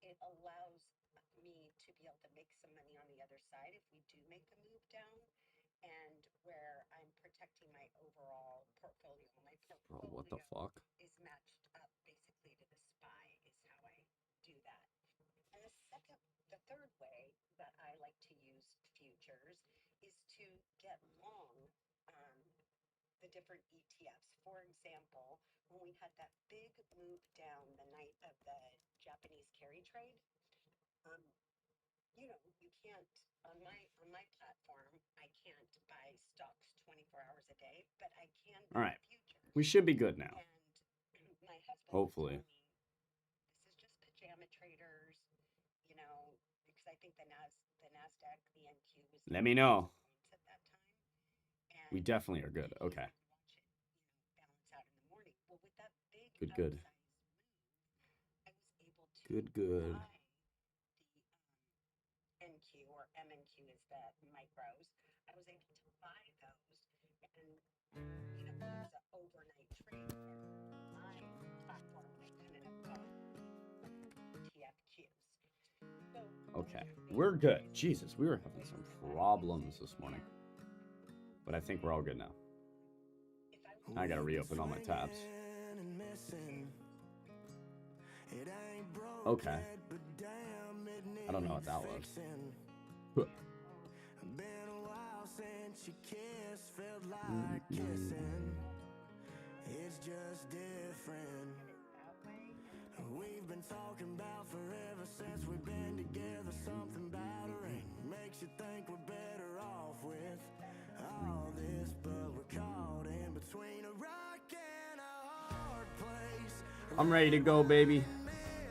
it allows me to be able to make some money on the other side if we do make the move down, and where I'm protecting my overall portfolio. My Bro, what the portfolio fuck? is matched up basically to the SPY is how I do that. And the third way that I like to use futures is to get long um, the different ETFs. For example, when we had that big move down the night of the Japanese carry trade, um, you can't on my platform. I can't buy stocks 24 hours a day, but I can All buy right. We futures. should be good now. And my husband would tell Hopefully. me, "This is just pajama traders," because I think the Nasdaq, the NQ was Let down me know. 6 points at that time, We and definitely are good. he Okay. said watch it, balance out in the morning. Well, with that big Good, good. outsized move, I was able to Good, good. buy the NQ, or MNQ is the micros. I was able to buy those, and it was an overnight trade where my platform they couldn't have gone TFQs. So Okay. those are We're good. basically Jesus, we were having ways some that I use problems it. this morning. But I think we're all good now. If I I was gotta reopen all my tabs. Okay. I don't know what that was. It's just different. and it's that way, We've been talking about forever since we've been together. Something about a ring makes you think we're better off with all this, but we're caught in between a rock and a hard place. I'm ready to go, baby.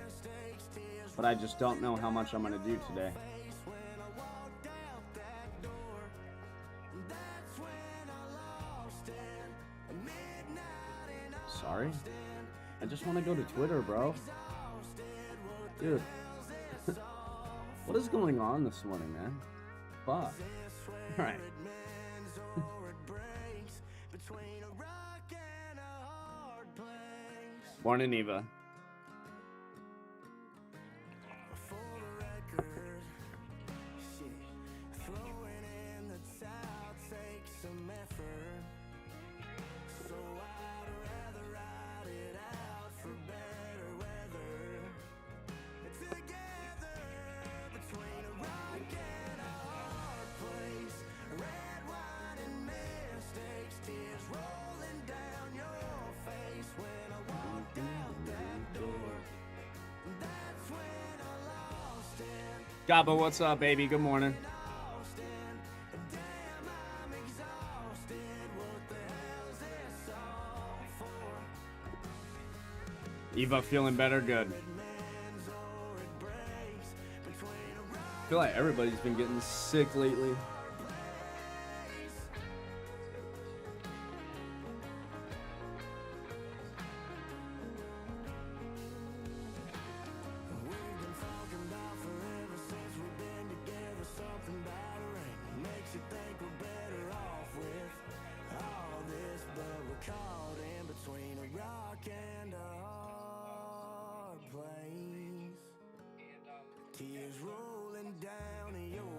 Mistakes, tears, But I just don't know how much I'm gonna do today. face when I walked out that door. That's when I lost it. Midnight in Sorry? Austin. I just want to go to Twitter, bro. Dude. What is going on this morning, man? Fuck. Alright. Morning, Eva. Gabba, what's up, baby? Good morning. Eva feeling better? Good. I feel like everybody's been getting sick lately.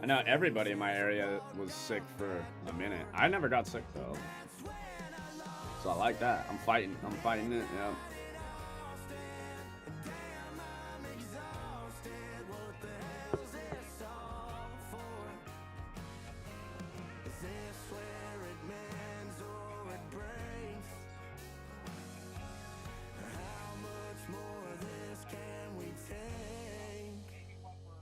I know everybody in my area was sick for a minute. I never got sick though, so I like that. I'm fighting it. Yeah. Maybe what we're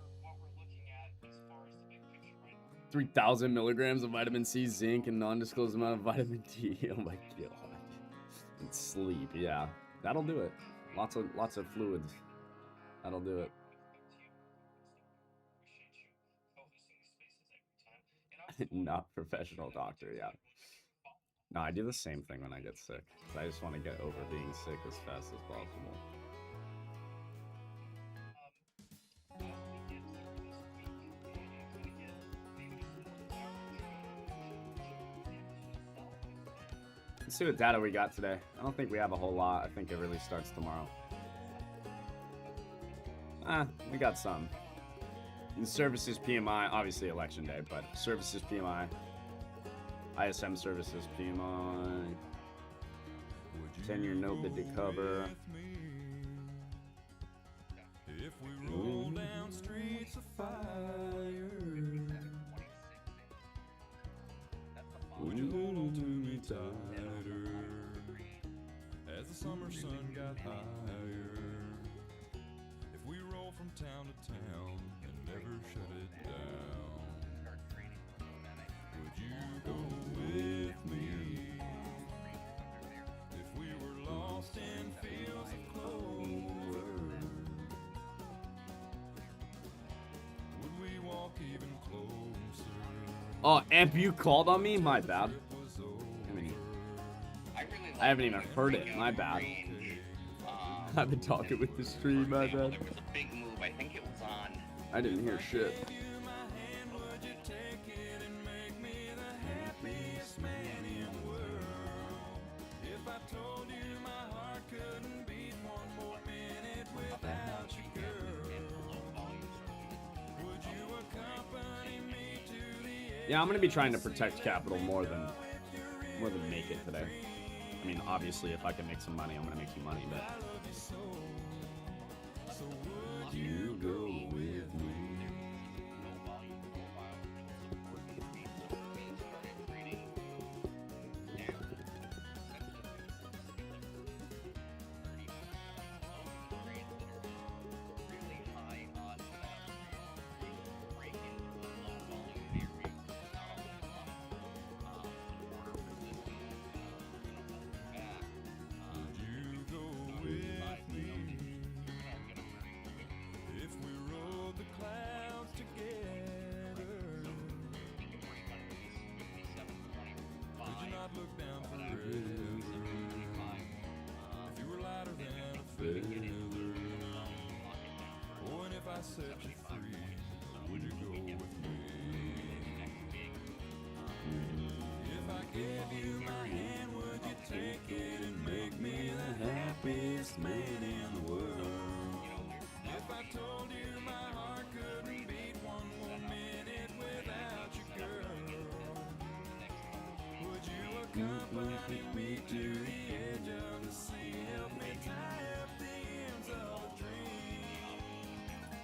looking at as far as the big picture right now. 3,000 milligrams of vitamin C, zinc, and non-disclosed amount of vitamin D. Oh my god. And sleep, yeah, that'll do it. Lots of fluids. That'll do it. Not professional doctor, yeah. No, I do the same thing when I get sick. I just want to get over being sick as fast as possible. Let's see what data we got today. I don't think we have a whole lot. I think it really starts tomorrow. We got some. And services PMI, obviously election day, but services PMI, ISM services PMI, 10-year note bid to cover. If we roll down streets of fire, would you hold on to me tighter as the summer sun got higher? If we roll from town to town and never shut it down, would you go with me? If we were lost in fields of clover, would we walk even closer? Oh, Amp, you called on me? My bad. I haven't even heard it. My bad. I've been talking with the stream. My bad. There was a big move. I think it was on. I didn't hear shit. Yeah, I'm gonna be trying to protect capital more than make it today. I mean, obviously, if I can make some money, I'm gonna make some money, but. Would you go with me?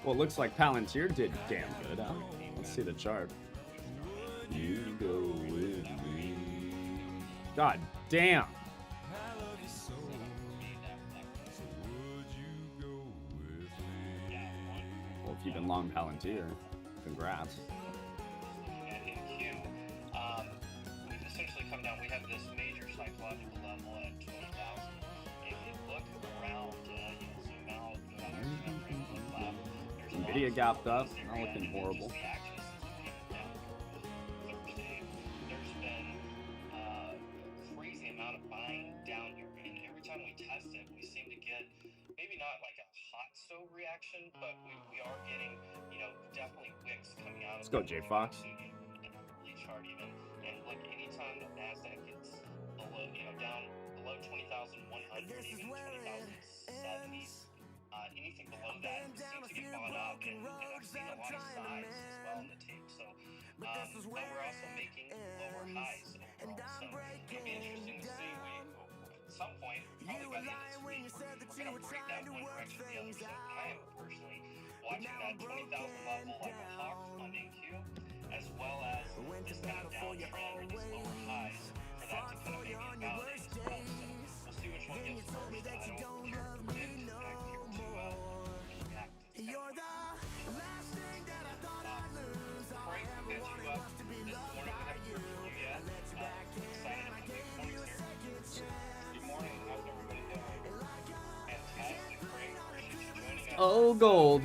Well, it looks like Palantir did damn good. Huh? Let's see the chart. You go with me. God damn. Well, if you've been long Palantir, congrats. We've essentially come down. We have this major psychological level at 20,000. If you look around, zoom out, go down there, look left. Nvidia gapped up, not looking horrible. There's been a crazy amount of buying down here, and every time we test it, we seem to get maybe not like a hot stove reaction, but we are getting, definitely wicks coming out. Let's go, J Fox. Chart even, and look, anytime that Nasdaq gets below, down below 20,100, even 20,070. Anything below that seems to get bought up, and I've seen a lot of size as well in the tape. So, but we're also making lower highs overall. So it'll be interesting to see. At some point, probably by the end of this week, we're going to break that one direction to the other. So I am personally watching that 20,000 level like a hawk on NQ, as well as this kind of downtrend or these lower highs for that to kind of maybe invalidate as well. So we'll see which one gets first. I don't predict exactly here to react. You're the last thing that I thought I'd lose. Frank, we'll get you up this morning. We haven't heard from you yet. Excited about the mornings here. Good morning. How's everybody doing? Fantastic. Great. Appreciate you joining us. Oh, gold.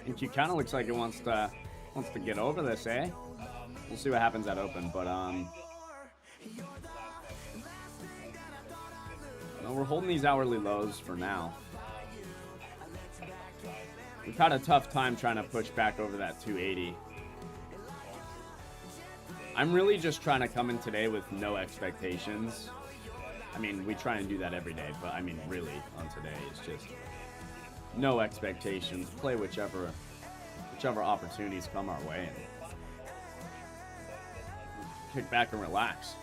And Q kind of looks like it wants to get over this, eh? We'll see what happens at open, but no, we're holding these hourly lows for now. We've had a tough time trying to push back over that 280. I'm really just trying to come in today with no expectations. I mean, we try and do that every day, but I mean, really, on today, it's just no expectations. Play whichever opportunities come our way, and kick back and relax.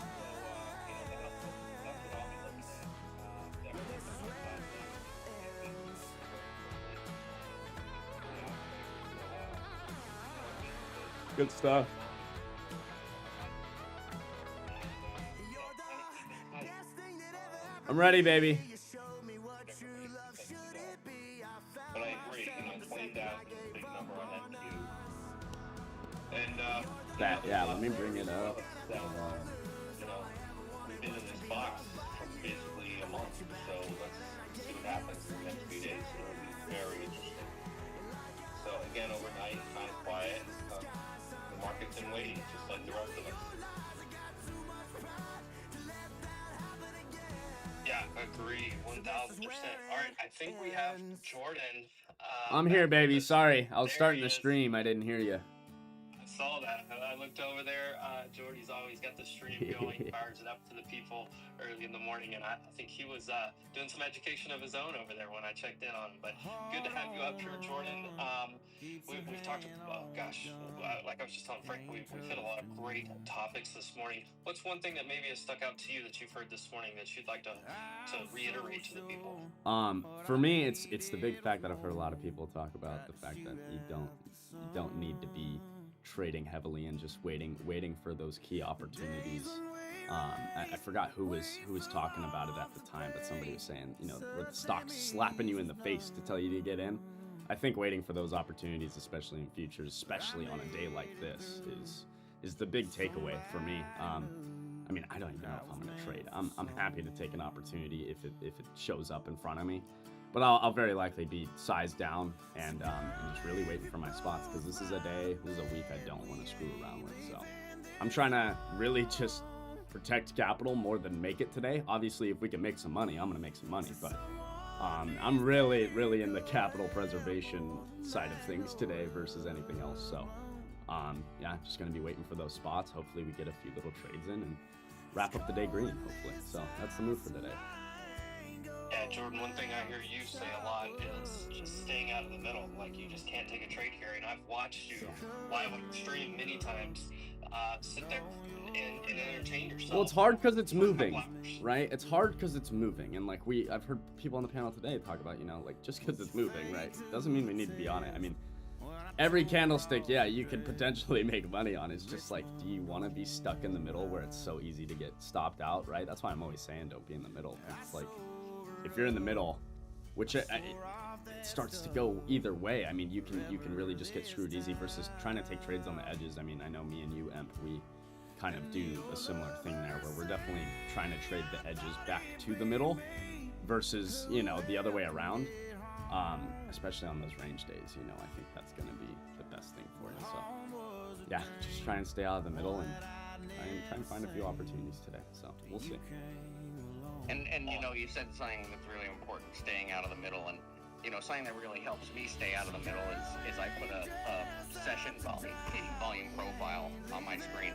Good stuff. I'm ready, baby. But I agree, 20,000 is a big number on that queue. And, That, yeah, let me bring it up. We've been in this box for basically a month, so let's see what happens in the next few days. It'll be very interesting. So again, overnight, kind of quiet. The market's in waiting, just like the rest of us. Yeah, agree, 1,000%. All right, I think we have Jordan. I'm here, baby. Sorry, I was There starting he the is. stream. I didn't hear you. I saw that. I looked over there. Jordy's always got the stream going, fires it up to the people early in the morning, and I think he was doing some education of his own over there when I checked in on him. But good to have you up here, Jordan. We've talked about, like I was just telling Frank, we've hit a lot of great topics this morning. What's one thing that maybe has stuck out to you that you've heard this morning that you'd like to reiterate to the people? For me, it's the big fact that I've heard a lot of people talk about the fact that you don't need to be trading heavily and just waiting for those key opportunities. I forgot who was talking about it at the time, but somebody was saying, where the stock's slapping you in the face to tell you to get in. I think waiting for those opportunities, especially in futures, especially on a day like this, is the big takeaway for me. I mean, I don't even know if I'm going to trade. I'm happy to take an opportunity if it shows up in front of me. But I'll very likely be sized down and just really waiting for my spots, because this is a week I don't want to screw around with. So I'm trying to really just protect capital more than make it today. Obviously, if we can make some money, I'm going to make some money. But I'm really, really in the capital preservation side of things today versus anything else. So yeah, just going to be waiting for those spots. Hopefully we get a few little trades in and wrap up the day green, hopefully. So that's the move for today. Yeah, Jordan, one thing I hear you say a lot is just staying out of the middle. Like, you just can't take a trade here. And I've watched you live on stream many times sit there and entertain yourself. Well, it's hard because it's moving, right? It's hard because it's moving. And like I've heard people on the panel today talk about, like just because it's moving, right? Doesn't mean we need to be on it. I mean, every candlestick, yeah, you could potentially make money on. It's just like, do you want to be stuck in the middle where it's so easy to get stopped out, right? That's why I'm always saying don't be in the middle. It's like, if you're in the middle, which it starts to go either way. I mean, you can really just get screwed easy versus trying to take trades on the edges. I mean, I know me and you, Emp, we kind of do a similar thing there where we're definitely trying to trade the edges back to the middle versus, the other way around. Especially on those range days, I think that's going to be the best thing for you. So, yeah, just try and stay out of the middle and try and find a few opportunities today. So, we'll see. And you said something that's really important, staying out of the middle. And, something that really helps me stay out of the middle is I put a session volume profile on my screen.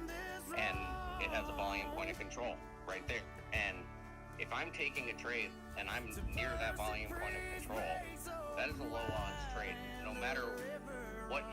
And it has a volume point of control right there. And if I'm taking a trade and I'm near that volume point of control, that is a low odds trade. No matter what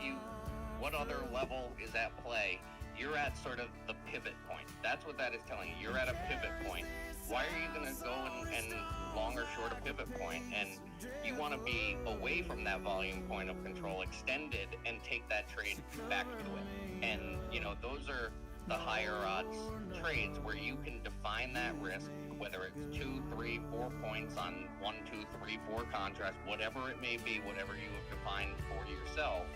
other level is at play, you're at sort of the pivot point. That's what that is telling you. You're at a pivot point. Why are you going to go and long or short a pivot point? And you want to be away from that volume point of control, extended, and take that trade back to it. And, those are the higher odds trades where you can define that risk, whether it's 2, 3, 4 points on 1, 2, 3, 4 contracts, whatever it may be, whatever you have defined for yourself.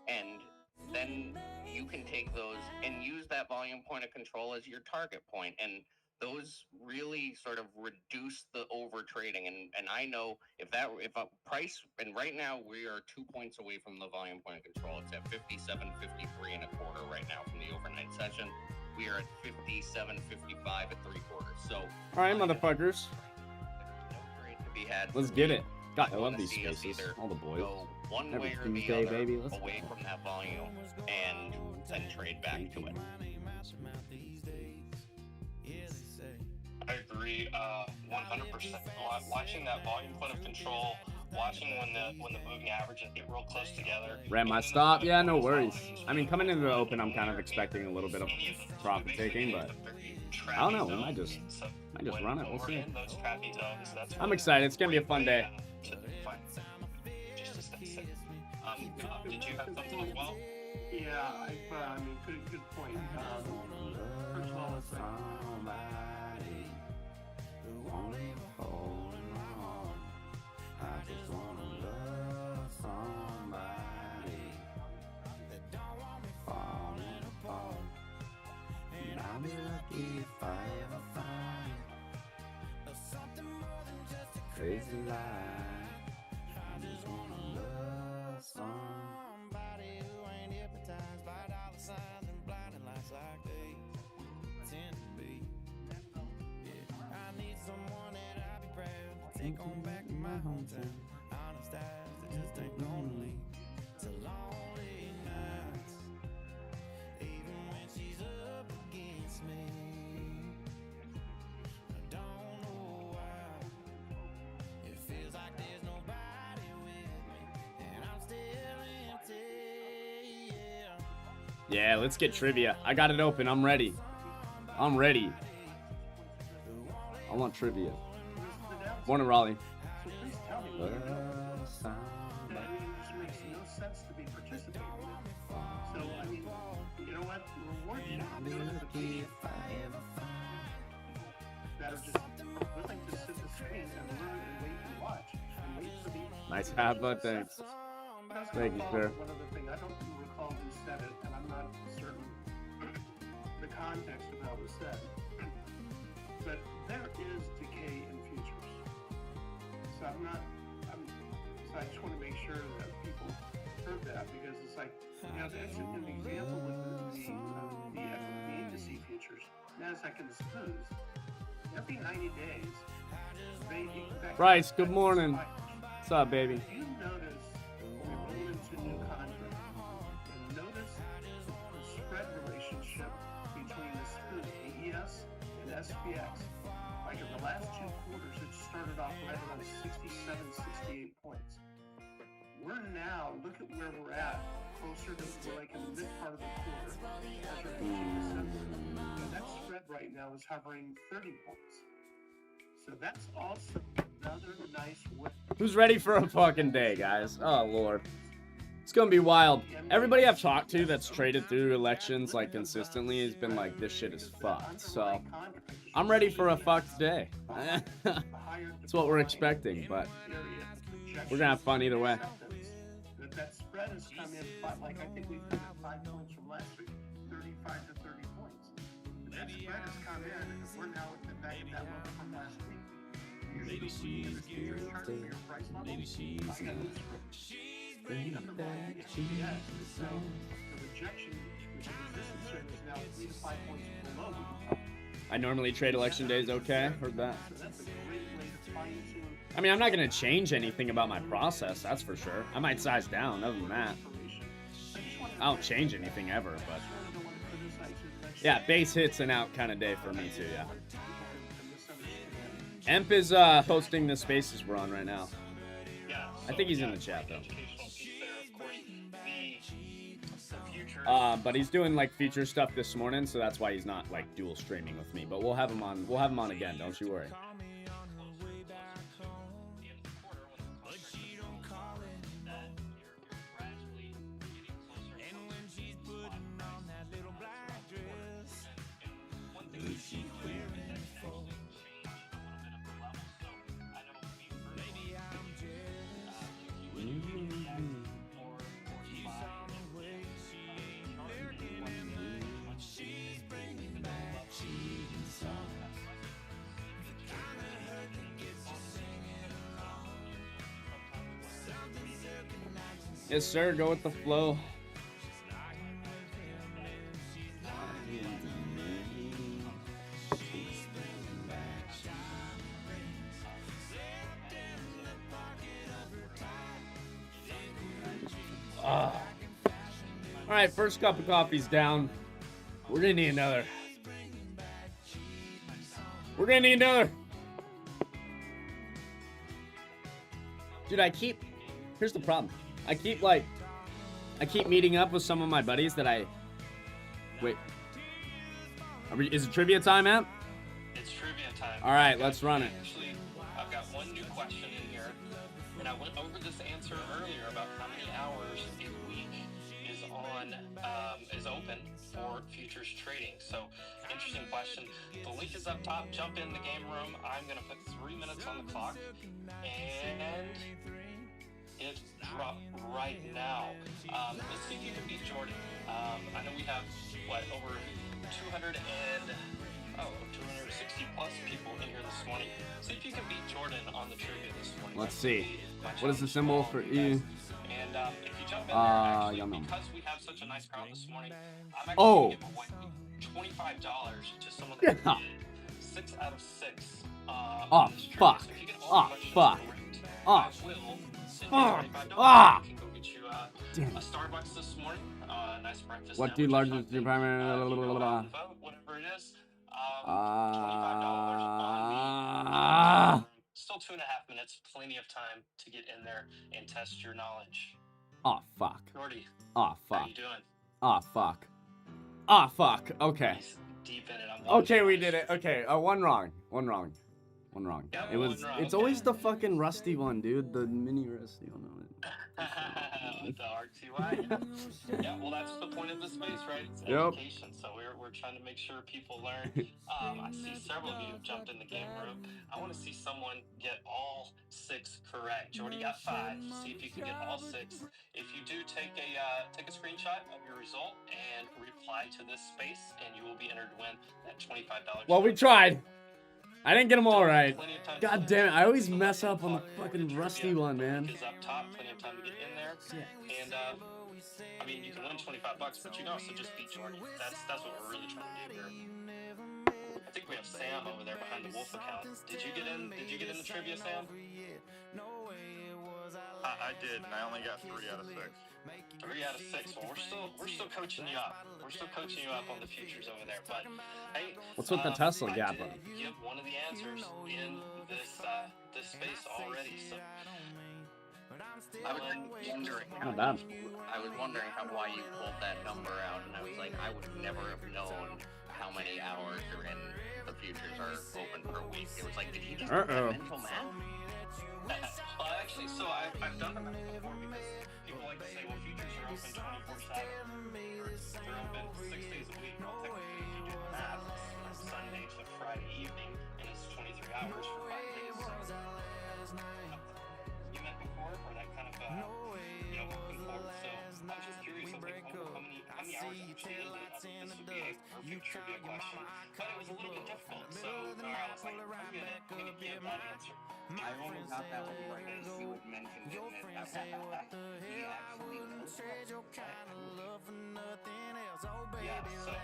And then you can take those and use that volume point of control as your target point. And those really sort of reduce the over trading. And I know if a price, and right now we are 2 points away from the volume point of control. It's at 57.53 and a quarter right now from the overnight session. We are at 57.55 at 3/4. So All right, motherfuckers. No trade to be had. Let's get it. God, I I love wanna these see us spaces. either All the boys. Go one Every way or Tuesday, the other baby. Let's away go. from that volume and then trade back to it. I agree, 100%. Watching that volume point of control, watching when the moving averages get real close together. Ran my stop. Yeah, no worries. I mean, coming into the open, I'm kind of expecting a little bit of profit taking, but I don't know. We might just run it. We'll see. I'm excited. It's gonna be a fun day. Did you have something as well? Yeah, I mean, good point. First of all, it's like, Crazy life. I just wanna love somebody who ain't hypnotized by dollar signs and blinding lights like they tend to be. Yeah, I need someone that I'll be proud to take on back to my hometown. Honest eyes that just ain't lonely to lonely nights. Even when she's up against me. Yeah, let's get trivia. I got it open. I'm ready. I'm ready. I want trivia. Morning, Raleigh. so please tell me. That just makes no sense to be participating in. So, I mean, you know what? Reward you for doing the people that are just willing to sit the screen and learn and wait and watch and wait for the. Nice hat, bud. Thanks. Thank you, sir. One other thing, I don't recall who said it, and I'm not certain the context of how it was said, but there is decay in futures. So so I just want to make sure that people heard that, because it's like, you know, that's an example with the indice futures, Nasdaq and the SPOOs. Every 90 days, Bryce, good morning. What's up, baby? If you notice, we roll into new contract, and notice the spread relationship between the SPOO, the ES, and SPX. Like in the last 2 quarters, it started off right around 67, 68 points. We're now, look at where we're at, closer to like in the mid part of the quarter, as we're reaching December. And that spread right now is hovering 30 points. So that's also another nice way. Who's ready for a fucking day, guys? Oh, Lord. It's gonna be wild. Everybody I've talked to that's traded through elections, like, consistently has been like, this shit is fucked. So, I'm ready for a fucked day. That's what we're expecting, but we're gonna have fun either way. That spread has come in, like, I think we've come in 5 points from last week, 35 to 30 points. That spread has come in, and we're now back at that level from last week. Usually, when you see your chart for your price level, I got news for you. Number one, yes, so the rejection, which is resistance here, is now 3 to 5 points below. I normally trade election days, okay? Heard that. So that's a great way to fine-tune. I mean, I'm not gonna change anything about my process, that's for sure. I might size down, other than that. I don't change anything ever, but... Yeah, base hits an out kind of day for me too, yeah. Emp is hosting the spaces we're on right now. I think he's in the chat though. But he's doing like feature stuff this morning, so that's why he's not like dual streaming with me. But we'll have him on. We'll have him on again. Don't you worry. Yes, sir. Go with the flow. All right, first cup of coffee's down. We're gonna need another. We're gonna need another. Dude, here's the problem. I keep meeting up with some of my buddies that wait. Is it trivia time, Matt? It's trivia time. All right, let's run it. Actually, I've got one new question in here, and I went over this answer earlier about how many hours a week is open for futures trading. So, interesting question. The link is up top. Jump in the game room. I'm gonna put 3 minutes on the clock, and it dropped right now. Let's see if you can beat Jordan. I know we have over 260 plus people in here this morning. See if you can beat Jordan on the trivia this morning. Let's see. What is the symbol for E? And if you jump in there, actually, yum. because we have such a nice crowd this morning, I'm actually going to give away $25 to someone that did 6 out of 6. Oh, fuck. So if you get all Oh, the questions fuck. correct, Oh. I will send you $25. Ah. You can go get you Damn. a Starbucks this morning, nice breakfast. What do largest your primary? Whatever it is, $25 on me. Still 2.5 minutes, plenty of time to get in there and test your knowledge. Oh, fuck. Jordy, Oh, how fuck. you doing? Oh, fuck. Oh, fuck. Okay. He's deep in it. Okay, we did it. Okay, one wrong. Yeah, It's always the fucking rusty one, dude. The mini rusty one. With the RTY. Yeah, well, that's the point of the space, right? It's Yep. education. So we're trying to make sure people learn. I see several of you have jumped in the game room. I want to see someone get all 6 correct. Jordy got 5. See if you can get all 6. If you do, take a screenshot of your result and reply to this space, and you will be entered to win that $25. Well, we tried. I didn't get them all right. God damn it! I always mess up on the fucking rusty one, man. Is up top, plenty of time to get in there. And I mean, you can win $25, but you can also just beat Jordan. That's what we're really trying to do here. I think we have Sam over there behind the Wolf account. Did you get in the trivia, Sam? I did, and I only got 3 out of 6. 3 out of 6. Well, we're still coaching you up. We're still coaching you up on the futures over there. But hey, What's with the Tesla gap? I did give one of the answers in this space already. So I was wondering Not bad. why you pulled that number out, and I was like, I would never have known how many hours are in the futures are open per week. It was like, did he just do that mental math? Well, actually, so I've done the math before because people like to say, well, futures are open 24/7. They're open 6 days a week. Well, technically, if you do the math, it's from Sunday to Friday evening, and it's 23 hours for 5 days. So, you met before, or that kind of, open forward. So I was just curious. I was like, how many hours actually in it? This would be a perfect trivia question, but it was a little bit difficult. So I was like, I'm gonna give that answer. I only got that one because you had mentioned it, and he actually knows. Yeah, so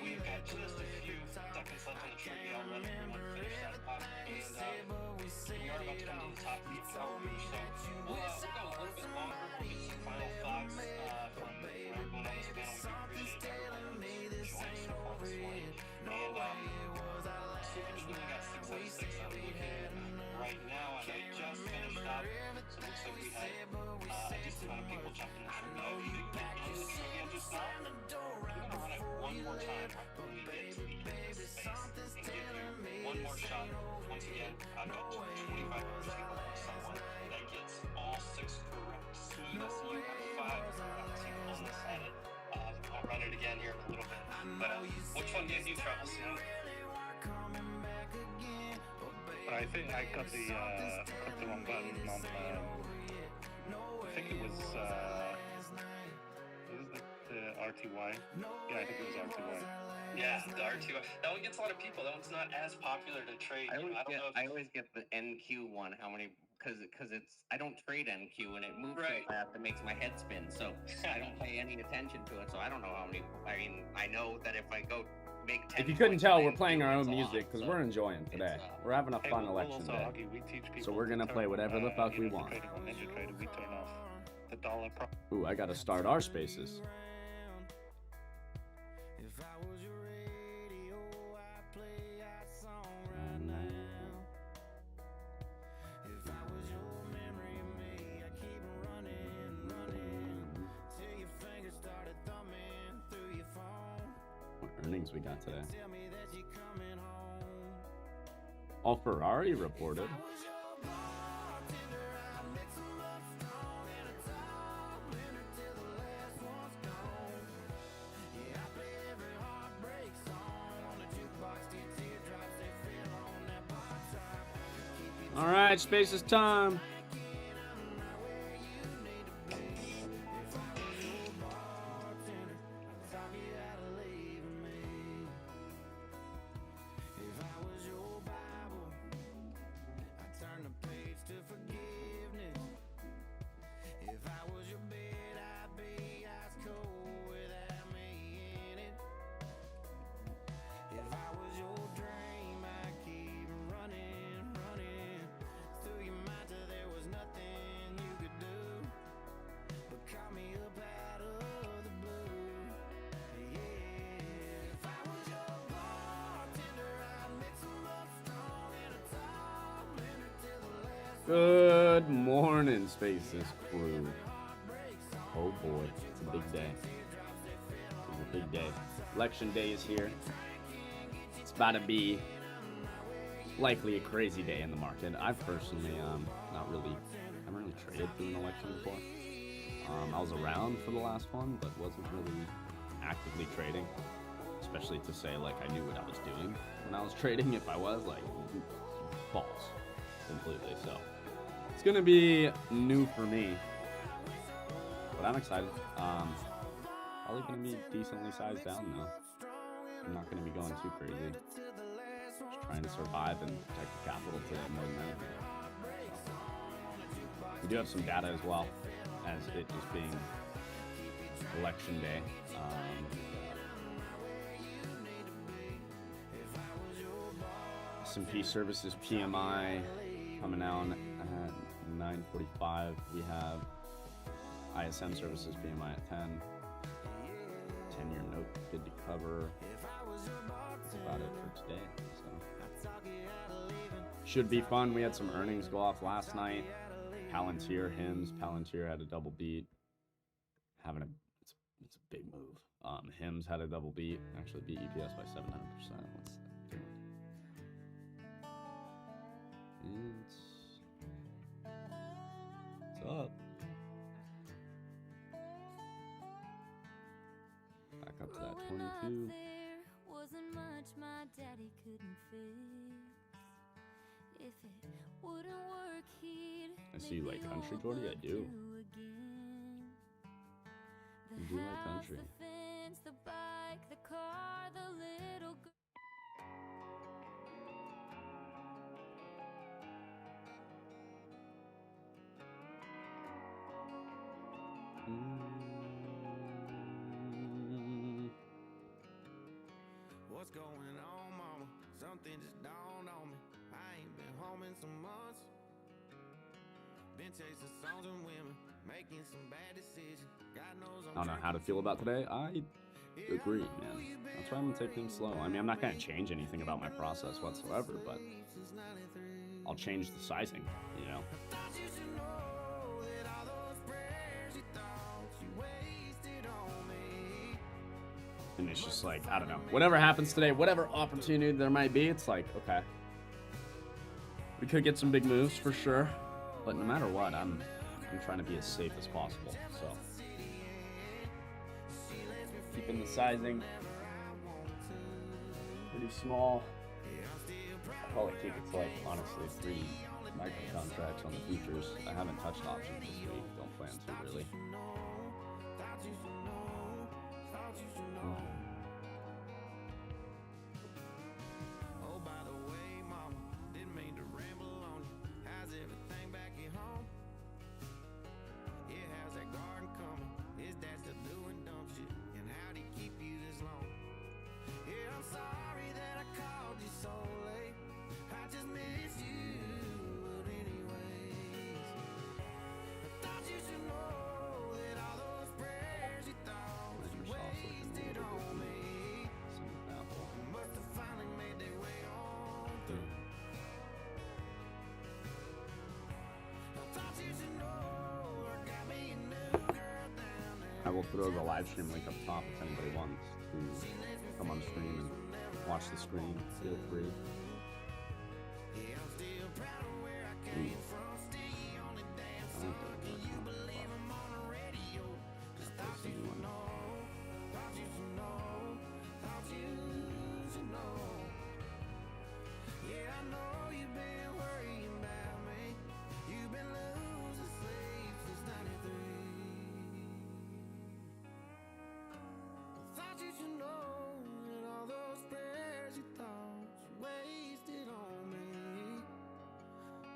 we've got just a few seconds left on the trivia. I'll let everyone finish that up. And we are about to come to the top of the hour, so we'll go a little bit longer. We'll get some final thoughts from everyone on this panel. We do appreciate everyone who's joined so far this morning. And Super only got 6 out of 6 I'm looking right now, and I just finished up. So it looks like we had a decent amount of people jumping in the trivia. Oh, you didn't get into the trivia just now? I'm going to run it one more time right when we get to the end of the space and give you one more shot. Once again, I've got $25 equal to someone that gets all 6 correct. Smooth, you have 5 correct. You almost had it. I'll run it again here in a little bit. But which one gave you trouble, Sam? I think I got the wrong button on. I think it was the RTY. Yeah, I think it was RTY. Yeah, the RTY. That one gets a lot of people. That one's not as popular to trade. I always get the NQ one. How many because it's I don't trade NQ and it moves Right. so fast it makes my head spin. So I don't pay any attention to it. So I don't know how many. I mean, I know that if I go make 10 If you couldn't points tell, on we're NQ, playing our it's own a lot. music because So we're enjoying today. it's, We're having a Hey, fun we'll election also day. argue, we teach So people we're to gonna play turn, whatever the fuck you we know, if want. you're trading on NinjaTrader, we turn off the dollar pro. Ooh, I gotta start our spaces. If I was your radio, I'd play our song right now. If I was your memory of me, I'd keep running till your fingers started thumbing through your phone. What earnings we got today? Tell me that you're coming home. All Ferrari reported. I was your bartender, I'd mix 'em up strong in a tall blender till the last one's gone. Yeah, I play every heartbreak song on the jukebox till teardrops they fell on that bar top. Keep you All right, spaces time. thinking I'm not where you need to be. If I was your bartender, I'd talk you out of leaving me. If I was your Bible, I'd turn the page to forgiveness. If I was your bed, I'd be ice cold without me in it. If I was your dream, I'd keep running through your mind till there was nothing you could do but call me up out of the blue. Yeah, if I was your bartender, I'd mix 'em up strong in a tall blender till the last. Good morning, spaces crew. Oh boy, it's a big day. It's a big day. Election day is here. It's about to be likely a crazy day in the market. I've personally, I haven't really traded through an election before. I was around for the last one, but wasn't really actively trading. Especially to say like I knew what I was doing when I was trading. If I was like false completely. So it's gonna be new for me, but I'm excited. Probably gonna be decently sized down though. I'm not gonna be going too crazy. Just trying to survive and protect the capital today more than anything. So, we do have some data as well, as it just being election day. S&P Services PMI coming out at 9:45. We have ISM Services PMI at 10. 10-year note good to cover. That's about it for today. So should be fun. We had some earnings go off last night. Palantir, HIMS. Palantir had a double beat. It's a big move. HIMS had a double beat. Actually beat EPS by 700%. What's It's up. Back up to that 22. Wasn't much my daddy couldn't fix. If it wouldn't work, he'd I see you like country, Cody. I do. You do like country. The fence, the bike, the car, the little girl. What's going on, mama? Something just dawned on me. I ain't been home in some months. Been chasing songs and women, making some bad decisions. God knows I don't know how to feel about today. I agree, man. That's why I'm gonna take things slow. I mean, I'm not gonna change anything about my process whatsoever, but I'll change the sizing, you know? And it's just like, I don't know. Whatever happens today, whatever opportunity there might be, it's like, okay. We could get some big moves for sure. But no matter what, I'm trying to be as safe as possible. So keeping the sizing pretty small. I'll probably keep it to like honestly 3 micro contracts on the futures. I haven't touched options this week. Don't plan to really. Oh, by the way, mama, didn't mean to ramble on you. How's everything back will throw the live stream link up top if anybody wants to come on stream and watch the screen. Feel free. Ooh.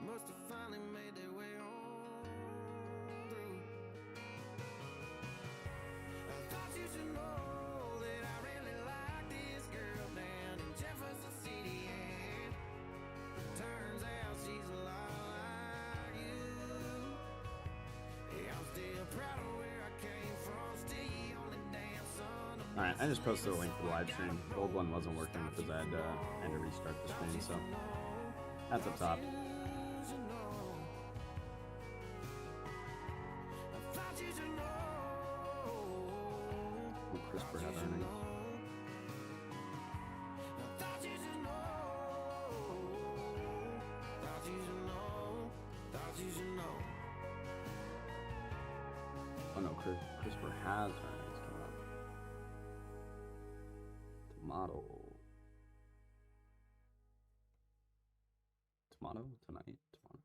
Must have finally made their way on through. I thought you should know that I really like this girl down in Jefferson City, and turns out she's a lot like you. Yeah, I'm still proud of where I came from. Still the only damn son of. Alright, I just posted a link for the live stream. The old one wasn't working because I had to restart the screen, so that's up top. CRISPR had earnings. Oh no, CRISPR has earnings coming up. Tomato tonight. Tomato.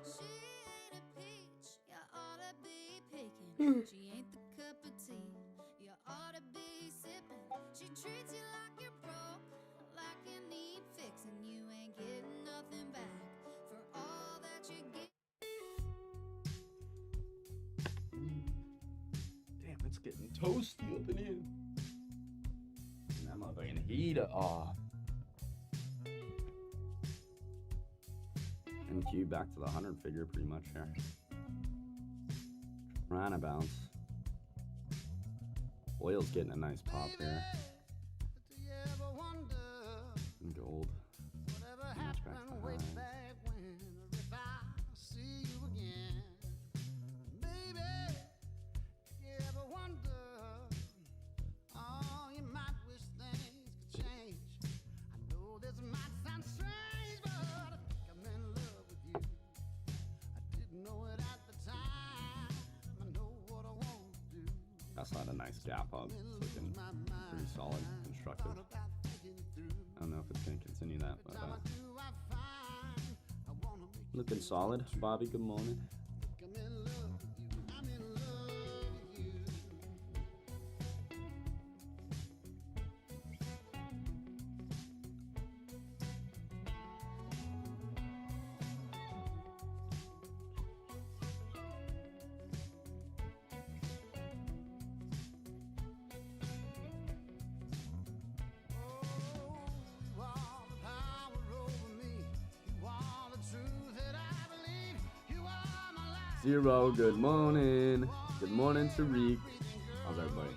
She ain't a peach, you oughta be picking. She ain't the cup of tea, you oughta be sipping. She treats you like you're broke, like you need fixing. You ain't getting nothing back for all that you get. Damn, it's getting toasty up in here. And that motherfucking heater off. NQ back to the 100 figure pretty much here. Trying to bounce. Oil's getting a nice pop here. And gold. Pretty much back to the highs. That's not a nice gap up. It's looking pretty solid, constructive. I don't know if it's going to continue that, but looking solid. Bobby, good morning. Zero, good morning. Good morning, Tariq. How's everybody?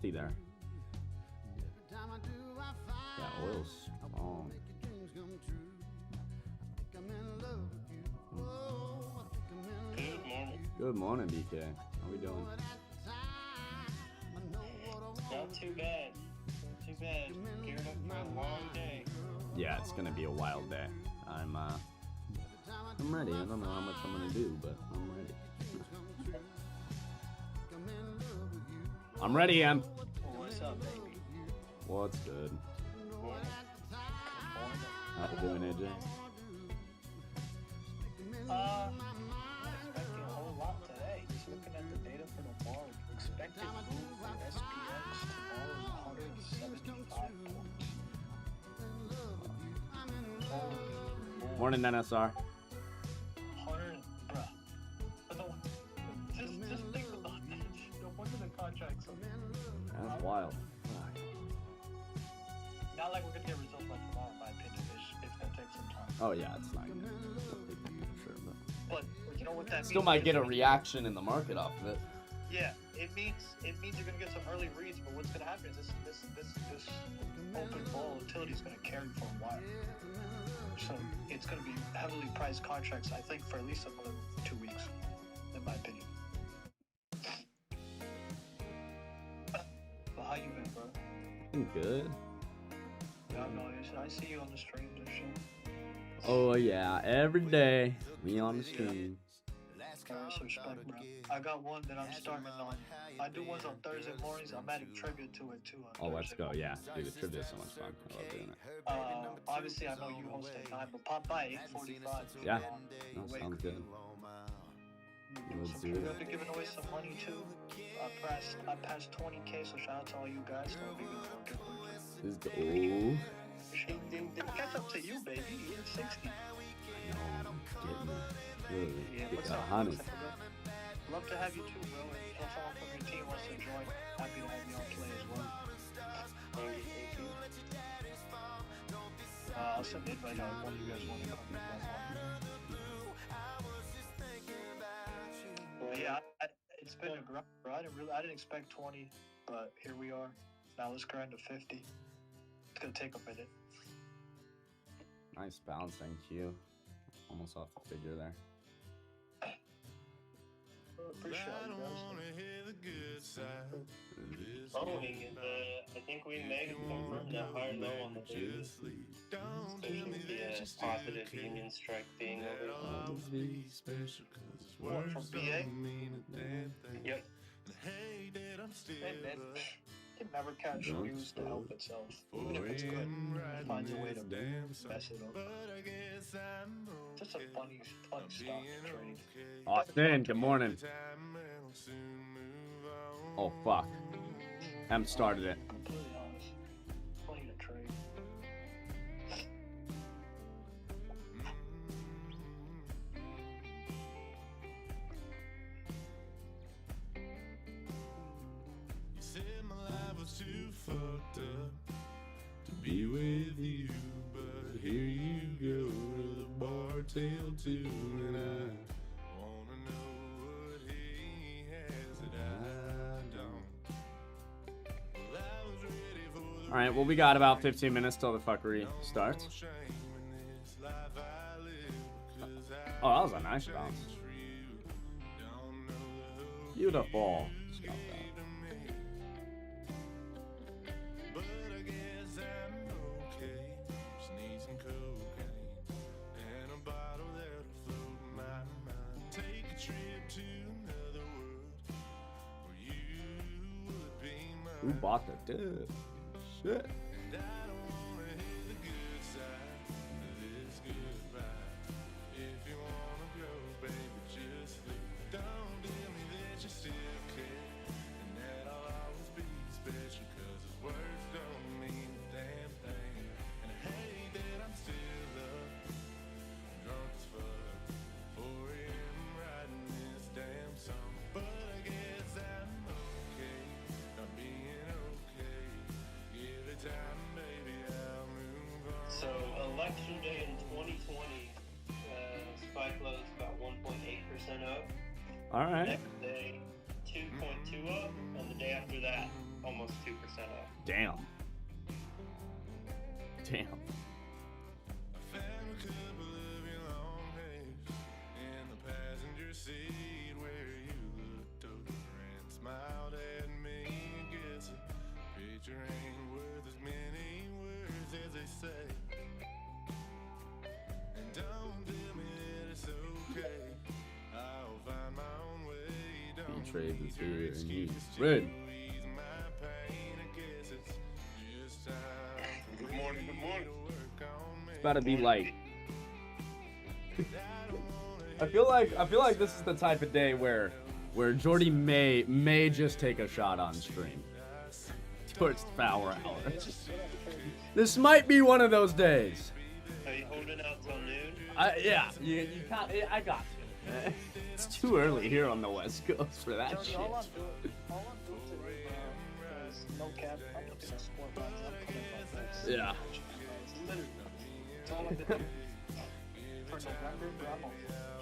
There. Yeah, oil's strong. Good morning, BK. How we doing? Not too bad. Not too bad. Geared up for a long day. Yeah, it's gonna be a wild day. I'm ready. I don't know how much I'm gonna do, but I'm ready. I'm ready, Em. What's up, baby? What's good? How you doing, AJ? Not expecting a whole lot today. Just looking at the data for the mark. Expected move for SPX tomorrow is 175 points. Morning, NSR. 100, bruh. But just think about that. What are the contracts? That's wild. Fuck. Not like we're gonna get results by tomorrow, in my opinion. It's gonna take some time. Oh yeah, it's not gonna for sure, But you know what that still means? might get a reaction in the market off of it. Yeah, it means you're gonna get some early reads, but what's gonna happen is this open volatility is gonna carry for a while. So it's gonna be heavily priced contracts, I think, for at least another 2 weeks, in my opinion. But how you been, bro? I'm good. Yeah, no, I see you on the streams and shit. Oh yeah, every day me on the stream. So respect, bro. I got one that I'm starting on. I do ones on Thursday mornings. I'm adding trivia to it too. Oh, let's go. Yeah, dude, the trivia is so much fun. I love doing it. Obviously, I know you host at 9, but pop by 8:45. Yeah, no, sounds good. Let's do We're it. gonna be giving away some money too. I passed 20K, so shout out to all you guys. Let's go. Catch up to you, baby. You're 60. Getting What's a up? honey. Love to have you too, bro. And if someone from your team wants to join, happy to have you on play as well. Thank you. I'll send the invite out if one of you guys want to come. But yeah, it's been a grind, bro. I didn't expect 20, but here we are. Now let's grind to 50. It's gonna take a minute. Nice balancing Q. Almost off the figure there. Appreciate it, guys. Following it, I think we may confirm that higher low on the day. Especially with the positive union strike being over. What, from BA? Yep. It never catch news to help itself. Even if it's good, it finds a way to mess it up. Just a funny stock to trade. Austin, good morning. Oh fuck. M started it. Completely honest. Funny to trade. Fucked up to be with you, but here you go to the bar till 2, and I wanna know what he has that I don't. Well, I was ready for the Alright, well we got about 15 minutes till the fuckery starts. shame in this life I live, 'cause I Oh, that was a nice bounce. don't know the hope Beautiful. Stop that. But I guess I'm okay. Just need some cocaine and a bottle that'll float my mind. Take a trip to another world where you would be Who mine. bought the dip? Shit. And I don't wanna hear the good side of this goodbye. If you wanna go, baby, just leave. Don't tell me that you still care and that I'll always be special, 'cause his words don't mean a damn thing. And I hate that I'm still up, drunk as fuck, 4 a.m. writing this damn song. But I guess I'm okay, not being okay. Give it time, baby, I'll move on. So election day in 2020, spike lows about 1.8% up. Alright. Next day, 2.2 up, and the day after that, almost 2% up. Damn. Damn. I found a couple of your long hairs in the passenger seat where you looked over and smiled at me. I guess a picture ain't worth as many words as they say. And don't tell me that it's okay. I'll find my own way. Don't Trade need is your here and you. excuse to Red. ease my pain. I guess it's just time. Good morning, good morning. It's about to be light. I feel like this is the type of day where Jordy may just take a shot on stream towards the power hour. This might be one of those days. Are you holding out till noon? Yeah, you can't. I got you. It's too early here on the West Coast for that shit. All I'm doing today, bro, is no cap. I'm looking at sport lines. I'm putting my bets. Yeah. Literally. It's all I've been doing. For November, bro, I'm gonna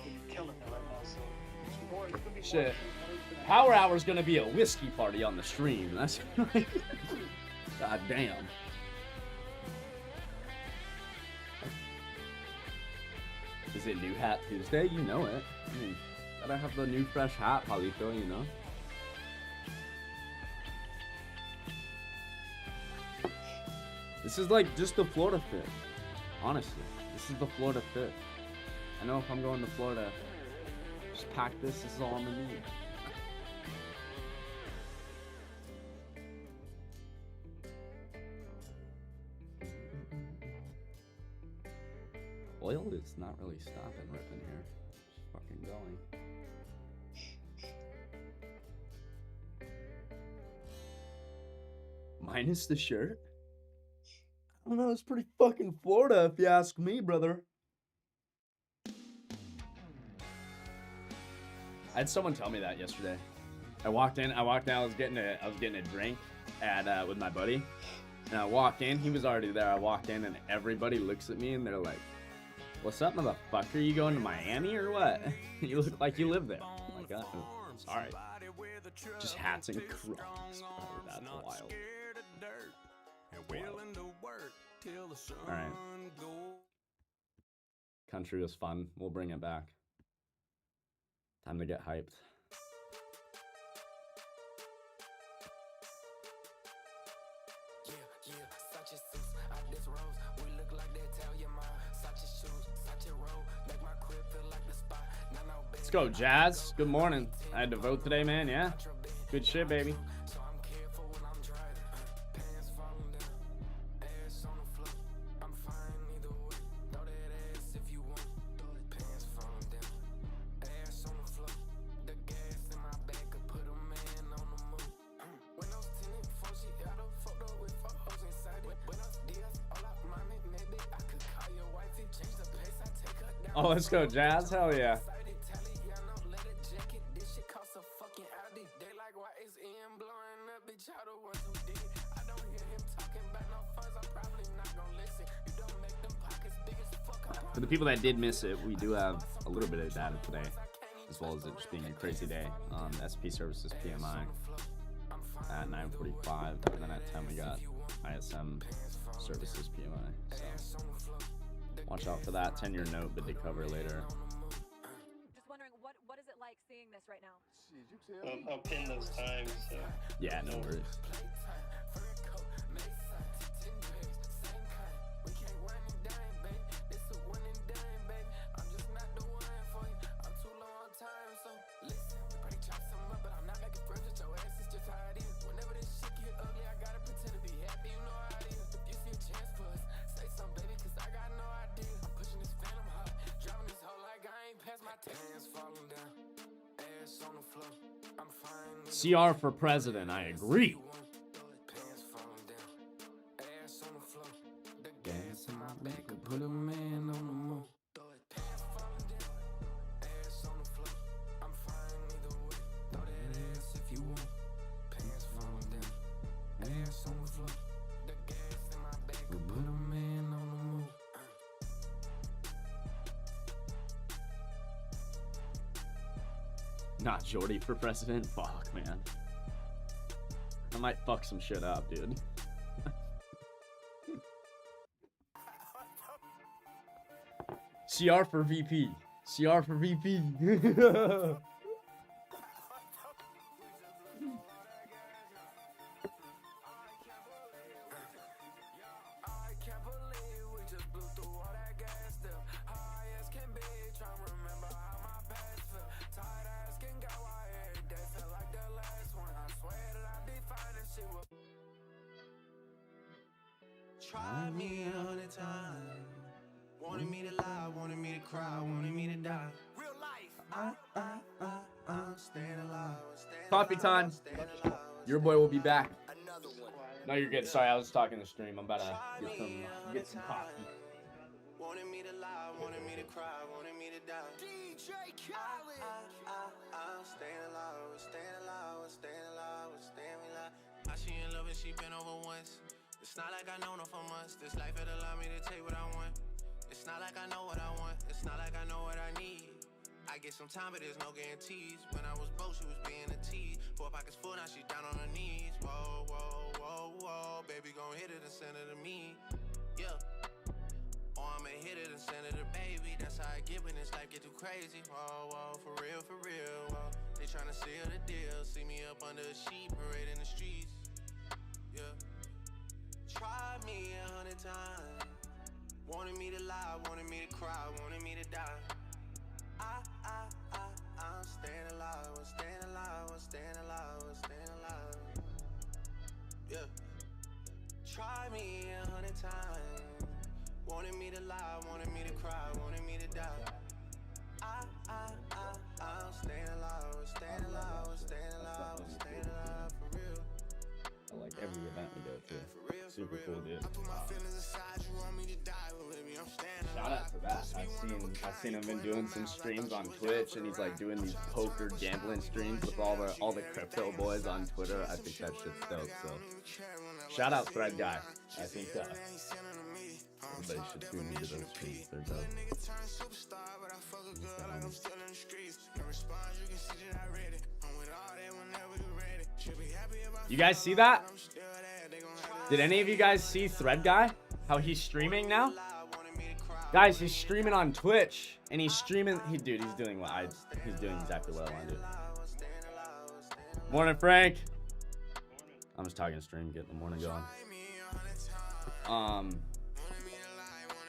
be killing it right now. So, it's gonna be Shit. more. Power Hour's gonna be a whiskey party on the stream. That's like, god damn. Is it New Hat Tuesday? You know it. I mean, gotta have the new fresh hat, Palito, you know? This is like just the Florida fit. Honestly, this is the Florida fit. I know if I'm going to Florida, just pack this. This is all I'm gonna need. Oil is not really stopping ripping here. Just fucking going. Minus the shirt? I don't know, it's pretty fucking Florida if you ask me, brother. I had someone tell me that yesterday. I walked in, I was getting a drink at with my buddy. And I walk in, he was already there. I walk in and everybody looks at me and they're like, "What's up, motherfucker? You going to Miami or what? You look like you live there." I'm like, oh, sorry. Just hats and Crocs. Oh, that's wild. Alright. Country was fun. We'll bring it back. Time to get hyped. Let's go, Jazz. Good morning. I had to vote today, man. Yeah. Good shit, baby. Oh, let's go, Jazz. Hell yeah. For the people that did miss it, we do have a little bit of data today, as well as it just being a crazy day. SP services PMI at 9:45, and then at 10 we got ISM services PMI. So watch out for that 10-year note that they cover later. Just wondering, what is it like seeing this right now? I'll pin those times. So. Yeah, no worries. CR for president, I agree. Not Jordy for president? Fuck, man. I might fuck some shit up, dude. CR for VP. CR for VP. Tried me 100 times. Wanted me to lie, wanted me to cry, wanted me to die. Real life. I'm staying alive. Coffee time. Your boy will be back. No, you're good. Sorry, I was talking to stream. I'm about to get some coffee. Wanted me to lie, wanted me to cry, wanted me to die. DJ Khaled. I'm staying alive, staying alive, staying alive, staying alive. She in love and she been over once. It's not like I know her for months. This life had allowed me to take what I want. It's not like I know what I want. It's not like I know what I need. I get some time, but there's no guarantees. When I was broke, she was being a tease. 4 pockets full, now she down on her knees. Whoa, whoa, whoa, whoa. Baby gon' hit it and send it to me. Yeah. Or I'ma hit it and send it to baby. That's how I get when this life get too crazy. Whoa, whoa, for real, whoa. They tryna seal the deal. See me up under a sheet, parade in the streets. Yeah. Tried me 100 times. Wanted me to lie, wanted me to cry, wanted me to die. I'm staying alive, I'm staying alive, I'm staying alive, I'm staying alive. Yeah. Try me 100 times. Wanted me to lie, wanted me to cry, wanted me to die. I'm staying alive, I'm staying alive, I'm staying alive, I'm staying alive for real. I like every event we go to. Super cool, dude. Shout out to that. I've seen him been doing some streams on Twitch, and he's like doing these poker gambling streams with all the crypto boys on Twitter. I think that shit's dope. So shout out Thread Guy. I think everybody should tune into those streams. They're dope. You guys see that? Did any of you guys see Thread Guy? How he's streaming now? Guys, he's streaming on Twitch, and he's streaming. He's doing he's doing exactly what I want to do. Morning, Frank. I'm just talking stream, getting the morning going.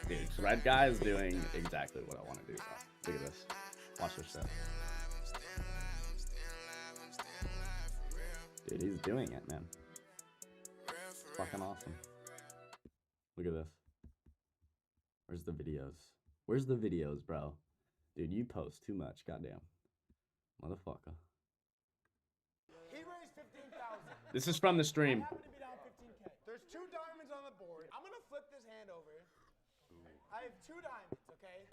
Dude, Thread Guy is doing exactly what I want to do. Bro. Look at this. Watch this shit. Dude, he's doing it, man. It's fucking awesome. Look at this. Where's the videos? Where's the videos, bro? Dude, you post too much, goddamn. Motherfucker. He raised 15,000. This is from the stream. I happen to be down 15K. There's 2 diamonds on the board. I'm gonna flip this hand over. I have 2 diamonds, okay?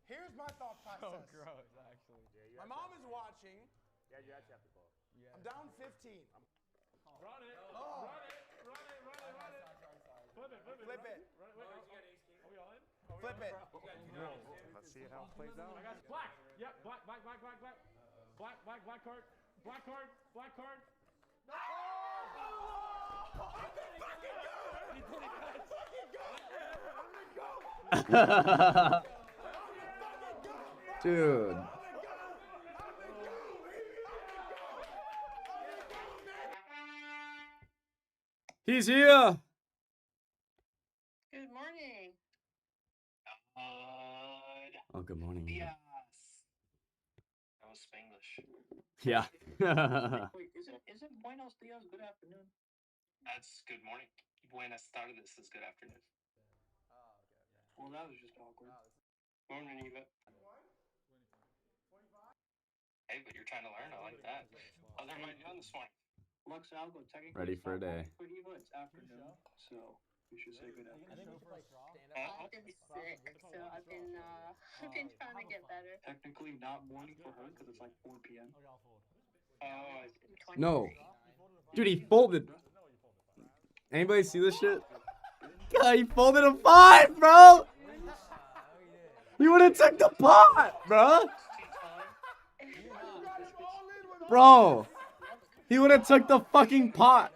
Here's my thought process. Oh, gross, actually. My mom is watching. Yeah, you actually have to call. Yeah. I'm down 15. Run it. Oh. Run it. Flip it. Flip it. Run it. Wait, are we all in? Flip it. Let's see how it plays out. I got black. Yep, black card. Black card. Dude. He's here. Good morning. Oh, good morning. Yes. That was Spanglish. Yeah. Wait, isn't Buenos Dias good afternoon? That's good morning. Buenas tardes is good afternoon. Well, that was just awkward. Morning, Eva. Hey, but you're trying to learn. I like that. How's everybody doing this morning? Lux Algo, technically. Ready for a day. For Eva, it's afternoon, so we should say good afternoon. I've been sick, so I've been trying to get better. Technically not morning for her because it's like 4 p.m. No. Dude, he folded. Anybody see this shit? God, he folded a 5, bro. You would have took the pot, bro. Bro. He would have took the fucking pot.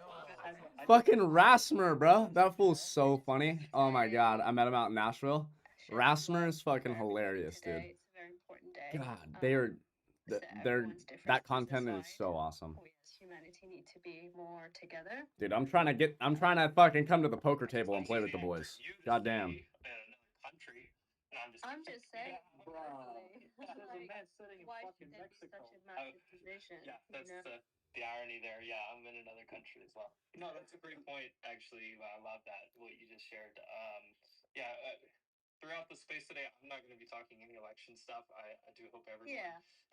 Fucking Rasmer, bro. That fool's so funny. Oh my god. I met him out in Nashville. Rasmer is fucking hilarious, dude. It's a very important day. God, that content is so awesome. We as humanity need to be more together. Dude, I'm trying to fucking come to the poker table and play with the boys. Goddamn. I'm just saying. This is a man sitting in Why fucking should there be Mexico. such a massive position? Yeah, that's the irony there. Yeah, I'm in another country as well. No, that's a great point, actually. I love that, what you just shared. Throughout the space today, I'm not going to be talking any election stuff. I do hope everyone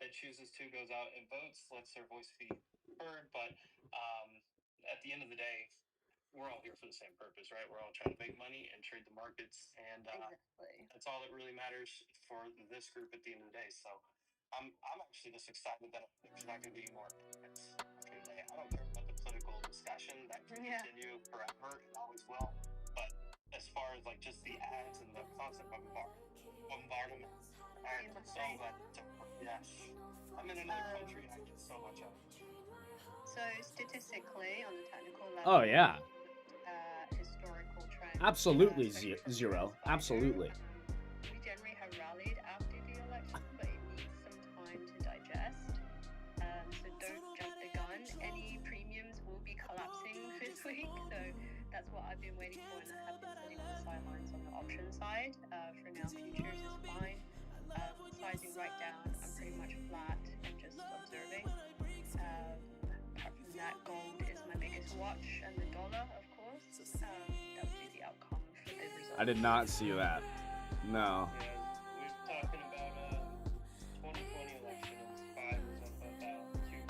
that chooses to goes out and votes, lets their voice be heard. But at the end of the day, we're all here for the same purpose, right? We're all trying to make money and trade the markets, and Exactly. that's all that really matters for this group at the end of the day. So I'm actually just excited that there's not going to be more attacks after today. I don't care about the political discussion that can continue forever and always will. But as far as like just the ads and the constant bombardment, I'm so glad to yes. I'm in another country and I get so much out of it. So statistically, on the technical level, Oh yeah. Historical trend. Absolutely zero. Absolutely. We generally have rallied after the election, but it needs some time to digest. So don't jump the gun. Any premiums will be collapsing this week, so that's what I've been waiting for, and I have been sitting on the sidelines on the option side. For now, futures is fine. Sizing right down, I'm pretty much flat and just observing. Apart from that, gold is my biggest watch, and the dollar, of course. That would be the outcome for the results. I did not see that. No. Yeah, we're talking about 2020 election. SPY was up about 2%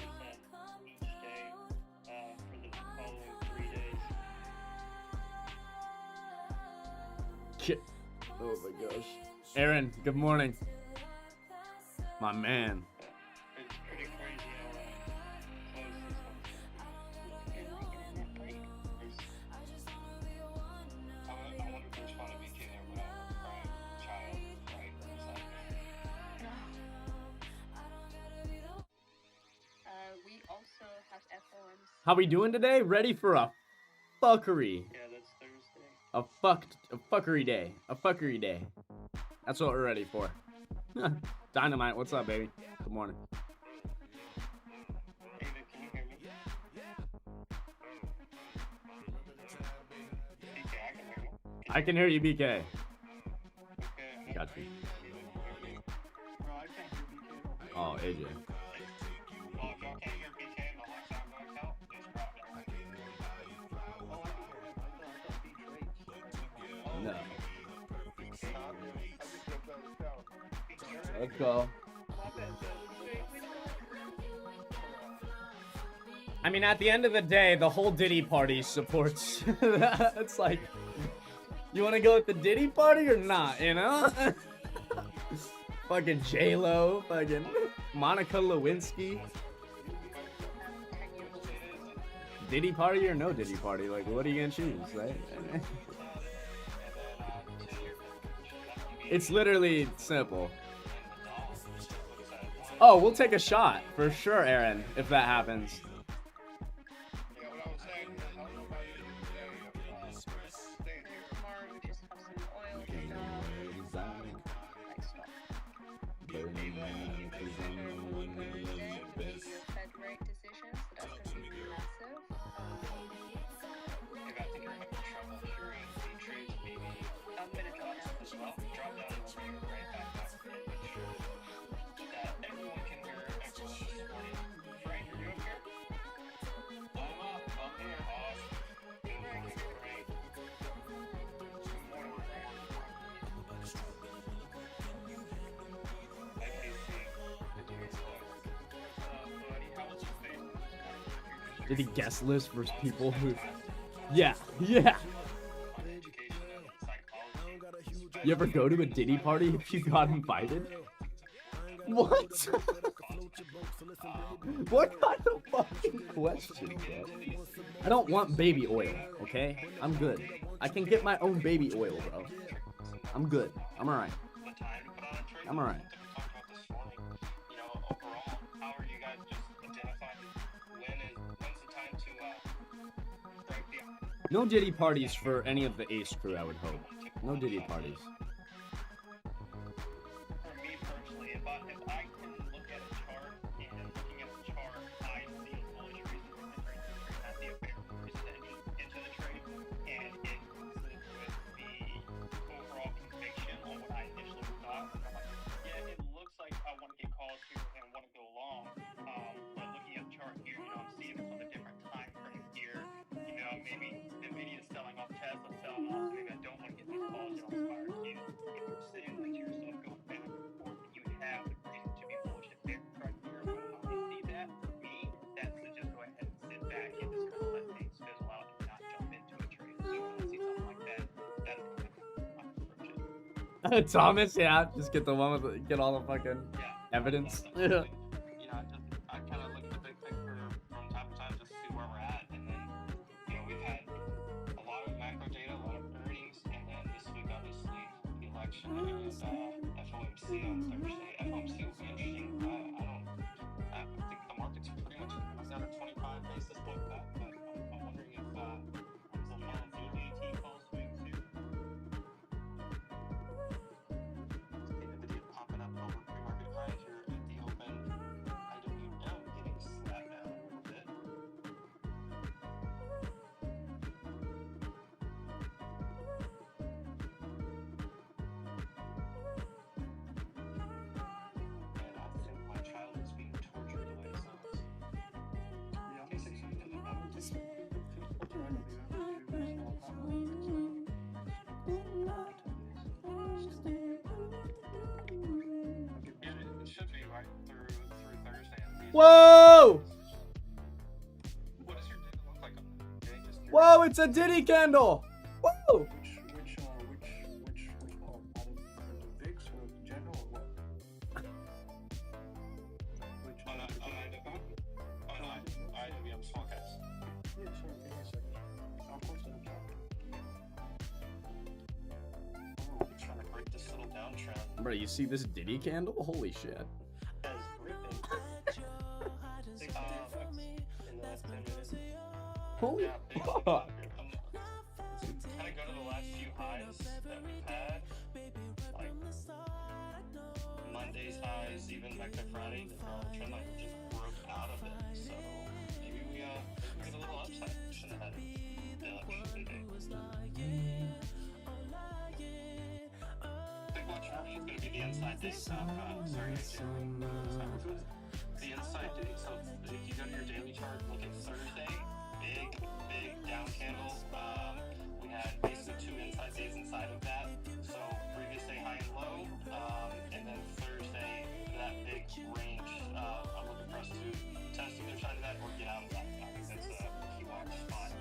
each day for the following 3 days. Oh my gosh. Aaron, good morning. My man. It's pretty crazy how close this I wonder if there's fun to be kidding there without a crying child right beside me. We also have FOMs. How we doing today? Ready for a fuckery. Yeah, that's Thursday. A fuckery day. A fuckery day. That's what we're ready for. Dynamite, what's up, baby? Good morning. David, can you hear me? BK, I can hear you. I can hear you, BK. Okay. Got you. Bro, I can't hear BK. Oh, AJ. Well, if y'all can't hear BK and the Alexa I'm going to tell, just drop it. Oh, I can hear him. I thought No. BK. Let's go. I mean, at the end of the day, the whole Diddy party supports. It's like, you want to go with the Diddy party or not, you know? Fucking J-Lo, fucking Monica Lewinsky. Diddy party or no Diddy party? Like, what are you gonna choose, right? It's literally simple. Oh, we'll take a shot for sure, Aaron, if that happens. Yeah, what I was saying is, I don't know about you today, staying here. Tomorrow we just have some oil Fed rate decisions, so that's going to be massive. If I think you're having trouble hearing the trades, maybe I'm going to drop down as well. Drop down over here, right back up, and make sure that everyone can hear everyone this morning. Frank, are you up here? I'm up. I'm here. Awesome. Good morning, Frank. Good morning, Frank. Hi, Casey. Good to hear your voice. Buddy, how was your face? Did he guest list versus people who... Yeah, yeah. You ever go to a Diddy party if you got invited? What? What kind of fucking question, bro? I don't want baby oil, okay? I'm good. I can get my own baby oil, bro. I'm good. I'm alright. I'm alright. You know, overall, how are you guys just identifying when's the time to break the... No Diddy parties for any of the Ace crew, I would hope. No Diddy parties. For me personally, if I can look at a chart, and looking at the chart, I see a bullish reason to enter into the trade, not the bear reason to enter into the trade, and it coincides with the overall conviction on what I initially thought. I'm like, yeah, it looks like I want to get calls here and want to go long, but looking at the chart here, you know, I'm seeing this on a different time frame here. You know, maybe Nvidia is selling off Tesla, selling off, so maybe I don't want to get these calls, you know, inspired you. If you're saying like to yourself, go back and forth, you have the reason to be Thomas, yeah, just get the one with get all the fucking evidence. Yeah. I kind of look at the big picture from time to time just to see where we're at, and then we've had a lot of macro data, a lot of earnings, and then this week obviously the election and FOMC on Thursday. FOMC will be interesting. I think the market's pretty much down to 25 basis point back, but I'm wondering if they'll follow through the AT call swing too. NVIDIA popping up over pre-market highs here at the open. IWM getting slapped down a little bit. And I think my child is being tortured the way it sounds. It should be right through Thursday. Whoa! What does your data look like on that? Okay, just Whoa, it's a Diddy candle! Whoa! Which call? Out of the VIX or general or what? Which on IWM small caps. Yeah, sure. Give me a second. I'll post it up top. Oh, we're trying to break this little downtrend. Bro, you see this Diddy candle? Holy shit. That is ripping. In the last 10 minutes. Holy Yeah, big fuck. kind of go to the last few highs that we've had, like Monday's highs, even back to Friday, the trend line just broke out of it. So maybe we get a little upside pushing ahead of the election today. Big watch for me is going to be the inside day stuff. Sorry, the inside day. So if you go to your daily chart, look at Thursday. Big down candle. We had basically 2 inside days inside of that. So previous day high and low, and then Thursday that big range. I'm looking for us to test either side of that or get out of that. I think that's a key watch spot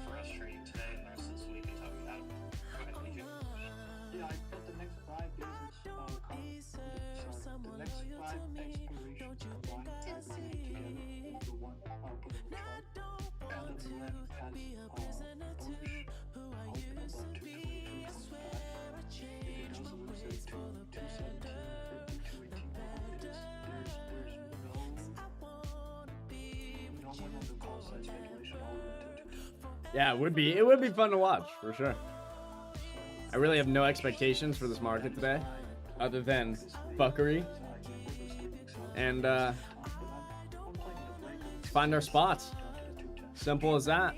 for us trading today and the rest of this week until we have. Go ahead, Niju. Yeah, I put the next 5 days the next 5 expirations combined together into one output of the chart. And then the left has bullish open above 222.5. If it does lose at 217, 218, there's no one on the call side speculation all the way to 210. Yeah, it would be fun to watch, for sure. I really have no expectations for this market today, other than fuckery. And find our spots. Simple as that.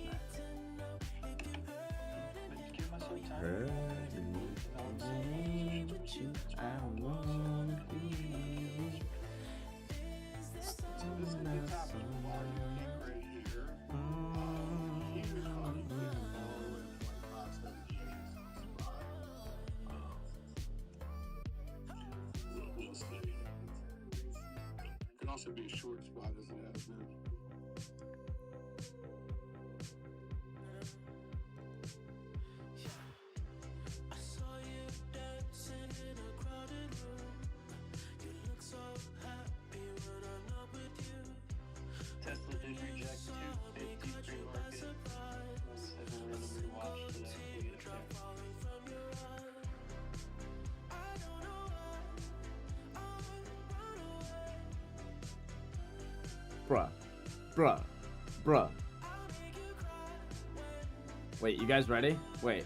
Could also be a short spot as it has been. Tesla did reject 250 pre-market. Let's have a random watch today. We get there. Bruh. Wait, you guys ready? Wait.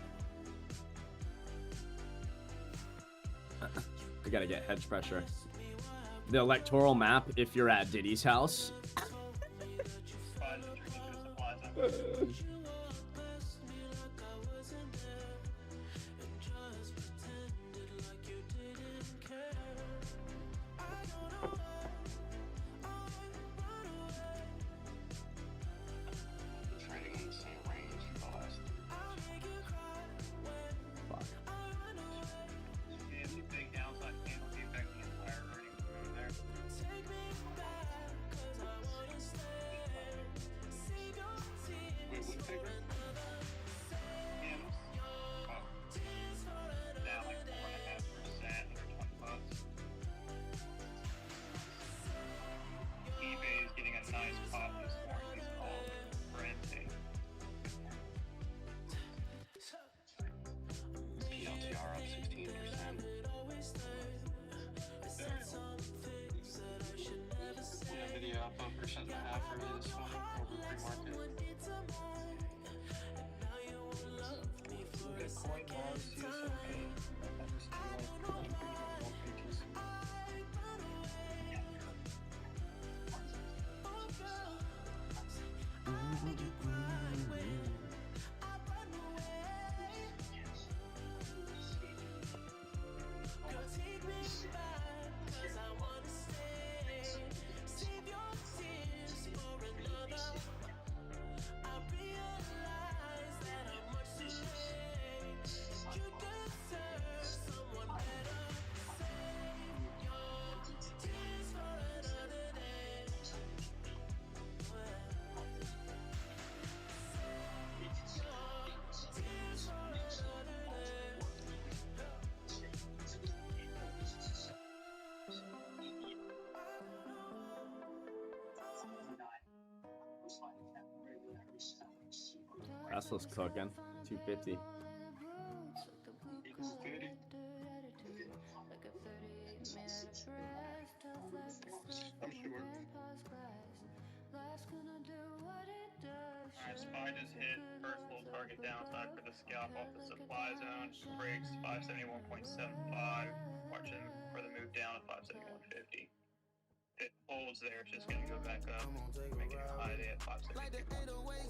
I gotta get hedge pressure. The electoral map if you're at Diddy's house. Tesla's cooking. 250. I'm sure. Alright, SPY just hit first full target downside for the scalp off the supply zone. Breaks 571.75. Watching for the move down at 571.50. If it holds there, it's just going to go back up, making a high day at 572.4.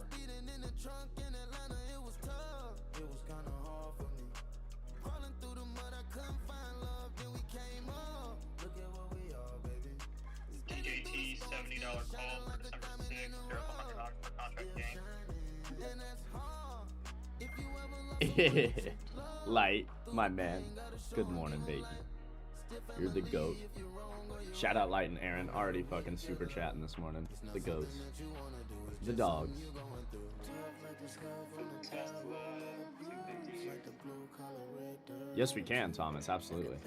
DJT $70 call for December 6th. There's $100 per contract gain. Light, my man. Good morning, baby. You're the GOAT. Shout out Light and Aaron, already fucking super chatting this morning. The GOATs. The dogs. Yes, we can, Thomas. Absolutely.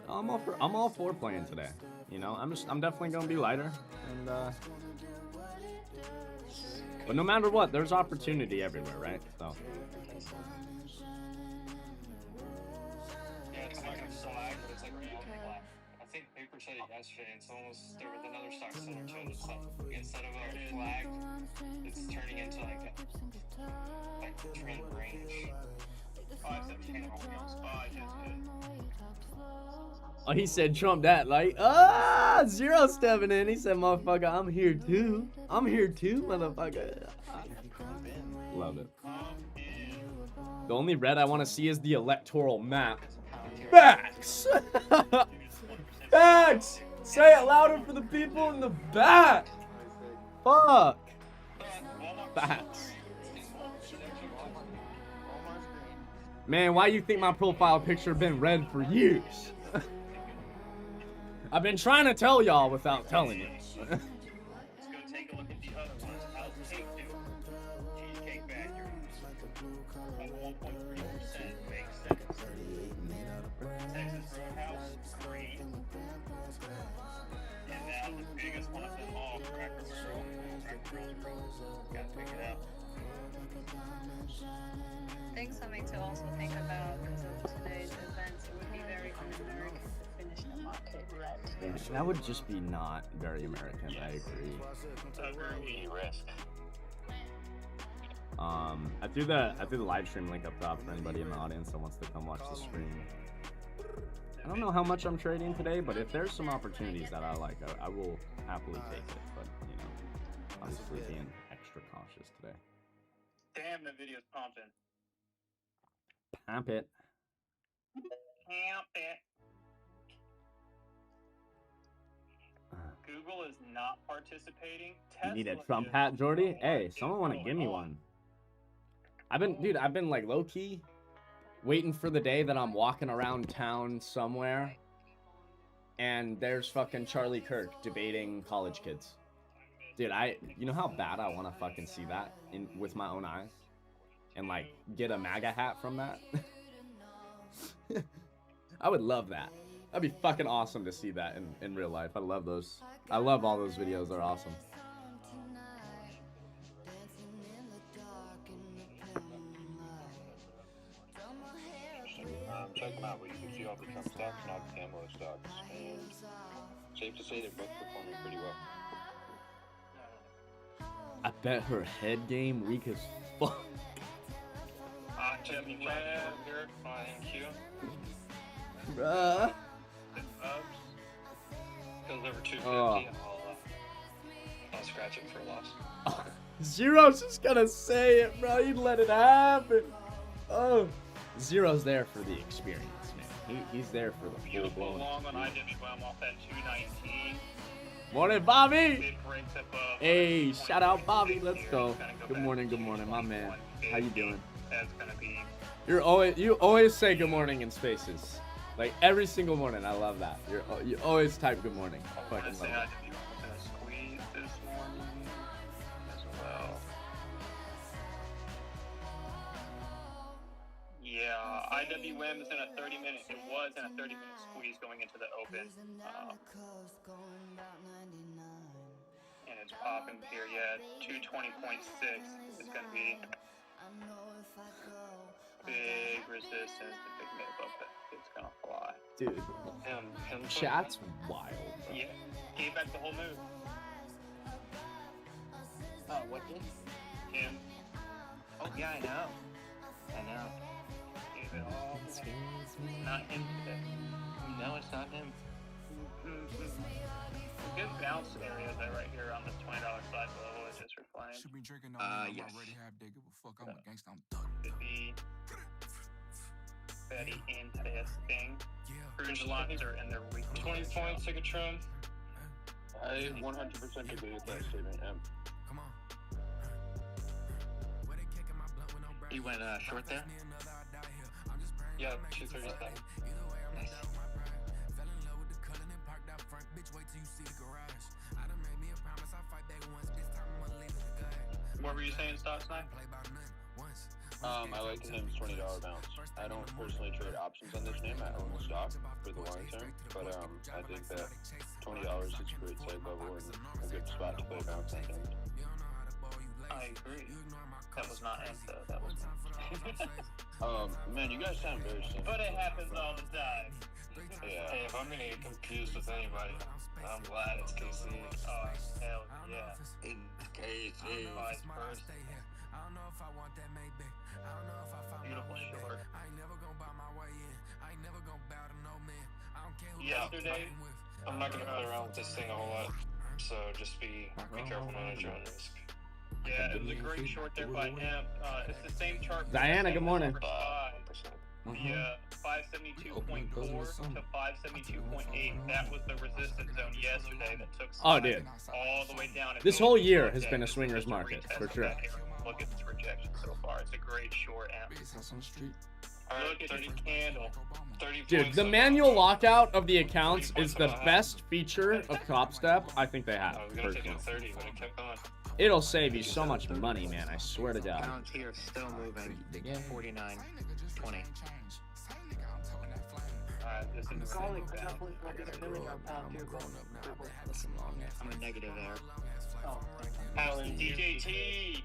I'm all for playing today. You know, I'm definitely gonna be lighter, and but no matter what, there's opportunity everywhere, right? So. Yeah, it's not gonna flag, but it's like reality flag. I think Paper said it yesterday. It's almost there with another stock similar to it. It's like instead of a flag, it's turning into like trend range. 517 on SPY just hit. Oh, he said Trump that, like, Zero stepping in. He said, motherfucker, I'm here too. I'm here too, motherfucker. Love it. The only red I want to see is the electoral map. Facts! Facts! Say it louder for the people in the back! Fuck! Facts. Man, why you think my profile picture been red for years? I've been trying to tell y'all without telling you. Let's go take a look at the other ones. How's Cake doing? Cheesecake Factory. At 1.3%. Makes sense. Texas Roadhouse, 3. And now the biggest one of them all, Cracker Barrel. Cracker Barrel's gotta pick it out. I think something to also think about because of today's events, it would be very un-American to finish the market red. That would just be not very American, I agree. Very risk. I threw the live stream link up top for anybody in the audience that wants to come watch the stream. I don't know how much I'm trading today, but if there's some opportunities that I like, I will happily take it. But you know, obviously being extra cautious today. Damn, the video's pumping. Pump it. Pump it. Google is not participating. You need a Tesla Trump is. hat, Jordy? What Hey, is someone want to going give me on? one. I've been like low key waiting for the day that I'm walking around town somewhere and there's fucking Charlie Kirk debating college kids. Dude, you know how bad I want to fucking see that with my own eyes and like get a MAGA hat from that? I would love that. That'd be fucking awesome to see that in real life. I love those. I love all those videos. They're awesome. Check them out, but you can see all the Trump stocks and all the camo stocks. And safe to say they're both performing pretty well. I bet her head game weak as fuck. Jimmy Webb, Derek, Q. Bruh. Goes over 250. Oh. I'll scratch it for a loss. Oh, Zero's just gonna say it, bro. You let it happen. Oh. Zero's there for the experience, man. He's there for the full Beautiful blown. long on IWM off at 219. Morning, Bobby. Big breaks above. Hey, shout out Bobby. Let's go. Good morning, my man. How you doing? That's gonna be. You always say good morning in spaces, like every single morning. I love that. You always type good morning. I fucking love it. IWM was gonna squeeze this morning as well. Yeah, IWM is in a 30-minute. It was in a 30-minute squeeze going into the open. and it's popping here. Yeah, 220.6 is going to be big resistance. If they can get above that, it's going to fly. Dude, chat's wild, bro. Yeah, gave back the whole move. Oh, what did? Him. Oh, yeah, I know. Gave it all. Not him today. No, it's not him. Good bounce area though right here on this $20 side level is just reflamed. Yes. Could be very interesting. Cruise lines are in their weekly 20 points, take a trim. I 100% agree with that statement, M. You went short there? Yeah, 237. Nice. What were you saying, Stocks Night? I like the name's $20 bounce. I don't personally trade options on this name. I own the stock for the long term, but I think that $20 is a great save level and a good spot to play bounce on him. I agree. That was not him though. That was man, you guys sound very similar. But it happens all the time. Yeah. Hey, if I'm gonna get confused with anybody, I'm glad it's KC. Oh, hell yeah. It's KC. Vice versa. Beautiful short. Yesterday, I'm not gonna play around with this thing a whole lot, so just be careful manage your own risk. yeah, it was a great short there by him. It's the same chart. Diana, good morning. The 572.4 to 572.8. That was the resistance zone yesterday that took Oh, dude. all the way down. This whole year has been a swingers market, for sure. Look at this rejection so far. It's a great short amp. Look at this candle. 30 Dude, points the on manual that. lockout of the accounts is the best feature of Top Step I think they have, I was gonna take it personally. at 30, but it kept going. It'll save you so much money, man, I swear to God. Pounds here still moving. 49.20. This is Calling definitely $1 million pound here, bro. I'm a negative there. Oh, Alan DJT.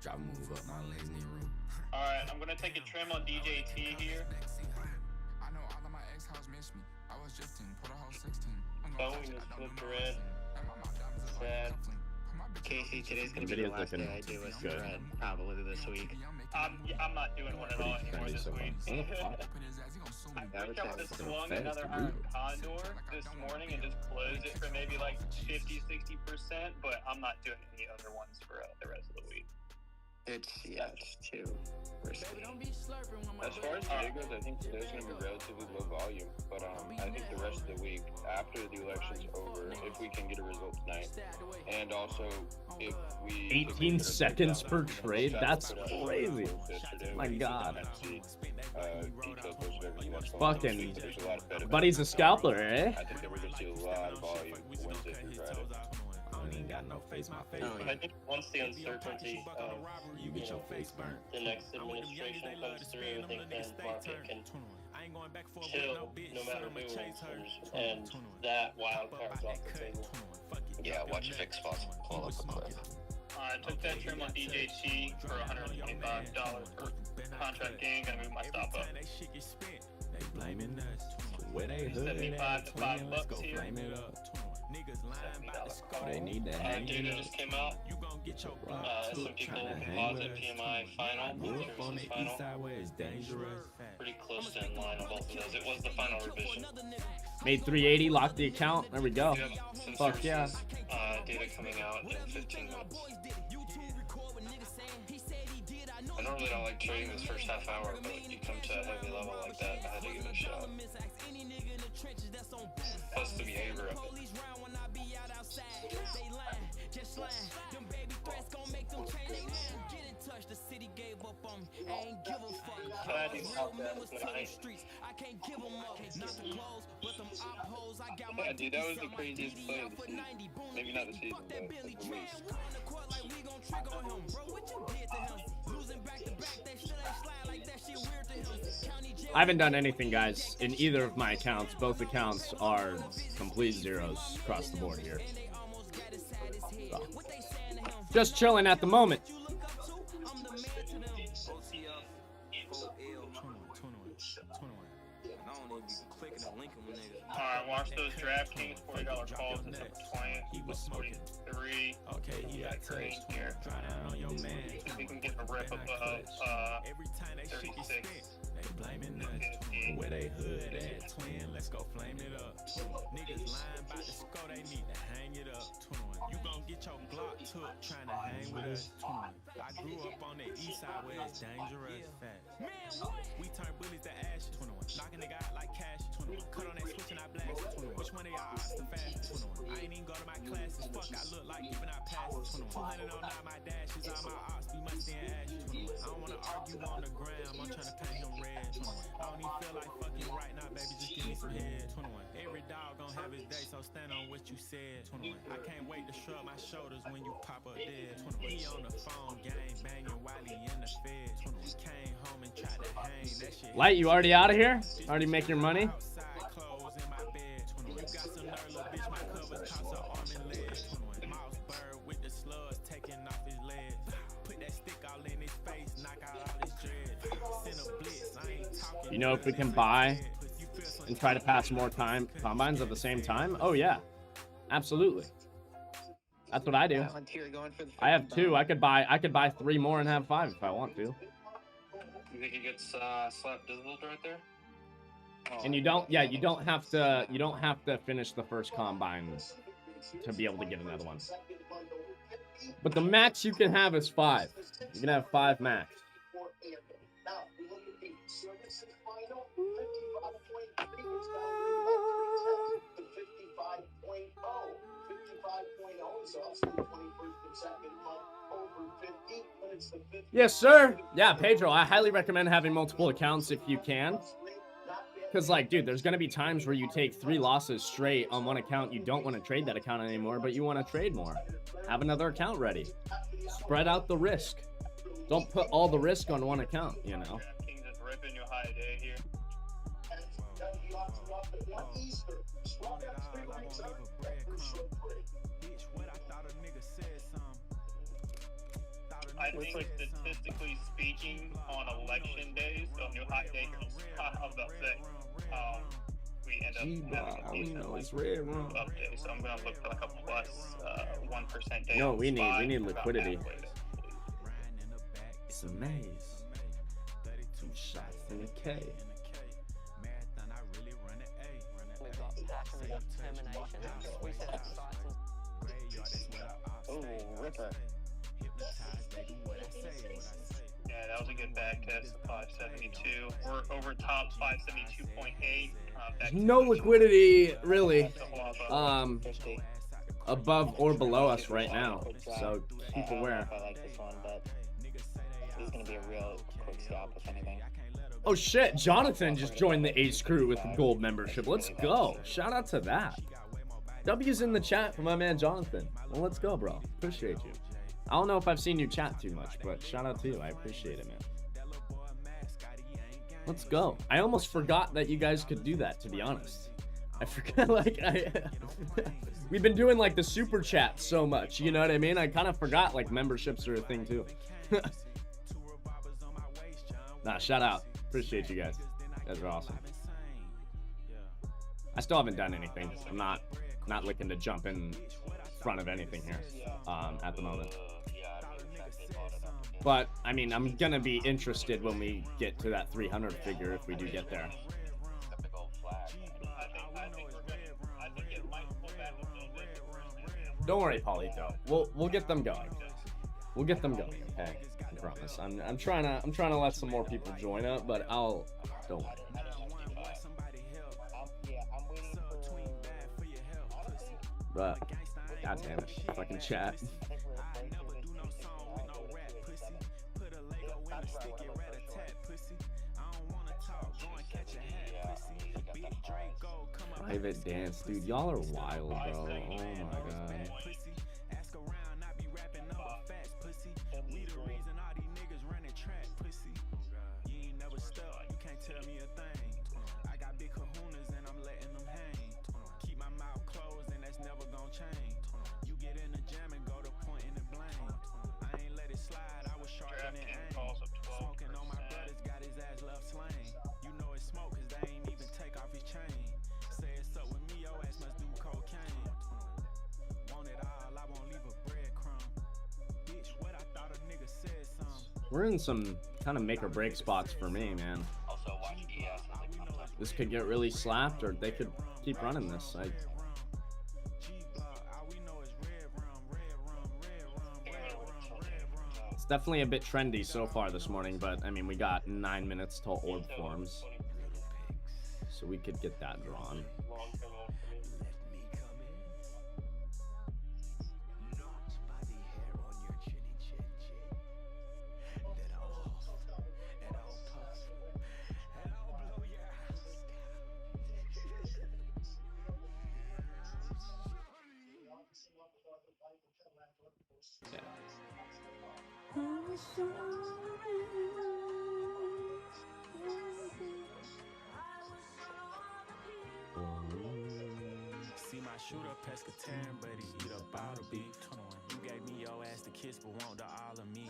Drop move up my legs in the room. Alright, I'm gonna take a trim on DJT here. I know all of my ex-house miss me. I was 15, put a whole 16. Boeing is flipped red. Sad. Casey, today's gonna be the Video's last looking day I do a good. spread, probably this week. I'm not doing one at all anymore this week. I wish I would have swung another iron condor this morning and just closed it for maybe like 50-60%, but I'm not doing any other ones for the rest of the week. It's too risky. As far as today goes, I think today's going to be relatively low volume, but I think the rest of the week, after the election's over, if we can get a result tonight, and also if we... 18 seconds per trade? That's crazy. My God. Fucking... Buddy's a scalper, eh? I think that we're going to see a lot of volume Wednesday through Friday. I ain't got no face, my face. I think once the uncertainty of You get your face burnt. the next administration comes through, I think then the market can chill no matter who wins, and that wild card's off the table. Yeah, watch your fix spots fall off the cliff. I took that trim on DJT for $125 per contract gain. Gonna move my stop up. They blaming us. Where they hood 75 to $5 let's go here. flame it up. $70 They need to hang data it up. just came out. S&P Global Composite PMI final, services final. Is dangerous. Pretty close to in line on both of those. It was the final revision. Made 380, locked the account. There we go. Yep, some Fuck yeah. services, data coming out in 15 minutes. I normally don't like trading this first half hour, but you come to a heavy level like that, I had to give it a shot. Plus the behavior of it. Glad you caught that. Yeah, dude, that was the craziest play of the season. Maybe not the season, but of the week. I haven't done anything, guys, in either of my accounts. Both accounts are complete zeros across the board here. So, just chilling at the moment. Alright, watch those DraftKings $40 calls in September 20th. 43. Okay, you got green here. If we can get a rip above 36. Where they hood at, twin, let's go flame it up. Niggas lying about the score, they need to hang it up. 21. You gon' get your Glock took trying to hang with us. 21. I grew up on the east side where it's dangerous. Fast. Man, what? We turn bullies to ashes. 21. Knocking nigga out like cash. 21. Cut on that switch and I blast. 21. Which one of y'all odds the fastest? 21. I ain't even go to my classes. Fuck, I look like giving out passes. 21. 200 on all my dashes. All my odds be musty and ashes. 21. I don't wanna argue on the gram. I'm trying to paint him red. 21. I don't even feel like fucking right now, baby. Just give me some head. 21. Every dog gon' have his day, so stand on what you said. 21. I can't wait to shrug my shoulders when you pop up dead. 21. He on the phone, gang banging while he in the fed. 21. Came home and tried to hang that shit. Light, you already out of here? Already make your money? Clothes in my bed. 21. You got some nerve, little bitch. My covers toss her arm and leg. 21. Mouse bird with the slugs taking off his legs. Put that stick all in his face, knock out all his dreads. Send a blitz. I ain't talking. You know if we can buy and try to pass more time combines at the same time? Oh yeah, absolutely. That's what I do. I have 2. I could buy 3 more and have 5 if I want to. You think he gets slapped dizzled right there? And you don't have to finish the first combine to be able to get another one. But the max you can have is 5. You can have 5 max. Yes, sir. Yeah, Pedro, I highly recommend having multiple accounts if you can. Because, like, dude, there's going to be times where you take 3 losses straight on one account. You don't want to trade that account anymore, but you want to trade more. Have another account ready. Spread out the risk. Don't put all the risk on one account, you know. Kings is ripping your high day here. I think statistically speaking, on election days, on your hot day, I was about to say, we end up having a decent update. So I'm gonna look for like a plus 1% day. No, we need liquidity. It's a maze. 32 shots in a K. Oh, ripper. Yeah, that was a good back test of 572. We're over top 572.8. No liquidity really above or below us right now, so keep aware. I like this one, but this is gonna be a real quick scalp if anything. Oh shit, Jonathan just joined the Ace crew with the gold membership. Let's go. Shout out to that. W's in the chat for my man Jonathan. Well, let's go, bro. Appreciate you. I don't know if I've seen you chat too much, but shout out to you. I appreciate it, man. Let's go. I almost forgot that you guys could do that, to be honest. I forgot, like, we've been doing, like, the super chat so much, you know what I mean? I kind of forgot, like, memberships are a thing, too. Nah, shout out. Appreciate you guys. You guys are awesome. I still haven't done anything. I'm not looking to jump in front of anything here at the moment. But I mean, I'm gonna be interested when we get to that 300 figure if we do get there. Don't worry, Paulito. We'll get them going. We'll get them going. Okay, I promise. I'm trying to let some more people join up, but don't worry. But god damn it, fucking chat. Private dance, dude. Y'all are wild, bro. Oh my god. We're in some kind of make or break spots for me, man. Also, watch ES as it comes up. This could get really slapped, or they could keep running this. It's definitely a bit trendy so far this morning, but I mean, we got 9 minutes till orb forms, so we could get that drawn. See my shooter pescatarian, but he eat up all the beef. You gave me your ass to kiss, but want the all of me.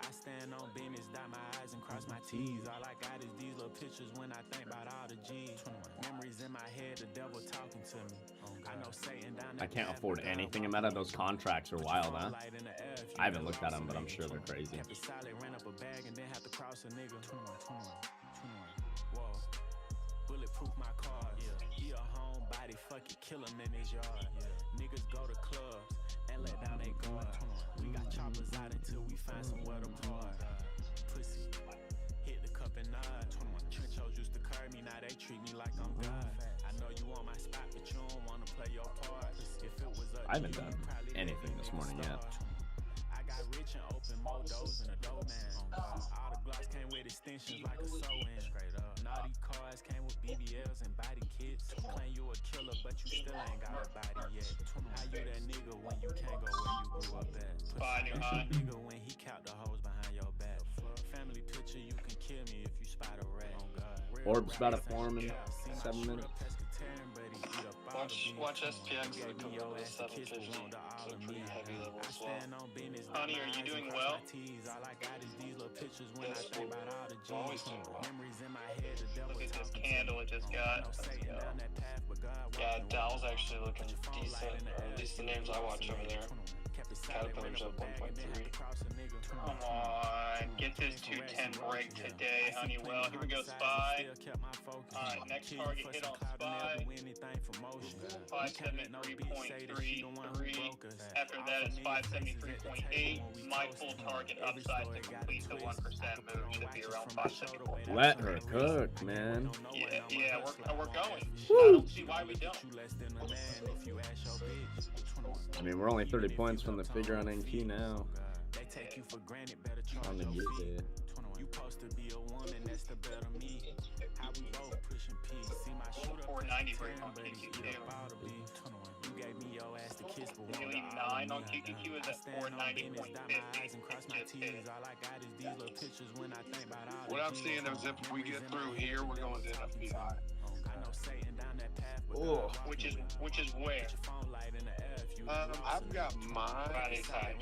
I stand on business, dot my I's and cross my T's. All I got is these little pictures when I think about all the G's. Memories in my head, the devil talking to me. I know Satan down there. I can't afford anything. Ameta, those contracts are wild, huh? I haven't looked at them, but I'm sure they're crazy. Ran up a bag and then have to cross a nigga. 21. Whoa. Bulletproof my car. He a homebody, fuck it, kill him in his yard. Niggas go to clubs and let down they guard. We got choppers out until we find somewhere to park. Pussy, hit the cup and nod. Trenchos used to curb me, now they treat me like I'm God. I know you want my spot, but you don't wanna play your part. If it was up, I haven't done anything this morning yet. I got rich and opened more doors than a dough man. All the Glocks came with extensions like a sew-in. Straight up. Naughty cars came with BBLs and body kits. Claim you a killer, but you still ain't got a body yet. How you that nigga when you can't go where you grew up at? Nigga when he count the hoes behind your back. Family picture, you can kill me if you spot a rat. Orb's about to form in 7 minutes. Watch SPX look a little 750. So pretty heavy level as well. Honey, are you doing well? Yes, we're always doing well. Look at this candle it just got. Let's go. Yeah, Dow's actually looking decent, or at least the names I watch over there. Caterpillar's up 1.3. Come on, get this 210 break today, Honeywell. Here we go, SPY. Alright, next target hit on SPY. 573.33. After that is 573.8. My full target upside to complete the 1% move should be around 574. Let her cook, man. Yeah, we're going. I don't see why we don't. I mean, we're only 30 points from the figure on NQ now. They take you for granted, better charge On the your get rent. there. You supposed to be a woman, that's the better me. How we both pushing peace. See my shooter 490 break on QQQ. You gave me your ass to kiss, but The Elite 9 on QQQ is at 490.50. Just hit it. All I got is these little pictures when I think about all What I'm seeing is if we get through here, we're going to NFBI. I know Satan down that path, but Oh, Which is where? phone light in the air if you I've got mine Friday's high. at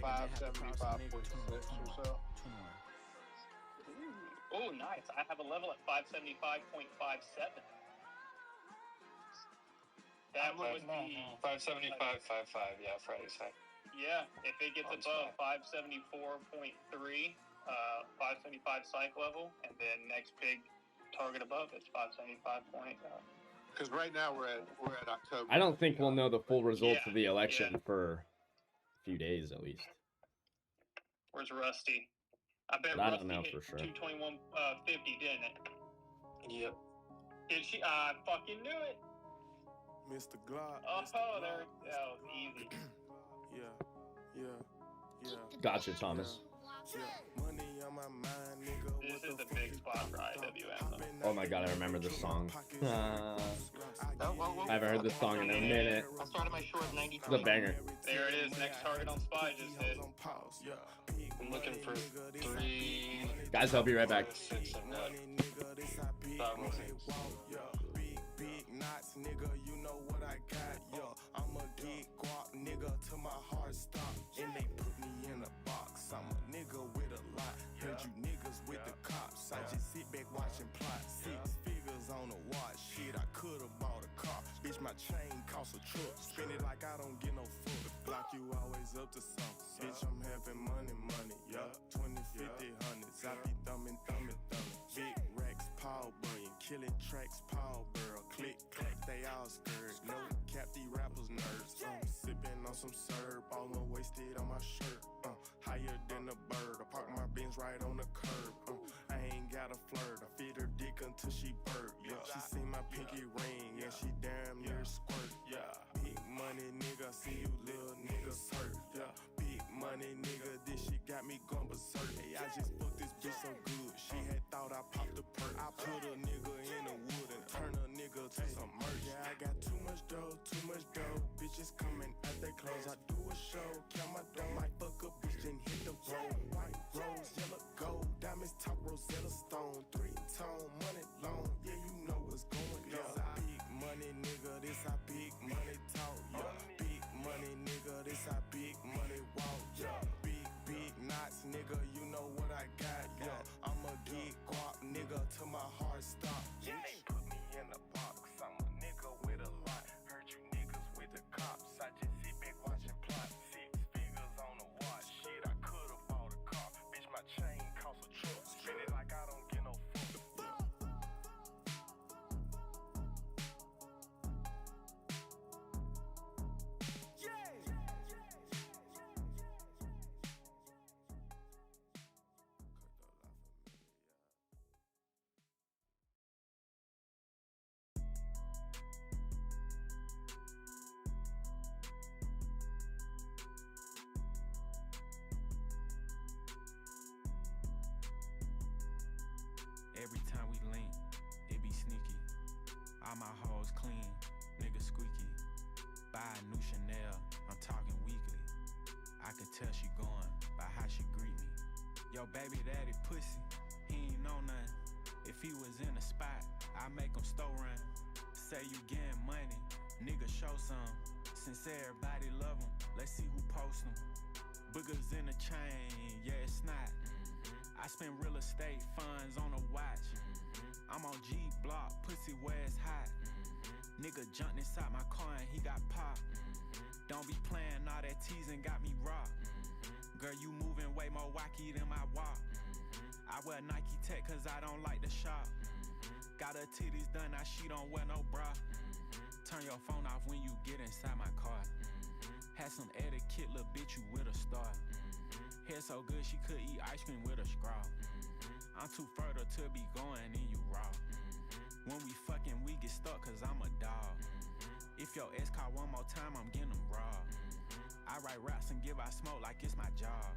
575.6 or so. Oh, nice. I have a level at 575.57. That would be 575.55. Yeah, Friday's high. yeah. If it gets above 574.3, 575 psych level, and then next big target above is 575 point. Because right now we're at October. I don't think we'll know the full results of the election for a few days at least. Where's Rusty? I bet But I Rusty don't know hit for sure. 221.50, didn't it? Yep. Did she? I fucking knew it. Mr. Glock. Oh, there. That was easy. Yeah. Gotcha, Thomas. Money on my mind, nigga. This is the big spot for IWM. Oh my god, I remember this song. I haven't heard this song in a minute. I started my short 93. It's a banger. There it is. Next target on SPY just hit. I'm looking for 3. Guys, I'll be right back. 6 and Big knots, nigga, you know what I got, yo. I'ma get guap, nigga, till my heart stop. And they put me in a box. I'm a nigga with a lot. Heard you niggas with the cops. I just sit back watching plot. 6 figures on the watch. Shit, I could've bought a car. Bitch, my chain cost a truck. Spend it like I don't get no foot. Block you always up to something. Bitch, I'm having money, yeah. 20, 50, hundreds. I be thumbing. Big racks, Paul Bunyan. Killing tracks, Paul Burrow. Click, clack, they all scared. No cap, these rappers nerds. Sipping on some syrup, all wasted on my shirt. Higher than a bird. I park my Benz right on the curb. I ain't got a flirt. I feed her dick until she burp. Yeah, she seen my pinky ring and she damn near squirt. Yeah, big money nigga, see you little niggas hurt. Yeah, big money nigga, this shit got me going berserk. Hey, I just fucked this bitch so good. She had thought I popped a perk. I put a nigga in the wood and turn a nigga to some merch. Yeah, I got too much dough. Bitches coming out they clothes. I do a show, count my dough. Might fuck a bitch and hit the road. White rose, yellow gold, diamonds top Rosetta Stone. 3-tone, money long, yeah you know what's going on. This a big money nigga, this a big money talk. Yeah, big money nigga, this a big money walk. Yeah, big knots nigga, you know what I got. Yeah, I'ma get guap nigga till my heart stop. Yeah, put me in a box, I'm a nigga with a lot. Heard you niggas with the cops, I just sit back watching plot. 6 figures on the watch, shit I could've bought a car. Bitch my chain cost a truck, spend it like I don't get no fuck. Every time we link, it be sneaky. All my hoes clean, nigga squeaky. Buy a new Chanel, I'm talking weekly. I could tell she going by how she greet me. Yo, baby daddy pussy, he ain't know nothing. If he was in a spot, I make him store run. Say you getting money, nigga show some. Since everybody love him, let's see who post them. Boogers in the chain, yeah it's not. I spend real estate funds on a watch. I'm on G block, pussy where it's hot. Nigga jumped inside my car and he got popped. Don't be playing all that teasing, got me raw. Girl, you moving way more wacky than my walk. I wear Nike Tech cause I don't like the shop. Got her titties done, now she don't wear no bra. Turn your phone off when you get inside my car. Had some etiquette, little bitch, you with a star. Hair so good she could eat ice cream with a straw. I'm too fertile to be going in you raw. When we fucking, we get stuck cause I'm a dog. If your ex call one more time, I'm getting them raw. I write raps and give out smoke like it's my job.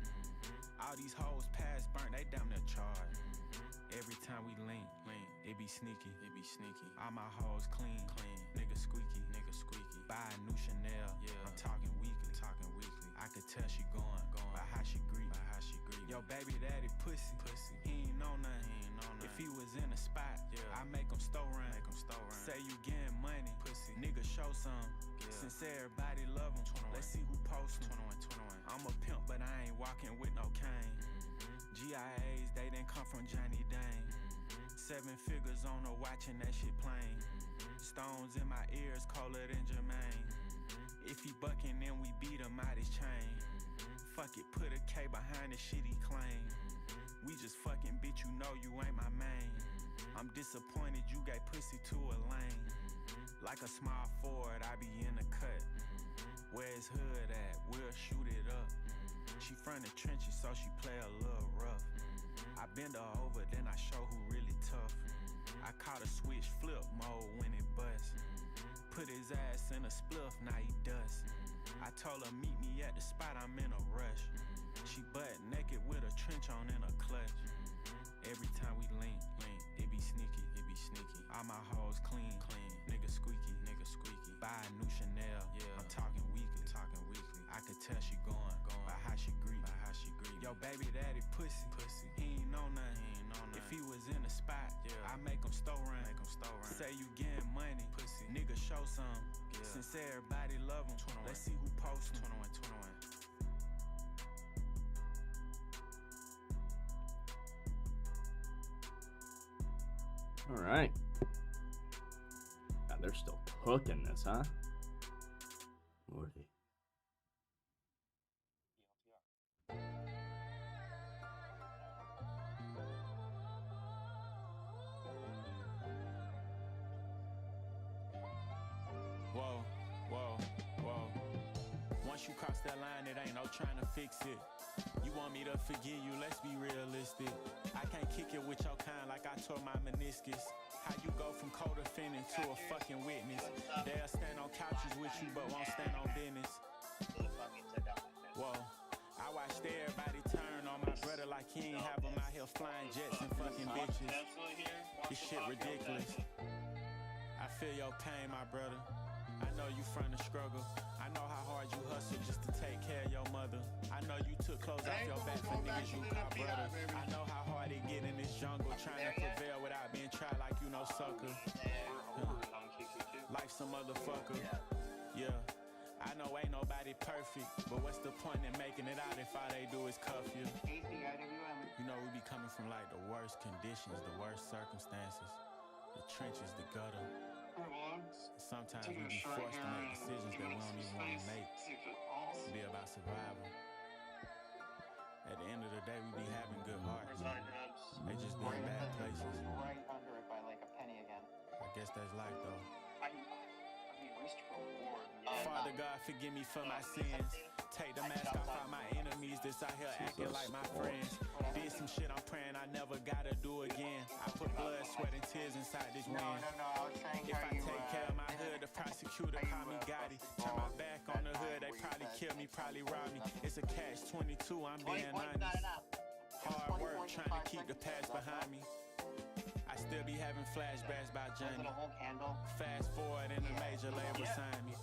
All these hoes past burnt, they damn near charged. Every time we link, it be sneaky. All my hoes clean, nigga squeaky. Buy a new Chanel, I'm talking weekly. I could tell she going by how she greet. Yo, baby daddy pussy, he ain't know nothing. If he was in a spot, I make him store run. Say you getting money, pussy, nigga show some. Since everybody love him, let's see who post him. I'm a pimp, but I ain't walking with no cane. GIAs, they didn't come from Johnny Dane. 7 figures on her watching that shit plain. Stones in my ears colder than Jermaine. If he bucking, then we beat him out his chain. Fuck it, put a K behind the shit he claim. We just fucking, bitch, you know you ain't my main. I'm disappointed you gave pussy to a lane. Like a small Ford, I be in the cut. Where his hood at? We'll shoot it up. She from the trenches, so she play a little rough. I bend her over, then I show who really tough. I caught a switch flip mode when it bust. Put his ass in a spliff, now he dust. I told her meet me at the spot, I'm in a rush. She butt naked with a trench on and a clutch. Every time we link, it be sneaky. All my hoes clean, nigga squeaky. Buy a new Chanel, I'm talking weekly. I could tell she going by how she greet. Yo, baby daddy pussy, he ain't know nothing. If he was in a spot, I make him store run. Say you getting money, pussy, nigga show some. Since everybody love him, let's see who post him. All right. God, they're still hook in this, huh? Lordy. Whoa, whoa, whoa. Once you cross that line, it ain't no trying to fix it. You want me to forgive you, let's be realistic. I can't kick it with your kind like I tore my meniscus. How you go from co-defendant to a fucking witness? They'll stand on couches with you but won't stand on business. Whoa, I watched everybody turn on my brother like he ain't have him out here flying jets and fucking bitches. This shit ridiculous. I feel your pain, my brother. I know you from the struggle. I know how hard you hustle just to take care of your mother. I know you took clothes off your back for niggas you call brother. I know how hard it get in this jungle trying to prevail without being tried like you no sucker. Like some motherfucker. Yeah, I know ain't nobody perfect, but what's the point in making it out if all they do is cuff you? You know we be coming from like the worst conditions, the worst circumstances. The trenches, the gutter. Sometimes we be forced to make decisions that we don't even want to make. It be about survival. At the end of the day, we be having good hearts. They just be in bad places. Right under it by like a penny again. I guess that's life though. Father God, forgive me for my sins. Take the mask off all my enemies that's out here acting like my friends. Did some shit I'm praying I never gotta do again. I put blood, sweat, and tears inside this wind. If I take care of my hood, the prosecutor call me Gotti. Turn my back on the hood, they probably kill me, probably rob me. It's a catch-22, I'm being honest. Hard work, trying to keep the past behind me. I still be having flashbacks by Johnny. Fast forward and the major label signed me.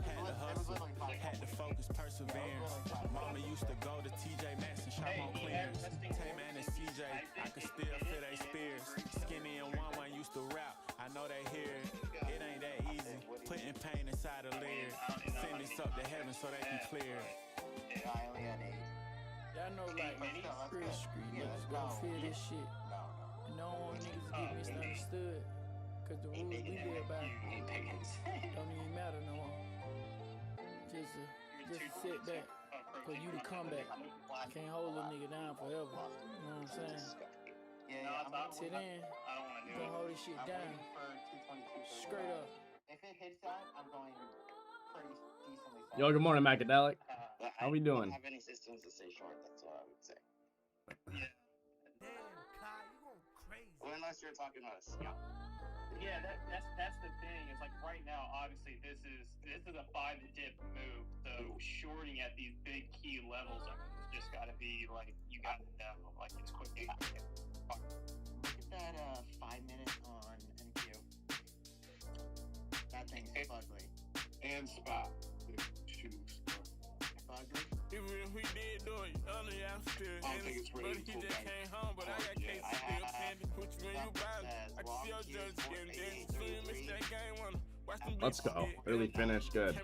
Had to hustle, had to focus, perseverance. Mama used to go to TJ Maxx and shop on clearance. Tay-Man and CJ, I could still feel they spears. Skinny and One used to rap, I know they hear it. It ain't that easy, putting pain inside a lyric. Send this up to heaven so they can clear it. Y'all know like real street niggas gon' feel this shit. And no one niggas get misunderstood. Cause the rules we live by don't even matter no more. Just a setback for you to come back. Can't hold a nigga down forever. You know what I'm saying? Till then, you gon' hold this shit down. Straight up. If it hits that, I'm going pretty decently. Yo, good morning, Macadelic. How we doing? I don't have any systems to stay short, that's what I would say. Well, unless you're talking about a scalp. Yeah, that's the thing. It's like right now, obviously, this is a buy the dip move. So shorting at these big key levels, it's just got to be like you got to know, like it's quick. Look at that 5 minute on NQ. That thing's ugly. And spot. Ugly. Even if we did do it, only I'm still I don't think it's ready to he pull just back. came home, but I got case still pending. Put you in your body. I can see your judge getting dead. So you missed that game one. Let's go. Early finish, good.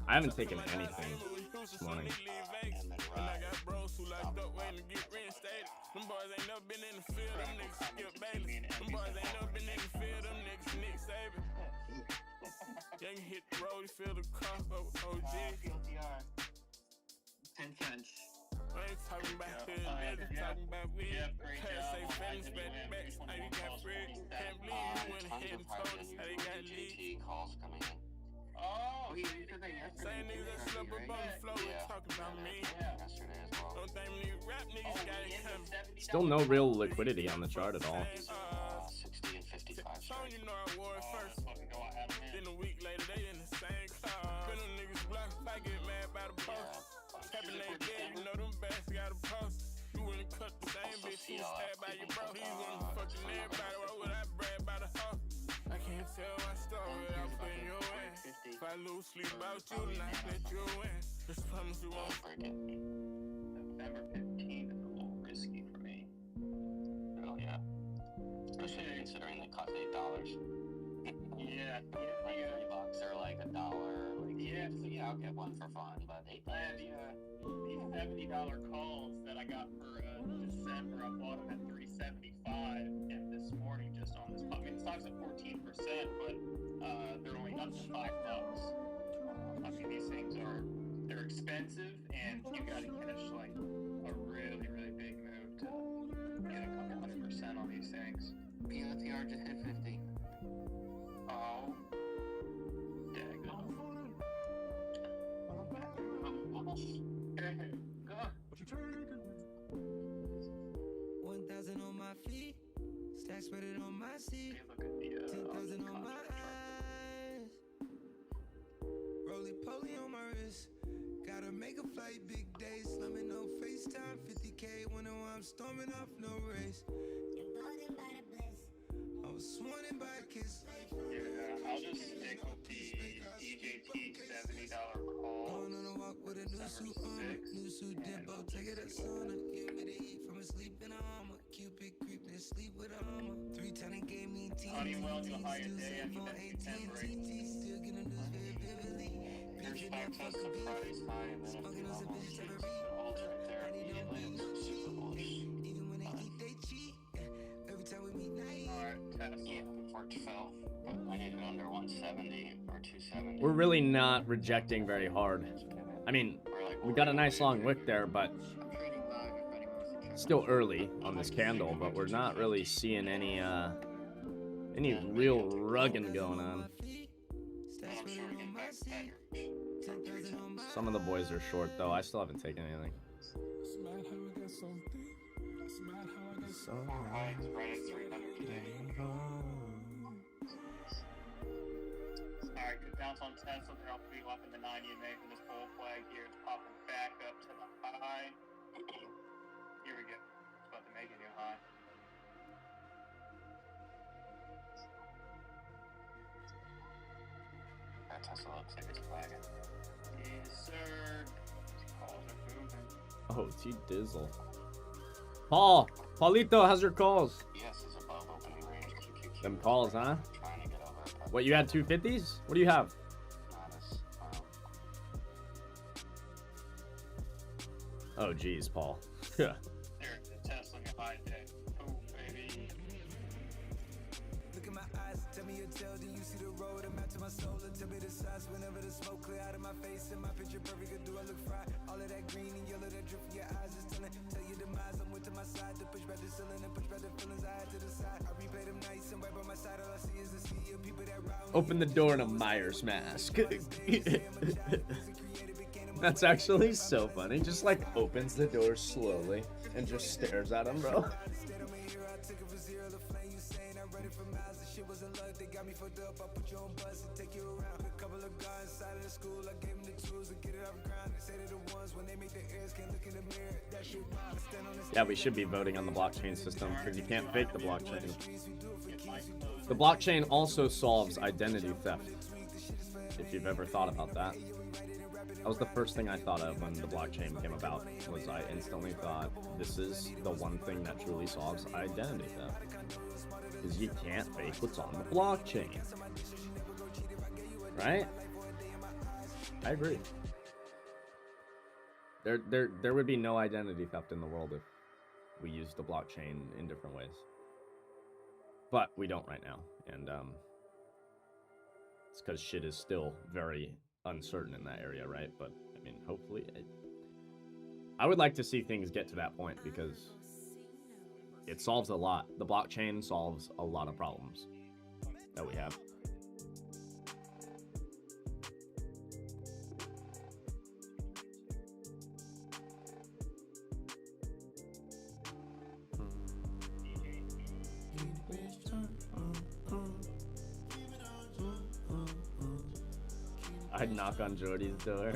I haven't taken anything this morning. And I got bros who like up waiting to get reinstated. Them boys ain't never been in the field, them niggas skip Bailey. Them boys ain't never been in the field, them niggas Nick Saban. They can hit the road, feel the car, OG. 10 French. I ain't talking about hood, I'm just talking about weed. Can't say fans, back to back, how you got Fred. Can't believe you went ahead and told us how they got leads. Calls coming in. Oh, same niggas that slept up on the floor, we talking about me. Don't think niggas rap niggas got it coming. Still no real liquidity on the chart at all. 60 and 55. So you know I wore it first. Then a week later, they in the same car. Put them niggas block if I get mad by the post. Happy they dead, you know them bastards got a post. You wouldn't cut the same bitch who was had by your bro. He's one fucking everybody. Why would I brag by the hoe? I can't tell my story without putting you in. If I lose sleep about you, then I let you win. Just promise you won't forget. November 15th is a little risky for me. Oh, yeah. Especially considering they cost $8. yeah. Like $3 or like $1. Like, yeah, I'll get one for fun, but $8. Yeah, these $70 calls that I got for December, I bought them at $3.75, and this morning just on this, I mean, the stock's at 14%, but they're only up to $5. I mean, these things they're expensive, and you gotta catch like a really, really big move to get a couple 100% on these things. POTR just hit 50. Oh, daggone. Go. 1,000 on my feet, stacks spread it on my seat. Look at the 10,000 on my eyes, roly poly on my wrist. Gotta make a flight, big day, slumming no FaceTime. 50K when I'm storming off, no race. I was sworn in by a kiss. Yeah, I'll just stick with the EJT $70 call. Going on a walk with a new suit on, new suit depot, take it a sauna. Give me the heat from a sleep in a armor. Cupid creeping and sleep with a armor. 3-10 gave me team. Honeywell, you higher day, I need that contemporary. Still getting news very vividly. Here's 5 tests of Friday's high, and then Smoking on some bitches ever read. holds right there immediately. It's super bullish. Even when they eat, they cheat. Every time we meet, night. Alright, test. Yeah, before it fell. But I need it under 170 or 270. We're really not rejecting very hard. I mean, we got a nice long wick there, but still early on this candle, but we're not really seeing any real rugging going on. Some of the boys are short though. I still haven't taken anything. Alright, good bounce on Tesla. They're all pretty up in the 90 and making this bull flag here. It's popping back up to the high. Here we go. It's about to make a new high. That Tesla looks like it's flagging. Yes, sir. Calls are moving. Oh, T-Dizzle. Paulito, how's your calls? Yes, is above opening range. QQQ. Them calls, huh? Trying to get over it, but What, you had 250s? What do you have? not as, Oh, geez, Paul. Yeah. There's the Tesla high day. Boom, baby. Look in my eyes, tell me your tale. Do you see the road? I'm out to my soul. And tell me the size whenever the smoke clear out of my face. And my picture perfect. Do I look fried? All of that green and yellow that drip from your eyes is telling. Tell you demise. I'm with to my side to push back the ceiling and push back the feelings I had to the side. I replay them nights and right by my side. All I see is the sea of people that ride. Open the door in a Myers mask. That's actually so funny. Just like opens the door slowly and just stares at him, bro. Yeah, we should be voting on the blockchain system because you can't fake the blockchain. The blockchain also solves identity theft, if you've ever thought about that. That was the first thing I thought of when the blockchain came about, was I instantly thought, this is the one thing that truly solves identity theft. Because you can't fake what's on the blockchain. Right? I agree. There would be no identity theft in the world if we used the blockchain in different ways. But we don't right now, and it's because shit is still very uncertain in that area, right? But I mean, hopefully, I would like to see things get to that point because it solves a lot. The blockchain solves a lot of problems that we have. I'd knock on Jordy's door.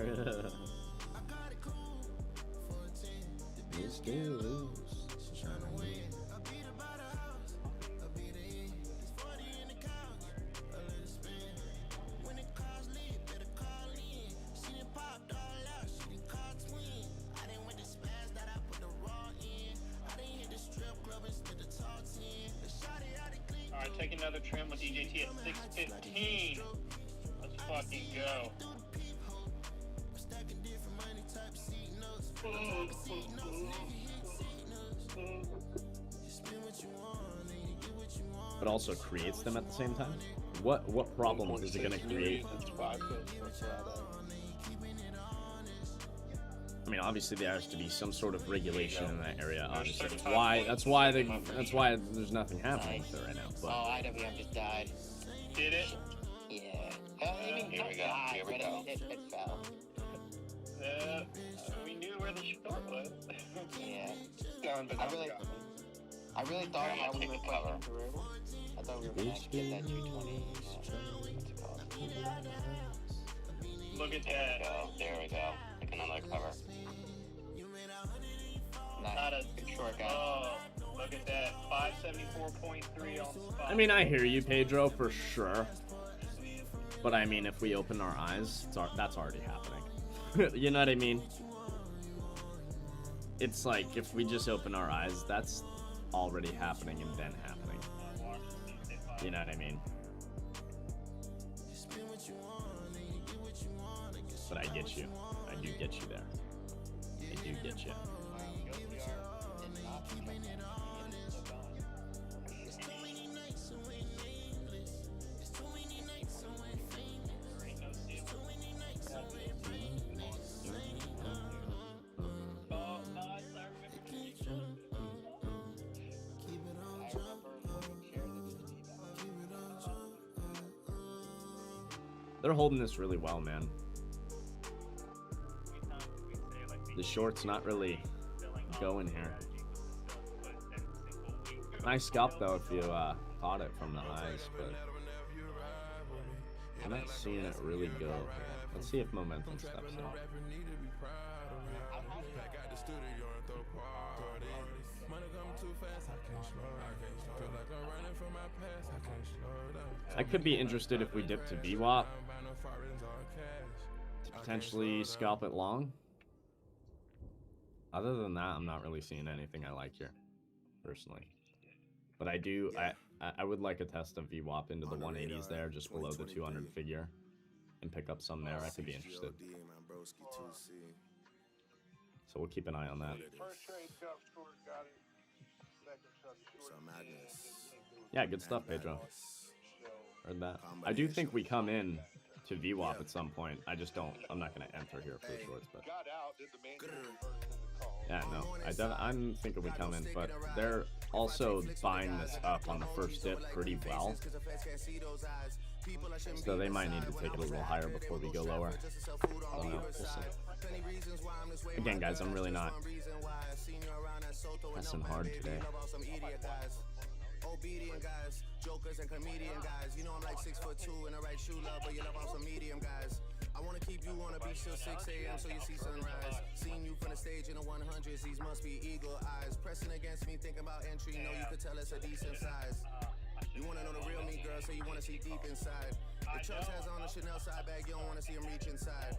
Alright, take another trim with EJT at 615. Let's fucking go. But also creates them at the same time. Is what problems is it gonna create? I mean, obviously there has to be some sort of regulation in that area. Obviously, that's why there's nothing happening with it right now. But Oh, IWM just died. Did it? Yeah. I mean, Here we go. died, Here we but go. It fell. We knew where the short was. Yeah. I I really thought how we were pushing through. I thought we were gonna get that 220. What's it called? Look at that. There we go. Like another cover. Not a short guy. Oh, look at that. 574.3 on spot. I mean, I hear you, Pedro, for sure. But I mean, if we open our eyes, that's already happening. You know what I mean? It's like, if we just open our eyes, that's already happening and then happening. You know what I mean? But I get you. I do get you there. I do get you. They're holding this really well, man. The short's not really going here. Nice scalp though if you caught it from the highs, but I'm not seeing it really go. Let's see if momentum steps in. I could be interested if we dip to VWAP to potentially scalp it long. Other than that, I'm not really seeing anything I like here, personally. But I do, I would like a test of VWAP into the 180s there, just below the 200 figure, and pick up some there. I could be interested. So we'll keep an eye on that. Yeah, good stuff, Pedro. Heard that. I do think we come in to VWAP at some point. I just don't. I'm not going to enter here for the shorts, but yeah, no. I'm thinking we come in, but they're also buying this up on the first dip pretty well. So they might need to take it a little higher before we go lower. I don't know. We'll see. Again, guys, I'm really not pressing hard today. Obedient guys, jokers and comedian guys. You know I'm like 6'2" and a right shoe love, but you love on some medium guys. I wanna keep you on a beach till 6 a.m. so you see sunrise. Seeing you from the stage in the 100s, these must be eagle eyes. Pressing against me, thinking about entry, know you could tell it's a decent size. You wanna know the real me, girl, so you wanna see deep inside. The trust has on a Chanel side bag, you don't wanna see him reach inside.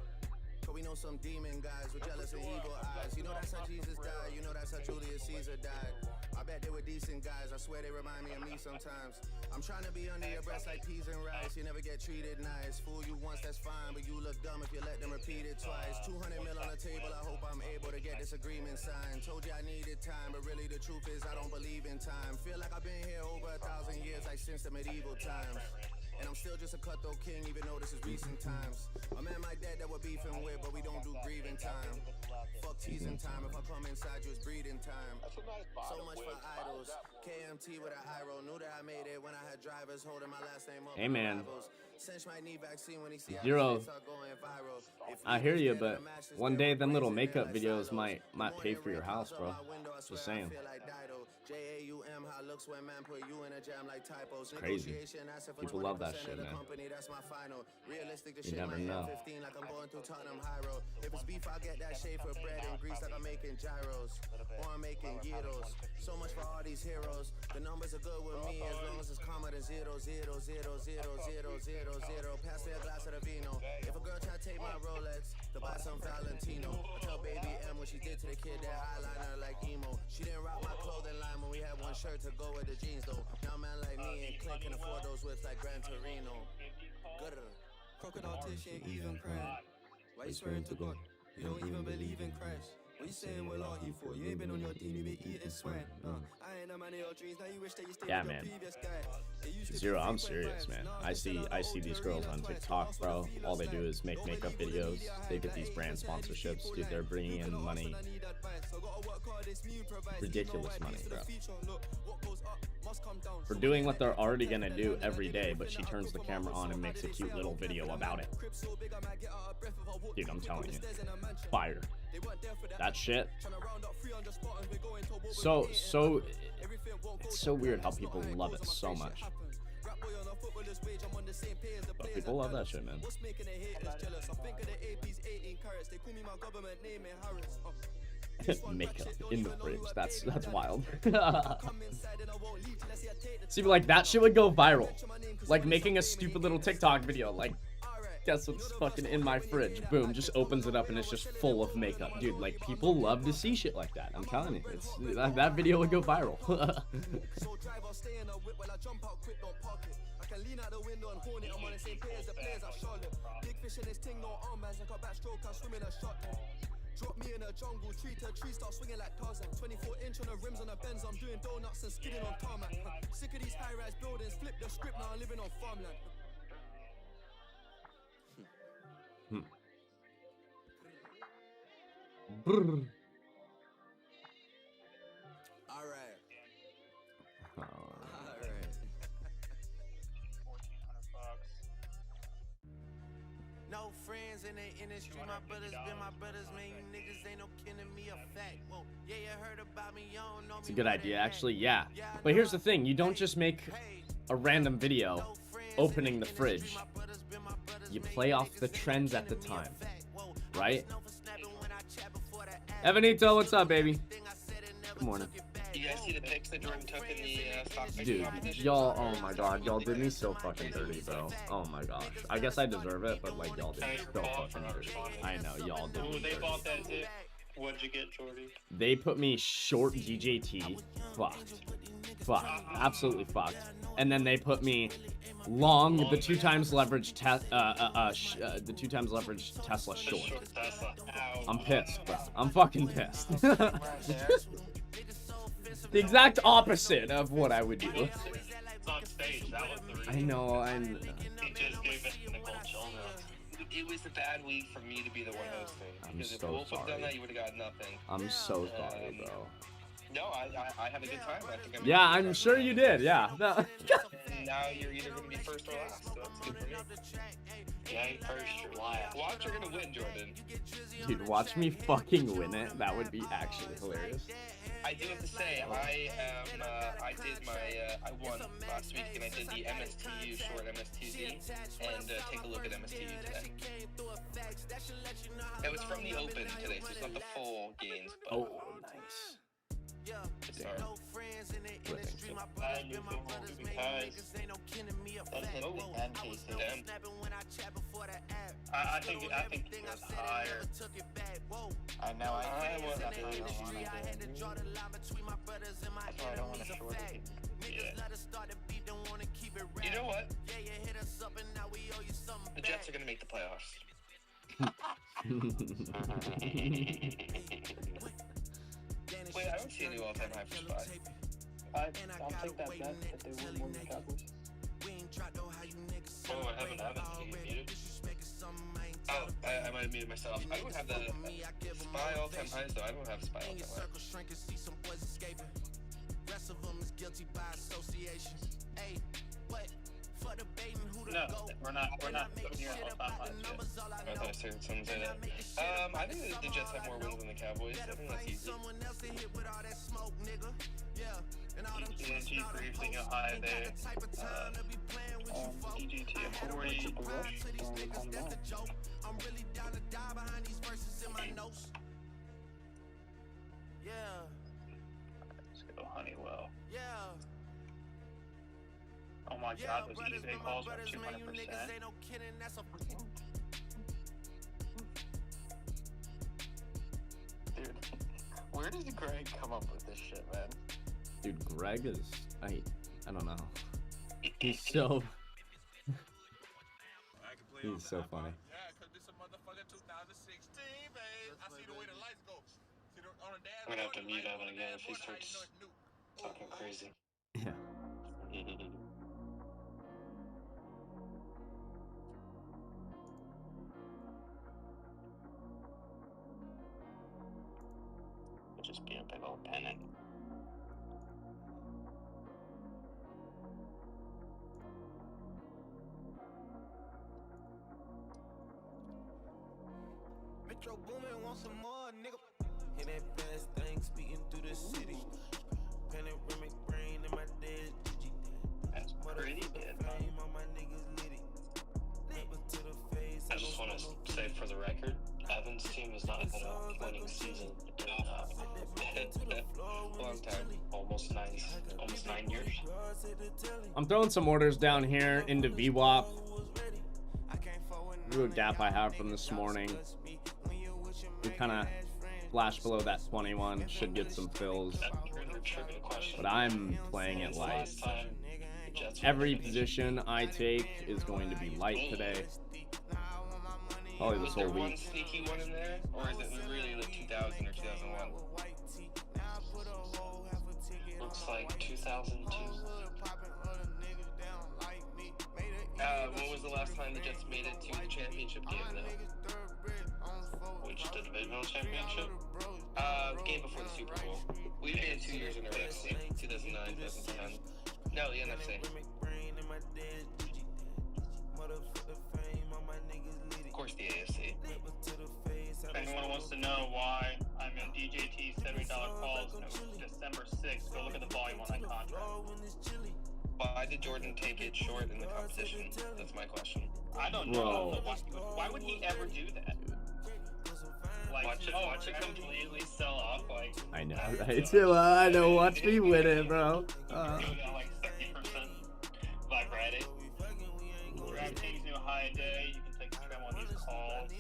Cause we know some demon guys with jealous and evil eyes. You know that's how Jesus died, you know that's how Julius Caesar died. I bet they were decent guys, I swear they remind me of me sometimes. I'm trying to be under your breast like peas and rice. You never get treated nice. Fool you once, that's fine, but you look dumb if you let them repeat it twice. 200 mil on the table, I hope I'm able to get this agreement signed. Told you I needed time, but really the truth is I don't believe in time. Feel like I've been here over 1,000 years, like since the medieval times. And I'm still just a cutthroat king, even though this is recent times. A man like that we're beefing with, but we don't do grieving time. Fuck teasing time, if I come inside you, it's breathing time. So much for idols. KMT with an eye roll. Knew that I made it when I had drivers holding my last name up. Hey man, Cinch might need vaccine when he see Zero. I hear you, but one day them little makeup videos might pay for your house, bro. Just saying. J-A-U-M, how looks when man put you in a jam like typos. It's crazy. People love that shit, man. You never know. 15 like I'm going through Tottenham High Road. If it's beef, I'll get that shade for bread and grease like I'm making gyros. Or I'm making gyros. So much for all these heroes. The numbers are good with me as long as it's calmer than 0, 0, 0, 0, 0, 0, 0, 0. Pass me a glass of the vino. If a girl try to take my Rolex, to buy some Valentino. I tell baby M what she did to the kid that eyeliner like emo. She didn't rock my clothing line when we had one shirt to go with the jeans though. Now man like me and Clint can afford those whips like Gran Torino. Good. Crocodile Tish ain't even crying. Why you swearing to God? You don't even believe in Christ. What you saying, what are you for? You ain't been on your team, you been eating swine. I ain't a man of your dreams, now you wish that you stayed Yeah, with man. your previous guy. Zero, I'm serious, man. I see these girls on TikTok, bro. All they do is make makeup videos. They get these brand sponsorships, dude. They're bringing in money, ridiculous money, bro, for doing what they're already gonna do every day. But she turns the camera on and makes a cute little video about it. Dude, I'm telling you, fire. That shit. So it's so weird how people love it so much. But people love that shit, man. Makeup in the fridge. That's wild. See, like that shit would go viral. Like making a stupid little TikTok video. Like, guess what's fucking in my fridge? Boom, just opens it up and it's just full of makeup, dude. Like people love to see shit like that. I'm telling you, it's that video would go viral. Drop me in a jungle, treat a tree, start swinging like Tarzan. 24-inch on the rims on the Benz, I'm doing donuts and skidding on tarmac. Sick of these high-rise buildings, flip the script, now I'm living on farmland. Alright. No friends in the industry, my brothers been my brothers, man. You niggas ain't no kin to me, a fact. Whoa, yeah, you heard about me, you don't know me. It's a good idea, actually, yeah. But here's the thing, you don't just make a random video opening the fridge. You play off the trends at the time, right? Evanito, what's up, baby? Good morning. You guys see the pics that Jordan took in the stock pick Dude, competition? y'all, oh my god, y'all did me so fucking dirty, bro. Oh my gosh. I guess I deserve it, but like, y'all did me so fucking dirty. I know, y'all did me Ooh, they dirty. bought that dip. What'd you get, Jordy? They put me short DJT. Fucked. Fucked. Absolutely fucked. And then they put me long the 2x leverage the 2x leverage Tesla short. I'm pissed, bro. I'm fucking pissed. The exact opposite of what I would do. It's on stage, that was the reason. I know, I'm... He just gave it the gold shoulder. It was a bad week for me to be the one hosting. Because if Wolf had done that, you would have got nothing. I'm so sorry, bro. No, I had a good time. I think Yeah, I'm sure you did, yeah. No. And now you're either going to be first or last, so that's good for me. You ain't first, you're last. Watch, you're going to win, Jordan. Dude, watch me fucking win it. That would be actually hilarious. I do have to say, I won last week, and I did the MSTU short MSTZ, and take a look at MSTU today. It was from the open today, so it's not the full gains. But oh, nice. Sorry. I think it's higher. I know. I want that. That's why I don't want to short it. Yeah. You know what? The Jets are gonna make the playoffs. Wait, I don't see any all-time high for Spy. I'll take that bet that they win more than the Cowboys. Oh, I haven't. Did you mute it? Oh, I might have muted myself. I don't have the Spy all-time highs, though. I don't have Spy all-time highs. No, we're not near all-time highs yet. I thought I heard someone say that. I think the Jets have more wins than the Cowboys. I think that's easy. ENG briefing a high there. DGT at 40. Let's go Honeywell. Oh my god, those eBay calls are 200%. Dude, where does Greg come up with this shit, man? Dude, Greg is... I don't know. He's so... He's so funny. Yeah, because this is a motherfucking 2016, babe. I see the way the lights go. See I'm gonna have to mute Evan again if he starts talking crazy. Yeah. Just be a big old pennant. Metro Boomin want some more, nigga. Hear that fast thing speeding through the city. Panoramic brain in my dead Gigi. That's pretty good, man. I just want to say for the record, Evan's team has not had a winning season in a long time. Almost 9 years. I'm throwing some orders down here into VWAP. New gap I have from this morning. We kind of flash below that 21. Should get some fills. But I'm playing it light. Every position I take is going to be light today. Probably this whole Was there one week. sneaky one in there, or is it really like 2000 or 2001? Looks like 2002. When was the last time the Jets made it to the championship game, though? Which, the divisional championship? The game before the Super Bowl. We made it 2 years in a row, 2009, 2010. No, the NFC. Of course, the AFC. If anyone wants to know why I'm in DJT $70 calls December 6th, go look at the volume on that contract. Why did Jordan take it short in the competition? That's my question. I don't know. Why would he ever do that? Like, watch it completely sell off. Like, I know, right? I know. Watch me win it, bro. Like 30% by Friday. DraftKings new high day. You can take the trim on these calls.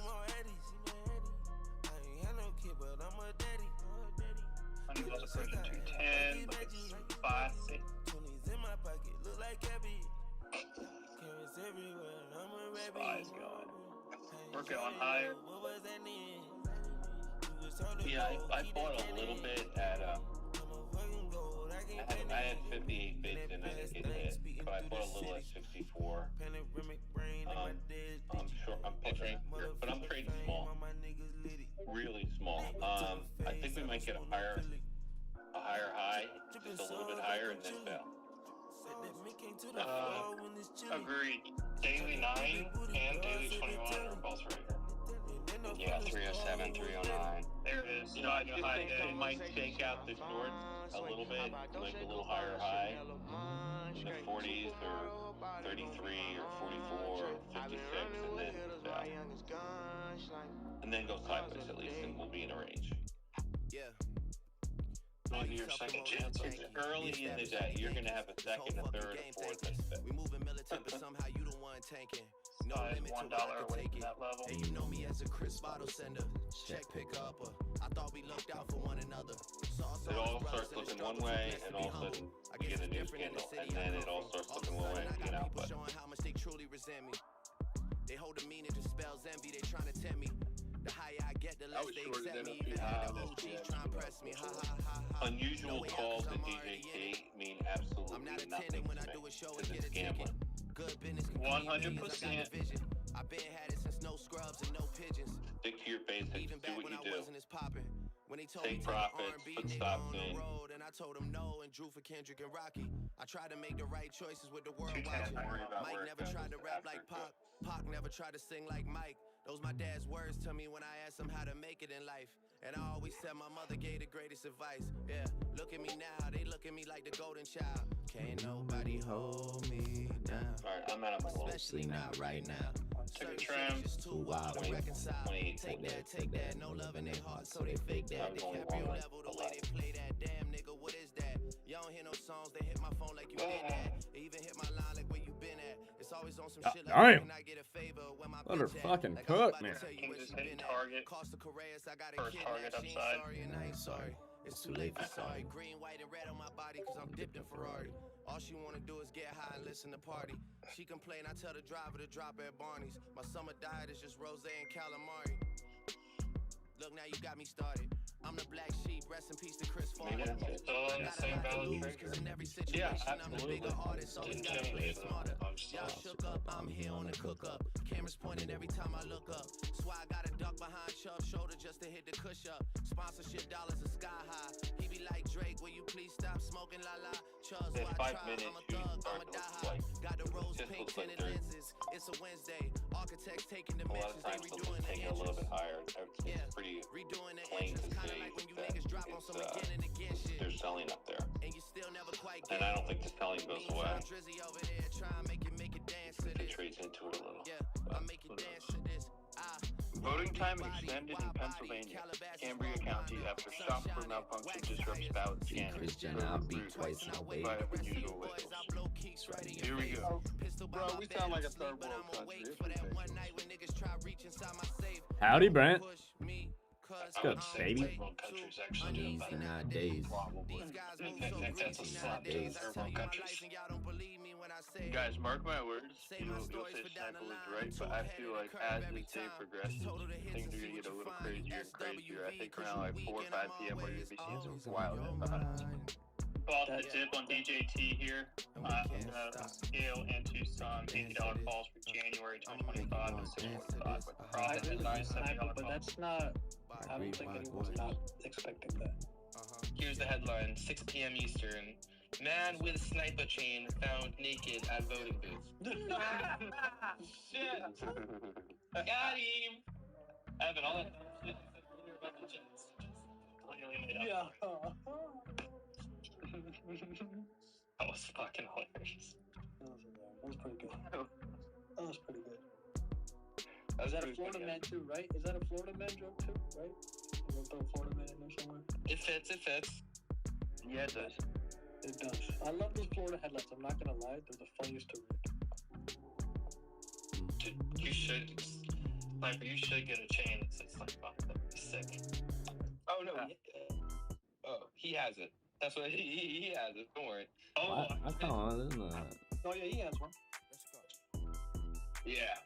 Honey goes approaching 210, but it's classic. Spy's going. We're going high. Yeah, I bought a little bit at I had 58 bids and I didn't get hit, but I bought a little at 64. I'm sure I'm pitching, but I'm trading small, really small. I think we might get a higher high, just a little bit higher, and then fail. Agreed. Daily 9 and daily 21 are both right here. Yeah, 307, 309. There it is. You know, I just think they might shake out the shorts a little bit, like a little higher high in the 40s or 33 or 44 or 56, and then and then go sideways at least, and we'll be in a range. Maybe your second chance. Early in the day, you're gonna have a second, a third, a fourth, and fifth. We moving militant, but somehow you the one tanking. No limit to $1 what I away can take from it. that level. And you know me as a crisp bottle sender. Check pick upper. I thought we looked out for one another. It all starts looking one way, and all of a sudden we get a new candle, and then it all starts looking one way and we get out. But Showing how much they truly resent me. They hold a meaning to spells envy. They trying to tempt me. The higher I get, the less they accept me. Even had the OGs trying to press me. Ha ha ha ha. unusual calls in DJT mean absolutely nothing to me, because it's gambling. 100%. I've been had it since no scrubs and no pigeons. Stick to your basics, Even do back what when you I do. wasn't as poppin'. When they told Take me profits, R&B, put nigga stops on the in. road, and I told them no and drew for Kendrick and Rocky. I tried to make the right choices with the world 210, watching. don't worry about Mike where it never goes tried to rap after like it Pac. Pac never tried to sing like Mike. Those my dad's words to me when I asked him how to make it in life. And I always said my mother gave the greatest advice. Yeah, look at me now, they look at me like the golden child. Can't nobody hold me down. Alright, I'm out of my wall. Especially not right now. Take a trim. Too wild to reconcile. Take that, no love in their heart, so they fake that. DiCaprio level, the way they play that. Damn nigga, what is that? Y'all don't hear no songs, they hit my phone like you been at. They even hit my line like where you been at. It's always on some shit like Alright. can I get a favor when my Let her bitch at? fucking Like I'm cook, about to man. tell you where Just she hitting been target. at. Costa Correas, I got a First kid target now, she ain't upside. sorry and I ain't sorry. It's too late for sorry. Green, white, and red on my body cause I'm dipped in Ferrari. All she wanna do is get high and listen to party. She complain, I tell the driver to drop her at Barney's. My summer diet is just rosé and calamari. Look, now you got me started. I'm the black sheep, rest in peace to Chris Farley. Yeah, still on the same valid trigger. Yeah, absolutely. Didn't change. I'm still shook up, I'm here on the cook up. Cameras pointed every time I look up. That's why I got a duck behind Chubb's shoulder just to hit the cush up. Sponsorship dollars are sky high. He be like Drake, will you please stop smoking la la? Chubb's in why I 5 try, minutes, I'm a thug, I'm a die hard. Got the rose just pink looks like tinted lenses. It's a Wednesday. Architects taking a lot dimensions, of they times they'll redoing just the take it a little bit higher. It's pretty redoing the plain to entrance, kinda see like when you that niggas drop on some again and again shit. they're selling up there. And you still never quite And I don't think the selling goes away. Drizzy over there, try and make it dance to It this. trades into it a little. Yeah, I make it dance to this. Voting time extended in Pennsylvania. Cambria County after software malfunction disrupts ballot scanning. Christian, I'll be twice now, baby. By unusual whistles. Here we go. Bro, we sound like a third world country. Howdy, Brent. I would say third world countries actually do better. Nowadays. That's a slap to third world countries. Guys, mark my words. You'll say Sniper was right, but I feel like as this day progresses, things are gonna get a little crazier and crazier. I think around like 4 or 5 p.m. we're gonna be seeing some wild stuff. Off the tip on DJT here. I'm gonna scale into some $80 calls for January 2025 and 645 with profit and $97 But that's not. I don't think anyone's not expecting that. Here's the headline: 6 p.m. Eastern. Man with sniper chain found naked at voting booth. Shit. Got him. Evan, all that shit clearly made up. Yeah. That was fucking hilarious. That was pretty good. That was pretty good. Is that a Florida man too, right? Is that a Florida man joke too, right? You want to throw a Florida man in there somewhere? It fits. Yeah, it does. It does. I love those Florida headlines. I'm not gonna lie, they're the funniest to read. Dude, you should, Sniper, you should get a chain that says like, that'd be sick. Oh no, he has it. That's what he has it. Don't worry. Oh, I thought, Oh yeah, he has one. Yeah.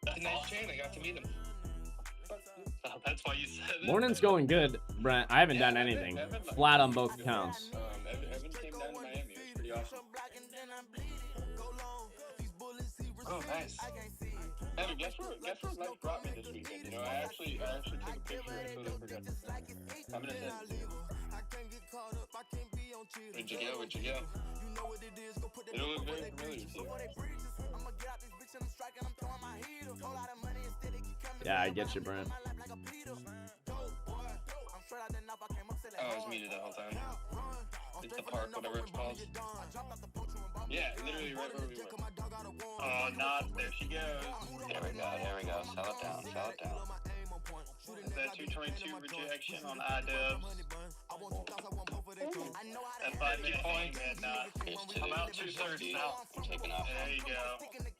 That's a nice chain. I got to meet him. That's why you said it. Morning's going good, Brent. I haven't done anything. Flat on both accounts. Evan came down to Miami. It was pretty awesome. Oh, nice. Evan, guess where Mike brought me this weekend? You know, I actually took a picture and put it forgot. I'm gonna send it to you. Where'd you go? It'll look very familiar to you. Yeah, I get you, Brent. Oh, I was muted the whole time. It's the park, whatever it's called. Yeah, literally right where we were. Oh, not there she goes. There we go. Sell it down. That 222 rejection on iDubbbz. At 5 minute point, and I'm out 230 now. I'm taking off. There you go.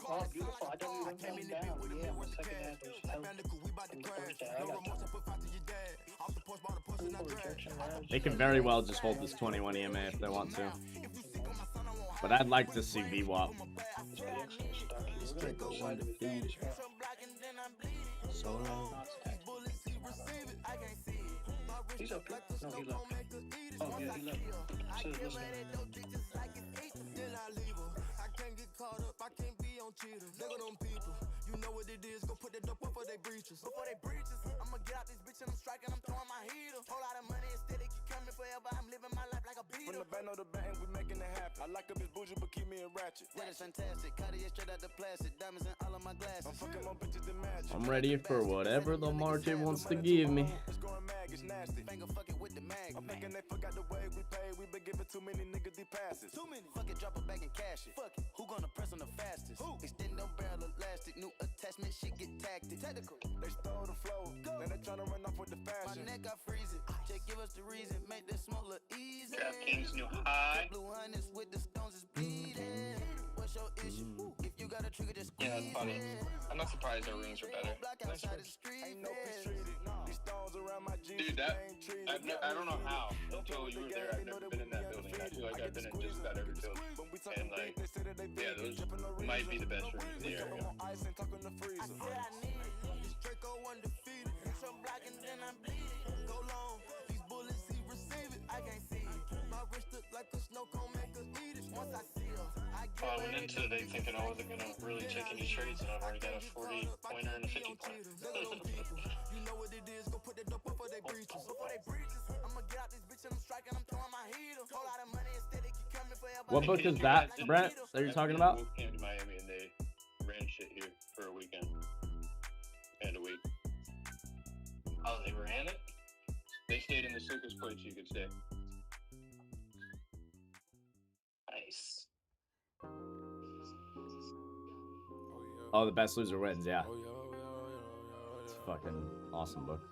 Oh, beautiful. I don't even come down. Yeah, my second half was healthy. And the first half, I got They can very well just hold this 21 EMA if they want to. But I'd like to see VWAP. He's up here. No, he left. Oh, yeah, he left. So, listen. You know what it is, go put that dope before they breaches. I'ma get out this bitch and I'm striking, I'm throwing my heater. Whole lot of money instead, it keep coming forever. I'm living my life like a beater. From the band of the band, we making it happen. I like a bitch bougie, but keep me in ratchet. That is fantastic. Cartier straight out the plastic. Diamonds in all of my glasses. I'm fucking more bitches than magic. I'm ready for whatever the market wants to give me. It's going mag, it's nasty. Finger fuck it with the mag. I'm thinking they forgot the way we pay. We been giving too many niggas these passes. Too many. Fuck it, drop it back and cash it. Fuck it. Who gonna press on the fastest? Who? Extend no barrel elastic. New attachment, shit get tactic. Technical. They stole the flow. Now they tryna run off with the fashion. My neck, I freeze it. Just give us the reason. Make this smoke look easy. DraftKings new high. Blue harness with the stones is bleeding. What's your issue? If you got a trigger, just Yeah, that's funny. I'm not surprised our rooms are better. Ain't no peace treated. These stones around my G. Dude, I don't know how. Until you were there, I've never been in that building. I feel like I've been in just about every building. And like, yeah, those might be the best rooms in the area. Well, I went into it thinking I wasn't going to really take any trades, and I've already got a 40-pointer and a 50-pointer. What book is that, Brent, that you're talking about? Came to Miami and they ran shit here for a weekend and a week. Oh, they ran it? They stayed in the sickest place you could stay. Nice. Oh, The Best Loser Wins, yeah. It's a fucking awesome book.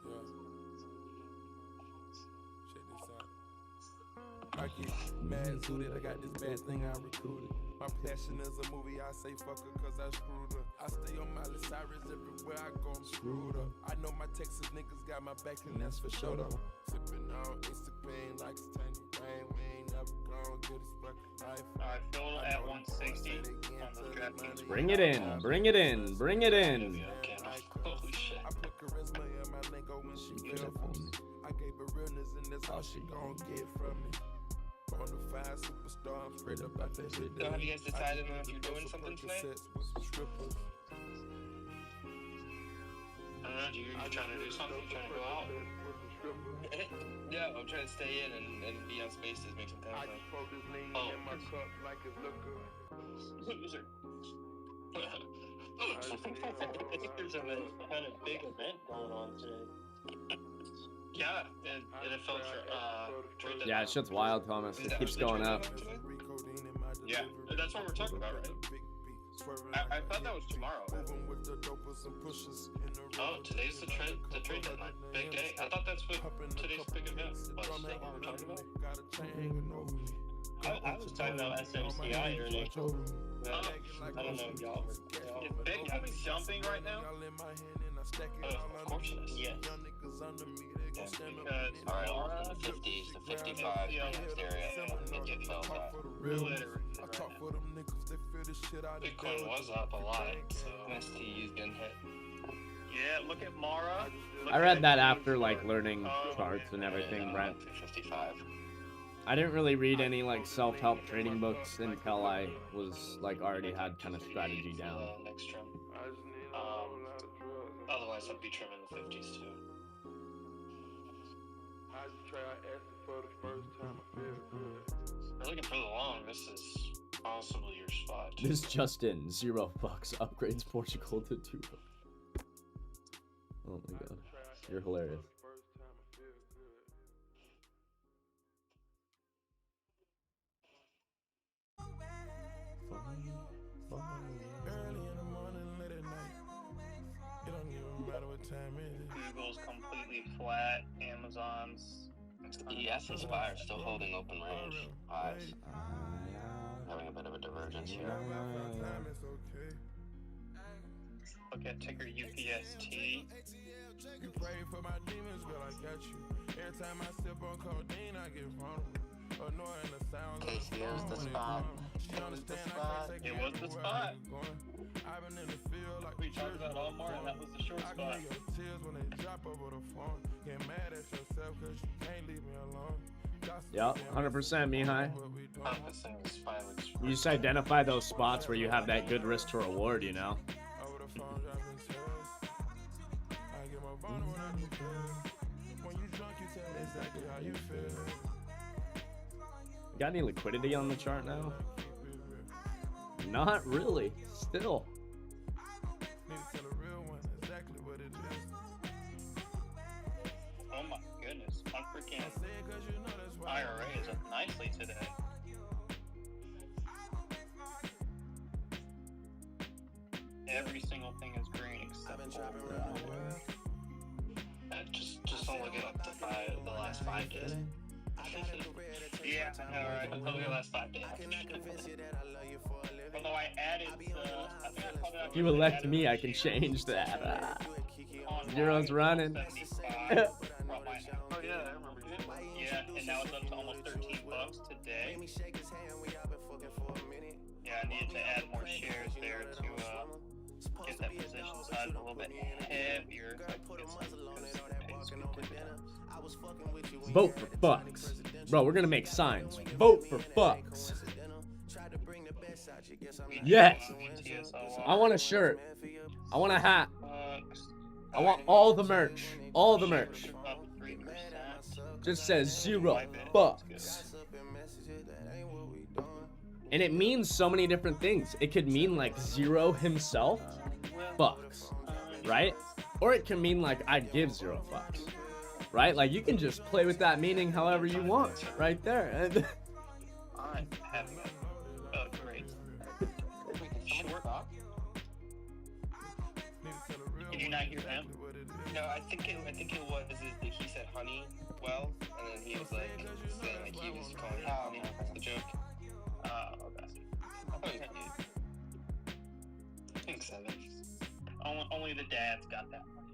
I get mad suited, I got this bad thing I recruited. My passion is a movie, I say fuck her cause I screwed up. I stay on Miley Cyrus everywhere I go, I'm screwed up. I know my Texas niggas got my back and that's for sure though. Sipping on instant pain like it's tiny rain, we ain't never gonna get this fucking life. Alright, Phil at 160 on the DraftKings. Bring it in, bring it in, bring it in. Holy shit. I put charisma in my lingo when she fell for me. I gave her realness and that's all she gon' get from me. On the five superstar, I'm straight up out that shit. So have you guys decided on if you're doing something tonight? I don't know, you trying to do something? You trying to go out? Yeah, I'm trying to stay in and be on spaces, make some time. Oh, loser. I think there's a kind of big event going on today. Yeah, NFL trade. Yeah, it shit's wild, Thomas. It keeps going up. Yeah, that's what we're talking about, right? I thought that was tomorrow. Oh, today's the trade deadline. Big day. I thought that's what today's big event was. That what we're talking about? I was talking about SMCI earlier. I don't know, y'all. Is Bitcoin jumping right now? Of course it is. Yes. Because Alright, 50s to 55 next area, and get filled up. Bitcoin was up a lot, so STU's getting hit. Yeah, look at Mara. I read that after like learning charts and everything, Brent. 55. I didn't really read any like self-help trading books until I was like already had kind of strategy down. Next trim. Otherwise, I'd be trimming the 50s too. You're looking for the long. This is possibly your spot. This just in, $0 upgrades Portugal to 2. Oh my god, you're hilarious. Google's completely flat. Amazon's. The S&P are still holding open range highs. Having a bit of a divergence here. Look at ticker UPST. You pray for my demons, girl, I got you. Every time I sip on codeine, I get vulnerable. Annoying the sounds of the the spot. It was the spot. We talked about all morning, that was the short spot. Yeah, 100% Mihai. You just identify those spots where you have that good risk to reward, you know? Got any liquidity on the chart now? Not really. Still. Oh my goodness. My freaking IRA is up nicely today. Every single thing is green except for just don't look at the last 5 days. Yeah, alright. Look at the last 5 days. Although I added I think I probably If you elect me, I can change that. Zero's running. Oh yeah, I remember. Yeah, and now it's up to almost $13 today. Yeah, I needed to add more shares there to get that position size a little bit heavier. Vote for fucks. Bro, we're gonna make signs. Vote for fucks. Yes. TSL. I want a shirt. I want a hat. I want Biden all the merch. All the merch. shirt up 3%. Just says 0 bucks. And it means so many different things. It could mean like Zero himself, bucks, right? Or it can mean like I'd give 0 fucks, right? Like you can just play with that meaning however you want, right there. I'm having a great short. Did you not hear him? No, I think it was is that he said honey well, and then he was like saying like he was calling it honey. That's the joke. Okay. I think 7. Only the dads got that one.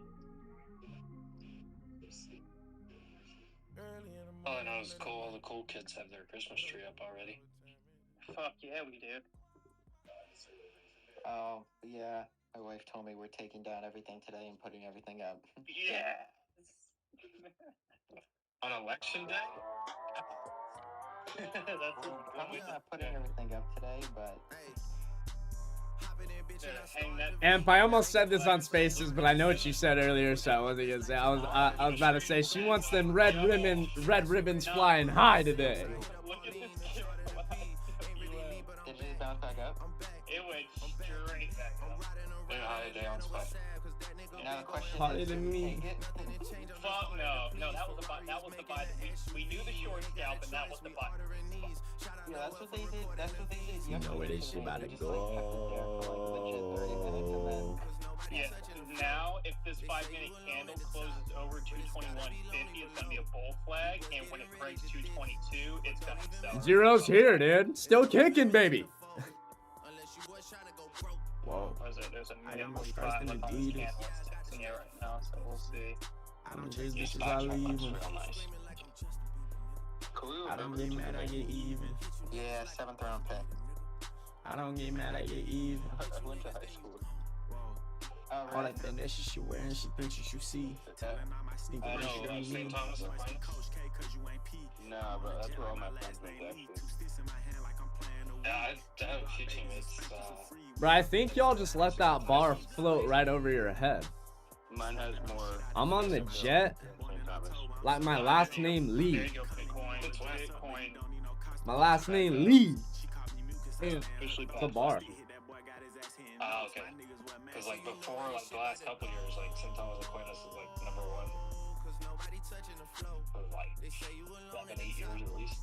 All I know is cool. All the cool kids have their Christmas tree up already. Fuck yeah, we do. Oh, yeah. My wife told me we're taking down everything today and putting everything up. Yes. On election day? That's I'm not putting everything up today, but... And I almost said this on Spaces, but I know what you said earlier, so I wasn't gonna say. I was about to say she wants them red ribbons flying high today. Look at this kid. Did you bounce back up? It went straight back up. They're high today on spot. Now the question Harder is, than me. Fuck no. No, that was the buy. That was the buy. We knew the short scalp, and that was the buy. Yeah, that's what they did. That's what they did. You know where this shit about to go. Yeah. Now, if this 5-minute candle closes over 221.50, it's gonna be a bull flag, and when it breaks 222, it's gonna accelerate. Zero's here, dude. Still kicking, baby. Whoa. There's a minimum spot on this candle that's in here right now, so we'll see. I don't chase bitches, I leave them. I don't get mad, I get even. Yeah, 7th round pick. I don't get mad, I get even. I went to high school. All that thing that she wearing, she thinks you should see. I know, St. Thomas and Aquinas. Nah, bro, that's where all my friends went actually. Yeah, I have a few teammates. Bro, I think y'all just let that bar float right over your head. Mine has more. I'm on the jet. Like my last name Lee. There you go, Bitcoin. My last name Lee. Officially It's a bar. Ah, okay. Because like before, like the last couple years, like St. Thomas Aquinas is like number 1. For like 7, 8 years at least.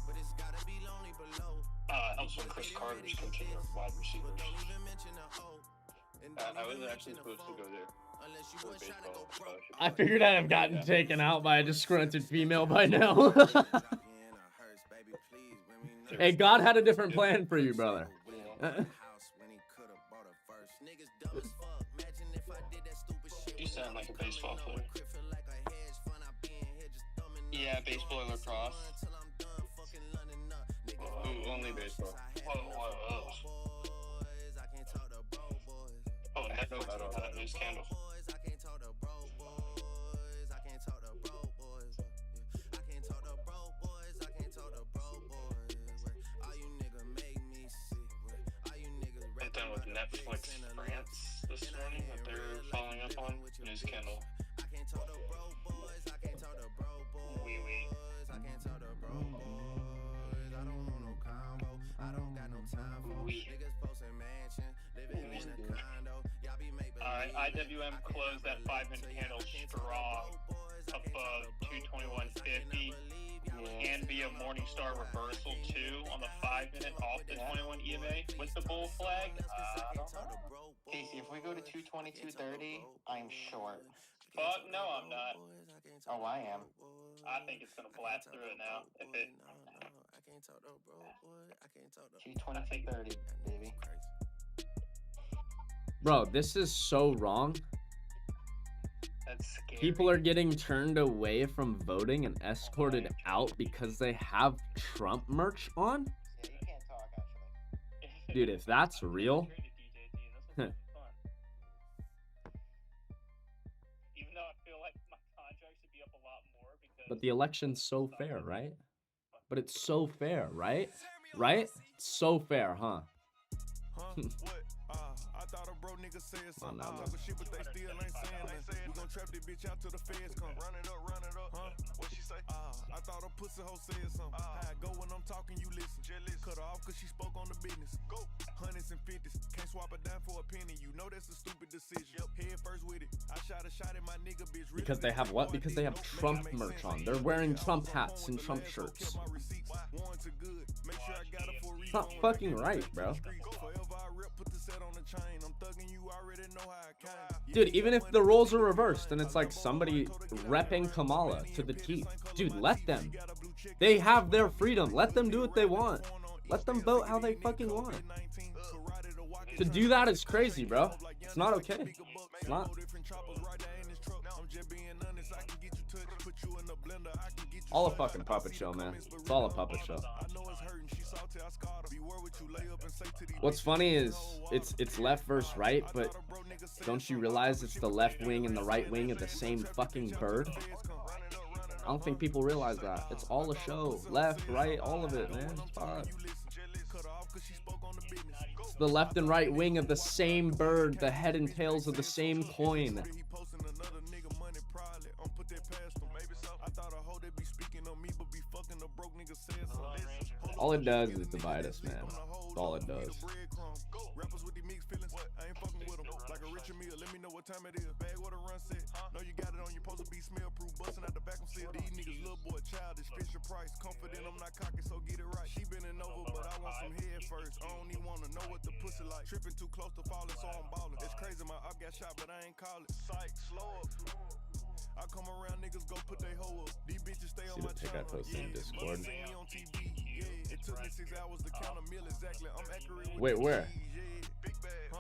Helps when Chris Carter's coaching their wide receivers. I was actually supposed to go there for baseball scholarship. I figured I'd have gotten taken out by a disgruntled female by now. Hey, God had a different plan for you, brother. You sound like a baseball player. Yeah, baseball or lacrosse. Ooh, only baseball. Whoa. Oh, heck no, I don't have news candle. Right done with Netflix France this morning that they're following up on news candle. Wee. Alright, IWM closed that 5-minute candle strong above 221.50. Can be a Morningstar reversal too on the 5-minute off the 21 EMA with the bull flag. I don't know. Casey, if we go to 222.30, I'm short. Fuck no, I'm not. Oh, I am. I think it's gonna blast through it now. If it 222.30, baby. Bro, this is so wrong. That's scary. People are getting turned away from voting and escorted out because they have Trump merch on? Yeah, you can't talk, actually. Dude, if that's real. Even though I feel like my contract should be up a lot more because But the election's so fair, right? But it's so fair, right? Right? So fair, huh? What? I thought a bro nigga said something. I'm talking shit, but they still ain't saying nothing. We gon' trap this bitch out till the feds come. Run it up, huh? What she say? I thought a pussy hoe said something. How I go when I'm talking, you listen. Cut her off cause she spoke on the business. Go. Hundreds and fifties. Can't swap a dime for a penny. You know that's a stupid decision. Head first with it. I shot a shot at my nigga, bitch. Because they have what? Because they have Trump merch on. They're wearing Trump hats and Trump shirts. It's not fucking right, bro. Dude, even if the roles are reversed and it's like somebody repping Kamala to the teeth, dude, let them. They have their freedom. Let them do what they want. Let them vote how they fucking want. To do that is crazy, bro. It's not okay. It's not. All a fucking puppet show, man. It's all a puppet show. What's funny is it's left versus right, but don't you realize it's the left wing and the right wing of the same fucking bird? I don't think people realize that. It's all a show. Left, right, all of it, man. Fuck. It's the left and right wing of the same bird, the head and tails of the same coin. All it does is divide us, man. That's all it does. Rappers with the mixed feelings, I ain't fucking with them. Like a richer meal, let me know what time it is. Bag what a run set. Know you got it on, you supposed to be smell proof. Busting out the vacuum seal. These niggas little boy childish, Fisher Price. Confident I'm not cocky, so get it right. She bending over, but I want some head first. I don't even wanna know what the pussy like. Tripping too close to falling, so I'm ballin'. It's crazy, my up got shot, but I ain't call it. Psych, slow up. I come around, niggas go put they hoe up. These bitches stay on my channel. Yeah, Discord. On TV. Yeah, it took me 6 hours to count a meal exactly. I'm accurate with wait, where? Big bag.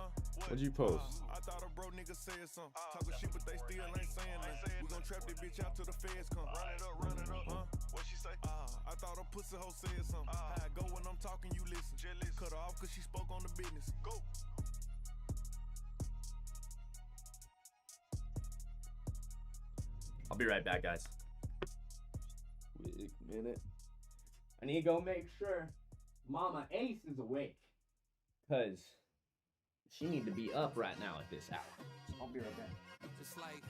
What'd you post? I thought a bro nigga said something. Talking shit, but they still ain't saying nothing. We gon' trap this bitch out till the feds come. Run it up, What she say? I thought a pussy hoe said something. How I go when I'm talking, you listen. Cut her off cause she spoke on the business. Go. I'll be right back, guys. Wait a minute. I need to go make sure Mama Ace is awake. Because she need to be up right now at this hour. I'll be right back. It's like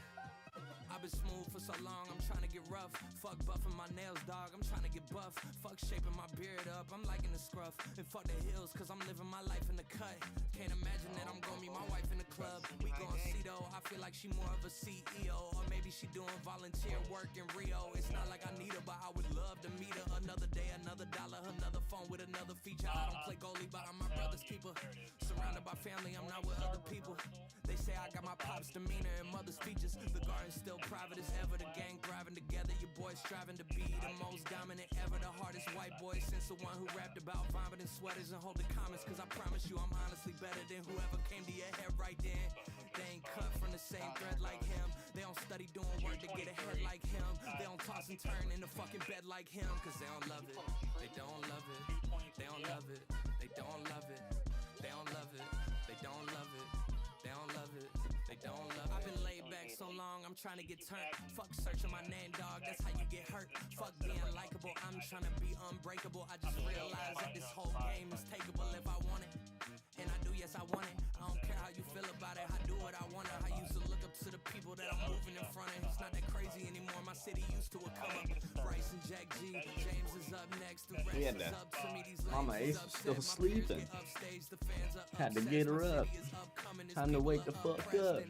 I've been smooth for so long, I'm trying to get rough. Fuck buffing my nails, dog, I'm trying to get buff. Fuck shaping my beard up, I'm liking the scruff. And fuck the hills, cause I'm living my life in the cut. Can't imagine that I'm gonna meet my wife in the club. We gon' see though, I feel like she more of a CEO. Or maybe she doing volunteer work in Rio. It's not like I need her, but I would love to meet her. Another day, another dollar, another phone with another feature. I don't play goalie, but I'm my brother's keeper. Surrounded by family, I'm not with other people. They say I got my pop's demeanor and mother's features. The garden's still private as ever. The gang thriving together. Your boys striving to be the most dominant ever. The hardest white boy since the one who rapped about vomiting sweaters and hold the comments. Cause I promise you I'm honestly better than whoever came to your head right then. They ain't cut from the same thread like him. They don't study doing work to get ahead like him. They don't toss and turn in the fucking bed like him. Cause they don't love it. They don't love it. They don't love it. They don't love it. They don't love it. They don't love it. They don't love it. They don't love it. I've been laid back so long, I'm trying to get turned. Fuck searching my name, dog, that's how you get hurt. Fuck being likable, I'm trying to be unbreakable. I just realized that this whole game is takeable if I want it. And I do, yes I want it. I don't care how you feel about it, I do what I want it. I used to look up to the people that I'm moving in front of. It's not that crazy anymore, my city used to a come up. Bryce and Jack G, James is up next. The rest is up to me, these Mama Ace is still sleeping. Had to get her up. Time to wake the fuck up.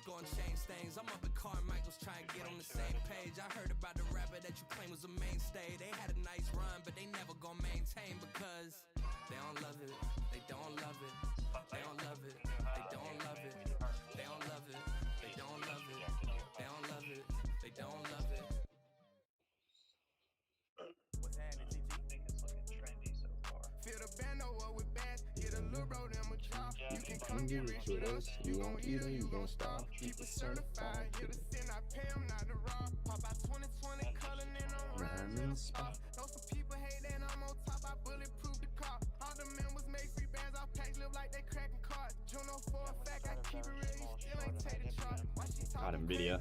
Gonna change things. I'm up at Carmichael's trying to get on the same page. I heard about the rapper that you claim was a mainstay. They had a nice run, but they never gonna maintain because they don't love it. They don't love it. They don't love it. They don't love it. They don't love it. They don't love it. They don't love it. They don't love it. What's happening, TT? I think it's looking trendy so far. Feel the bando up with bass. Get a little bro them a job. You can come get rich with us. You gon' eat or you gon' starve. Keep it certified. Get a sin, I pay them not to rob. Pop out 2020 color and I'm riding in the spot. Know some people hate that I'm on top. I bulletproof the car. All the members make free bands. Our packs live like they cracking cards. Juno for a fact. I keep it real. You still ain't take the charge. Why she talking Nvidia.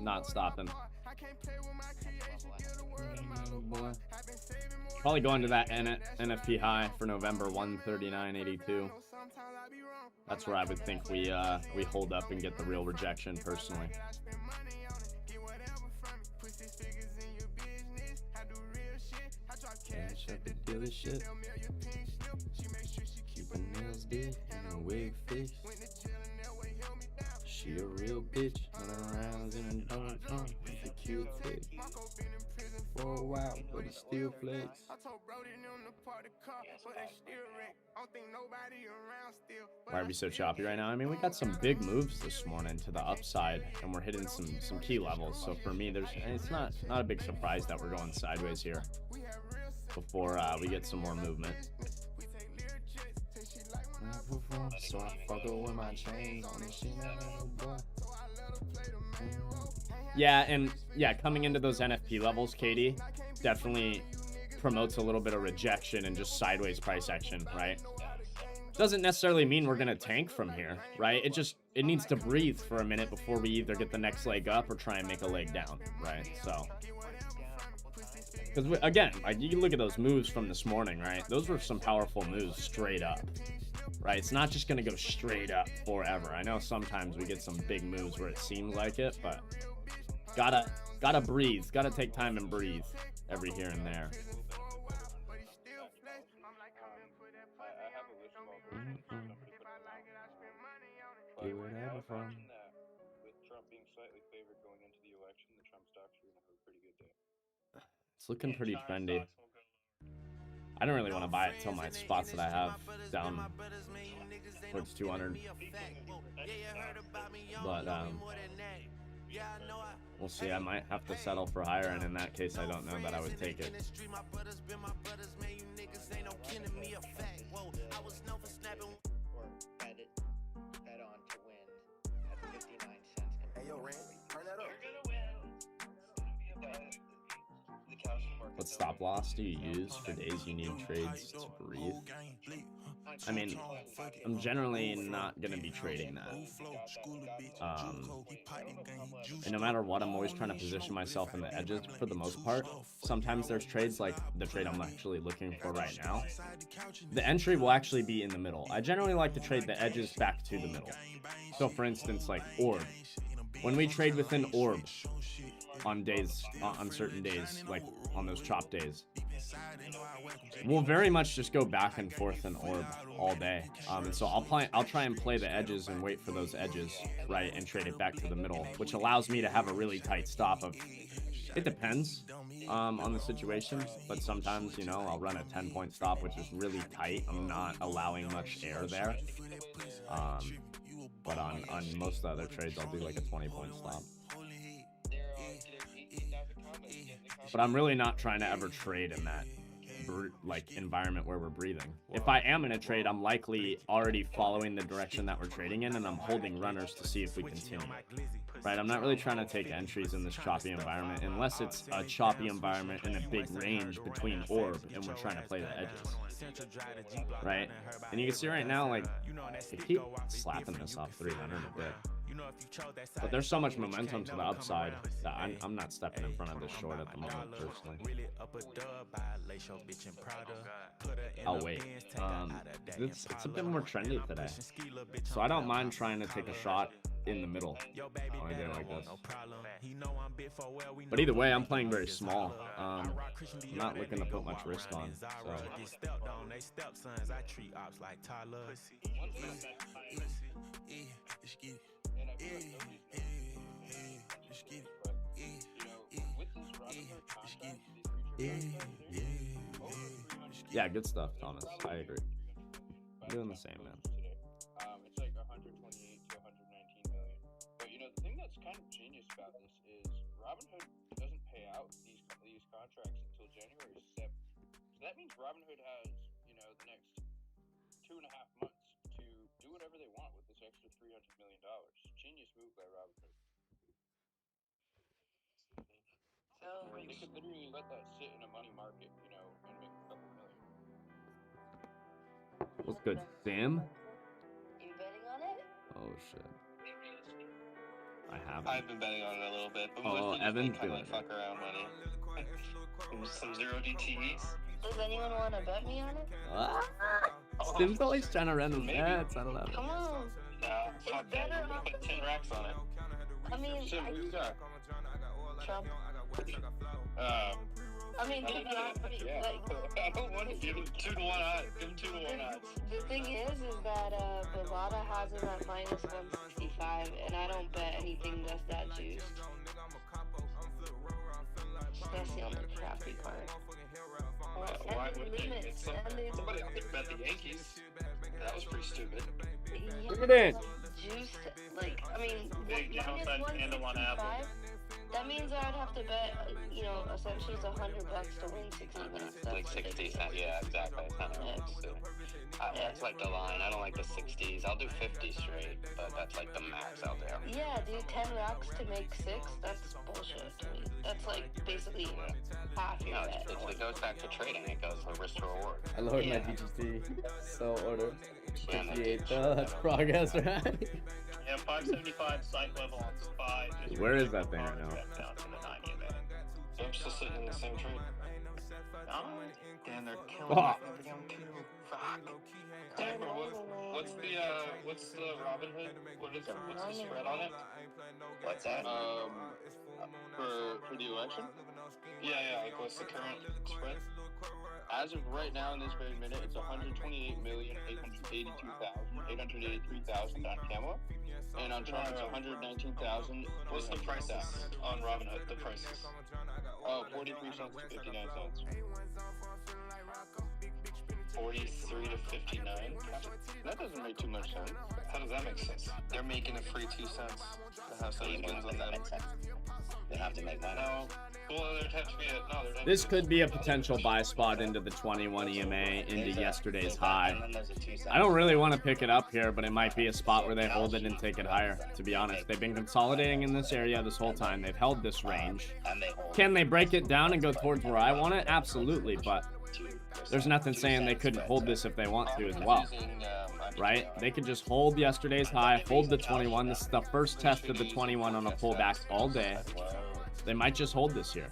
Not stopping. I can't play with my creation. Give the world a model boy. I've been saving more. Probably going to that NFP high for November, 139.82. That's where I would think we hold up and get the real rejection personally. Shut the dealer shit. Keep her nails deep and her wig fixed. She a real bitch, running around in a donut trunk with a cute fit. For a while, but he still flex. Why are we so choppy right now? I mean, we got some big moves this morning to the upside, and we're hitting some key levels. So for me, it's not a big surprise that we're going sideways here before we get some more movement. So I fuck her with my chains on this shit. Yeah, coming into those NFP levels, Katie, definitely promotes a little bit of rejection and just sideways price action, right? Doesn't necessarily mean we're gonna tank from here, right? It needs to breathe for a minute before we either get the next leg up or try and make a leg down, right? So, because again, like you look at those moves from this morning, right? Those were some powerful moves straight up, right? It's not just gonna go straight up forever. I know sometimes we get some big moves where it seems like it, but gotta breathe, gotta take time and breathe every here and there. But imagine that with Trump being slightly favored going into the election, the Trump stocks are going to have a pretty good day. It's looking pretty trendy. I don't really want to buy it till my spots that I have down towards 200. But we'll see. I might have to settle for higher, and in that case, I don't know that I would take it. What stop loss do you use for days you need trades to breathe? I mean, I'm generally not going to be trading that. And no matter what, I'm always trying to position myself in the edges for the most part. Sometimes there's trades like the trade I'm actually looking for right now. The entry will actually be in the middle. I generally like to trade the edges back to the middle. So for instance, like orb. When we trade within orb on days, on certain days, like on those chop days, we'll very much just go back and forth in orb all day. And so I'll try and play the edges and wait for those edges, right, and trade it back to the middle, which allows me to have a really tight stop of, it depends on the situation, but sometimes, you know, I'll run a 10-point stop, which is really tight. I'm not allowing much air there. But on most other trades, I'll do like a 20-point stop. But I'm really not trying to ever trade in that like environment where we're breathing. If I am in a trade, I'm likely already following the direction that we're trading in, and I'm holding runners to see if we continue. Right? I'm not really trying to take entries in this choppy environment unless it's a choppy environment in a big range between orb and we're trying to play the edges. Right? And you can see right now, like, they keep slapping this off 300 a bit. But there's so much momentum to the upside that I'm not stepping in front of this short at the moment, personally. I'll wait. It's a bit more trendy today, so I don't mind trying to take a shot in the middle on a day like this. But either way, I'm playing very small. I'm not looking to put much risk on. So. Yeah, good stuff, Thomas. I agree. I'm doing the same, man. It's like 128 to 119 million. But you know, the thing that's kind of genius about this is Robinhood doesn't pay out these contracts until January 7th. So that means Robinhood has, you know, the next 2.5 months to do whatever they want with this extra $300 million. Genius move by Robinhood. They could literally let that sit in a money market, you know, and make a couple million. What's good, Sam? You betting on it? Oh shit. I haven't. I've been betting on it a little bit, but oh, mostly Evan's kind of doing like fuck around money. Some zero DTEs. Does anyone want to bet me on it? Stim's always trying to run his bets. I don't know. Come on. Fuck that. We're gonna put 10 racks on it. I mean, Shit, who you got? Trump. I mean, I don't want to give him 2-to-1 odds. Give him 2-to-1 odds. The thing is that Bovada has him at minus 165, and I don't bet anything that's that juiced. Especially on the crappy part. Why would they? Limits, Somebody out there bet the Yankees. That was pretty stupid. Look at it. Juiced, like, I mean, Big downside tandem on Apple. That means I'd have to bet, essentially it's $100 to win 60 minutes. That's Like 60 cents. Yeah, exactly. That's like the line. I don't like the 60s. I'll do 50 straight, but that's like the max out there. Yeah, dude, 10 racks to make 6, that's bullshit to me. That's like basically half your bet. It goes back to trading. It goes for risk to reward. I lowered my DGT. So order 58. That's progress, right? Yeah, 575 site level on SPY. Where is that thing right now? Down to the 90 of it. So I'm still sitting in the same trade. And they're killing him too. Fuck. Timer, what's the Robinhood? What's the spread on it? What's that? For the election? Yeah, like what's the current spread? As of right now, in this very minute, it's 128,883,000 on Camel, and on Trump it's 119,000. What's the prices on Robinhood? The prices? 43 cents to 59 cents. 43 to 59. That doesn't make too much sense. How does that make sense? They're making a free 2 cents to have some wins on them. They have to make money. No. Well, there'd have to be This could be a potential buy spot into the 21 EMA into yesterday's high. I don't really want to pick it up here, but it might be a spot where they hold it and take it higher, to be honest. They've been consolidating in this area this whole time. They've held this range. Can they break it down and go towards where I want it? Absolutely, but there's nothing saying they couldn't hold this if they want to as well, right? They could just hold yesterday's high, hold the 21. This is the first test of the 21 on a pullback all day. They might just hold this here.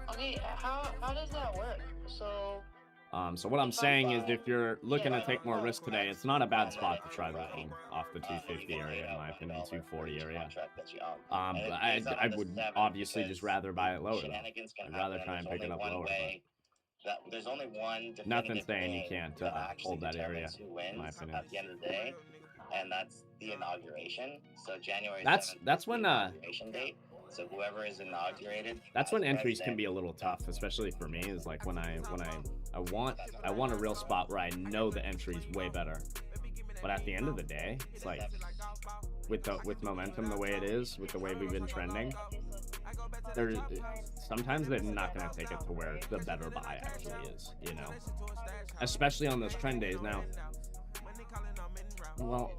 Okay, how does that work? So what I'm saying is if you're looking to take more risk today, it's not a bad spot to try looking off the 250 area, in my opinion, 240 area. I would obviously just rather buy it lower. I'd rather try and pick it up lower. There's only one. Nothing saying you can't hold that area, in my opinion. At the end of the day, and that's the inauguration. So January. That's when inauguration date. So whoever is inaugurated. That's when entries can be a little tough, especially for me. Is like when I want a real spot where I know the entry is way better. But at the end of the day, it's like with momentum the way it is, with the way we've been trending, sometimes they're not going to take it to where the better buy actually is, especially on those trend days. Now, well,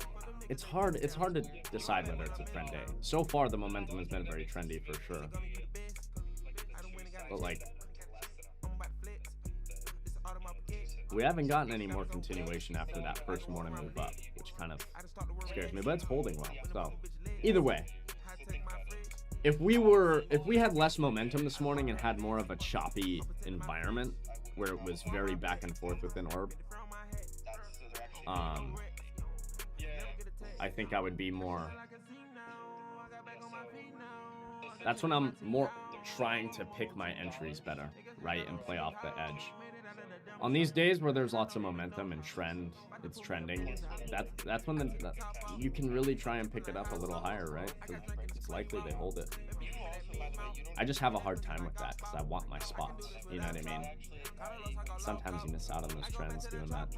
it's hard to decide whether it's a trend day. So far the momentum has been very trendy for sure, but like we haven't gotten any more continuation after that first morning move up, which kind of scares me, but it's holding well. So either way, if we had less momentum this morning and had more of a choppy environment where it was very back and forth within orb, I think I would be more. That's when I'm more trying to pick my entries better, right, and play off the edge. On these days where there's lots of momentum and it's trending, that's when you can really try and pick it up a little higher, right? 'Cause it's likely they hold it. I just have a hard time with that because I want my spots, you know what I mean? Sometimes you miss out on those trends doing that.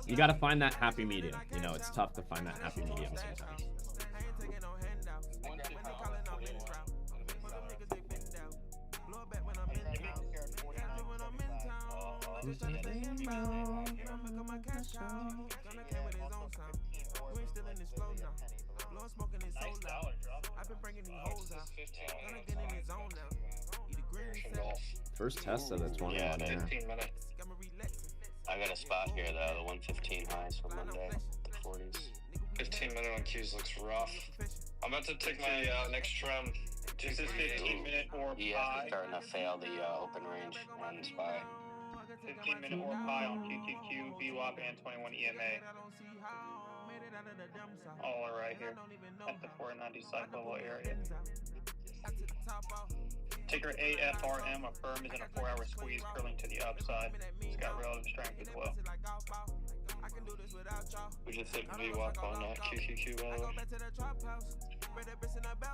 You got to find that happy medium. It's tough to find that happy medium sometimes. First test of the 21 here. 15 minutes. I got a spot here though, the 115 highs for Monday, the 40s. 15 minute on Qs looks rough. I'm about to take my next trim This is 15-minute orb ES high. is starting to fail the open range on SPY. 15-minute orb high on QQQ, VWAP, and 21 EMA. All are right here at the 490 side level area. Ticker AFRM, a firm is in a 4-hour squeeze curling to the upside. It's got relative strength as well. We just hit VWAP on QQQ, by the way.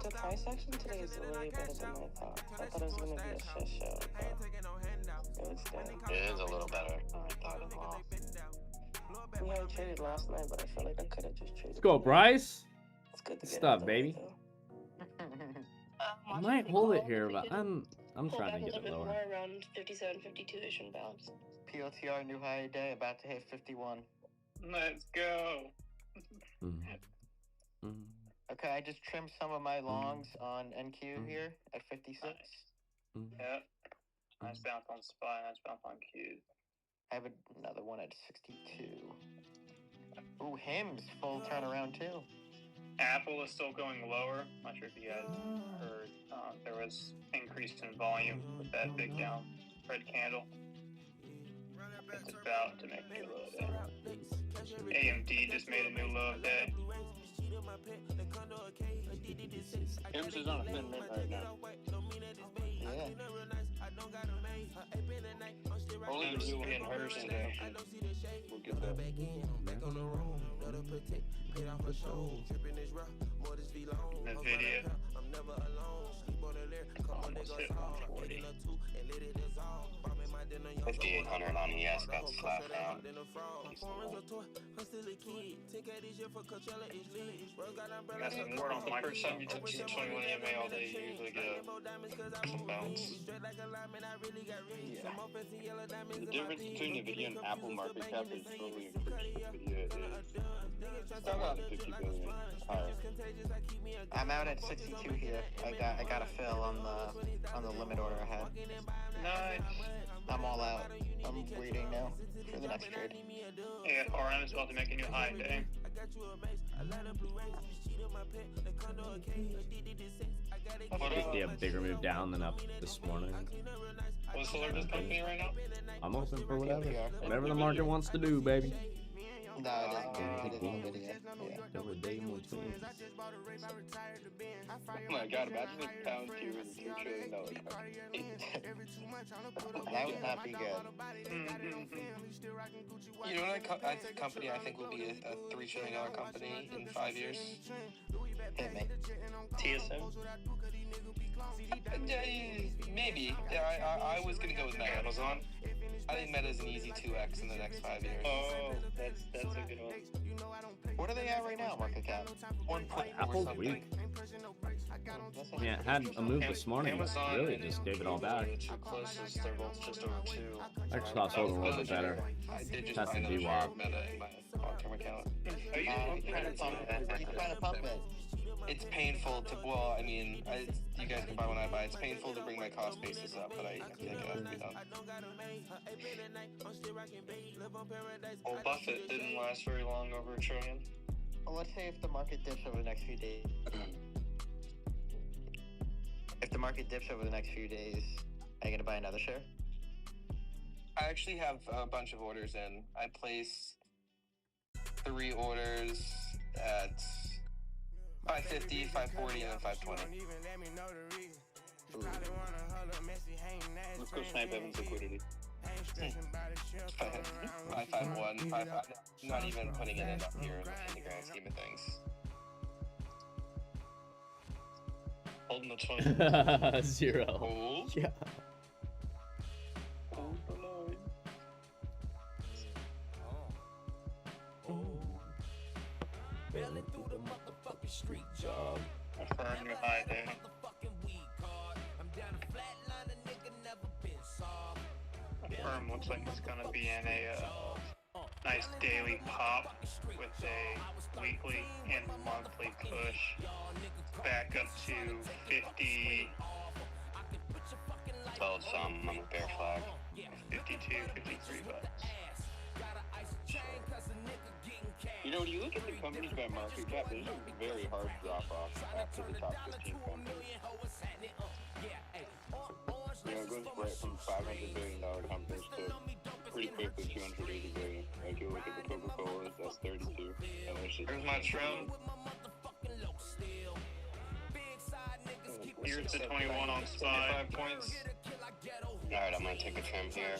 The price action today is way better than I thought. I thought it was gonna be a shit show, but it was good. It is a little better than I thought as well. We already traded last night, but I feel like I could have just traded. Let's go, Bryce. It's good to get Stuff, out baby. I might hold it here, but I'm trying to get it lower. More around 57, 52-ish and bounce. PLTR new high day, about to hit 51. Let's go. Okay, I just trimmed some of my longs on NQ here at 56. Yeah. Nice bounce on SPY, nice bounce on Q. I have another one at 62. Ooh, Hims, full turnaround too. Apple is still going lower. Not sure if you guys heard. There was increase in volume with that big down red candle. It's about to make a new low day. AMD just made a new low day. Hims is on a thin mint right now. Yeah. Only the new one in hers today. We'll get that. NVIDIA. Almost hit 140. 5800 on ES got slapped down. Got some word on the first time you took 21 EMA all day, you usually get some bounce. The difference between NVIDIA and Apple market cap is totally increased. NVIDIA is still about 50 billion higher. I'm out at 62 here. I got a fill on the limit order I had. Nice. I'm all out. I'm waiting now for the next trade. AFRM is about to make a new high today. Be a bigger move down than up this morning. What's the largest company right now? I'm open for whatever. Whatever the market wants to do, baby. No, it isn't NVIDIA. Oh my god, imagine if pound Q is $2 trillion company. That would not be good. You know what company I think will be a $3 trillion company in 5 years? Hit me. TSM? Maybe. Yeah, I was gonna go with Meta. Amazon? I think Meta is an easy 2x in the next 5 years. Oh, that's a good one. What are they at right now, market cap? 1.4 Apple's something. weak. Yeah, it had a move this morning, but Amazon really and just gave it all back. The two closest, they're both just over 2. Xbox holding a little bit better. I did just That's find the another share VWAP. of Meta in my long-term account. Are you Trying to pump it. It's painful to, well, I mean, you guys can buy when I buy. It's painful to bring my cost basis up, but I think it has to be done. Well, Buffett didn't last very long over $1 trillion. Well, let's say if the market dips over the next few days. If the market dips over the next few days, are you gonna buy another share? I actually have a bunch of orders in. I placed 3 orders at 550, 540, and then 520. Let's go snipe Evan's liquidity. 551, 5, I'm not even putting it in up here in the grand scheme of things. Holding the 20. 0. Hold. Yeah. Hold the line. Bailing through the motherfucking street job. Affirm new high day. I'm down a flat line, a nigga never been soft. Affirm looks like it's gonna be in a nice daily pop with a weekly and monthly push back up to 50. Told some on the bear flag. 52, 53 bucks. You know, when you look at the companies by market cap, there's a very hard drop off after the top 15 companies. goes right from $500 billion companies to pretty quickly 280 billion. Like you look at the Coca-Colas, that's 32. And there's just Here's my trim. Here's the 21 on spy. 5 points. Alright, I'm gonna take a trim here.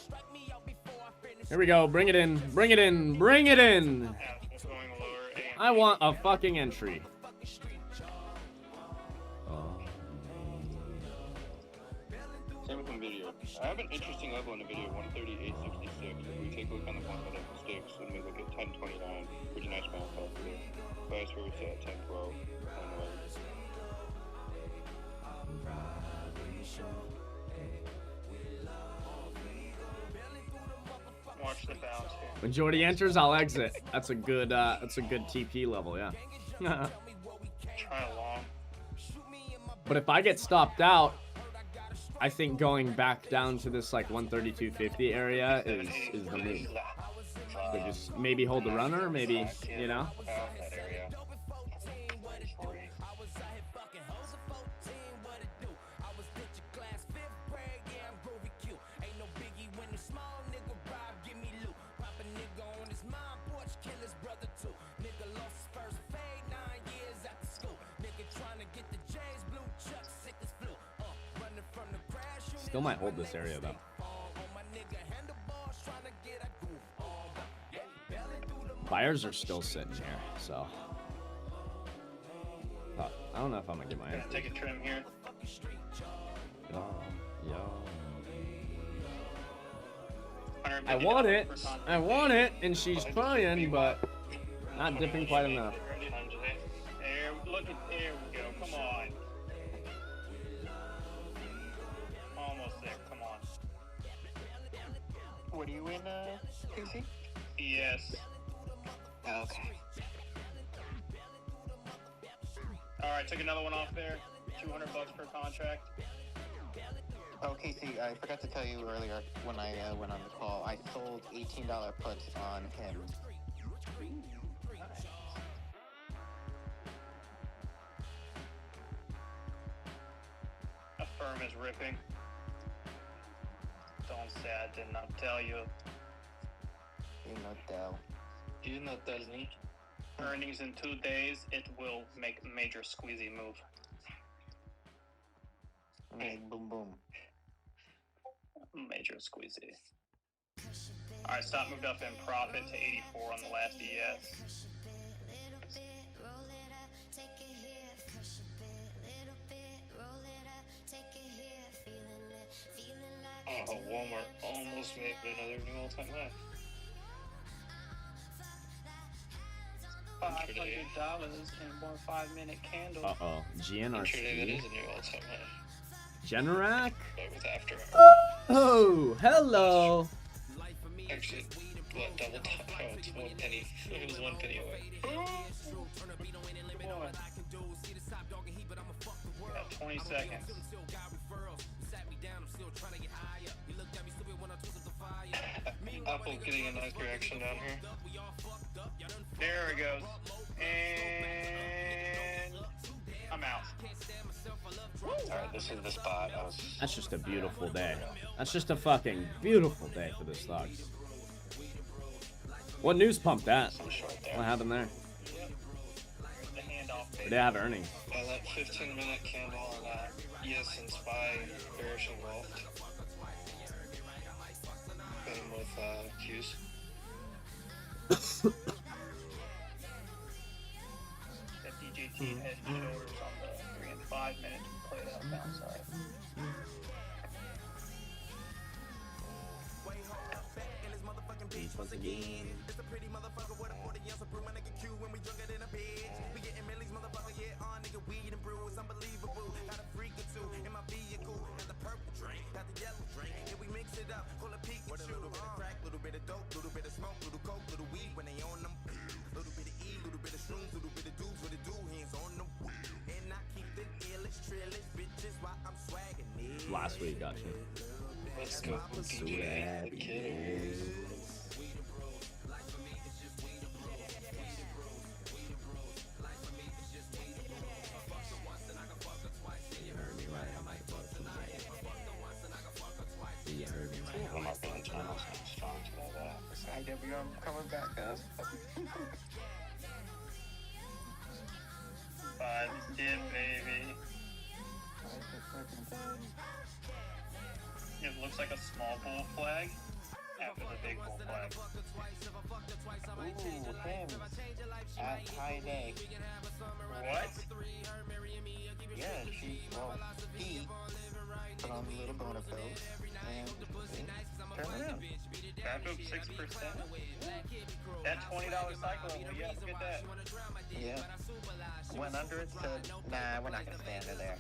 Here we go. Bring it in. Bring it in. Bring it in. Yeah, it's going lower. I want a fucking entry. same with NVIDIA. I have an interesting level in NVIDIA, 138.66. If we take a look on the fundamental sticks, and we look at 10.29, pretty nice bounce off of there. Vice versa at 10.12. Watch the bounce here. When Jordy enters, I'll exit. That's a good TP level, yeah. Try along. But if I get stopped out, I think going back down to this like 132.50 area is the move. So just maybe hold the runner, maybe, you know. That area. Still might hold this area though. Buyers are still sitting here, so I don't know if I'm gonna get my entry. Take a trim here. I want it. I want it, and she's trying, but not dipping quite enough. There, look at there we go. Come on. Almost there. Come on. What are you in, Casey? Yes. Okay. All right, took another one off there. $200 per contract. Oh, Casey, I forgot to tell you earlier when I went on the call, I sold $18 puts on him. A firm is ripping. Don't say I did not tell you. You not tell. You not tell me. Earnings in 2 days, it will make a major squeezy move. Boom, boom. Major squeezy. Alright, stock moved up in profit to 84 on the last ES. Oh, Walmart almost made another new all-time high. $500 in one 5-minute candle. Uh-oh. GNRC. That is a new all-time high. Generac? With after. Oh, hello. Actually, what, double top? Oh, it's 1 penny. It was 1 penny away. Come on. Got 20 seconds. Apple getting a nice reaction down here. There it goes. And I'm out. Alright, this is the spot. That's just a beautiful day. That's just a fucking beautiful day for the stocks. What news pumped that? What happened there? Or they have earnings? That 15-minute candle on ES and SPY bearish engulfed. Got him with Qs. 50 GT head and shoulders on the 3 and 5 minute played out downside. Once again. Last week, gotcha. Let's go. DJ the Kid. we're back up. 5 skip, baby. It looks like a small bull flag after the big bull flag. Ooh, him at high day. What? Yeah, he put on a little bonus pose and turned around. Back up 6%. That $20 cycle, yeah, look at that. Yeah. Went under it, said, nah, we're not going to stay under there.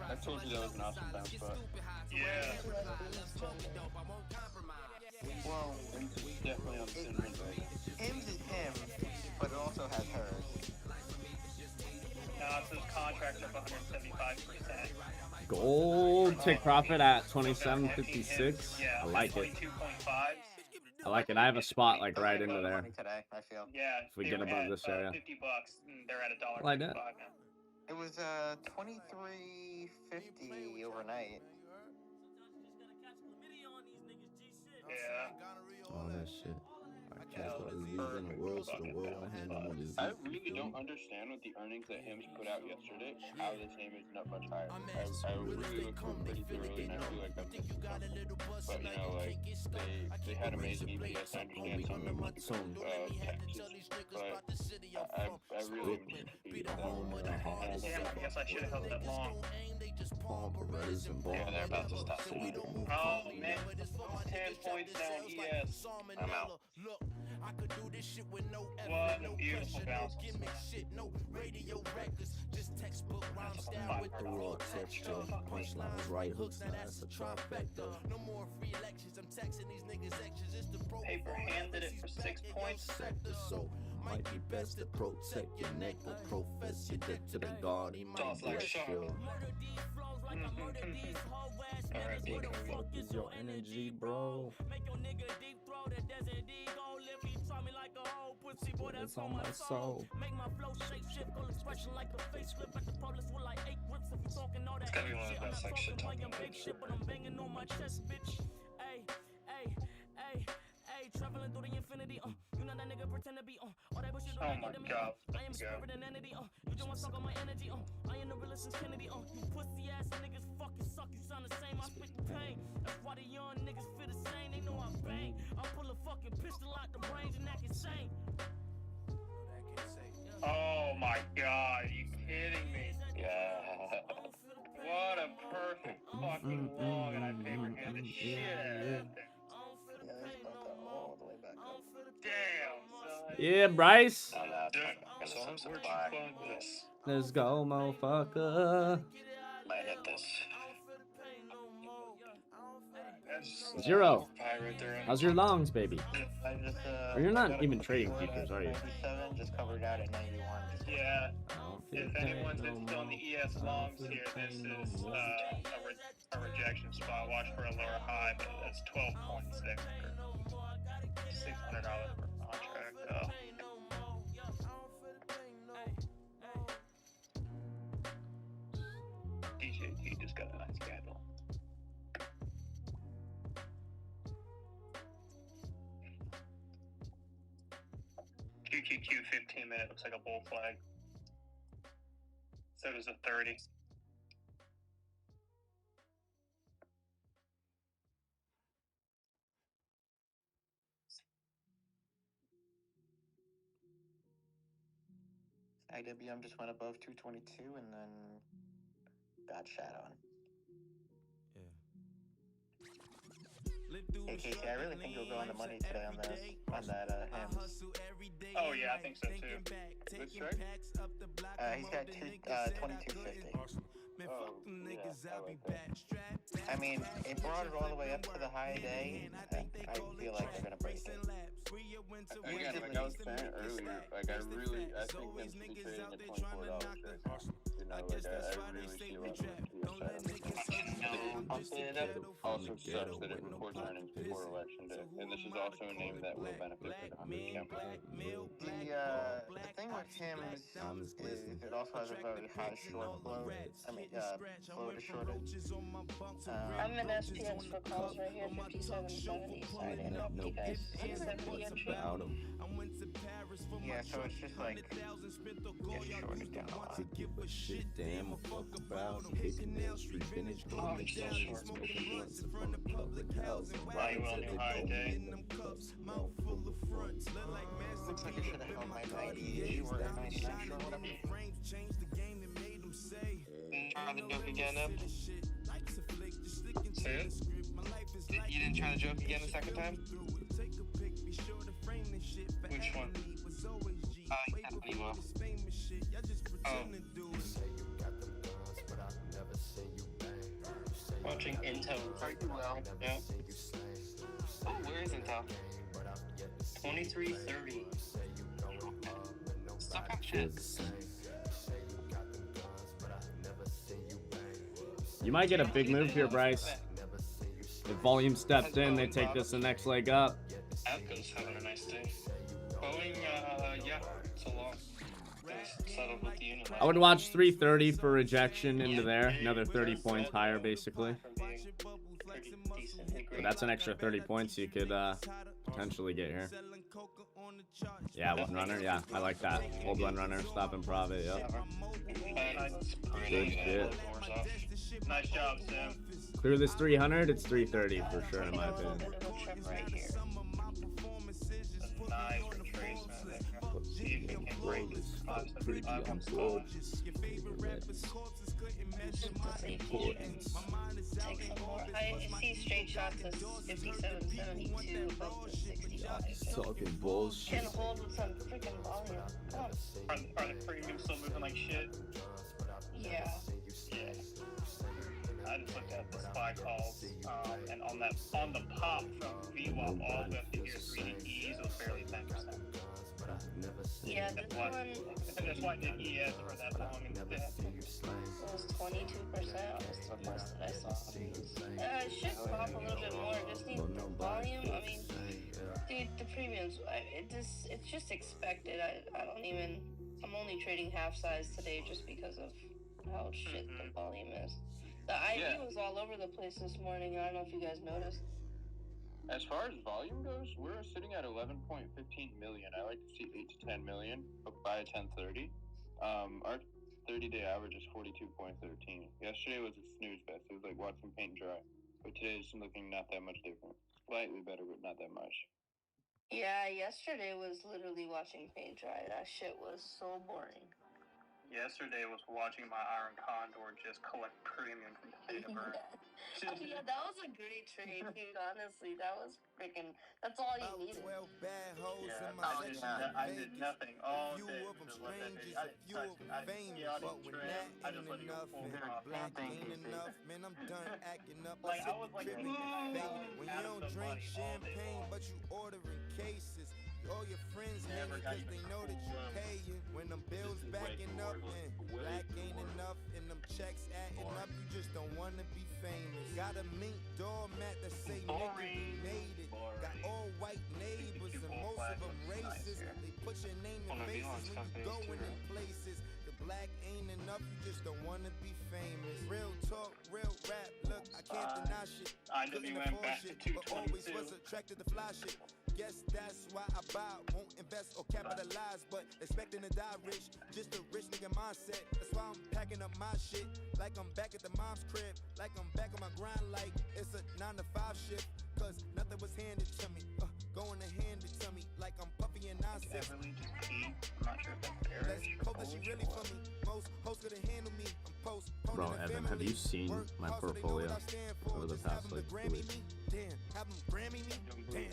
I told you that was an awesome bounce spot. Yeah. Well, Definitely on the cinnamon roll. him's is him, but it also has hers. Now it says contracts up 175%. Gold take profit at 27.56. Yeah, I like it. 22.5. I like it. I have a spot like right into there. Today, I feel. Yeah, If we they get were above at, this area. $50. They're at $1.55 Like that. now. It was $23.50 overnight. Yeah. Oh, that shit. I can't believe in the world, so the world I handle is. I really don't understand with the earnings that Hims put out yesterday, how this name is not much higher. I really looked through pretty thoroughly, and I feel like I'm missing something. But, you know, like, they had amazing EPS. I understand some of them were because of taxes. But I really am confused. Yeah, I guess I should have held that long. Yeah, they're about to stop. Oh, man. 10 points now in ES. I'm out. What a beautiful bounce. With the raw texture, punchlines, right hooks, now that's a trifecta. Paper handed it for 6 points. Sector, so might be best to protect your neck or profess your debt to the God. He might bless you. Fuck is your energy, bro? It's on my soul. It's gotta be one of the best like shit talking videos. Oh my god. Let's go. Oh my god, are you kidding me? Yeah. What a perfect fucking long, and I paper handed the shit out of it. Damn, son. Yeah, Bryce. No, that's some supply. Yes. Let's go, motherfucker. Might hit this. Zero. How's your longs, baby? I just, Or you're not even trading futures, are you? 97, just covered out at 91. Yeah. If anyone's still in the ES longs here, this is a rejection spot. Watch for a lower high, but that's 12.6 $600 per contract. DJT just got a nice candle. QQQ 15 minute looks like a bull flag. So does a 30. IWM just went above 222 and then got shat on. Hey Casey, I really think you'll go on the money today on that Hims. Oh yeah, I think so too. Good strike? He's got 2250. Oh, yeah, I like that. I mean, it brought it all the way up to the high day. I feel like they're gonna break it. Again, like I was saying earlier, like I think them should be trading at $24 right now. You know, like I really see a lot of upside on this. I'll say it up. also sucks that it reports earnings before election day, and this is also a name that will benefit the 100 campaign. The thing with him is it also has a very high short flow. Flow to shortage. I'm in SPX for calls right here, 5770. Sorry to interrupt you guys. 670 entry. Yeah, so it's just like gets shorted down a lot. To give a shit damn a fuck about kicking nail street vintage Oh, it's still short. smoking blunts in front of public housing. Value on new high day. Looks like I should have held my 98 or 99 or whatever. Try the joke again, Say it? You didn't try the joke again the second time? Which one? Anyway. Watching Intel. Pretty well. Yeah. Oh, where is Intel? 2330. Stuck up shit. You might get a big move here, Bryce. If volume steps in, they take this the next leg up. Atco's having a nice day. Boeing, yeah, it's a loss. They settled with the unit. I would watch 330 for rejection into there. Another 30 points higher, basically. But that's an extra 30 points you could potentially get here. Yeah, one runner. Yeah, I like that. Hold one runner, stop and profit. Yep. Good shit. Nice job, Sam. Clear this 300. It's 330 for sure, in my opinion. Nice retracement there. Let's see if we can break this 575 on spot. Take some more. I see straight shots as 5772 above the 65. Talking bullshit. Can hold with some freaking volume. Are the premiums still moving like shit? Yeah. Yeah. I just looked at the SPY calls, and on the pop from VWAP all the way up to here 3D E's, it was barely 10%. Yeah, this one. That's why I did ES for that long and It was 22%. Was the most that I saw. It should pop a little bit more. It just needs the volume. I mean, dude, the premiums. It's just expected. I'm only trading half size today just because of how shit the volume is. The IV was all over the place this morning. I don't know if you guys noticed. As far as volume goes, we're sitting at 11.15 million. I like to see 8 to 10 million by 10:30. Our 30-day average is 42.13. Yesterday was a snooze fest. It was like watching paint dry. But today is looking not that much different. Slightly better, but not that much. Yeah, yesterday was literally watching paint dry. That shit was so boring. Yesterday was watching my Iron Condor just collect premium from day to bird. Yeah, that was a great trade, dude. Honestly, that's all you needed. Yeah, I did nothing all day. Just let that video. I didn't touch it. I didn't trim. I just let it go full profit. Like, I was like, when you don't drink champagne, but you ordering cases. All your friends never cause they know that you paying. When them bills backing up and black ain't enough and them checks adding up, you just don't wanna be famous. Got a mink doormat that say nigga we made it. Got all white neighbors and most of them racist. They put your name in faces when you going in places. The black ain't enough, you just don't wanna be famous. Real talk, real rap, look, I can't deny shit. Couldn't afford shit, but always was attracted to fly shit. Guess that's why I buy, won't invest or capitalize, but expecting to die rich, just a rich nigga mindset. That's why I'm packing up my shit, like I'm back at the mom's crib, like I'm back on my grind, like it's a 9 to 5 shift, cause nothing was handed to me, going to hand it to me, like I'm puffy and nonsense. I'm not sure if that's bearish. Let's hope that she really for me, most hosts couldn't handle me, I'm post. Bro, Evan, have you seen my portfolio over the past like 2 weeks? Damn, have them Grammy me? Damn.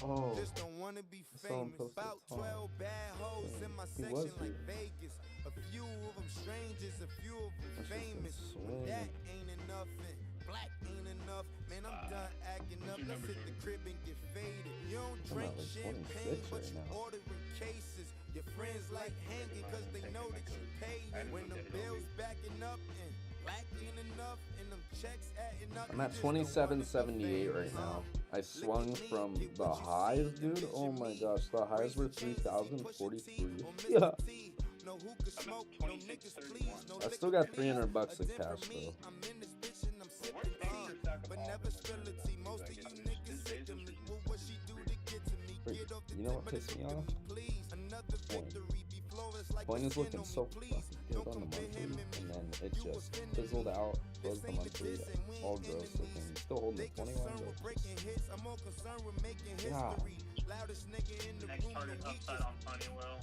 Oh, Just don't wanna be famous. About 12 bad hoes in my section like Vegas. A few of them strangers, a few of them famous. When that ain't enough and black ain't enough, man, I'm done acting up. Let's hit the crib and get faded. You don't drink champagne, but you ordering cases. Your friends like hanging cause they know that you paid. When the bills backing up and I'm at 2778 right now. I swung from the highs, dude. Oh my gosh, the highs were 3,043. Yeah. I still got 300 bucks of cash though. Wait, you know what pissed me off? Coin is looking so fucking good on the monthly, and then it just fizzled out, closed the monthly, all gross looking. Still holding the 21, but yeah. Next target upside on Honeywell.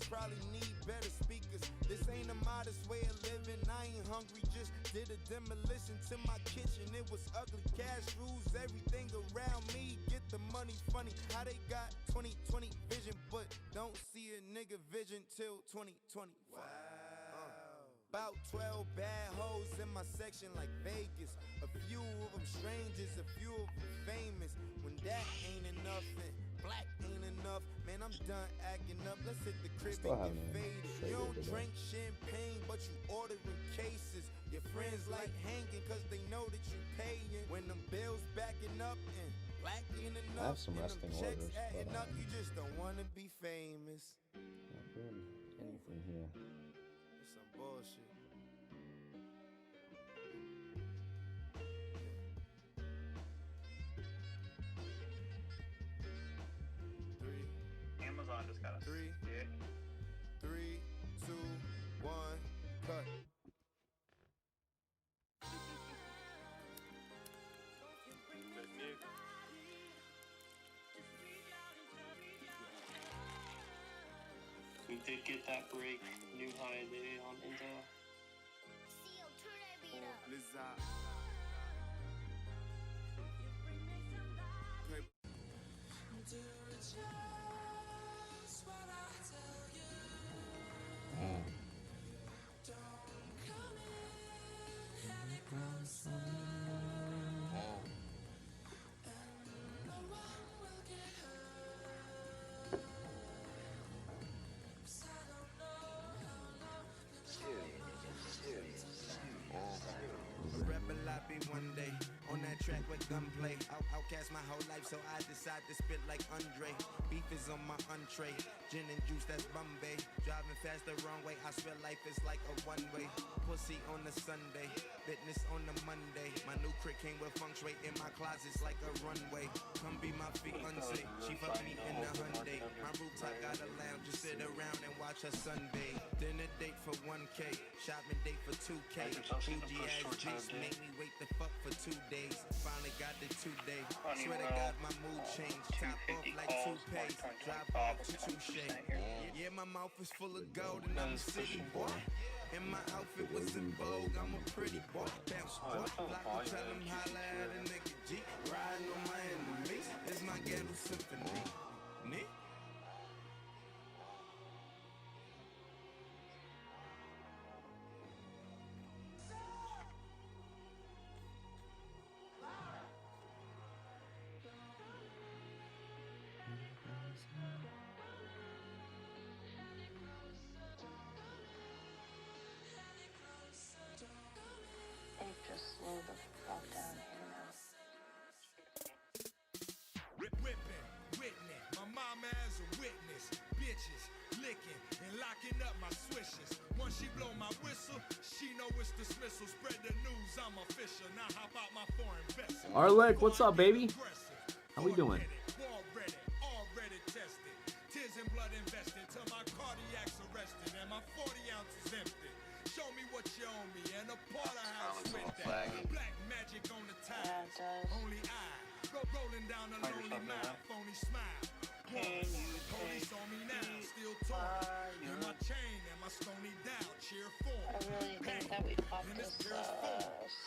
Probably need better speakers. This ain't a modest way of living. I ain't hungry, just did a demolition to my kitchen. It was ugly. Cash rules everything around me. Get the money funny. How they got 20/20 vision, but don't see a nigga vision till 2025. About 12 bad hoes in my section like Vegas. A few of them strangers, a few of them famous. When that ain't enough and black ain't enough, man, I'm done acting up. Let's hit the crib and get faded. You don't drink champagne, but you ordering cases. Your friends like hanging cause they know that you paying. When them bills backing up and black ain't enough, I have some resting orders, but up, you just don't wanna be famous. Not doing anything here. It's some bullshit. Amazon just got a 3, 2, 1, cut. We did get that break, new high day on Intel. One day on that track with gunplay. Outcast my whole life, so I decide to spit like Andre. Beef is on my entree. Gin and juice, that's Bombay. Driving fast the wrong way. I swear life is like a one-way. Pussy on the Sunday, fitness on the Monday. My new crick came with feng shui in my closets like a runway. Come be my fiance. She fucked me in the Hyundai. My rooftop got a lounge. Just sit around and watch her sunbathe. Dinner date for 1K. Shopping date for 2K. Fuji ass bitch made me wait the fuck for 2 days. Finally got the 2 days. Swear to God my mood changed. Top off like toothpaste. Drop off touche. Yeah, my mouth is full of gold and I'm a city boy. And my outfit was in vogue. I'm a pretty boy. Bounce boy. Block tell him holla at a nigga G. Riding on my enemies. It's my ghetto symphony. Nick. Just slow the fuck down here now. Whipping, witness, my mama as a witness. Bitches, licking and locking up my swishes. Once she blow my whistle, she know it's dismissal. Spread the news, I'm official. Now hop out my foreign vessel. Arlek, what's up, baby? How we doing? Already tested. Tears and blood invested till my cardiac's arrested and my 40 ounces empty. Show me what you owe me and a part of how I spent that. Black magic on the ties. Only I. Rolling down a lonely mile. Phony smile. Police on me now. Still torn. In my chain and my stony dial. Cheer form. I really think that we popped this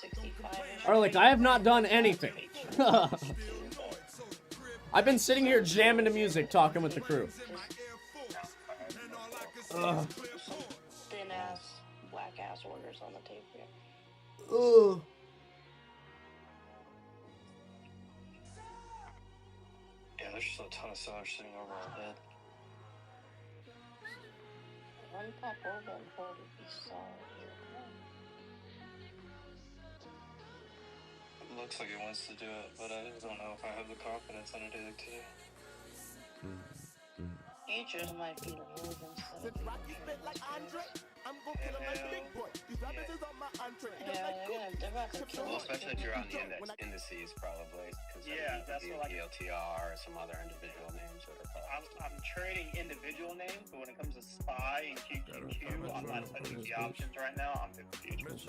65. Arlek, I have not done anything. I've been sitting here jamming to music, talking with the crew. Thin ass, whack ass orders on the tape here. Ugh. Yeah, there's just a ton of sellers sitting over our head. One pop over and hold would be solid here. Come on. looks like it wants to do it, but I just don't know if I have the confidence in it today. Futures might be the move instead of being they're about to kill Well, especially if you're on the indices, probably. Yeah, that's what ELTR or some other individual names that are I'm trading individual names, but when it comes to SPY and QQQ, I'm not touching the options right now. I'm doing futures.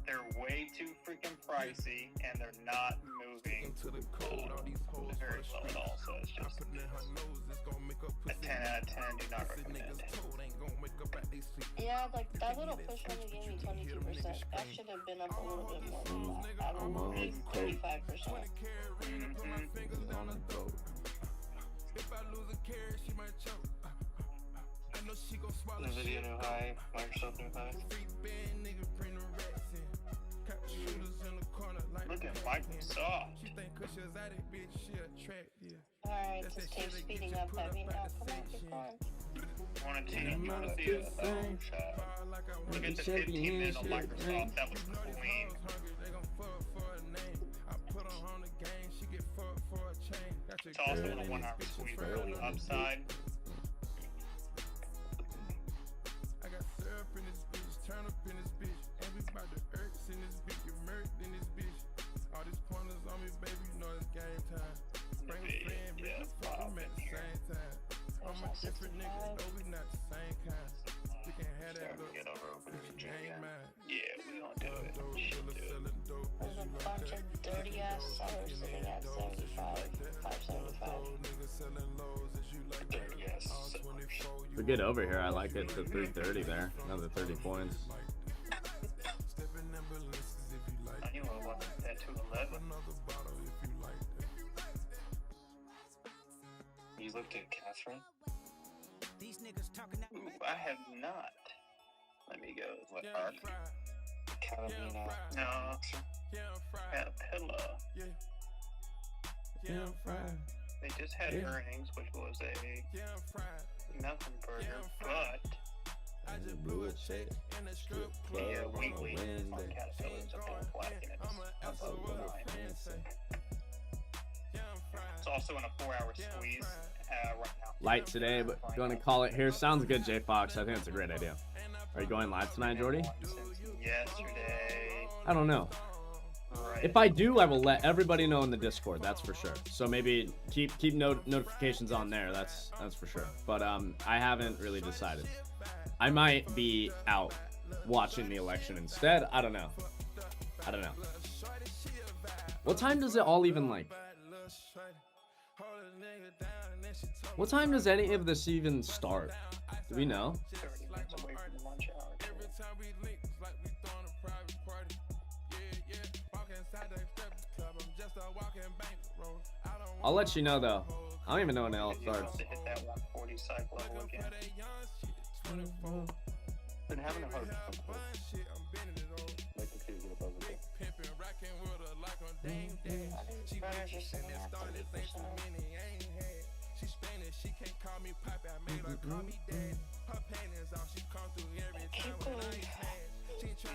They're way too freaking pricey, and they're not moving very well at all. So it's just a 10 out of 10. Do not recommend. Yeah, like that little push only gave me 22%. That should have been up a little bit more than that. I don't know, maybe 35%. NVIDIA new high, Microsoft new high. Look at Microsoft. Alright, this tape's speeding up heavy now. Come on, keep going. Want to see it? Look at the 15 minute on Microsoft. That was clean. It's also in a 1 hour sweep on the upside. I got syrup in this bitch, turn up in this bitch, and we bout to irks in this bitch, get murked in this bitch. All these pointers on me, baby, you know it's game time. Bring a friend, bitch, fuck them at the same time. I'm a different nigga, though we not the same kind. We can have that look, get over but you ain't mine. Yeah, we don't do it. There's a bunch of dirty ass sellers sitting at 575. Dirty ass sellers. We get over here. I like it to 330 there. Another 30 points. I knew I wanted that 211. You looked at Catherine? Ooh, I have not. Let me go. What, Arc? Catalina? No. Caterpillar. They just had earnings, which was a nothing burger, but I just blew a check in a strip club. yeah, weekly on Caterpillar's up in black and it's up It's also in a 4 hour squeeze right now. Light today, but going to call it here. Sounds good, J Fox. I think it's a great idea. Are you going live tonight, Jordy? Yesterday. I don't know. Right. If I do, I will let everybody know in the Discord. That's for sure. So maybe keep notifications on there. That's for sure. But I haven't really decided. I might be out watching the election instead. I don't know. What time does it all even like? What time does any of this even start? Do we know? 30 minutes away from the lunch hour. I'll let you know though. I don't even know when it all starts. To hit that 140 cycle level again. Been having a hard time. Like to see it above it. Runners are sitting at 30%. She Spanish, she can't call me Poppy. I made her call me Dad. Her panties off, she come through every time when I ain't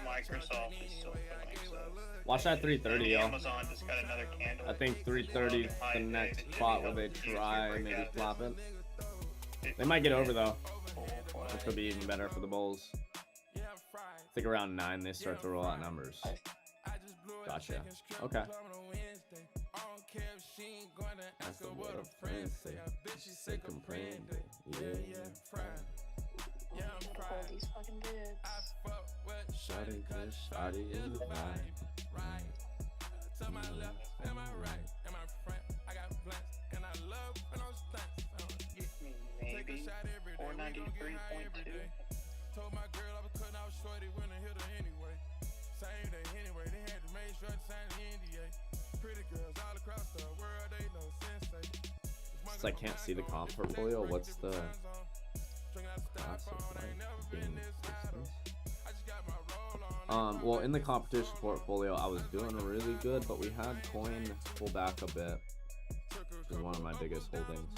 Microsoft is still filling, so. Watch that 330, yo. Amazon just got another candle. I think 330 is the next spot where they try maybe flop it. They might get over though, which could be even better for the Bulls. I think around 9 they start to roll out numbers. Gotcha. Okay. That's the what a friend say. She say comprende. Yeah. All these fucking dudes. Shawty good, shawty in the vibe. To my left, and my right, and my front, I got plants, and I love when those plants. Maybe 493.2. Told my girl I was cutting out shorty when I hit her anyway. Same day anyway, they had to make sure to sign the NDA. Pretty girls all across the world, they know sensei. Since I can't see the comp portfolio, what's the classic like being distance? Well, in the competition portfolio, I was doing really good, but we had coin pull back a bit, which is one of my biggest holdings.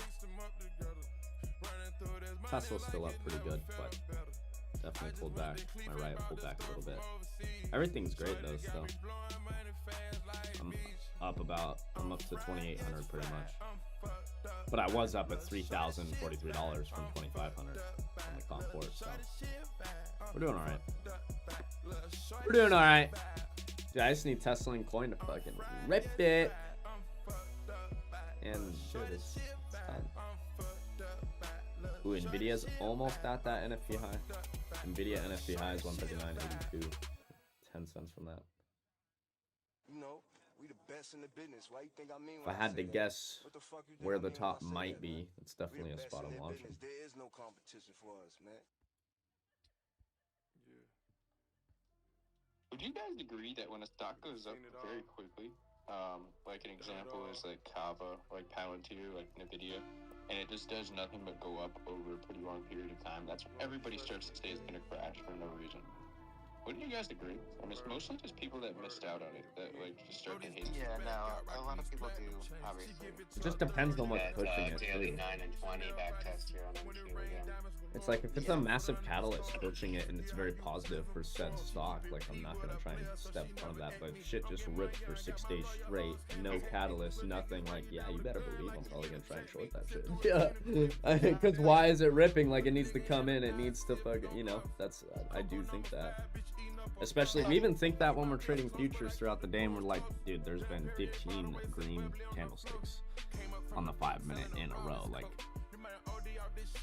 Tesla's still up pretty good, but definitely pulled back. My right pulled back a little bit. Everything's great though still. I'm up to 2,800 pretty much. But I was up at $3,043 from 2,500 on the comp port, so we're doing alright. We're doing alright. Dude, I just need Tesla and coin to fucking rip it. And shit, it's done. Ooh, Nvidia's almost at that NFP high. Nvidia NFP high is 139.82. 10 cents from that. You know, we the best in the business. Why you think I mean? If I had to guess where the top might be, it's definitely a spot I'm watching. There is no competition for us, man. Would you guys agree that when a stock goes up very quickly, like an example is like Kava, like Palantir, like Nvidia, and it just does nothing but go up over a pretty long period of time, that's when everybody starts to say it's gonna crash for no reason? Wouldn't you guys agree? I mean, it's mostly just people that missed out on it that like just start to hate it. Yeah, no, a lot of people do, obviously. It just depends on what's pushing it Daily too. 9 and 20 back test here on them too again. It's like if it's a massive catalyst pushing it and it's very positive for said stock, like I'm not gonna try and step in front of that. But if shit just ripped for 6 days straight, no catalyst, nothing. Like, yeah, you better believe I'm probably gonna try and short that shit. Yeah, because why is it ripping? Like it needs to come in, it needs to fucking, you know. That's I do think that. Especially, we even think that when we're trading futures throughout the day, and we're like, dude, there's been 15 green candlesticks on the 5 minute in a row. Like,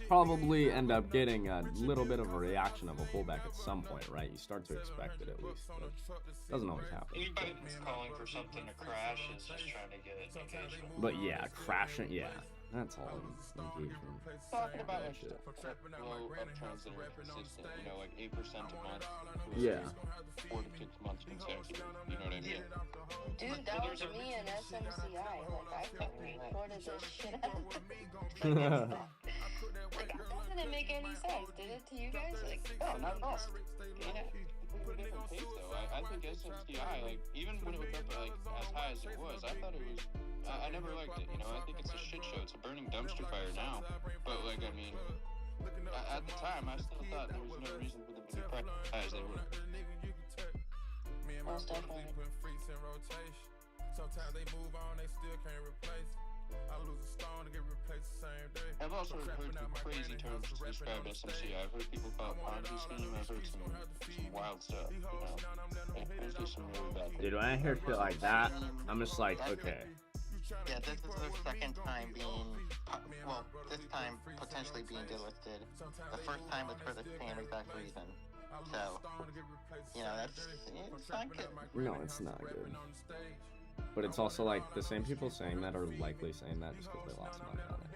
probably end up getting a little bit of a reaction of a pullback at some point, right? You start to expect it at least, but it doesn't always happen. Anybody that's calling for something to crash is just trying to get engagement. But yeah, crashing, yeah, that's all engagement. Talking about like low uptrends that are consistent, you know, like 8% a month. Yeah. 4 to 6 months consecutive. You know what I mean? Dude, that was me and SMCI. Like, I fucking recorded this shit out. Like, that didn't make any sense, did it to you guys? Like, no, not at all. Yeah. Different pace though. I think SMCI, like, even when it was up like as high as it was, I thought it was. I never liked it. You know, I think it's a shit show. It's a burning dumpster fire now. But like, I mean, at the time, I still thought there was no reason for them to be priced as high as they were. Most definitely. Sometimes they move on, they still can't replace. I lose a stone to get replaced the same day. I've also heard some crazy terms to describe SMCI. I've heard people call it Ponzi scheme. I've heard some wild stuff. You know, there's just some really bad things. Dude, when I hear shit like that, I'm just like, okay. Yeah, this is their second time being, well, this time potentially being delisted. The first time was for the same exact reason. So, you know, it's not good. No, it's not good. But it's also like the same people saying that are likely saying that just because they lost money on it.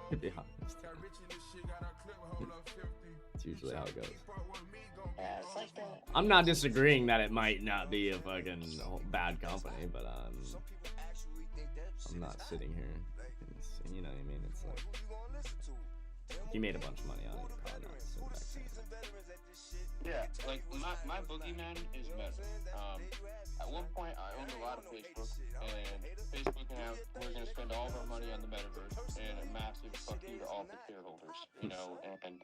To be honest. It's usually how it goes. Yeah, it's like that. I'm not disagreeing that it might not be a fucking bad company, but I'm not sitting here. You know what I mean? It's like, if you made a bunch of money on it, you're probably not sitting back saying that. Yeah, like my boogeyman is Meta. At one point, I owned a lot of Facebook, and Facebook announced we're going to spend all of our money on the metaverse, and a massive fuck you to all the shareholders, you know. And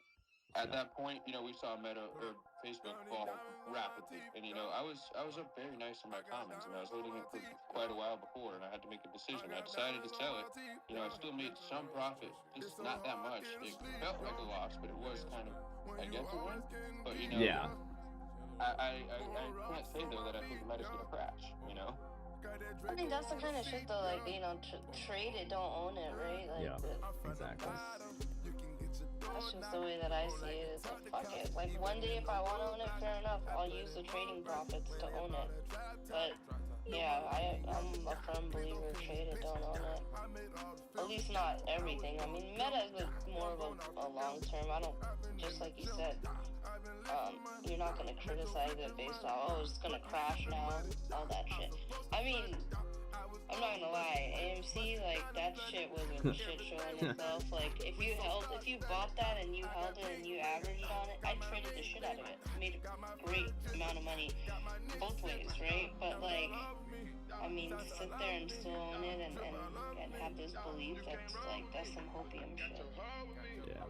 at that point, you know, we saw Meta or Facebook fall rapidly, and you know, I was up very nice in my comments, and I was holding it for quite a while before, and I had to make a decision. I decided to sell it. You know, I still made some profit, just not that much. It felt like a loss, but it was kind of, I guess, a win. But you know, yeah. I can't say though that I think Meta's gonna crash, you know? I think that's the kind of shit though, like, you know, trade it, don't own it, right? Like, yeah, exactly. That's just the way that I see it. It's like, fuck it. Like, one day if I want to own it, fair enough. I'll use the trading profits to own it. But, yeah, I'm a firm believer, trade it, don't own it. At least not everything. I mean, Meta is more of a long term. I don't, just like you said, you're not going to criticize it based on, oh, it's going to crash now, all that shit. I mean, I'm not gonna lie, AMC, like, that shit was a shit show in itself. Like, if you bought that and you held it and you averaged on it, I traded the shit out of it. Made a great amount of money both ways, right? But, like, I mean, to sit there and still own it and have this belief, that's, like, that's some hopium shit. Yeah.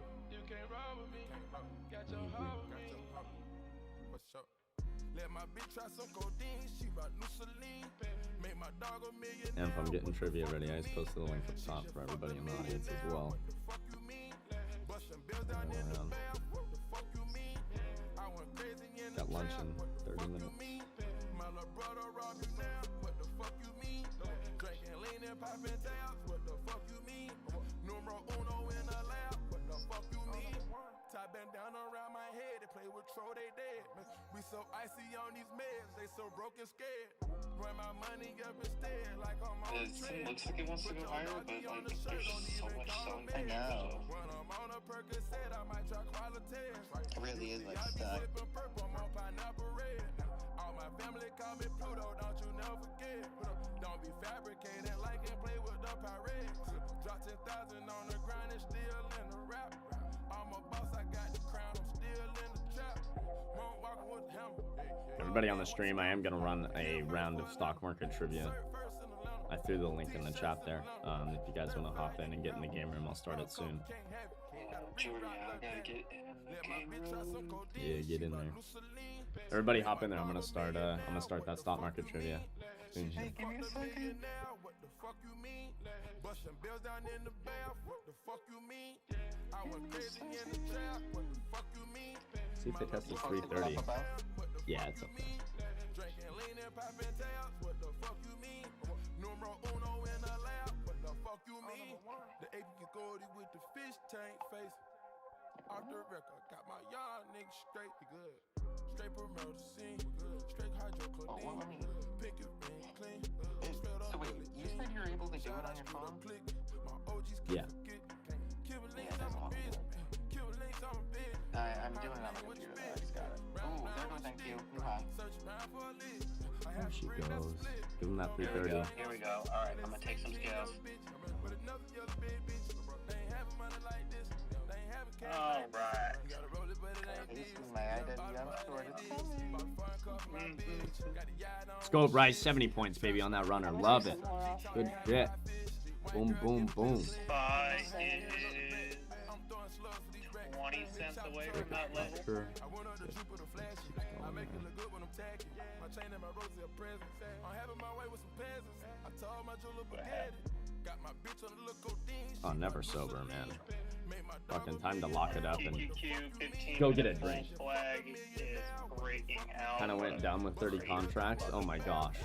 And if I'm getting trivia ready, I just posted the link up top for everybody in the audience as well. Around. Got lunch in 30 minutes. Down around my head, they play with Tro, they dead. We so icy on these meds, they so broken scared. Run my money up instead, like I'm on It looks like it wants to go higher, but like there's so much selling. I know. It really is like stuck. All my family call me Pluto, don't you never forget. Don't be fabricated like and play with the pirates. Drop 10,000 on the grind and still in the rap. I'm a boss, I got the crown, I'm still in the trap. Won't walk with the hammer. Everybody on the stream, I am going to run a round of stock market trivia. I threw the link in the chat there. If you guys want to hop in and get in the game room, I'll start it soon. Jordan, I gotta get in the game room. Yeah, get in there. Everybody hop in there. I'm gonna start that stock market trivia. Hey, give me a second. See if they tested 330. Yeah, it's up there. The AP Gordy with the fish tank face. Off the record, got my young nigga straight good. Straight promoter scene, straight hydrochlorine, pinky ring clean. So wait, you said you're able to do it on your phone? Yeah. I'm doing it on my computer though, I just got it. Oh, there goes thank you. Hi. There she goes. Give him that 330. Here we go. Alright, I'm gonna take some scales. Alright. Let's go, Bryce. 70 points, baby, on that runner. Love it. Good shit. Boom, boom, boom. Buy is 20 cents away from that level. Sure. Oh, never sober, man. Fucking time to lock it up and go get a drink. Flag is breaking out. Kind of went down with 30 contracts. Oh my gosh.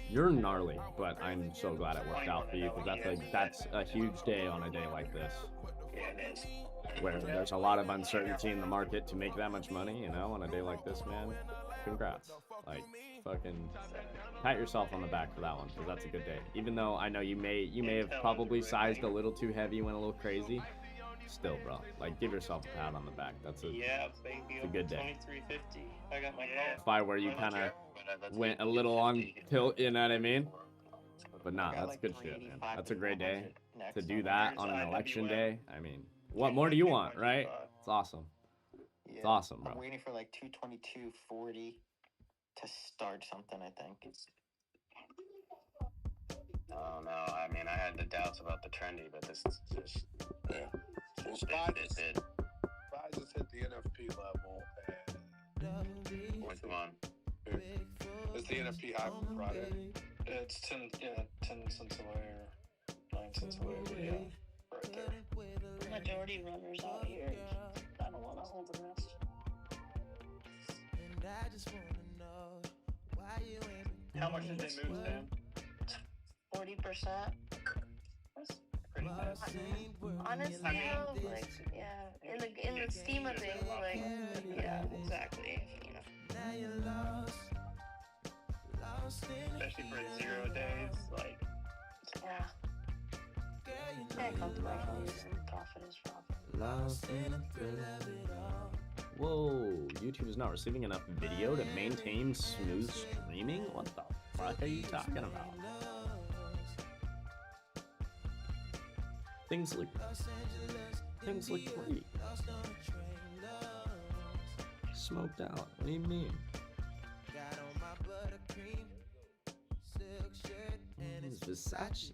You're gnarly, but I'm so glad it worked out for you because that's a huge day on a day like this. Yeah, it is. Where there's a lot of uncertainty in the market to make that much money, you know, on a day like this, man. Congrats. Like, fucking pat yourself on the back for that one because that's a good day. Even though I know you may have probably sized a little too heavy, went a little crazy. Still, bro, like give yourself a pat on the back. That's a baby, a good day. 2350. I got my Fire where you kind of went a little on tilt, you know what I mean? But nah, that's good shit, man. That's a great day to do that on an election day. I mean, what more do you want, right? It's awesome. It's awesome, bro. I'm waiting for like 222.40 to start something, I think. Oh no, I mean I had the doubts about the trendy, but this is just Well, SPY just hit the NFP level, and which one? It's the NFP high from Friday. It's 10 cents away or 9 cents away, but yeah, right there. Majority runners out here. I don't want to hold the rest. How much did they move, Sam? 40%. That's pretty fast. Honestly, though, like, yeah, in the scheme of things, like, yeah, exactly. You know. Especially for 0 days, like. Yeah. Yeah, compromise profit is profit. Whoa, YouTube is not receiving enough video to maintain smooth streaming? What the fuck are you talking about? Things look great. Smoked out. What do you mean? This is Versace.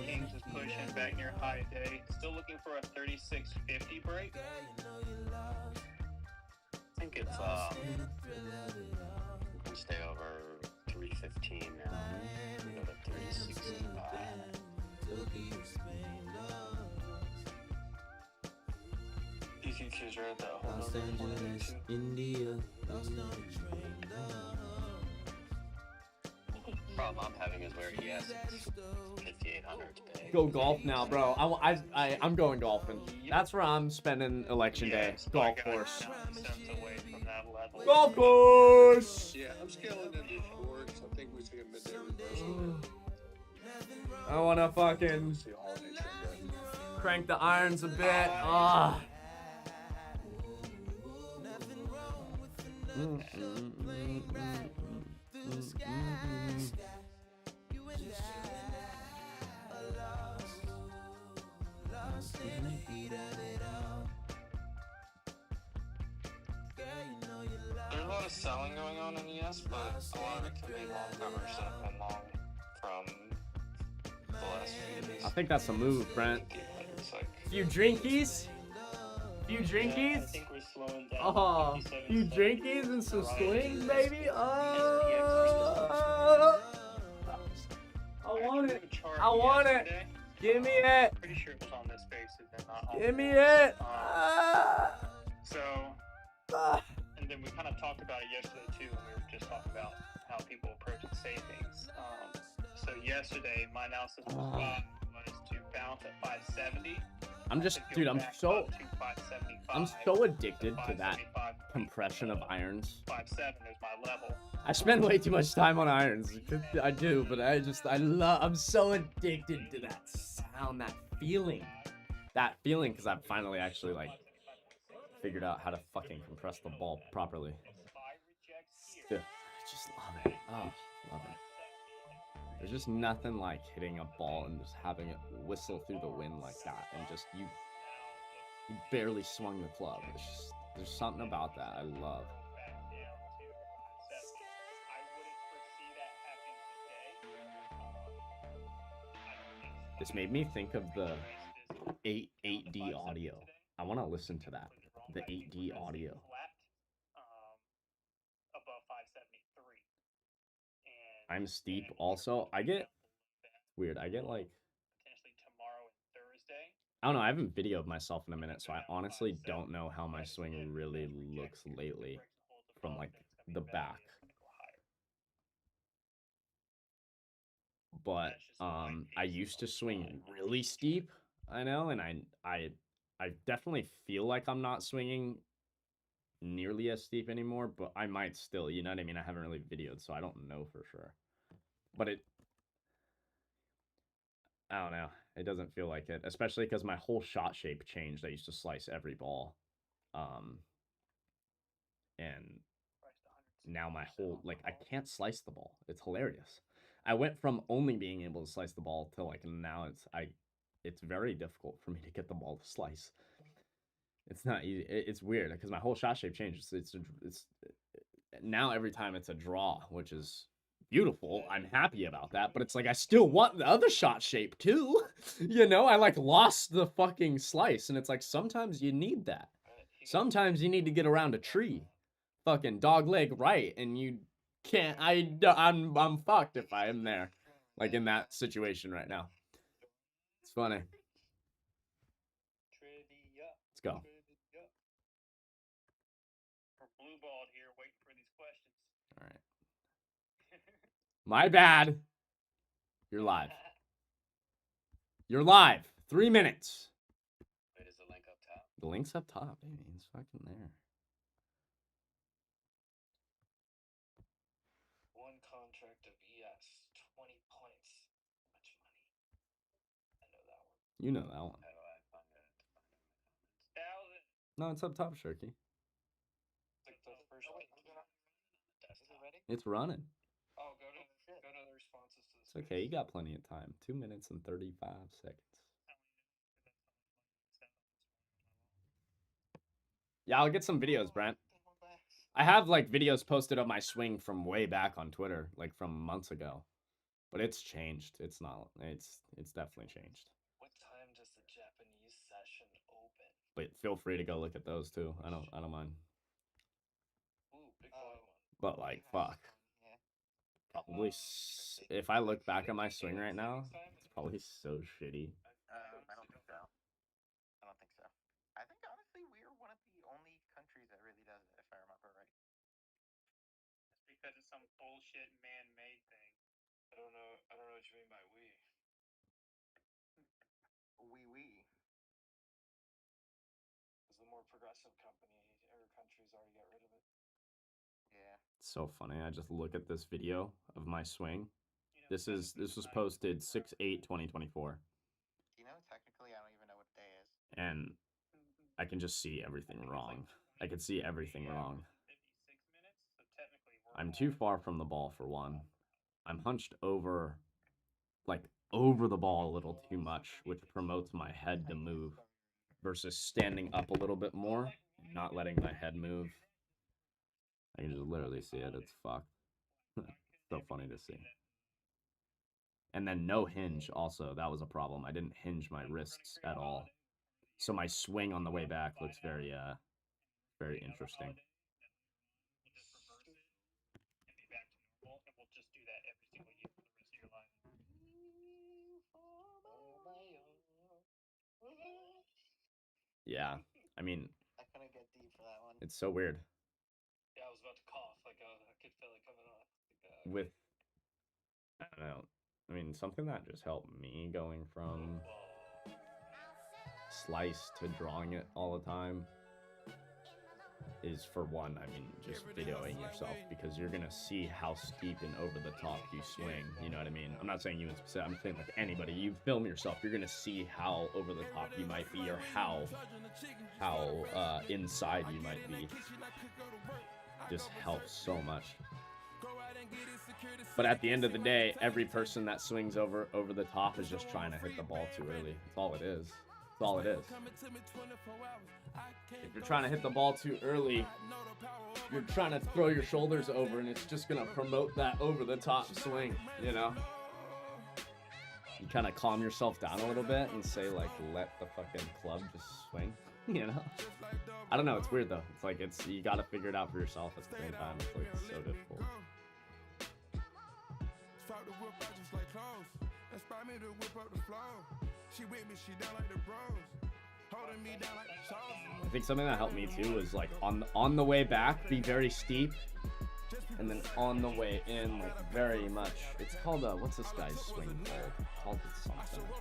Kings is pushing back near high day. Still looking for a 36.50 break. I think it's we stay over 315 now. We go to 365. These futures are at that whole Los Angeles, India. Problem I'm having is where ES is 5,800 today. Go golf now, bro. I'm going golfing. That's where I'm spending election day. Golf course. Golf course. Yeah, I'm scaling into shorts. I think we see a midday reversal. I wanna fucking crank the irons a bit. Ah. There's a lot of selling going on in ES, but a lot of it can be long covers that have been long from the last few days. I think that's a move, Brent. It's like, Few drinkies? Few yeah, I drinkies? think we're slowing down. Oh, few drinkies and some swings, baby. Oh, I want it. I want it. Give me it. Pretty sure it was on this basis and not on Give me this. it. So, and then we kind of talked about it yesterday too, when we were just talking about how people approach and say things. So yesterday, my analysis was to bounce at 570. I'm just, dude, I'm so addicted to that compression of irons. 5.7 is my level. I spend way too much time on irons. I do, but I'm so addicted to that sound, that feeling, because I've finally actually like figured out how to fucking compress the ball properly. Dude, I just love it. Oh, love it. There's just nothing like hitting a ball and just having it whistle through the wind like that, and just you barely swung the club. It's just, there's something about that I love. This made me think of the 8D audio. I want to listen to that. The 8D audio. Above 573. I'm steep also. I get weird. I get like Potentially tomorrow and Thursday. I don't know. I haven't videoed myself in a minute, so I honestly don't know how my swing really looks lately from like the back. But I used to swing really steep, I know, and I definitely feel like I'm not swinging nearly as steep anymore, but I might still, you know what I mean? I haven't really videoed, so I don't know for sure. But I don't know. It doesn't feel like it, especially because my whole shot shape changed. I used to slice every ball. And now my whole, like, I can't slice the ball. It's hilarious. I went from only being able to slice the ball to like now it's very difficult for me to get the ball to slice. It's not easy. It's weird because my whole shot shape changes. It's now every time it's a draw, which is beautiful. I'm happy about that, but it's like I still want the other shot shape too. You know, I like lost the fucking slice, and it's like sometimes you need that. Sometimes you need to get around a tree, fucking dog leg right, and you can't. I'm fucked if I am there, like in that situation right now. It's funny. Let's go. We're blue balled here, waiting for these questions. All right. My bad. You're live. You're live. 3 minutes. Wait, is the link up top? The link's up top, baby. It's fucking there. One contract of ES, 20 points. How much money? I know that one. You know that one. How do I find it? 1,000. No, it's up top, Shirky. Like the first one. Is it ready? It's running. Oh, go to the responses to It's okay. You got plenty of time. 2 minutes and 35 seconds. Yeah, I'll get some videos, Brent. I have like videos posted of my swing from way back on Twitter, like from months ago. But it's changed. It's not. It's definitely changed. What time does the Japanese session open? But feel free to go look at those too. I don't mind. Ooh, big volume one. But like, fuck. Probably if I look back at my swing right now, it's probably so shitty. I don't think so. I don't think so. I think honestly we're one of the only countries that really does it, if I remember right. It's because it's some bullshit man-made thing. I don't know what you mean by we. We. Because the more progressive countries already got rid of it. Yeah. It's so funny. I just look at this video of my swing. This was posted 6/8/2024. You know, technically I don't even know what day is. And I can just see everything wrong. I can see everything wrong. 56 minutes, so technically I'm too far from the ball for one. I'm hunched over, like over the ball a little too much, which promotes my head to move versus standing up a little bit more, not letting my head move. I can just literally see it. It's fucked. So funny to see. And then no hinge also. That was a problem. I didn't hinge my wrists at all. So my swing on the way back looks very very interesting. We'll just do that every single year for the rest of your life. Yeah, I mean, I couldn't get deep for that one. it's so weird. Yeah, I was about to cough. Like I could feel it coming off. With, I don't know. I mean, something that just helped me going from slice to drawing it all the time is, for one, I mean, just videoing yourself, because you're gonna see how steep and over the top you swing. You know what I mean? I'm not saying you in specific. I'm saying like anybody. You film yourself, you're gonna see how over the top you might be, or how inside you might be. Just helps so much. But at the end of the day, every person that swings over the top is just trying to hit the ball too early. That's all it is. That's all it is. If you're trying to hit the ball too early, you're trying to throw your shoulders over, and it's just gonna promote that over the top swing, you know? You kind of calm yourself down a little bit and say, like, let the fucking club just swing, you know? I don't know, it's weird though. It's like, you gotta figure it out for yourself at the same time. It's like, it's so difficult. I think something that helped me too was like on the way back, be very steep, and then on the way in, like very much. It's called what's this guy's swing called? It's called something.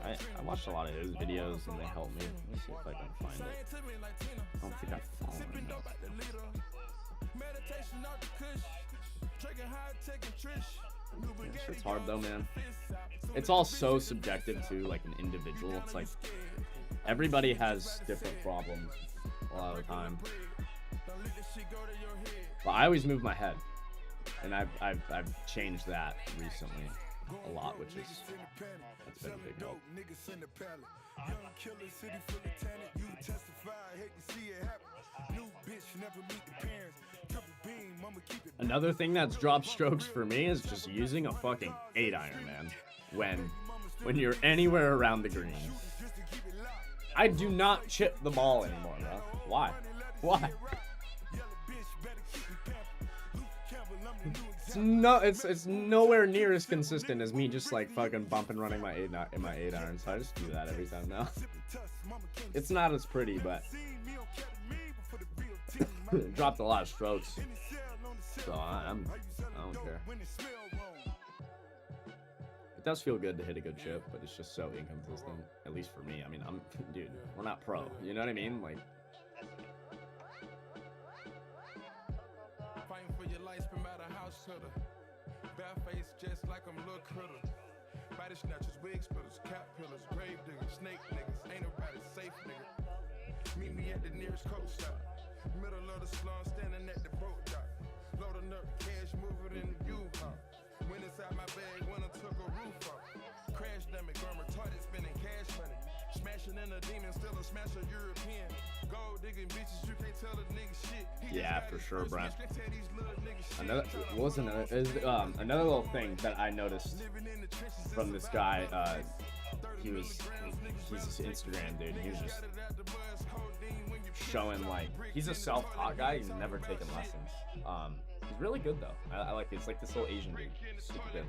I watched a lot of his videos and they helped me. Let me see if I can find it. I don't think I followed him. It's hard though, man. It's all so subjective to like an individual. It's like everybody has different problems a lot of the time. But I always move my head, and I've changed that recently a lot, which is that's been a big help. Another thing that's dropped strokes for me is just using a fucking 8-iron, man. When you're anywhere around the green. I do not chip the ball anymore, bro. Why? Why? It's nowhere near as consistent as me just like fucking bumping running my 8-iron. So I just do that every time now. It's not as pretty, but dropped a lot of strokes. So I don't care. It does feel good to hit a good chip, but it's just so inconsistent. At least for me. I mean, dude, we're not pro. You know what I mean? Like. Fighting for your life, no matter how cutter. Bareface, just like I'm little critter. Body snatchers, wig splitters, cap pillars, grave diggers, snake niggas. Ain't nobody safe, nigga. Meet me at the nearest coast stop. Middle of the slum, standing at the boat dock. Loading up cash, moving in the U-Haul. Went inside my bag when I took a roof off. Crash dummy, gone retarded, spending cash money. Smashing in a demon, still a smasher European. Yeah, for sure, Brent. Another another little thing that I noticed from this guy. He's this Instagram dude. He was just showing like he's a self-taught guy. He's never taken lessons. He's really good though. I like it. It's like this little Asian dude, super good.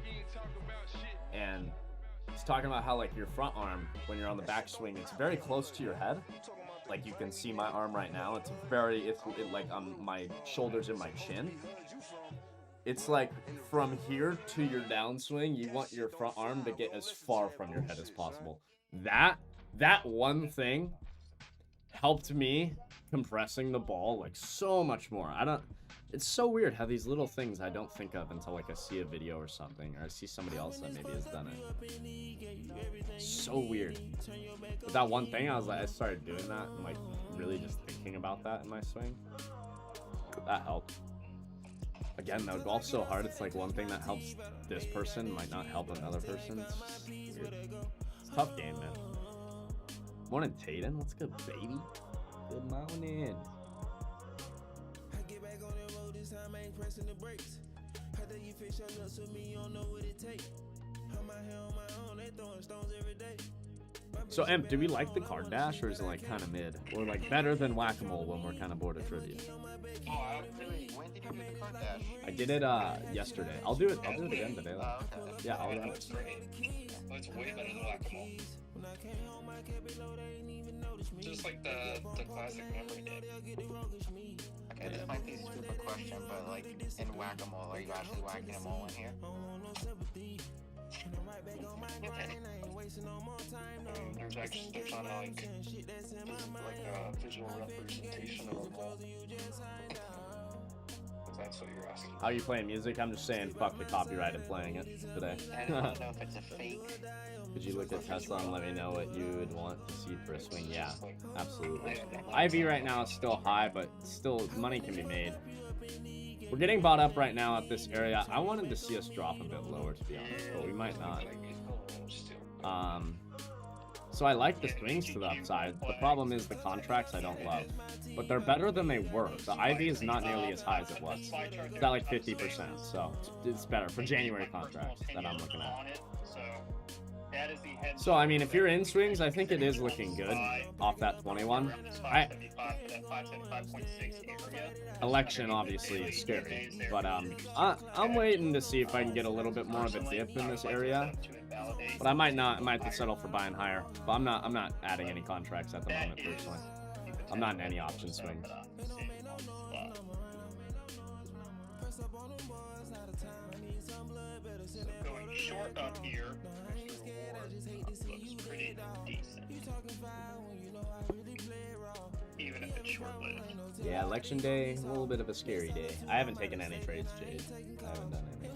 And he's talking about how like your front arm when you're on the backswing, it's very close to your head. Like you can see my arm right now. It's like my shoulders and my chin. It's like from here to your downswing, you want your front arm to get as far from your head as possible. That one thing helped me compressing the ball like so much more. It's so weird how these little things I don't think of until like I see a video or something, or I see somebody else that maybe has done it. So weird. But that one thing, I started doing that and like really just thinking about that in my swing. That helped. Again, though, golf's so hard. It's like one thing that helps this person might not help another person. It's just weird. It's a tough game, man. Morning, Tayden. What's good, baby? Good morning. Pressing the brakes. After you fix your nuts with me, you don't know what it takes. I'm out here on my own, they throwing stones every day. So, Emp, do we like the card dash, or is it like kind of mid, or like better than whack-a-mole when we're kind of bored of trivia? Oh, I don't really. When did you do the card dash? I did it yesterday. I'll do it again today. Okay. Yeah, I'll run it. It's way better than whack-a-mole. Just like the classic memory game. Okay, this might be a stupid question, but like in whack-a-mole, are you actually whacking them all in here? There's not like a visual representation of a ball. If that's what you're asking. How are you playing music? I'm just saying fuck the copyright and playing it today. I don't know if it's a fake. Could you look at Tesla and let me know what you would want to see for a swing? Yeah, absolutely. IV right now is still high, but still money can be made. We're getting bought up right now at this area. I wanted to see us drop a bit lower, to be honest, but we might not. So I like the swings to the upside. The problem is the contracts I don't love, but they're better than they were. The IV is not nearly as high as it was. It's at like 50%, so it's better for January contracts that I'm looking at. So I mean, if you're in swings, I think it is looking good off that 21. Election obviously is scary, but I'm waiting to see if I can get a little bit more of a dip in this area. But I might not. I might have to settle for buying higher. But I'm not adding any contracts at the moment personally. I'm not in any option swings. Going short up here looks pretty decent. Even if it's short-lived. Yeah, election day, a little bit of a scary day. I haven't taken any trades, Jade. I haven't done any.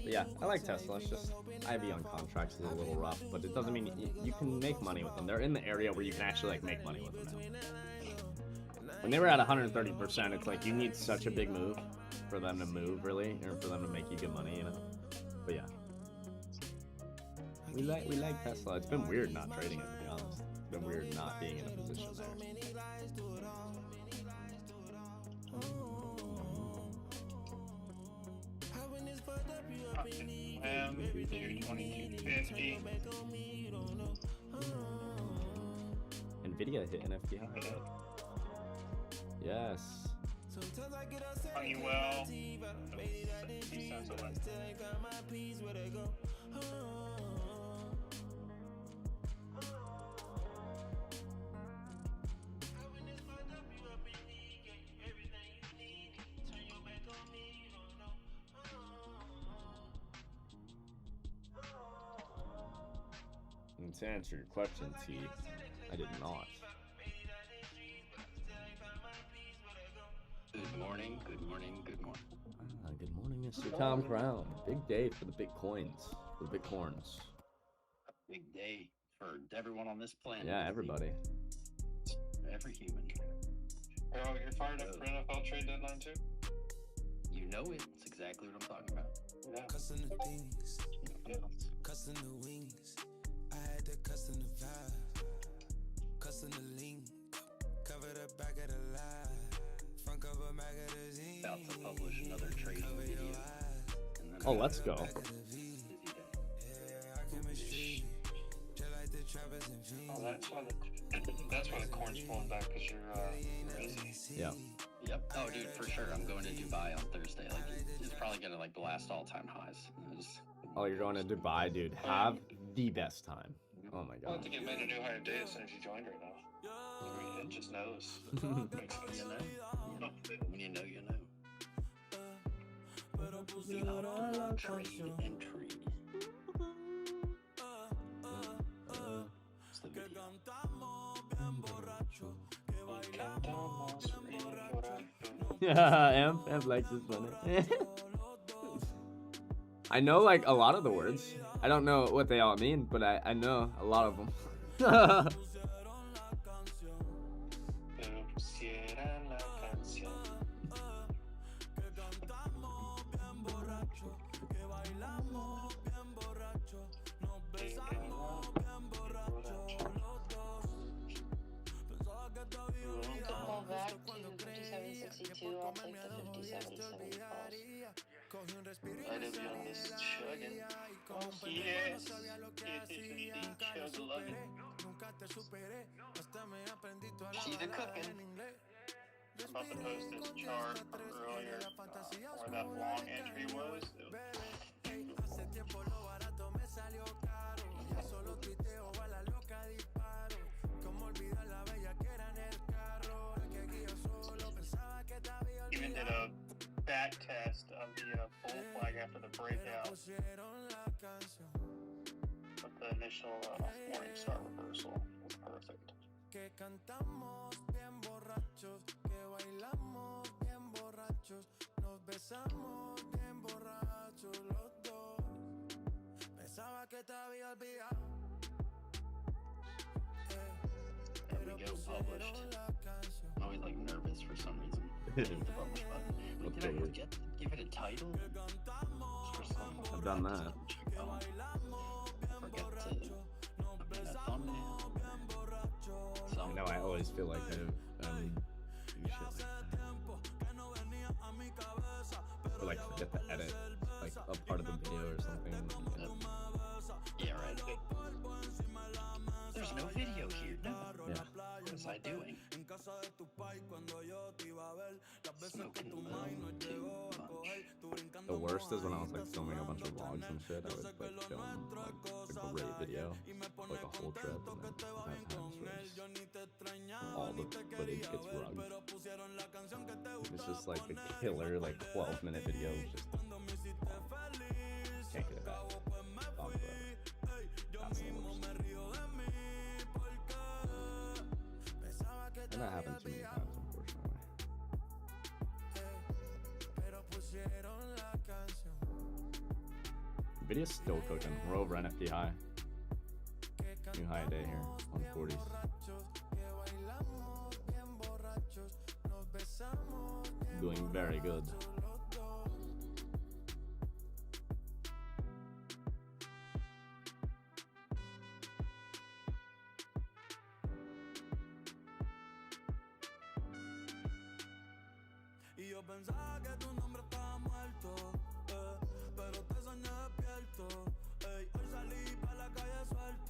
But yeah, I like Tesla. It's just IV on contracts is a little rough, but it doesn't mean you can make money with them. They're in the area where you can actually like make money with them now. When they were at 130%, it's like you need such a big move for them to move, really, or for them to make you good money, you know. But yeah, we like Tesla. It's been weird not trading it, to be honest. It's been weird not being in a position there. Maybe 2250. Nvidia hit NFP high. Yes. Honeywell. And to answer your question, T, I did not. Good morning, good morning, good morning. Good morning, Mr. Tom Crown. Big day for the Bitcoins, for the Bitcorns. Big day for everyone on this planet. Yeah, everybody. Every human. Oh, you're fired up for NFL trade deadline too? You know it. It's exactly what I'm talking about. Yeah. Cussing the things, cussing the wings. I had to cussing the vibe. busting the link. Cover the back of the lie. Front cover magazine. About to publish another trading video. Oh, let's go. Oh, that's why the corn's pulling back, because you're busy. Yeah. Yep. Oh, dude, for sure. I'm going to Dubai on Thursday. Like, it's probably gonna like blast all-time highs. Oh, you're going to Dubai, dude. Have the best time. Oh my Well, I god. think it made a new higher day as soon as you joined right now. I mean, it just knows. Makes sense. You know? When you know, you know. Trade entry. It's the video. Yeah, Amp likes this funny. I know like a lot of the words. I don't know what they all mean, but I know a lot of them. Go back to 5762. I'll take the 5770 calls. I live on this chugging. Oh, yes. Chug lugging. She's a cooking. I'm about to post this chart from earlier where that long entry was. Even did a back test of the bull flag after the breakout with the initial morning star reversal. It was perfect. Que cantamos bien borrachos, que bailamos bien borrachos, nos besamos bien borrachos los dos. Pensaba que te había olvidado. There we go, published. I'm always like nervous for some reason. Hit the publish button. Wait, did I forget to give it a title? I've done that. Oh, I forget to put in a thumbnail. I know I always feel like I do shit like that. Or like forget to edit like a part of the video or something. Yeah, right. There's no video here. No. Yeah. What was I doing? Smoking the moon too much. The worst is when I was like filming a bunch of vlogs and shit. I would like film like a great video, like a whole trip, and then at times where all the footage gets rugged. It's just like a killer, like 12-minute video. Just can't get it back. Gone forever. That's the worst. And that happens to me times, unfortunately. Video's still cooking. We're over NFP high. New high day here, 140s. Doing very good.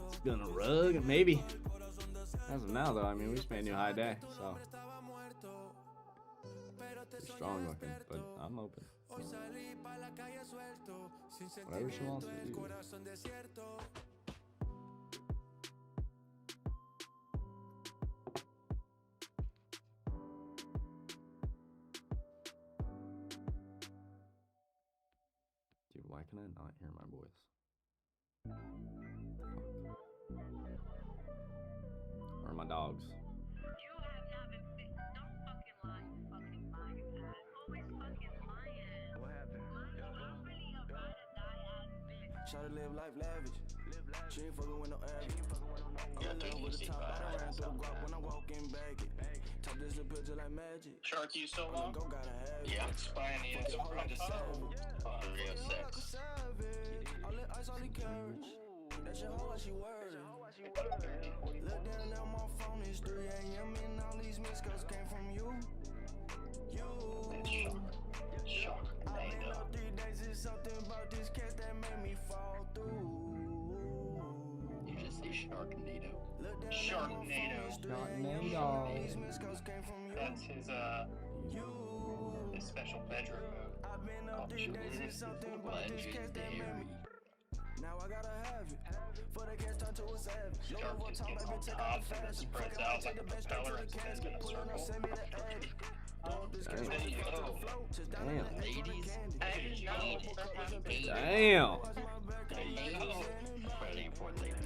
It's gonna rug, maybe. As of now, though, I mean, we just made a new high day, so it's strong looking, but I'm open. Whatever she wants to do. Dude, why can I not hear my voice? Where are my dogs? Try to live life lavish. She ain't fucking with no average. I'm in love with the top. I ran through the guap when I walk in back it. Top this a picture like magic. Sharky, you still long? Go gotta have it. Yeah, it's buying the end of Like a savage. 306. All that ice, all the carriage. That shit hard like she worried. 30, 40 Look down at my phone, it's 3 a.m. and all these missed calls came from you. I've been up 3 days, it's something about this cat that made me fall through. You just say Sharknado. Sharknado. That's his special bedroom mode. Up 3 days, it's something about this cat that made me. Now I gotta have it. For the cash turn to a savage. Shark just gets on top and then spreads out like a propeller and spins in a circle. Damn. Ladies. Damn. Ready for it later.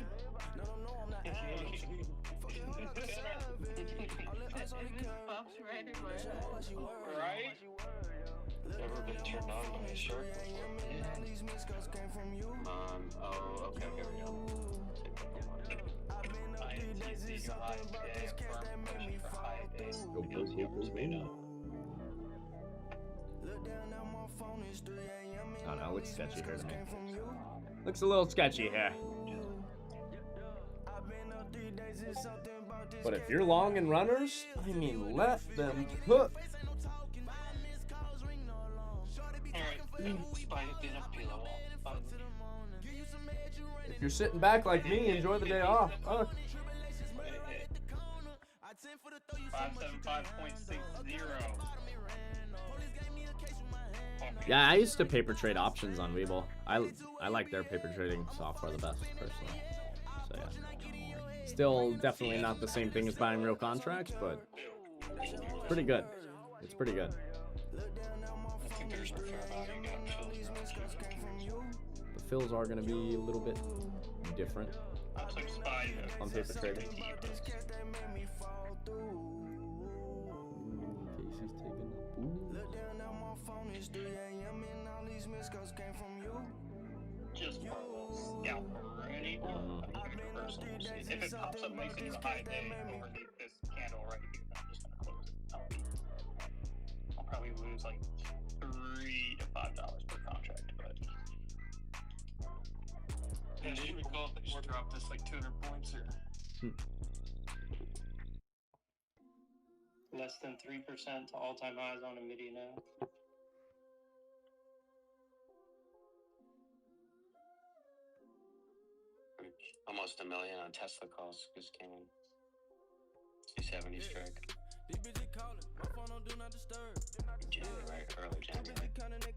Right? Never been turned on by a shark before. Oh, okay, here we go. INTC go live today, firm pushing for high days. Go, go, go, go, go. Oh no, it looks sketchy here to me. Looks a little sketchy here. But if you're long in runners, I mean, let them hook. If you're sitting back like me, enjoy the day off. Oh. 575.60. Yeah, I used to paper trade options on Webull. I like their paper trading software the best, personally. So yeah. Still definitely not the same thing as buying real contracts, but pretty good. It's pretty good. I think there's a fair amount you got fills around. The fills are going to be a little bit different on paper trading. Casey's taking up. Just scout ready. If it pops up makes it a high day over this candle right here, I'm just gonna close it. I'll probably lose like $3 to $5 per contract, but yeah, should we call if they just drop this like 200 points or less than 3% to all-time highs on Nvidia now? Almost $1 million on Tesla calls just came in. 270 strike. January, early January.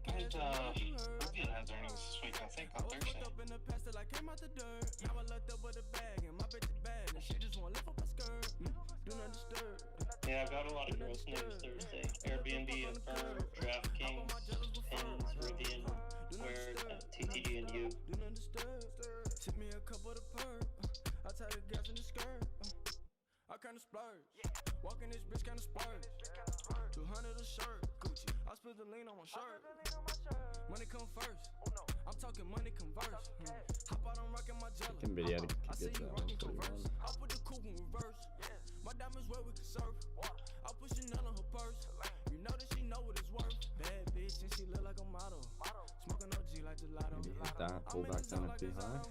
And Nvidia has earnings this week, I think, on Thursday. Yeah, I got a lot of gross news Thursday. Airbnb, Affirm, DraftKings, Pins, Rivian, Square, TTG, and you. Tip me a cup of the perp. I tie the gas in the skirt. I kinda splurge. Walking this bitch kinda splurge. 200 a shirt. Gucci. I split the lean on my shirt. Money come first. I'm talking money converse. Hop out on rocking my jelly. Nvidia to get that one pretty well. I'll put the coupe in reverse. My diamonds where we can surf. I'll push a none on her purse. You know that she know what it's worth. Bad bitch and she look like a model. Smoking OG like gelato. Maybe hit that, pull back down at P high.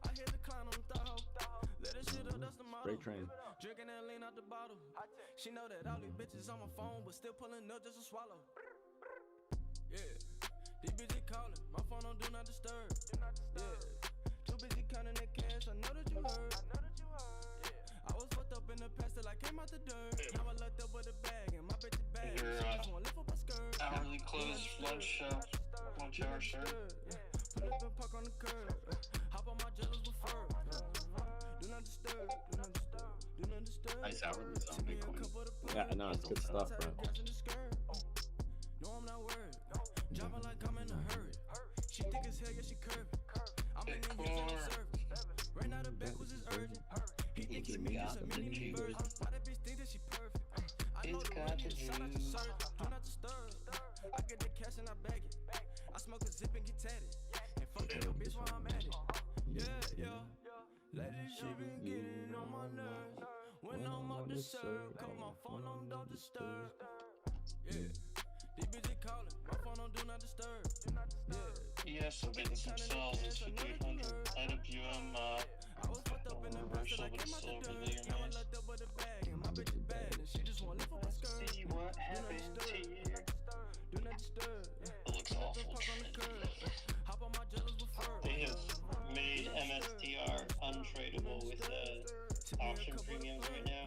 I hit the clown on the throw. Let this shit up, that's the model. Great train. Drinking and lean out the bottle. She know that all these bitches on my phone, but still pulling up just to swallow. Yeah, these bitches calling. My phone on do not disturb. Yeah, too busy counting that cash. I know that you heard. I was fucked up in the past till I came out the dirt. Now I looked up with a bag and my bitch is bad. Your She wanna lift up my skirt. hourly close lunch hour shirt. Pull up and park on the curb. Hop on my jealous with fur. Do not disturb. Do not disturb. Do not disturb. Nice hourly on Bitcoin. Yeah, no, it's good stuff, bro. No, I'm not worried. Driving like I'm in a hurry. She thick as hell, yeah, she curvy. I'm in the use of the service. Right now the back was just urgent. He think he me just a mini version. Why that bitch think that she perfect? I know the one you shot out your shirt. Do not disturb. I get the cash and I bag it. I smoke a zip and get tatted. And fuck that bitch while I'm at it. Yeah. Let this shit been getting on my nerves. When I'm out the serve, call my phone on don't disturb. Yeah. These bitches calling, my phone on do not disturb. Yeah. Yes, I'm getting some cells. It's for 300. IWM, Reversal with a slow Brazilian maze. See what happened to you. It looks awful. They have made MSTR untradeable with option premiums right now.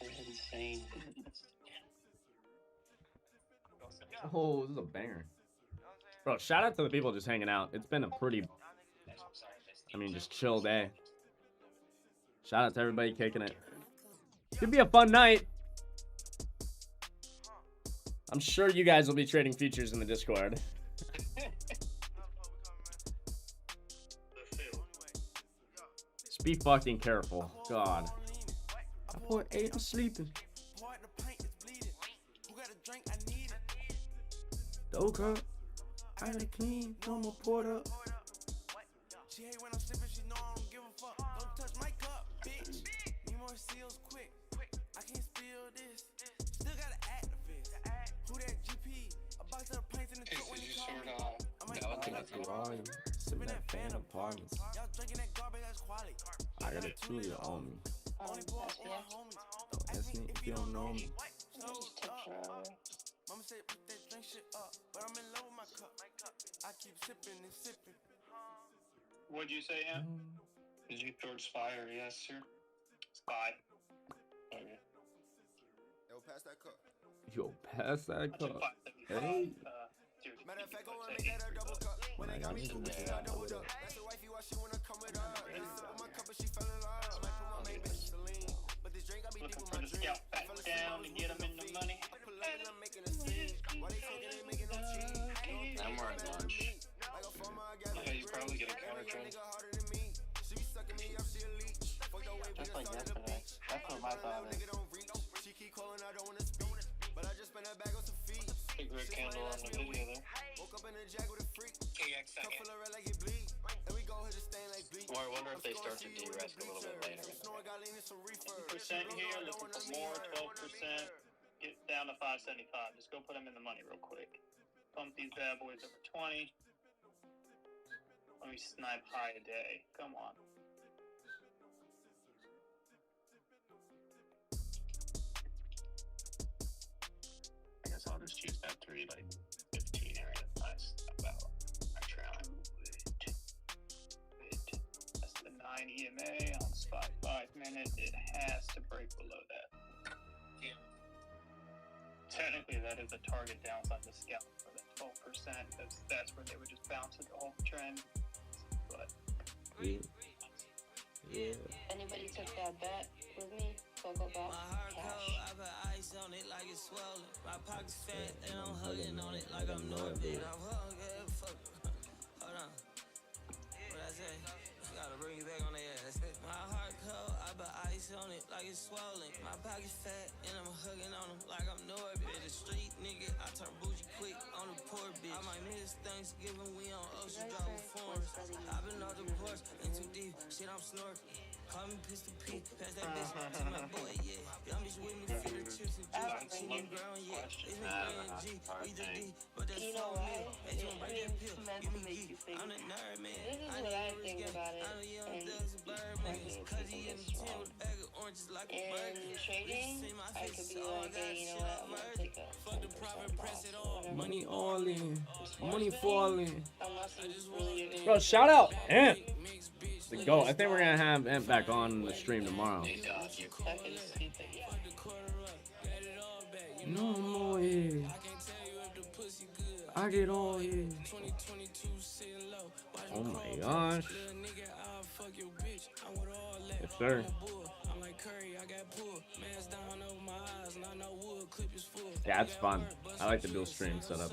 They're insane. Oh, this is a banger. Bro, shout out to the people just hanging out. It's been a pretty, I mean, just chill day. Shout out to everybody kicking it. Could be a fun night. I'm sure you guys will be trading futures in the Discord. Just be fucking careful. God. I put 8, I'm sleeping. Doka. I gotta clean, no more porter. She hate when I'm sipping, she know I don't give a fuck. Don't touch my cup, bitch. Need more seals quick. I can't spill this. Still got an activist. Who that GP? A box of pints in the truck when you call me. Sipping that fan apartments. Y'all drinking that garbage, that's quality. I got a Tulia on me. Only pour for my homies. Don't ask me if you don't know me. Mama said put that drink shit up, but I'm in love with my cup. I keep sipping and sipping. What'd you say, Em? Did you George Spy or yes, sir? Spy. Okay. Yo, pass that cup. Yo, pass that cup. Hey. Matter of fact, go and make that a double cup. When they got me too big, I doubled up. That's the wifey, why she wanna come with her. They sip on my cup and she fell in love. Might put my main bitch Celine. But this drink got me deep with my drink. Scout back down to get them in the money. I'm making a scene. Why they talking, they making no cheese. I'm wearing lunch. Yeah, you probably get a counter trend. She be sucking me up, she a leech. Just like yesterday. That's what my thought is. She keep calling, I don't wanna speak. But I just spent a bag on some feet. Big red candle on the video there. Woke up in a jag with a freak. KX Cup second. full of red like it bleed. And we go hit a stain like bleach. Well, I wonder if they start to de-rest a little bit later. 10% here, looking for more, 12%. Get down to 575. Just go put them in the money real quick. Pump these bad boys over 20. Let me snipe high a day. Come on. I guess I'll just choose that 3 like 15 area. Nice. About I try. That's the 9 EMA on spot 5 minutes. It has to break below that. Yeah. Technically, that is a target downside to scalp for the 12%. That's where they would just bounce it the whole trend. But yeah. Anybody took that bet with me? So go back. Cash. I put ice on it like it's swollen. My pocket's fat and I'm hugging on it like I'm Norbit. I'm hugging, fuck. Hold on. What I say? Gotta bring it back on the ass. My heart cold, I put ice on it like it's swollen. My pocket's fat and I'm hugging on them like I'm Norbit. The street nigga, I turn bougie quick on the poor bitch. I might miss Thanksgiving, we on Ocean Drive with forms. I've been off the porch, in too deep, shit I'm snorkeling. Call me Pistol P, pass that bitch to my boy, yeah. Young bitch with me, feed her chips and juice. She need ground, yeah. It's me and G, we the D, but that's You know for why? me. Hey, you want break that pill? Meant Give to me make E. you think. I'm the nerd, man. This is what I think about it. I'm the young And thugs, bird, man. Cause he in the 10 with a bag of oranges like a bird. in trading, I could be like, hey, you know what? I'm gonna take a 10% loss. Money all in. Money falling. Unless it's really giving Bro, shout out Amp. The GOAT. I think we're gonna have Amp back on the stream tomorrow. No more here. I get all here. Oh my gosh. Yes, sir. Yeah, it's fun. I like the dual stream setup.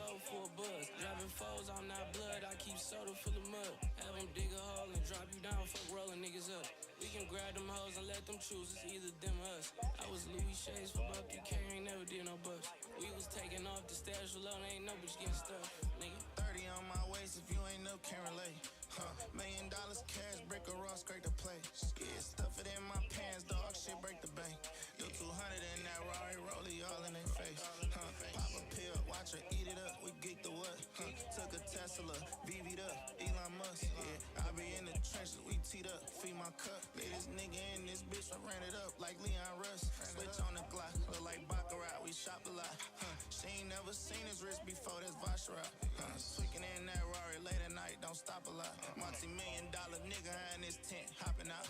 We can grab them hoes and let them choose. It's either them or us. I was Louis Shades for about PK, ain't never did no bucks. We was taking off the stairs alone, ain't no bitch getting stuck. Nigga. 30 on my waist if you ain't up, can't relate. $1 million cash, break a raw, scrape the plate. Scared, stuff it in my pants, dog, shit break the bank. Yo, 200 in that Rari, rollie all in their face. Pop a pill, watch her eat it up, we geek the what? Took a Latest nigga in this bitch, I ran it up like Leon Russ. Switch on the Glock, look like Baccarat, we shop a lot. She ain't never seen his wrist before, that's Vacheron. Tweaking in that Rari late at night, don't stop a lot. Multi-million-dollar nigga in this tent, hopping out.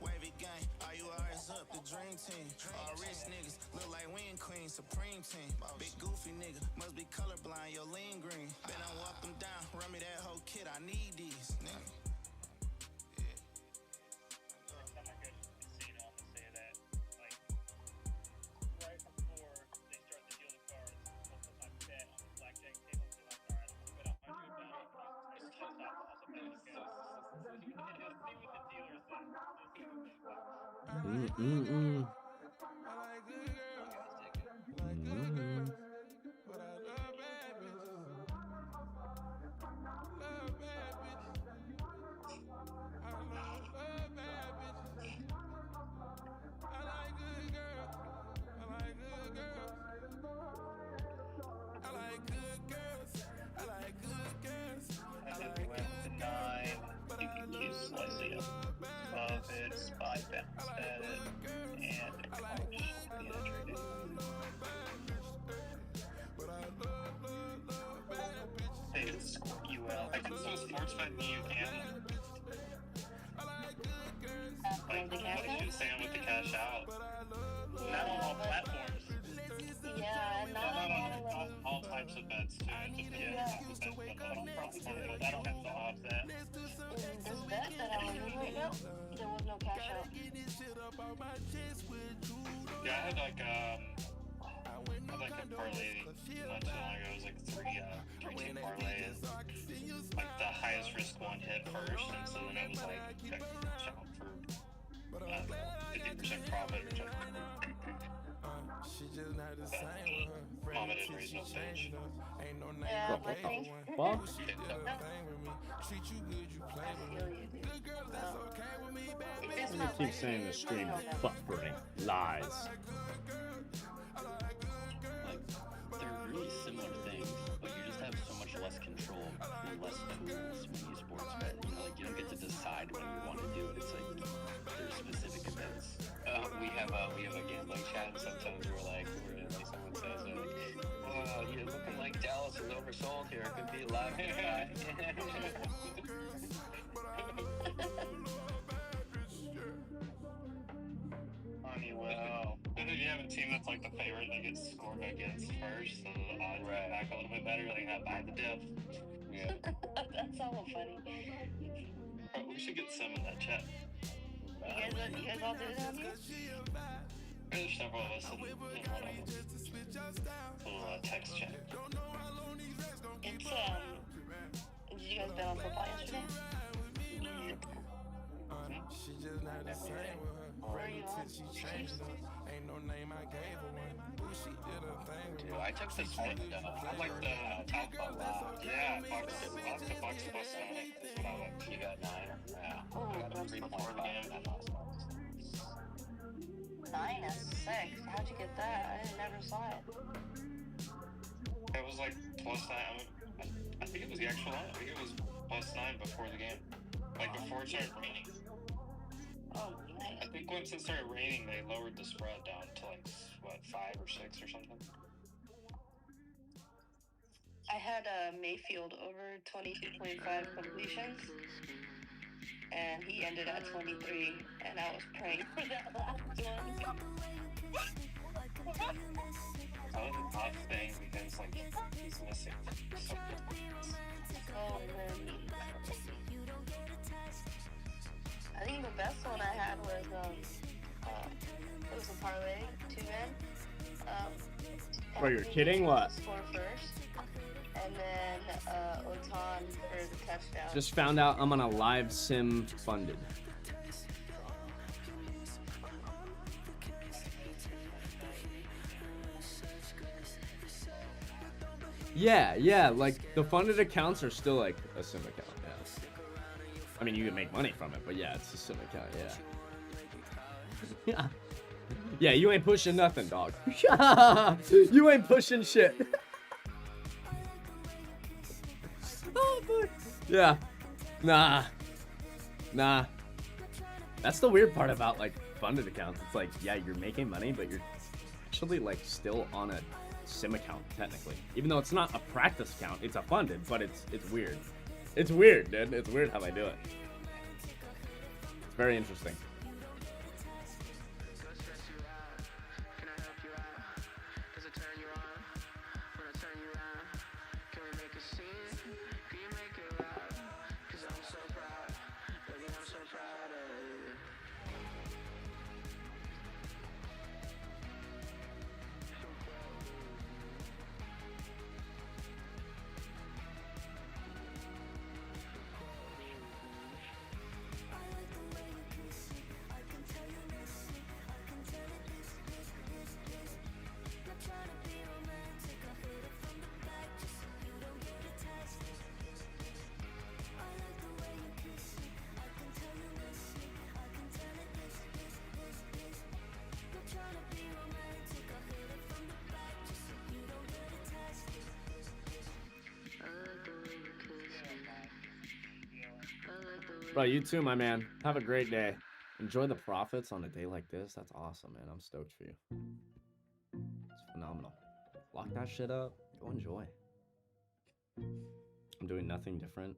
Wavy gang, IURS up, the dream team. All rich niggas, look like we in Queen, supreme team. Big goofy nigga, must be colorblind, your lean green. Been I walk them down, run me that whole kit, I need these, nigga. It's 5 pounds added, and how much penetrated. They can score you out. I can still sports bet you can. Like, what you saying with the cash out? Not on all platforms. Yeah, and not all types of bets too. I don't have to offset. In this bet that I was in right now, there was no cash out. Yeah, I had like a parlay not too long ago. It was like three team parlay, and like the highest risk one hit first, and so then it was like shout for 50% profit, which Mama didn't raise no stage. Yeah, What the fuck? You keep saying the stream is buffering. Lies. Like, they're really similar things, but you just have so much less control and less tools when you sports bet. You know, like you don't get to decide what you want to do. It's like there's specific events. We have a gambling chat, and sometimes someone says you're looking like Dallas is oversold here. It could be a lot. Well, if you have a team that's like the favorite that gets scored against first, so the odds are back a little bit better. Like buy the dip. Yeah. That's all funny. We should get some in that chat. You guys all do that? There's several of us in one of them. Little text chat. It's did you guys bet on football yesterday? Where are you on? Dude, I took the split I like the top yeah, Fox plus 9. That's what I like. You got 9. Yeah. Oh, I got 3 before the game. 9 and 6. How'd you get that? I never saw it. It was like plus 9. I think it was the actual line. I think it was plus 9 before the game. Like before it started raining. Oh, nice. I think once it started raining, they lowered the spread down to like, what, 5 or 6 or something? I had Mayfield over 22.5 completions, and he ended at 23, and I was praying for that last one. That was a tough thing because, like, he's missing something. Oh, man. I think the best one I had was, it was a parlay, 2-man. Bro, you're kidding? What? Score first, and then Otan for the touchdown. Just found out I'm on a live sim funded. Yeah, like the funded accounts are still like a sim account, yeah. I mean, you can make money from it, but yeah, it's a sim account, yeah. Yeah, you ain't pushing nothing, dog. You ain't pushing shit. Oh, boy. Yeah. Nah. That's the weird part about like funded accounts. It's like, yeah, you're making money, but you're actually like still on a sim account technically. Even though it's not a practice account, it's a funded, but it's weird. It's weird, dude. It's weird how they do it. It's very interesting. Bro, you too, my man. Have a great day. Enjoy the profits on a day like this. That's awesome, man. I'm stoked for you. It's phenomenal. Lock that shit up. Go enjoy. I'm doing nothing different.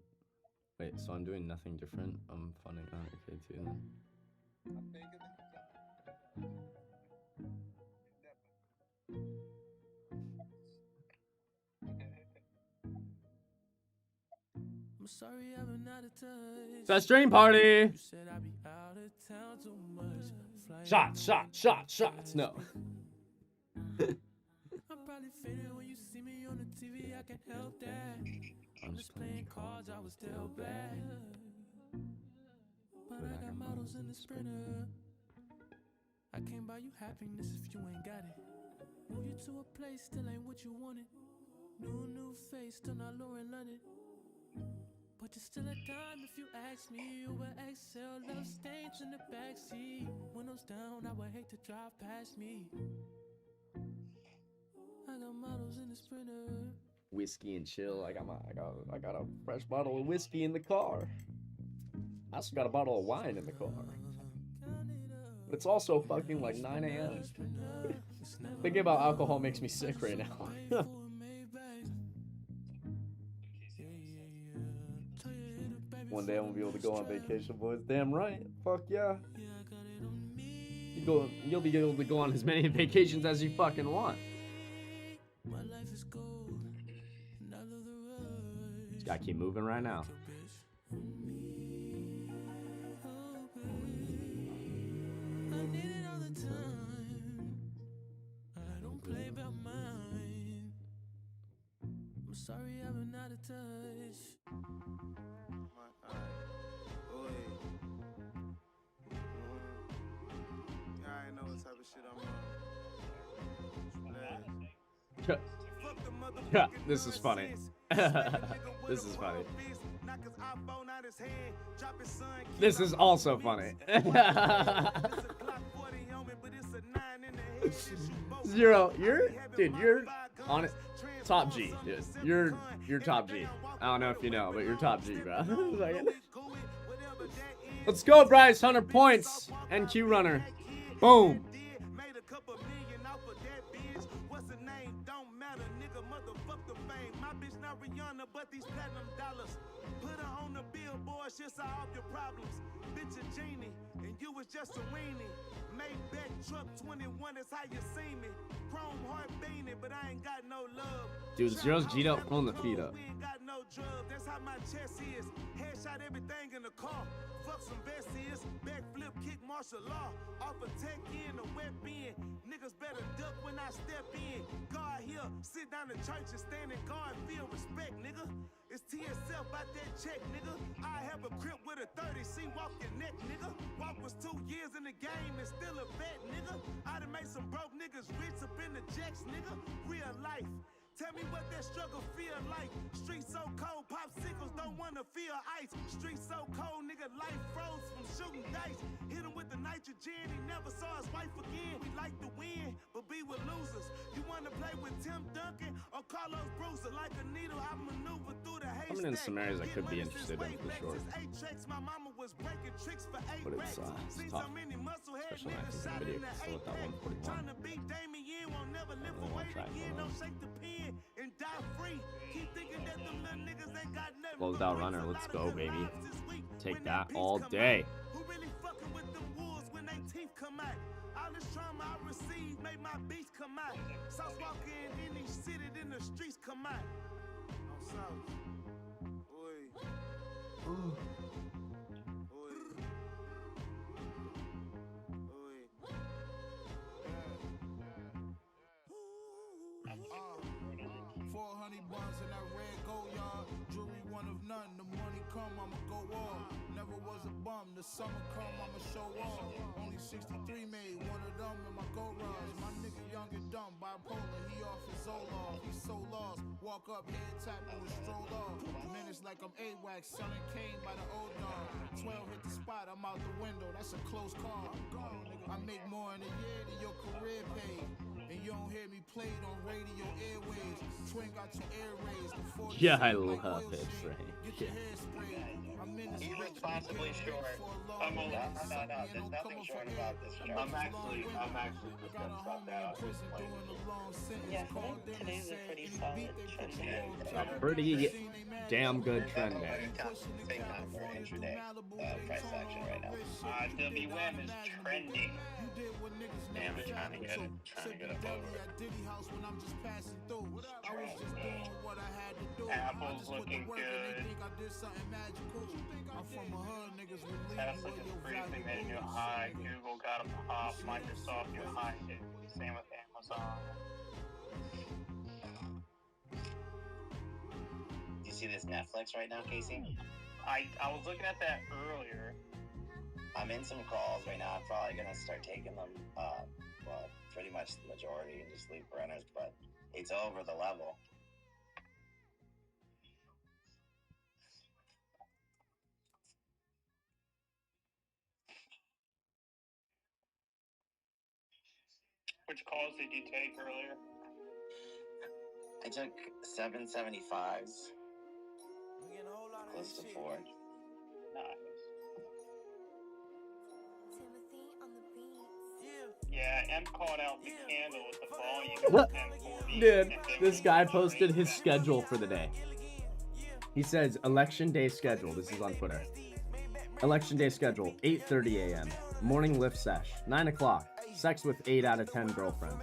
Wait, so I'm doing nothing different. I'm funding 100K too then. I'm sorry I've been out of touch. It's a stream party. You said I'd be out of town too much. Shots. No. I'm probably faded when you see me on the TV. I can't help that. I'm just playing cards. I was still bad. But I got models in the Sprinter. I can't buy you happiness if you ain't got it. Move you to a place, still ain't what you wanted. New face, still not Lauren London. But you're still a dime if you ask me. Uber XL, love stains in the backseat. Windows down, I would hate to drive past me. I got models in the Sprinter. Whiskey and chill. I got a fresh bottle of whiskey in the car. I also got a bottle of wine in the car. But it's also fucking like 9 a.m. Thinking about alcohol makes me sick right now. One day I'm gonna be able to go on vacation, boys. Damn right. Fuck yeah. You'll be able to go on as many vacations as you fucking want. Just gotta keep moving right now. I'm sorry I've been out of touch. I know what type of shit I'm on. Yeah, this is funny. This is funny. This is also funny. Zero, you're on it. Top G, dude. You're top G. I don't know if you know, but you're top G, bro. Let's go, Bryce. 100 points. NQ runner. Boom. But these platinum dollars put her on the billboard, she'll solve all your problems. Bitch a genie, and you was just a weenie. Maybach truck 21, that's how you see me. Chrome heart beanie, but I ain't got no love. Dude, Zero's G'd up on the feet up. We ain't got no drugs, that's how my chest is. Headshot everything in the car. Fuck some vestiges, backflip, kick martial law. Off a tech in, a wet bin. Niggas better duck when I step in. God here, sit down in church and stand in guard, feel respect, nigga. It's TSF out that check, nigga. I have a crib with a 30C, walk your neck, nigga. Walk was 2 years in the game and still a vet, nigga. I done made some broke niggas rich up in the jacks, nigga. Real life. Tell me what that struggle feel like. Streets so cold, popsicles don't wanna feel ice. Streets so cold, nigga, life froze from shooting dice. Hit him with the nitrogen, he never saw his wife again. We like to win, but be with losers. You wanna play with Tim Duncan or Carlos Bruiser? Like a needle, I maneuver through the haystack. Coming in some areas I could be interested in for sure. My mama was But it's tough. Especially when I think the video can still at that 141. I don't want to try Closed out runner. Let's go, baby. Take that all day. All this trauma I received made my beast come out. South walking in these city, then the streets come out. On South. Oi. Oi. Buns in that red gold yard, jewelry one of none. The money come, I'ma go off. Never was a bum. The summer come, I'ma show off. Only 63 made, one of them in my gold runs. My nigga young and dumb, bipolar, he off his Zoloft. He's so lost, walk up, head tap, and stroll off. Minutes like I'm A-Wax, selling cane by the old dog. 12 hit the spot, I'm out the window, that's a close call. I'm gone, nigga. I make more in a year than your career paid. And you don't hear me played on radio airwaves. Twin got your air raised. Yeah, I love it, right? Yeah. He's responsibly short. No, there's nothing short about this show. I'm actually just gonna stop that. Yeah, I think today's a pretty solid trend day. A pretty damn good trend day. Big time for intraday price action right now. WM is trending. Damn, we're trying to get up over it. Apple's looking good. Tesla just briefly made a new high. Google got a pop. Microsoft new high. Same with Amazon. Do you see this Netflix right now, Casey? I was looking at that earlier. I'm in some calls right now. I'm probably gonna start taking them. Well, pretty much the majority, and just leave runners. But it's over the level. Which calls did you take earlier? I took 775s. Close to 4. Yeah, M called out the candle with the volume. Dude, this guy posted his schedule for the day. He says, election day schedule. This is on Twitter. Election day schedule, 8:30 a.m. Morning lift sesh, 9 o'clock. Sex with 8 out of 10 girlfriend.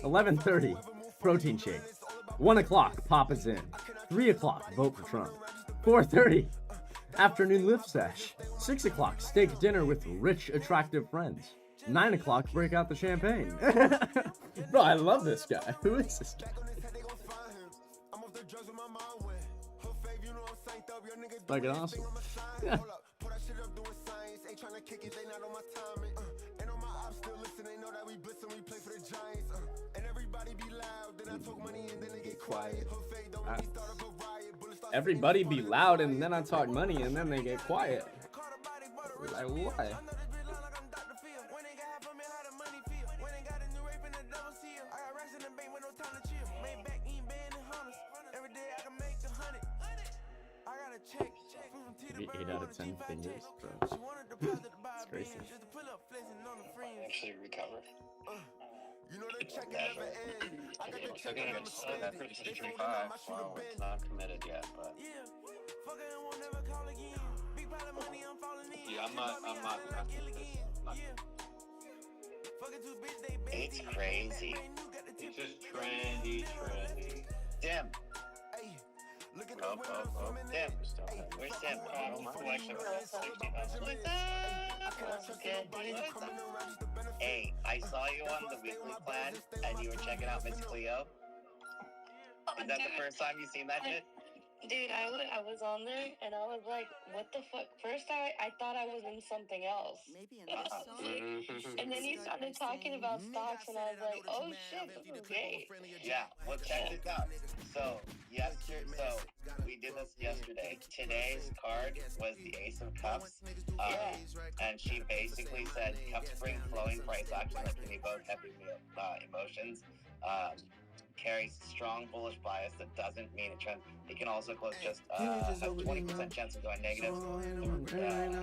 11:30, protein shake. 1 o'clock, Papa's in. 3 o'clock, vote for Trump. 4:30, afternoon lift sesh. 6 o'clock, steak dinner with rich, attractive friends. 9 o'clock, break out the champagne. Bro, I love this guy. Who is this guy? Fucking awesome. Yeah. Quiet. Everybody be loud and then I talk money and then they get quiet. Like what? Maybe 8 out of 10 fingers, bro. It's crazy. Actually recover. That 65. Wow, it's not committed yet, but. Yeah, I'm not. It's crazy. It's just trendy. Damn. Oh, damn. Where's Sam? Hey, I saw you on the weekly plan, and you were checking out Miss Cleo. Is that the first time you've seen that shit? Dude, I was on there and I was like, what the fuck? First I thought I was in something else. Maybe in this song. And then you started talking about stocks and I was like, oh shit, this is great. Yeah, well check this out. So we did this yesterday. Today's card was the Ace of Cups. And she basically said cups bring flowing price action that can evoke heavy emotions. carries strong bullish bias, that doesn't mean a trend. It can also close just a 20% chance of going negative, and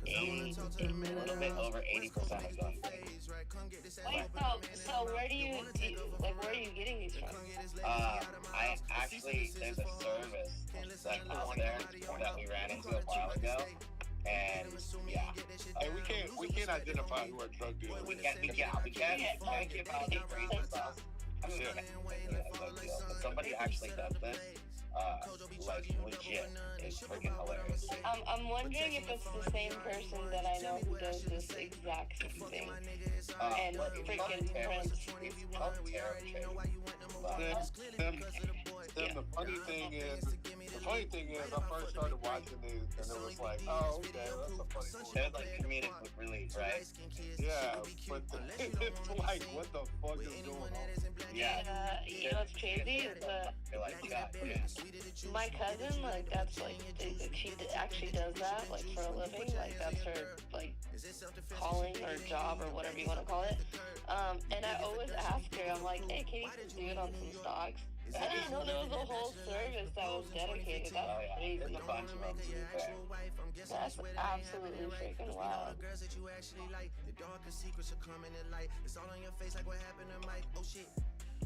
a little bit over 80% of going green. Wait, so where do you where are you getting these from? I actually, there's a service that's out there that we ran into a while ago, and yeah. Hey, we can't identify who our drug dealers. We can't give out any reasons. I'm just gonna but somebody actually does this. Like legit, it's freaking hilarious. I'm wondering if it's the same person that I know who does this exact same thing. And freaking Prince. It's called terror trading. The funny thing is, I first started watching these, and it was like, oh, okay, that's a funny movie. They're like comedic with relief, right? Yeah, but it's like, what the fuck is going on? Yeah. You know what's crazy is that my cousin, like, that's like, she actually does that, like, for a living. Like, that's her, like, calling or job or whatever you want to call it. And I always ask her, I'm like, hey, can you just do it on some stocks? I didn't know there was a whole service that was dedicated. That's crazy. There's a bunch of them. That's absolutely freaking wild.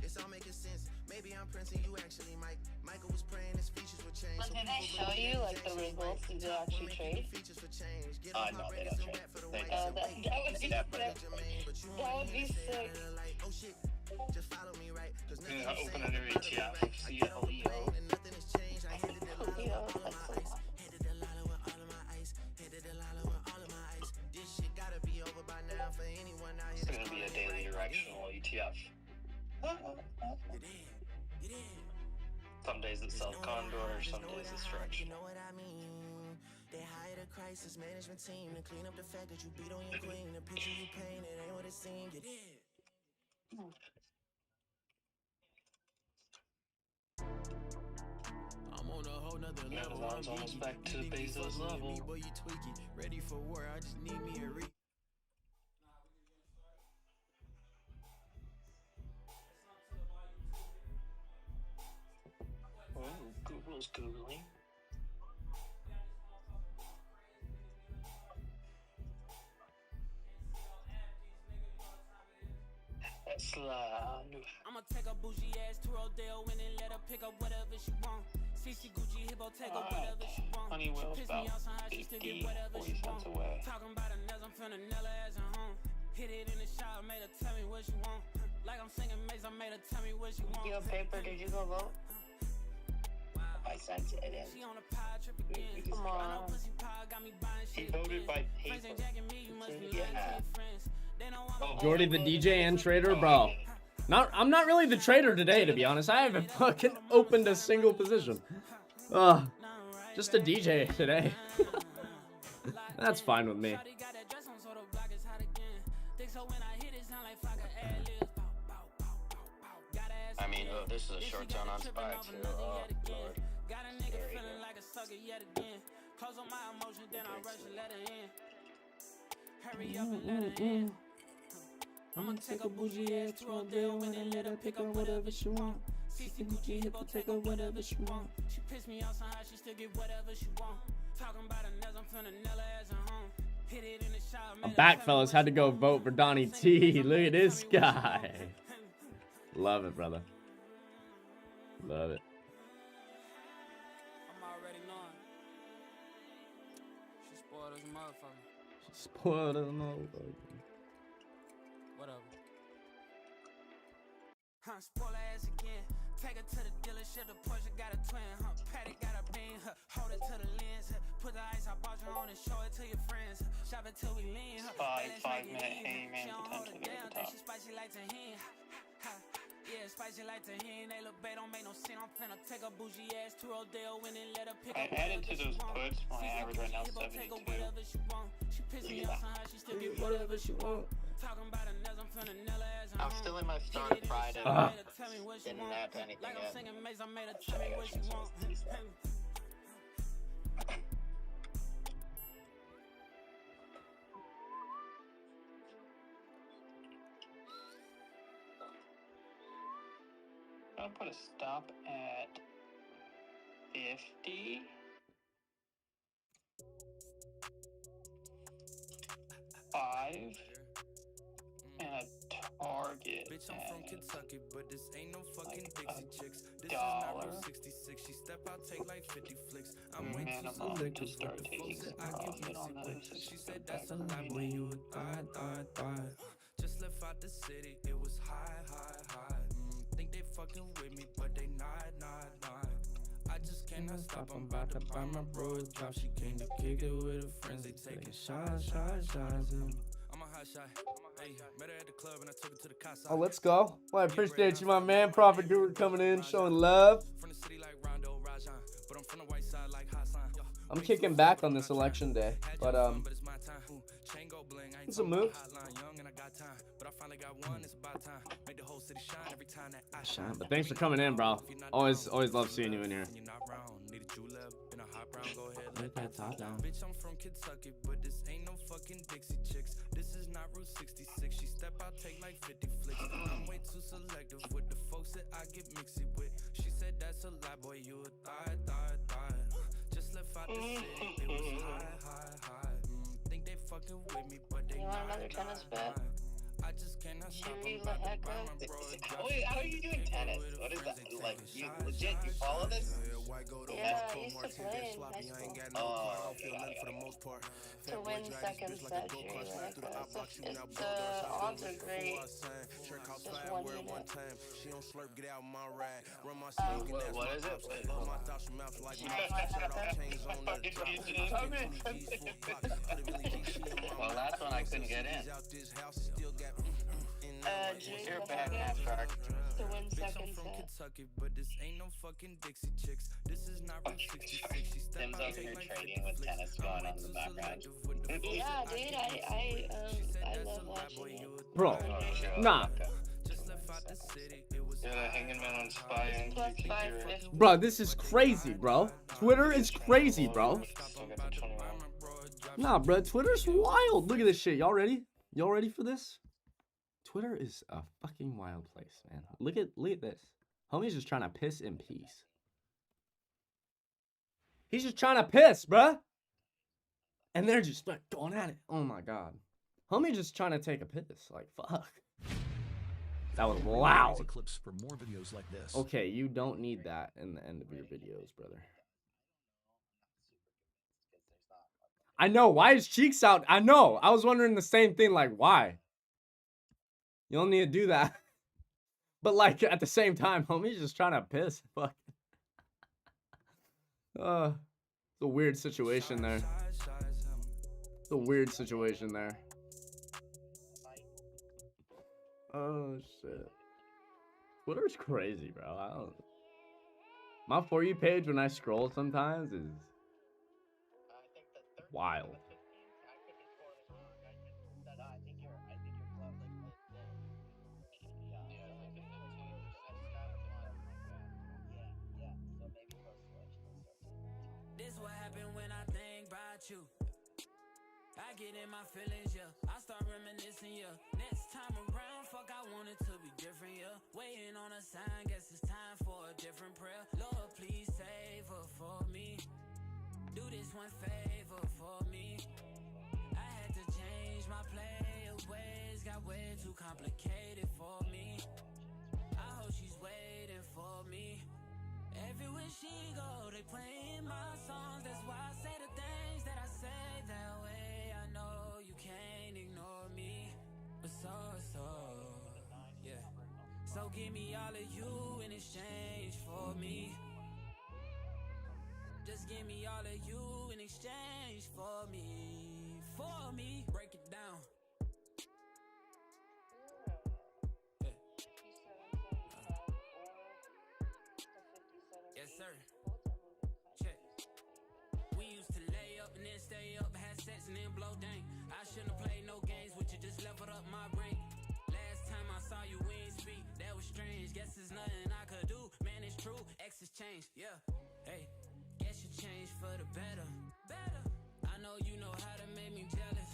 It's all making sense. Maybe I'm Prince and you actually Mike. Michael was praying his features would change. But did they show you like the results? Did they actually trade? No, they don't trade. That would be sick. That would be sick. Just follow me, right? Yeah, open a new ETF. CLEO. It's gonna be a daily directional ETF. Some days it's self-condor, some days it's directional. They hired a crisis management team to clean up the fact that you beat on your queen. The picture you painted ain't what it seemed. You did. I'm on a whole nother level. Amazon's almost back to Bezos level. Boy, you tweak it. Ready for war. I just need me a re. Oh, Google's Googling. I'ma take a bougie ass to Rodeo and then let her pick up whatever she want. CC Gucci Hippo take up whatever she want. Honeywell's about 50, 40 cents away. Talking about a nails, I'm finna nail her as a home. Hit it in the shower, made her tell me what she want. Like I'm singing Maze, I made her tell me what she want. Yo, Paper, did you go vote? I sent it in. Come on. He voted by paper. Yeah. Jordy the DJ and trader, bro. I'm not really the trader today, to be honest. I haven't fucking opened a single position. Just a DJ today. That's fine with me. I mean, this is a short zone on SPY too. Oh, Lord. Scary. Close on my emotions, then I rush and let it in. Hurry up and let it in. I'ma take a bougie ass to Rodeo and then let her pick up whatever she want. CC Gucci Hippo take up whatever she want. She pissed me off somehow, she still get whatever she want. Talking about a nails, I'm finna nail her as a home. Hit it in the shower. I'm back, fellas. Had to go vote for Donnie T. Look at this guy. Love it, brother. Love it. I'm already knowing. She spoiled as a motherfucker. Spoiled as a motherfucker. Whatever. Spoil her ass again. Take her to the dealership. The Porsche got a twin. Paddock got a bean. Hold it to the lens. Put the ice I bought you on and show it to your friends. Shop it till we lean. 5-minute hangman potentially at the top. She spicy like tahini. Yeah, spicy like tahini. They look bad, don't make no sense. I'm finna take a bougie ass to Rodeo and then let her pick up. I added to those puts. My average right now is 72. She pissed me off somehow, she still get whatever she want. Talking about a nails, I'm finna nail her as a I'm still in my start Friday. Didn't add to anything like I'm yet. singing Maze, I made her tell me what she want. gonna put a stop at 50. Five. And a target Bitch, I'm from Kentucky, but this ain't no fucking Dixie chicks. This dollar. is not 66. She step out, take like 50 flicks. I'm way too Minimum selective to with start the taking folks that some I get profit on mixy those. with. She said that's a lie, boy, you a thot. Just left out the city, it was high. Think they fucking with me, but they not. I just cannot stop, I'm about to buy my bro a drop. She came to kick it with her friends, they taking shots. I'm a hot shot. Hey, met her at the club and I took her to the casa. Oh, let's go. Well, I appreciate you, my man. Prophet Guru coming in, showing love. From the city like Rondo Rajan, but I'm from the white side like Hassan. I'm kicking back on this election day, but it's a move. Shine, but thanks for coming in, bro. Always love seeing you in here. Let that top down. Bitch, I'm from Kentucky, but this ain't no fucking Dixie chicks. This is not Route 66. She step out, take like 50 flicks. I'm way too selective with the folks that I get mixy with. She said that's a lie, boy, you a thot. Just left out the city, it was high. Think they fucking with me, but they You want another tennis bet? I just cannot stop. How are you doing tennis? What is that? Like, you legit, you follow this? Yeah, I used to play in high school. Oh, To win second set, you're like, the odds are great. Just 1 minute. What is it? Well, last one I couldn't get in. Junior bad at shark. to win second set. Kentucky, but this ain't no fucking Dixie chicks. This is not Route 66. She step Tim's out, over take here like trading with tennis going on in the background. Yeah, dude, I love watching it. Bro, nah. Yeah, the hanging man on Spy and Plus 550. Bro, this is crazy, bro. Twitter is crazy, bro. Nah, bro, Twitter's wild. Look at this shit. Y'all ready? Y'all ready for this? Twitter is a fucking wild place, man. Look at this. Homie's just trying to piss in peace. He's just trying to piss, bruh. And they're just like going at it. Oh my god. Homie's just trying to take a piss. Like, fuck. That was loud. Clips for more videos like this. Okay, you don't need that in the end of your videos, brother. I know. Why his cheeks out? I know. I was wondering the same thing. Like, why? You don't need to do that. But, like, at the same time, homie's just trying to piss. Fuck. It's a weird situation there. It's a weird situation there. Oh, shit. Twitter's crazy, bro. I don't... My For You page when I scroll sometimes is wild. This what happened when I think about you. I get in my feelings, yeah. I start reminiscing, yeah. Next time around, fuck, I want it to be different, yeah. Waiting on a sign, guess it's time for a different prayer. Lord, please save her for me. Do this one favor for me. I had to change my play of ways, got way too complicated for me. I hope she's waiting for me. Everywhere she go, they playing my songs. That's why I say the things that I say that way. I know you can't ignore me, but yeah. So give me all of you in exchange for me. Just give me all of you in exchange for me. For me, break it down. Yes, sir. Check. We used to lay up and then stay up, had sex and then blow dang. I shouldn't have played no games with you, just leveled up my brain. Last time I saw you, we ain't speak, that was strange. Guess there's nothing I could do, man, it's true. X's changed, yeah. Hey, guess you changed for the better. I know you know how to make me jealous.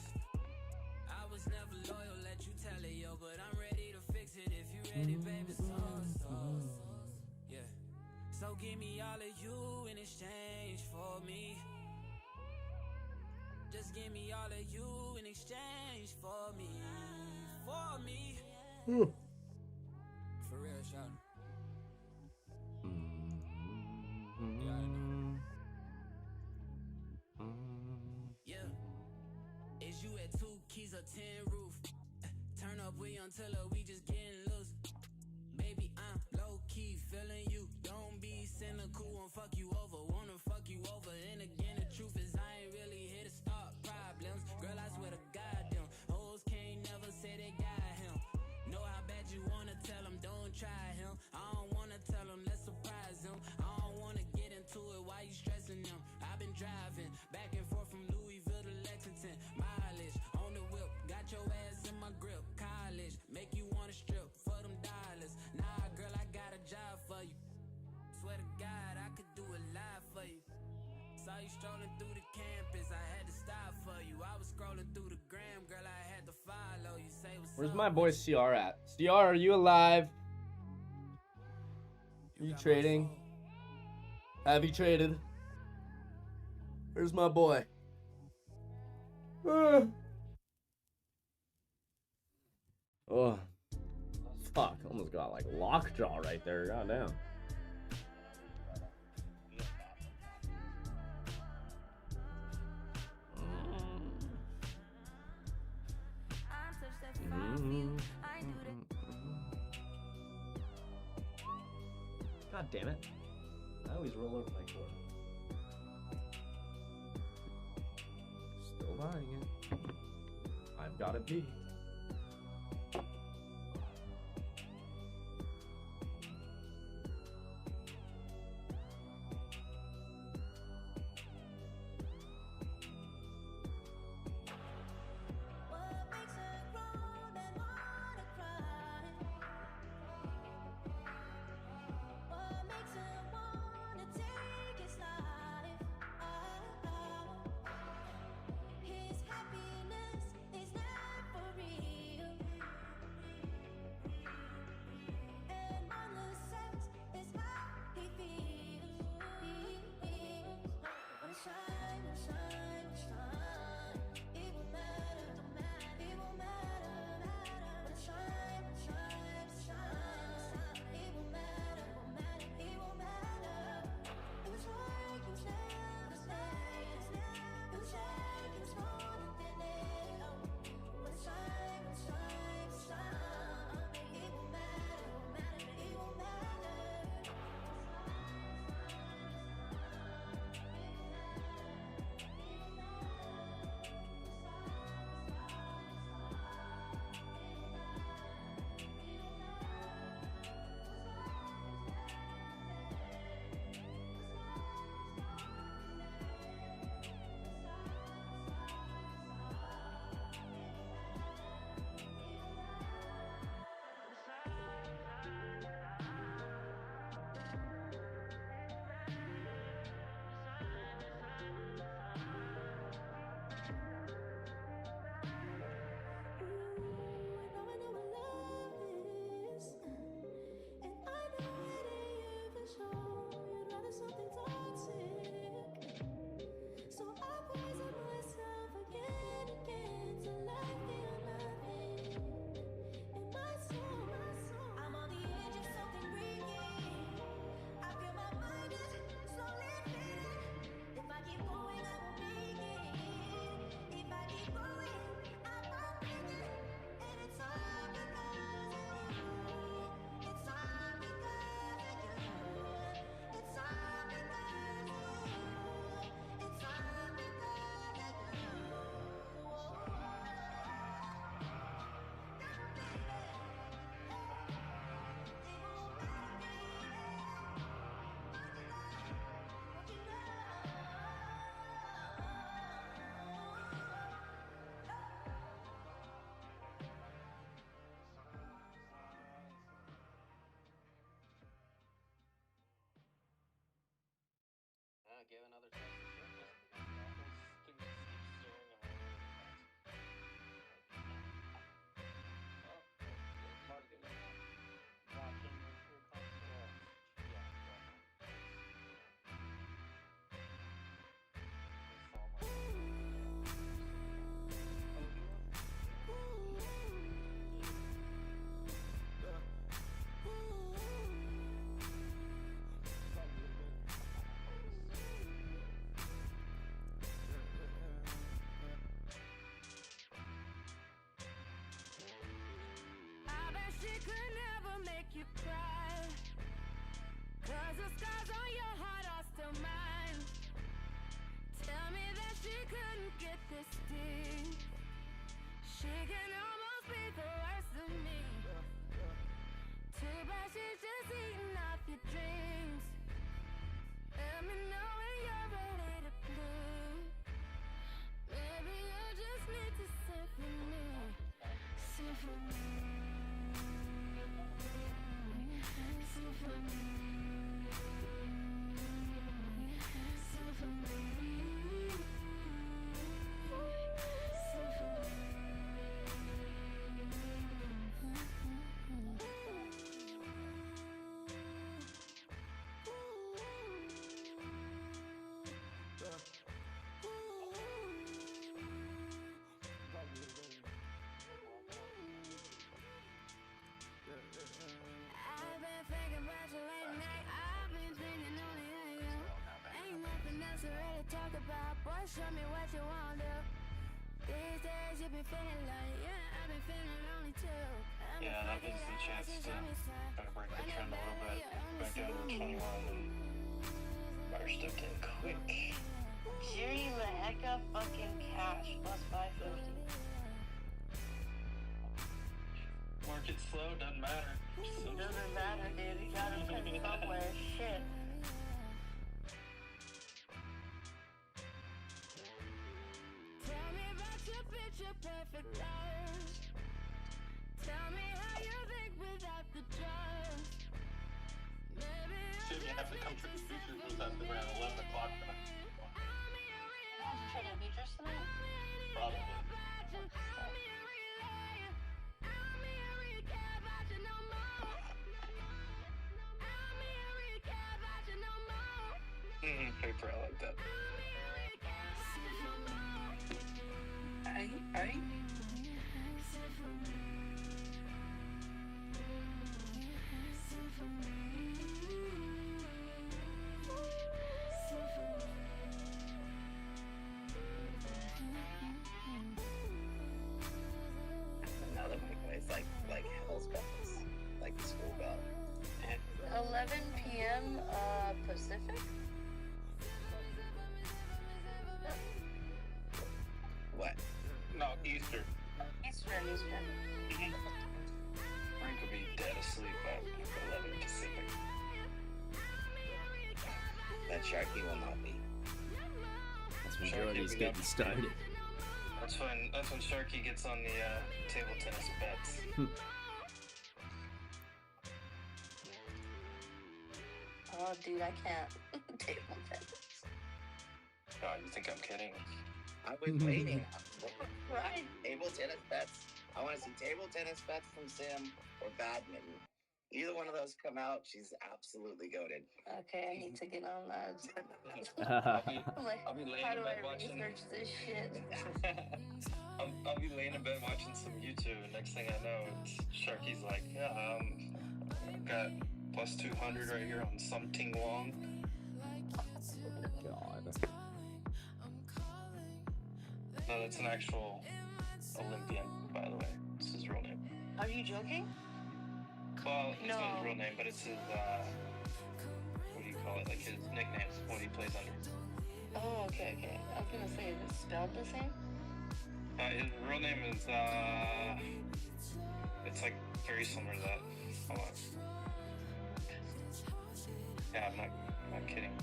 I was never loyal, let you tell it, yo, but I'm ready to fix it if you ready, baby. So. So give me all of you in exchange for me. Just give me all of you in exchange for me. For me. For real, shout. Yeah. Is you at 2 keys or 10 roof? Turn up, we until we just getting loose. Baby, I'm low key feeling you. Don't be cynical, won't fuck you over. Wanna fuck you over. And again, the truth is I ain't really here to start problems. Girl, I swear to God, them hoes can't never say they got him. Know how bad you wanna tell him, don't try him. I don't wanna tell him, let's surprise him. I don't wanna get into it, why you stressing them? I've been driving back and forth from Louisville to Lexington. Mileage on the whip, got your ass in my grip. College, make you wanna strip for them dollars. Nah, girl, I got a job for you. Swear to God, I could do it live for you. Saw you strolling through the campus, I had to stop for you. I was scrolling through the gram, girl, I had to follow you. Say what's Where's up? my boy CR at? CR, are you alive? Are you trading? Have you traded? Where's my boy? Oh, fuck! Almost got like lockjaw right there. Goddamn. God damn it! I always roll over my cord. Still buying it. I've got to be. Give another test. you cry. 'Cause the scars on your heart are still mine. Tell me that she couldn't get this deep. She can almost be the worst of me. Too bad she's just eating off your dreams. Let me know when you're ready to bleed. Maybe you just need to sing for me. Sing for me. Sing for me. Sing for me. Sing for me. I've been thinking about you late night. I've been thinking only of you. Ain't nothing else to really talk about. Boy, show me what you want to. These days you been feeling like, yeah, I've been feeling lonely too. Yeah, that gives us a chance to kind of break the trend a little bit. Back down to 21 and fire stepped in quick. Jerry Laheka fucking cash plus 550. Market's slow, doesn't matter. Doesn't matter, dude. You gotta put somewhere. Shit. Tell me about your picture perfect life. Tell me how you think without the drugs. Maybe Should you have to come to the futures was at around 11 o'clock tonight? Trading futures tonight? Probably. Paper, I like that. Aight. Now that my voice like hell's bells, like the school bell. 11 p.m. Pacific? What? No, Eastern. Eastern. Frank could be dead asleep at 11 Pacific. That Sharky will not be. That's when Jordy's getting started. That's when Sharky gets on the table tennis bets. Oh, dude, I can't. Table tennis. God, you think I'm kidding? I was waiting. Right. Table tennis bets. I want to see table tennis bets from Sim or badminton. Either one of those come out, she's absolutely goated. Okay, I need to get on that. I'll be laying how in do bed I watching. research this shit? I'll be laying in bed watching some YouTube, and next thing I know, Sharky's like, yeah, got plus 200 right here on something Wong. God. No, that's an actual Olympian, by the way. It's his real name. Are you joking? Well, it's No. not his real name, but it's his, what do you call it? Like his nickname, what he plays under. Oh, okay. I was gonna say, is it spelled the same? His real name is, it's like very similar to that. Hold on. Yeah, I'm not kidding.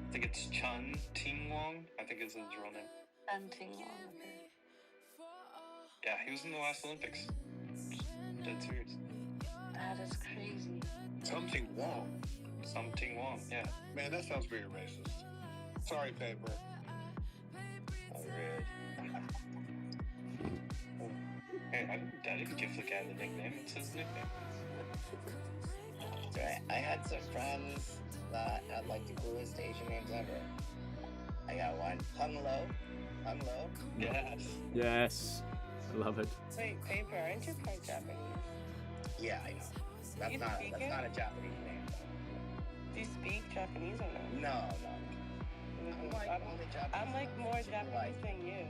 I think it's Chun Ting Wong. I think is his real name. Chun Ting Wong, okay. Yeah, he was in the last Olympics. Dead serious. That is crazy. Something Wong. Something Wong, yeah. Man, that sounds very racist. Sorry, paper. Oh, rude. Hey, I didn't give the guy the nickname. It's his nickname. That's right. I had some friends that had like the coolest Asian names ever. I got one. Hung Lo. Yes. Yes. I love it. Wait, Paper, aren't you part Japanese? Yeah, I know. That's You not speak that's it? not a Japanese name. Do you speak Japanese or no? No. I'm like more Japanese than you.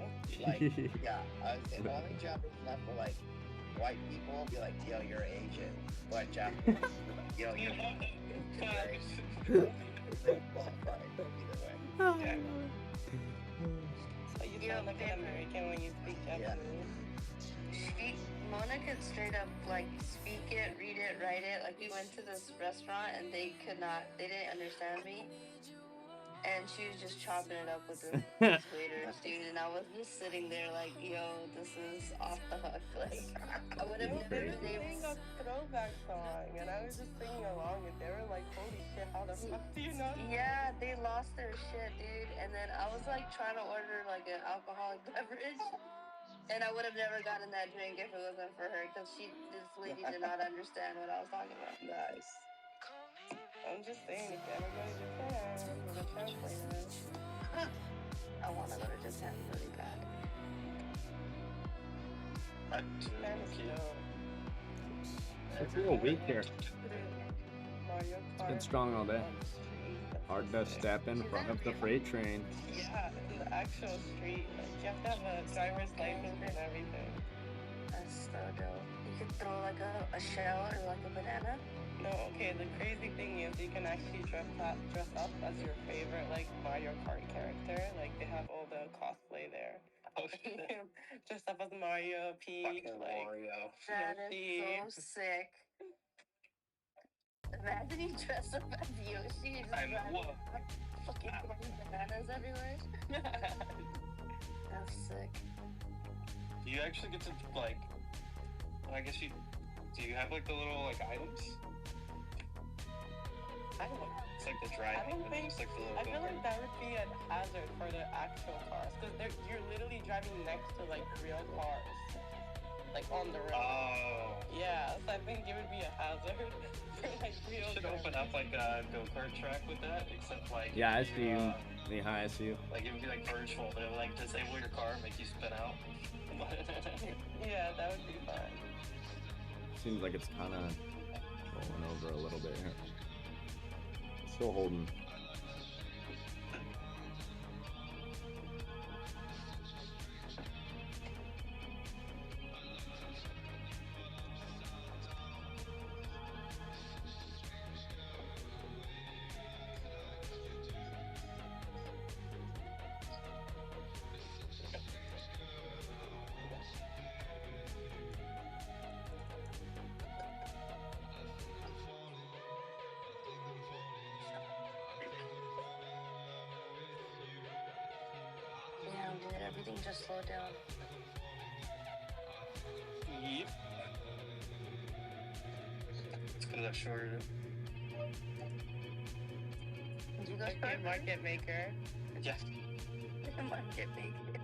Like, yeah, I was the only Japanese left for like white people be like, yo, you're Asian. But Japanese people be like, yo, you're Asian. They qualify either way. Yeah. So you sound like an American when you speak Japanese. Mona could straight up like speak it, read it, write it. Like we went to this restaurant and they didn't understand me. And she was just chopping it up with the waiters, dude. And I was just sitting there like, yo, this is off the hook. Like, I would have They never were singing a throwback song, and I was just singing along, and they were like, holy shit, how the fuck do you know? Yeah, they lost their shit, dude. And then I was like trying to order like an alcoholic beverage. And I would have never gotten that drink if it wasn't for her, because this lady did not understand what I was talking about. Nice. I'm just saying, if you ever go to Japan, with a translator. I want to go to Japan really bad. Japan is dope. It's a little weak here. It's been strong all day. Hard to step in front of the freight train. Yeah, in the actual street. Like, you have to have a driver's license and everything. That's so dope. You could throw like a shell or like a banana. No, okay, the crazy thing is you can actually dress up as your favorite, like, Mario Kart character. Like, they have all the cosplay there. Oh, shit. Dress up as Mario, Peach, Fucking like, Mario. That Yoshi. is so sick. Imagine you dress up as Yoshi and just fucking throwing bananas everywhere. That's sick. Do you actually get to, like, I guess do you have, like, the little, like, items? I don't know. It's like the dry I don't think. it's like the little I feel go-kart. like that would be a hazard for the actual cars, because you're literally driving next to like real cars, like on the road. Oh. Yeah, so I think it would be a hazard for like real. Should open up like a go-kart track with that, except like. Yeah, I see you. Hi, I see you. Like it would be like virtual, but it would like disable your car, make you spin out. Yeah, that would be fun. Seems like it's kind of rolling over a little bit here. Still holding. Damn, dude, everything just slowed down. Yep. It's because I shorted it. Did you go Okay, market maker. Yeah. Market maker.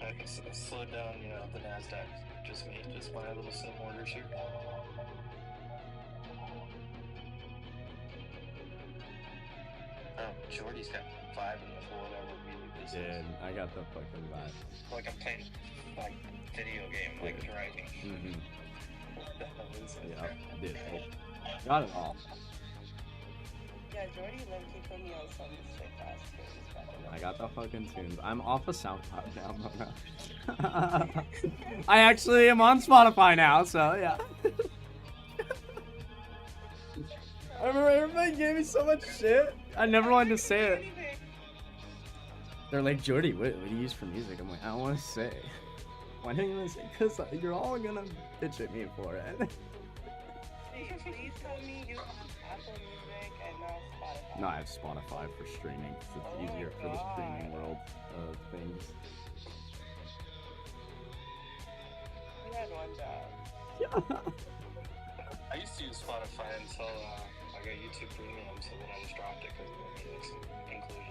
I can slow down, the Nasdaq. Just my little sim orders here. Oh, Jordy's got 5 in the 4 that were really busy. Dude, I got the fucking vibe. Like I'm playing like video game, like driving. Mm-hmm. What the hell is it? Yeah, dude, got it all. Yeah, Jordy low-key put me on some shit last year. I got the fucking tunes. I'm off of SoundCloud now, Mona. I actually am on Spotify now, so yeah. I remember everybody gave me so much shit. I never wanted to say it. They're like, Jordy, what do you use for music? I'm like, I don't want to say. Why don't you want to say? Because you're all gonna bitch at me for it. Please tell me you have Apple Music and now Spotify. No, I have Spotify for streaming. It's easier for the streaming world of things. You had one job. I used to use Spotify until I got YouTube Premium, so then I just dropped it because it's included.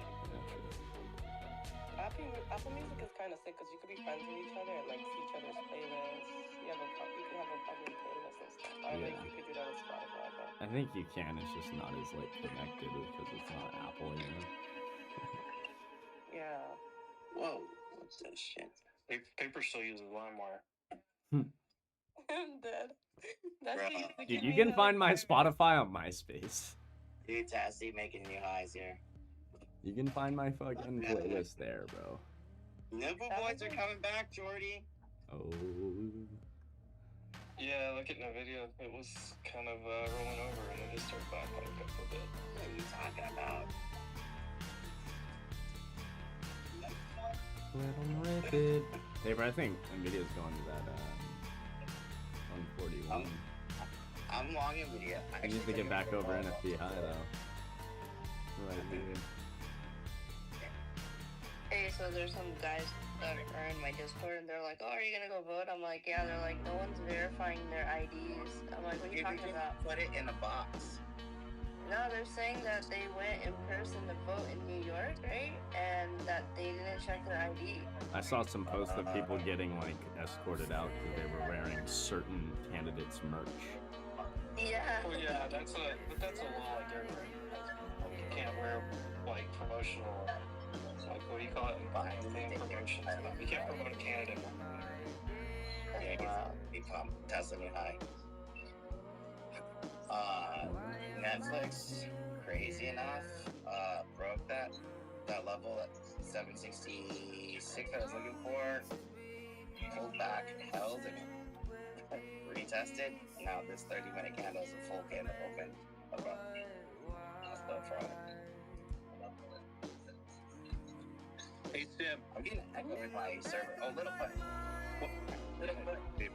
Apple Music is kind of sick because you could be friends with each other and like see each other's playlists. You could have a public playlist and stuff. I think you could do that with Spotify, but I think you can. It's just not as like connected because it's not Apple, yeah. Whoa, what's this shit? Paper still uses LimeWire. I'm dead. Dude, you can find my Spotify on MySpace. Dude, Tassie making new highs here. You can find my fucking playlist there, bro. Nipple boys are coming back, Jordy. Oh. Yeah, look at my video. It was kind of rolling over and then just started backfiring up a bit. What are you talking about? Paper, I think Nvidia's going to that 141. I'm long Nvidia. I need to get back over NFP high though. Right, maybe. Hey, so there's some guys that are in my Discord and they're like, oh, are you gonna go vote? I'm like, yeah. They're like, no one's verifying their IDs. I'm like, what are you talking about? Put it in a box. No, they're saying that they went in person to vote in New York, right? And that they didn't check their ID. I saw some posts of people getting like escorted out because they were wearing certain candidates' merch. Yeah. Well, yeah, that's a law like everywhere. You can't wear like promotional, like what do you call it? Promotions. You can't promote a candidate. Wow. Become Tesla me high. Netflix, crazy enough, broke that level at 766 I was looking for. Pulled back, held, and retested. Now this 30-minute candle is a full candle open. Okay. Still fraud. Hey Sim, I'm getting echo with my server. Oh, little bit.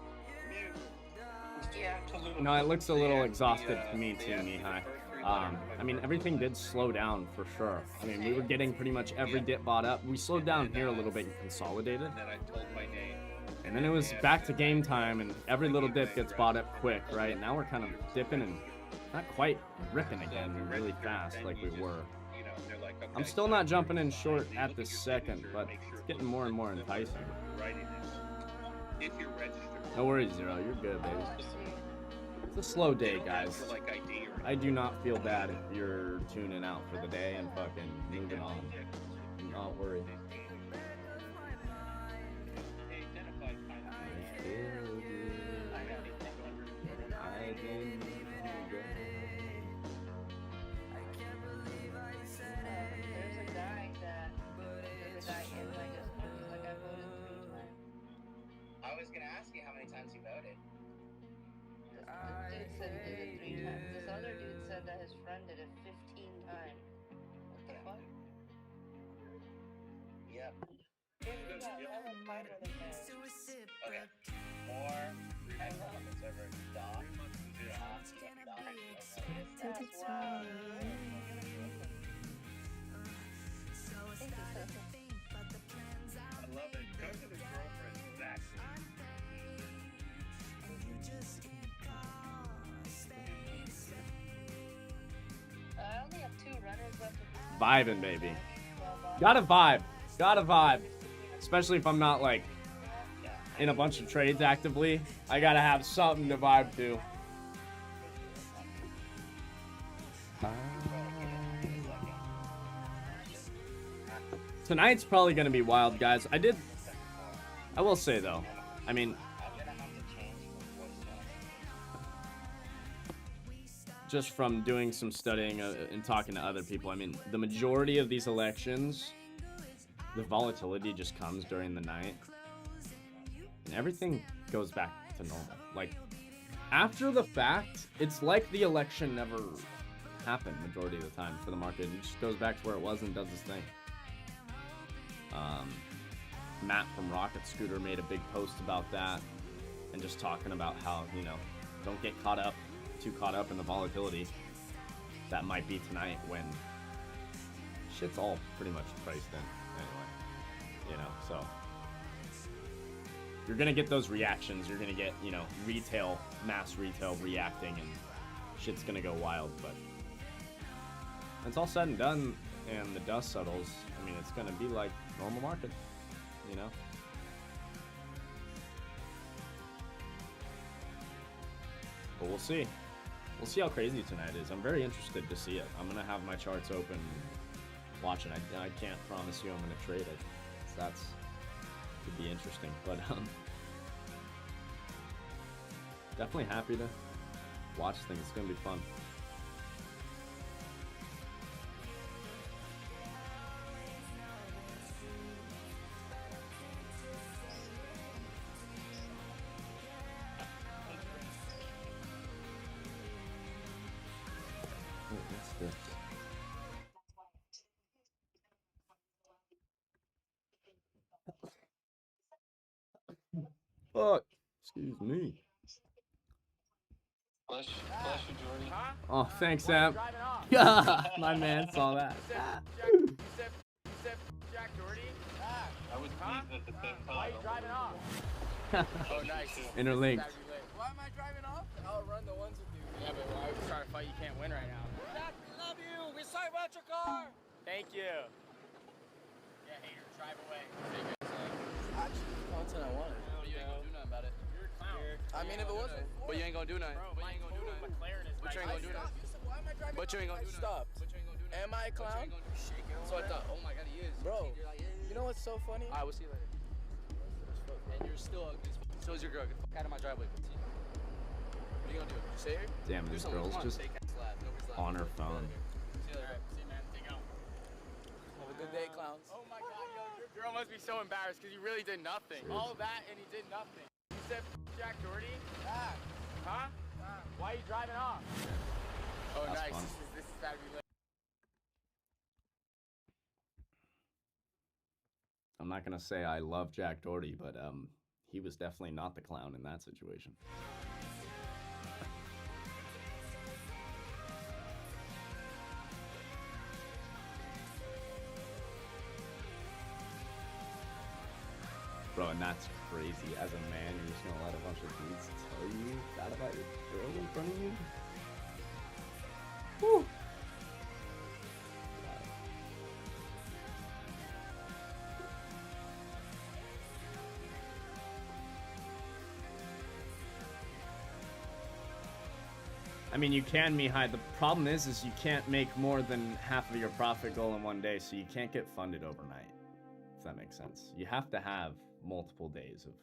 Yeah. No, it looks a little exhausted to me too, Mihai. I mean, everything did slow down for sure. I mean, we were getting pretty much every dip bought up. We slowed down here a little bit and consolidated. and then I told my name. And then it was back to game time, and every little dip gets bought up quick, right? Now we're kind of dipping and not quite ripping again really fast like we were. I'm still not jumping in short at this second, but it's getting more and more enticing. If you're registered. No worries, Zero. You're good, baby. It's a slow day, guys. I do not feel bad if you're tuning out for the day and fucking moving on. Do not worry. There's a guy in my Discord. He's like, I voted 3 times. I was gonna ask you how many times you voted. This dude said he did it 3 times. This other dude said that his friend did it 15 times. What the fuck? Yep. Dude, we got hella fighter than that. Okay. More echo on the server. Dot. That's why. I love it. Go to the girlfriend. Exactly. I only have 2 runners left. Vibing, baby. Gotta vibe. Gotta vibe. Especially if I'm not, like, in a bunch of trades actively. I gotta have something to vibe to. Tonight's probably gonna be wild, guys. I will say, though. I mean, just from doing some studying and talking to other people, I mean, the majority of these elections, the volatility just comes during the night. And everything goes back to normal. Like, after the fact, it's like the election never happened majority of the time for the market. It just goes back to where it was and does its thing. Matt from Rocket Scooter made a big post about that and just talking about how, you know, don't get too caught up in the volatility that might be tonight when shit's all pretty much priced in anyway, you know. So you're gonna get those reactions, you're gonna get, you know, mass retail reacting, and shit's gonna go wild. But when it's all said and done and the dust settles, I mean, it's gonna be like normal market, you know. But we'll see. We'll see how crazy tonight is. I'm very interested to see it. I'm gonna have my charts open, watching. I can't promise you I'm gonna trade it. So that's could be interesting, but definitely happy to watch things. It's gonna be fun. Fuck. Excuse me. Bless you, Jordy. Oh, thanks, Sam. Yeah, my man saw that. Jack Doherty. I was pleased at the same time. Why are you driving off? Oh, nice. Interlinked. Why am I driving off? I'll run the ones with you. Yeah, but why are we trying to fight? You can't win right now. Jack, we love you. We're sorry about your car. Thank you. Yeah, hater, drive away. Actually, the content I wanted. No, you ain't gonna do nothing about it. You're a clown. I mean, if it wasn't. But you ain't gonna do nothing. Bro, but you ain't gonna do nothing. McLaren is. But you ain't gonna do nothing. Why am I driving? But you ain't gonna do nothing. Stop. But you ain't gonna do nothing. Am I a clown? So I thought, oh my god, he is. Bro, you know what's so funny? Alright, we'll see you later. And you're still ugly as fuck. So is your girl. Get the fuck out of my driveway. What are you gonna do? You stay here? Damn, this girl's just on her phone. See you later. See you, man. Take out. Have a good day, clowns. Oh my god, yo, your girl must be so embarrassed because you really did nothing. All that and he did nothing. You said Jack Doherty? Yeah. Huh? Why are you driving off? Oh, That's nice. fun. This is gotta be lit. I'm not gonna say I love Jack Doherty, but he was definitely not the clown in that situation. Bro, and that's crazy. As a man, you're just gonna let a bunch of dudes tell you that about your girl in front of you? Whew. I mean, you can Mihai. The problem is you can't make more than half of your profit goal in one day, so you can't get funded overnight. If that makes sense. You have to have multiple days of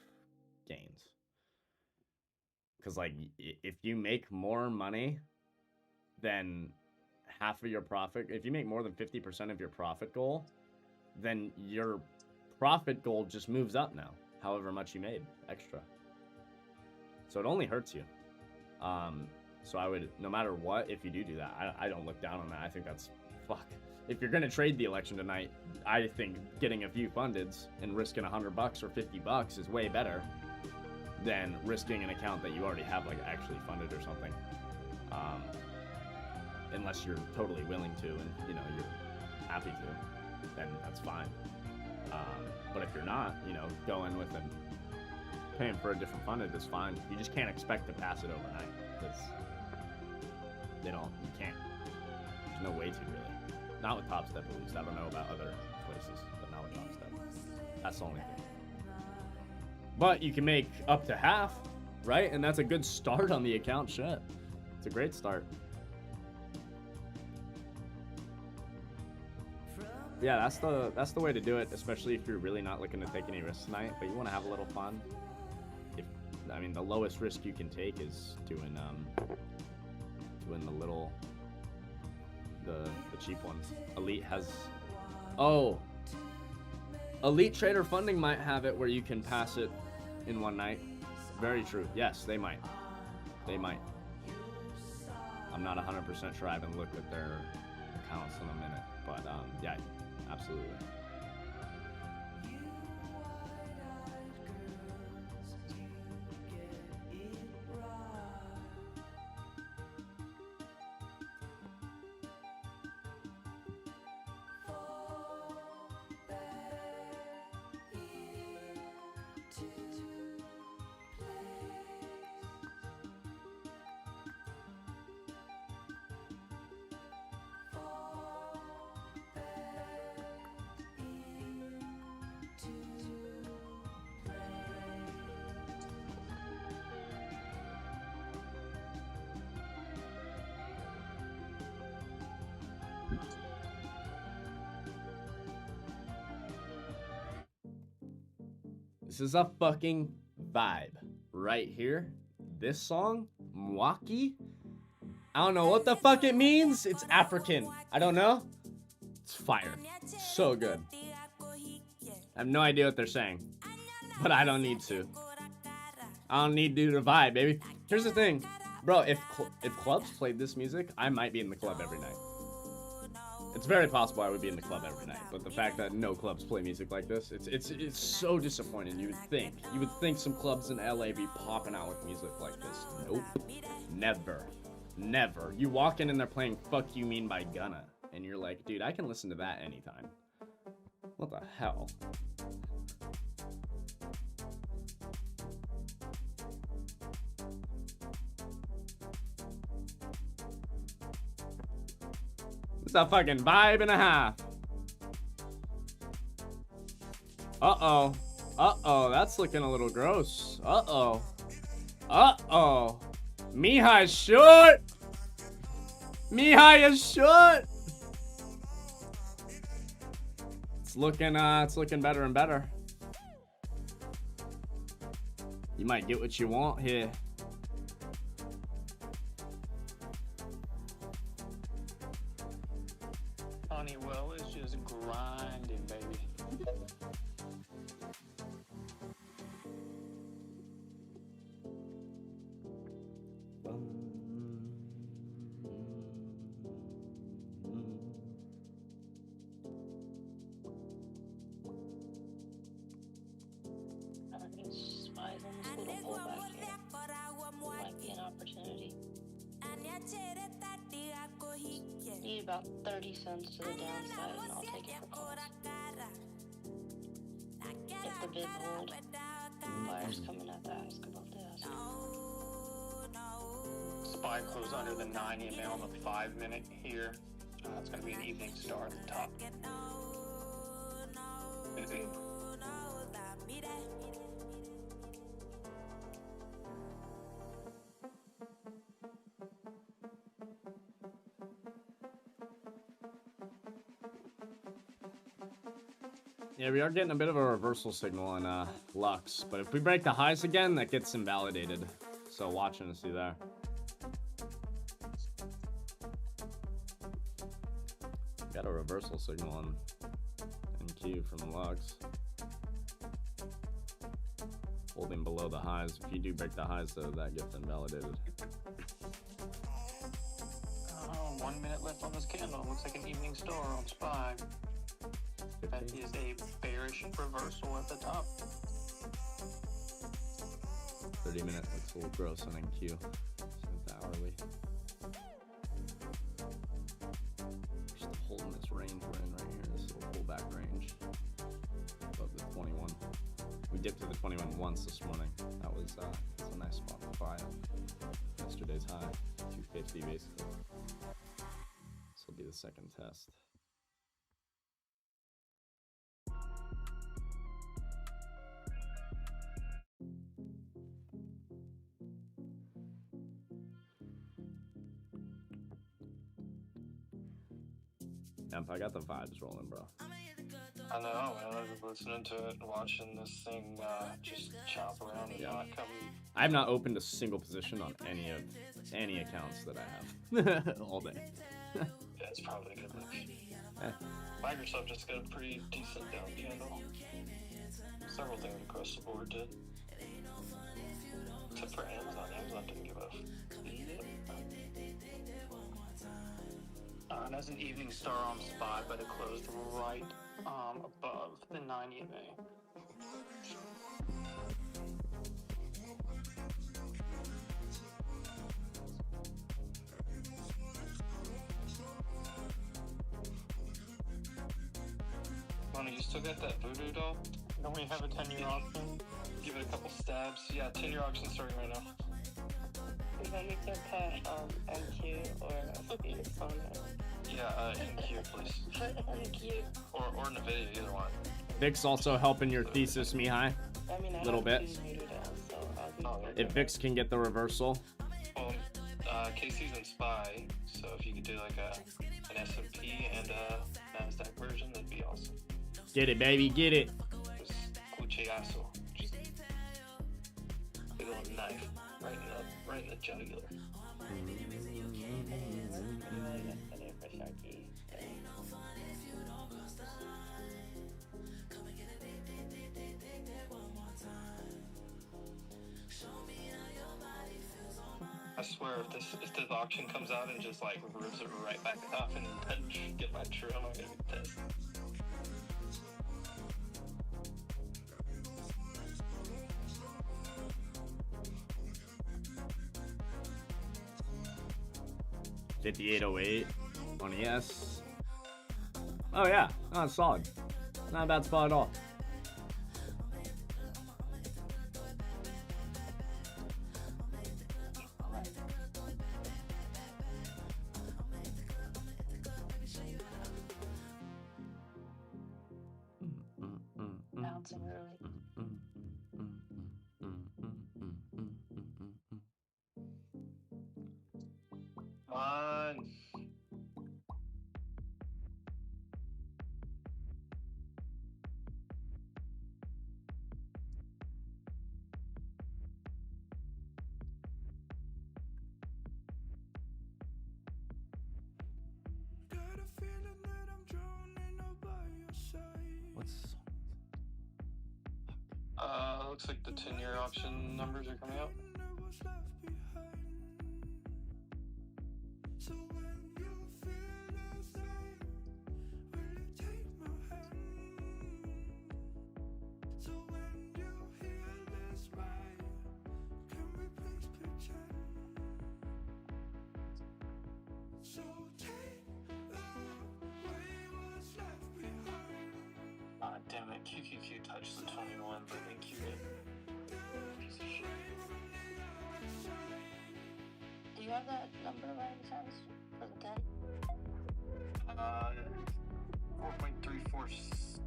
gains. Because, like, if you make more money than half of your profit, if you make more than 50% of your profit goal, then your profit goal just moves up now, however much you made extra. So it only hurts you. So I would, no matter what, if you do that, I don't look down on that. I think that's, fuck. If you're going to trade the election tonight, I think getting a few fundeds and risking $100 or $50 is way better than risking an account that you already have, like, actually funded or something. Unless you're totally willing to and, you know, you're happy to, then that's fine. But if you're not, you know, going with and paying for a different funded is fine. You just can't expect to pass it overnight, because you can't. There's no way to, really. Not with Top Step, at least. I don't know about other places, but not with Top Step. That's the only thing. But you can make up to half, right? And that's a good start on the account. Shit. It's a great start. Yeah, that's the way to do it, especially if you're really not looking to take any risks tonight, but you want to have a little fun. I mean, the lowest risk you can take is doing the cheap one. Elite has, Elite Trader Funding might have it where you can pass it in one night. Very true. Yes, they might. They might. I'm not 100% sure. I haven't looked at their accounts in a minute, but yeah, absolutely. This is a fucking vibe right here. This song, Mwaki. I don't know what the fuck it means. It's African. I don't know. It's fire. It's so good. I have no idea what they're saying, but I don't need to. I don't need to do the vibe, baby. Here's the thing, bro. If clubs played this music, I might be in the club every night. It's very possible I would be in the club every night, but the fact that no clubs play music like this, it's so disappointing. You would think some clubs in LA be popping out with music like this. Nope. Never. You walk in and they're playing Fuck You Mean by Gunna, and you're like, dude, I can listen to that anytime. What the hell? It's a fucking vibe and a half. Uh-oh. Uh-oh, that's looking a little gross. Uh-oh. Uh-oh. Mihai's short. Mihai is short. It's looking better and better. You might get what you want here. Honeywell is just grinding, baby. I think Spy's on this little pullback here. Might be an opportunity. Need about 30 cents to the downside, and I'll take it for calls. If the bid hold, buyers coming at the ask above the ask. Spy close under the 9 EMA on the 5-minute here. It's going to be an evening star at the top. Yeah, we are getting a bit of a reversal signal on Lux, but if we break the highs again, that gets invalidated. So watching to see there. Got a reversal signal on NQ from Lux. Holding below the highs. If you do break the highs, though, that gets invalidated. 1 minute left on this candle. Looks like an evening star on Spy. That is a bearish reversal at the top. 30-minute looks a little gross on NQ. It's the hourly. We're still holding this range we're in right here, this little pullback range above the 21. We dipped to the 21 once this morning. That was that's a nice spot to buy it. Yesterday's high, 250 basically. This will be the second test. Yep, I got the vibes rolling, bro. I know, man. I've been listening to it and watching this thing just chop around and not come. I have not opened a single position on any accounts that I have all day. That's probably a good move. Microsoft just got a pretty decent down candle. Several things across the board did. Except for Amazon. Amazon didn't give a and as an evening star on Spy, but it closed right above the 9 EMA. Mona, you still got that voodoo doll? Don't we have a 10-year option? Give it a couple stabs. Yeah, 10-year auction starting right now. You want me to put NQ or SP on there? Yeah, NQ, please. NQ. Or NVIDIA, either one. VIX also helping your thesis, Mihai. I mean, I little bit. If VIX can get the reversal. Well, KC's in Spy, so if you could do like an S&P and a Nasdaq version, that'd be awesome. Get it, baby, get it. Just cuchillazo. Just big old knife right in the jugular. I swear, if this auction comes out and just like rips it right back up and then get my true, I'm gonna be pissed. $58.08 on ES. Oh yeah, oh, it's solid. Not a bad spot at all. Bouncing early. Come on. What's Looks like the 10-year auction numbers are coming out. Damn it, QQQ touched the 21, but then Q did. Piece of shit. Do you have that number by any chance for the 10? 4.347.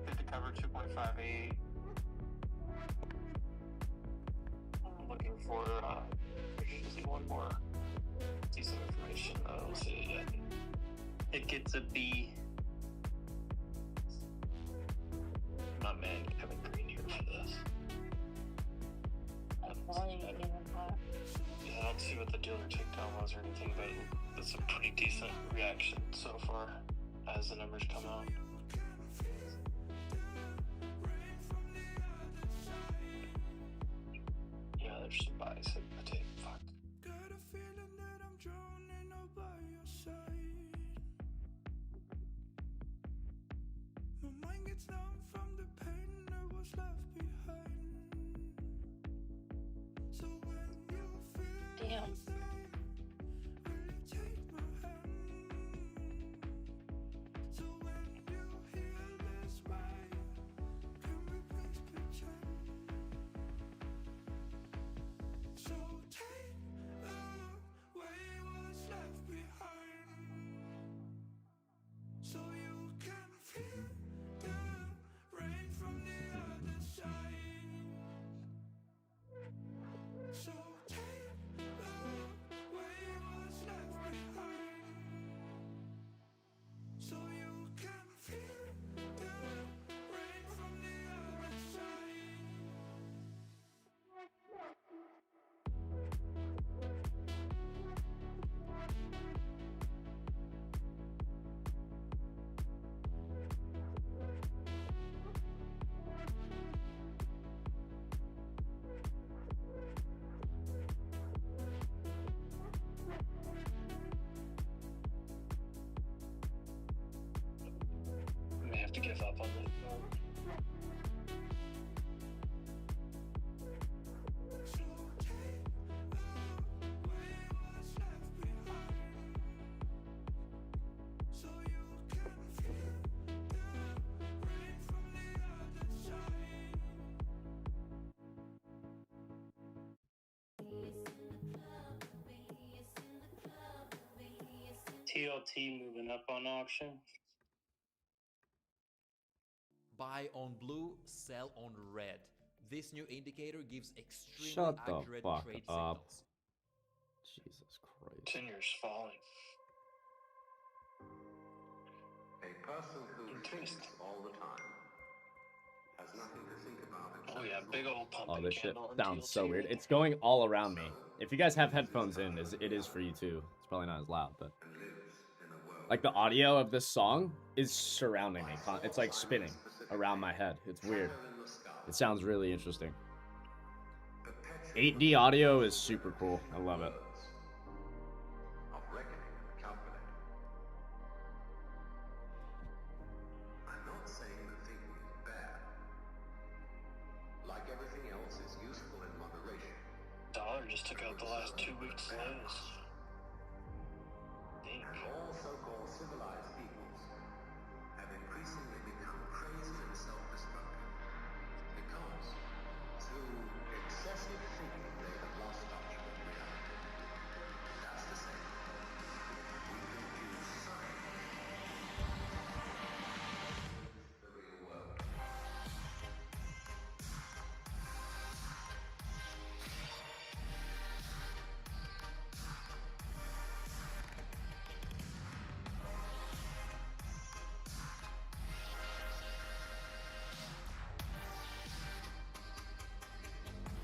Hit the cover 2.58. I'm looking for usually one more decent information. I don't see it yet. It gets a B. My man Kevin Green here for this. Yeah, I don't see what the dealer takedown was or anything, but it's a pretty decent reaction so far as the numbers come out. Yeah, there's some buys in the tape. Fuck. Damn. I may have to give up on that. TLT moving up on auction. Buy on blue, sell on red. This new indicator gives extremely Shut the accurate fuck trade up. signals. Jesus Christ. 10 years falling. A person who thinks all the time has nothing to think about. Oh yeah, big old pump. Oh, this shit sounds so weird. It's going all around me. If you guys have headphones in, it is for you too. It's probably not as loud, but like the audio of this song is surrounding me. It's like spinning around my head. It's weird. It sounds really interesting. 8D audio is super cool. I love it. Of reckoning and calculating. I'm not saying that thinking is bad. Like everything else, it's useful in moderation. Dollar just took out the last 2 weeks' lows. And all so-called civilized peoples have increasingly become crazy and self-destructive because, through excessive thinking, they have lost touch with reality. That's to say, we confuse science with the real world.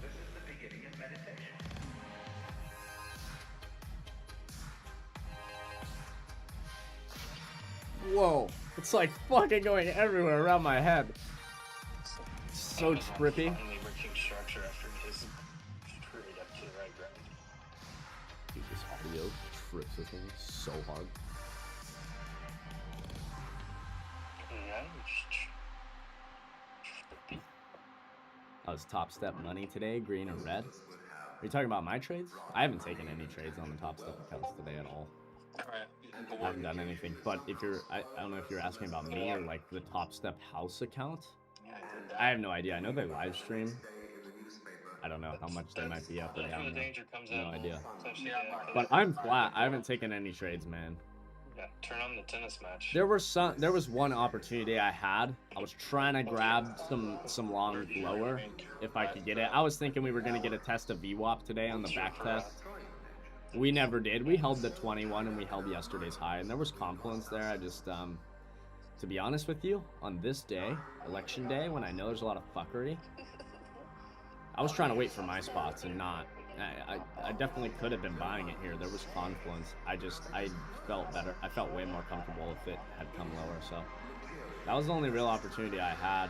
This is the beginning of meditation. Whoa. It's like fucking going everywhere around my head. So trippy. Finally working structure after his straight up to the right ground. Dude, this audio trips with me so hard. Yeah, I was top step money today, green or red. Are you talking about my trades? I haven't taken any trades on the top step accounts today at all. I haven't done anything, but if you're, I don't know if you're asking about me or like the Top Step House account. I have no idea. I know they live stream. I don't know how much they might be up or down. No idea. But I'm flat. I haven't taken any trades, man. Yeah, turn on the tennis match. There was one opportunity I had. I was trying to grab some long lower if I could get it. I was thinking we were gonna get a test of VWAP today on the back test. We never did. We held the 21 and we held yesterday's high, and there was confluence there. I just, to be honest with you, on this day, election day, when I know there's a lot of fuckery, I was trying to wait for my spots and not. I definitely could have been buying it here. There was confluence. I felt better. I felt way more comfortable if it had come lower. So that was the only real opportunity I had.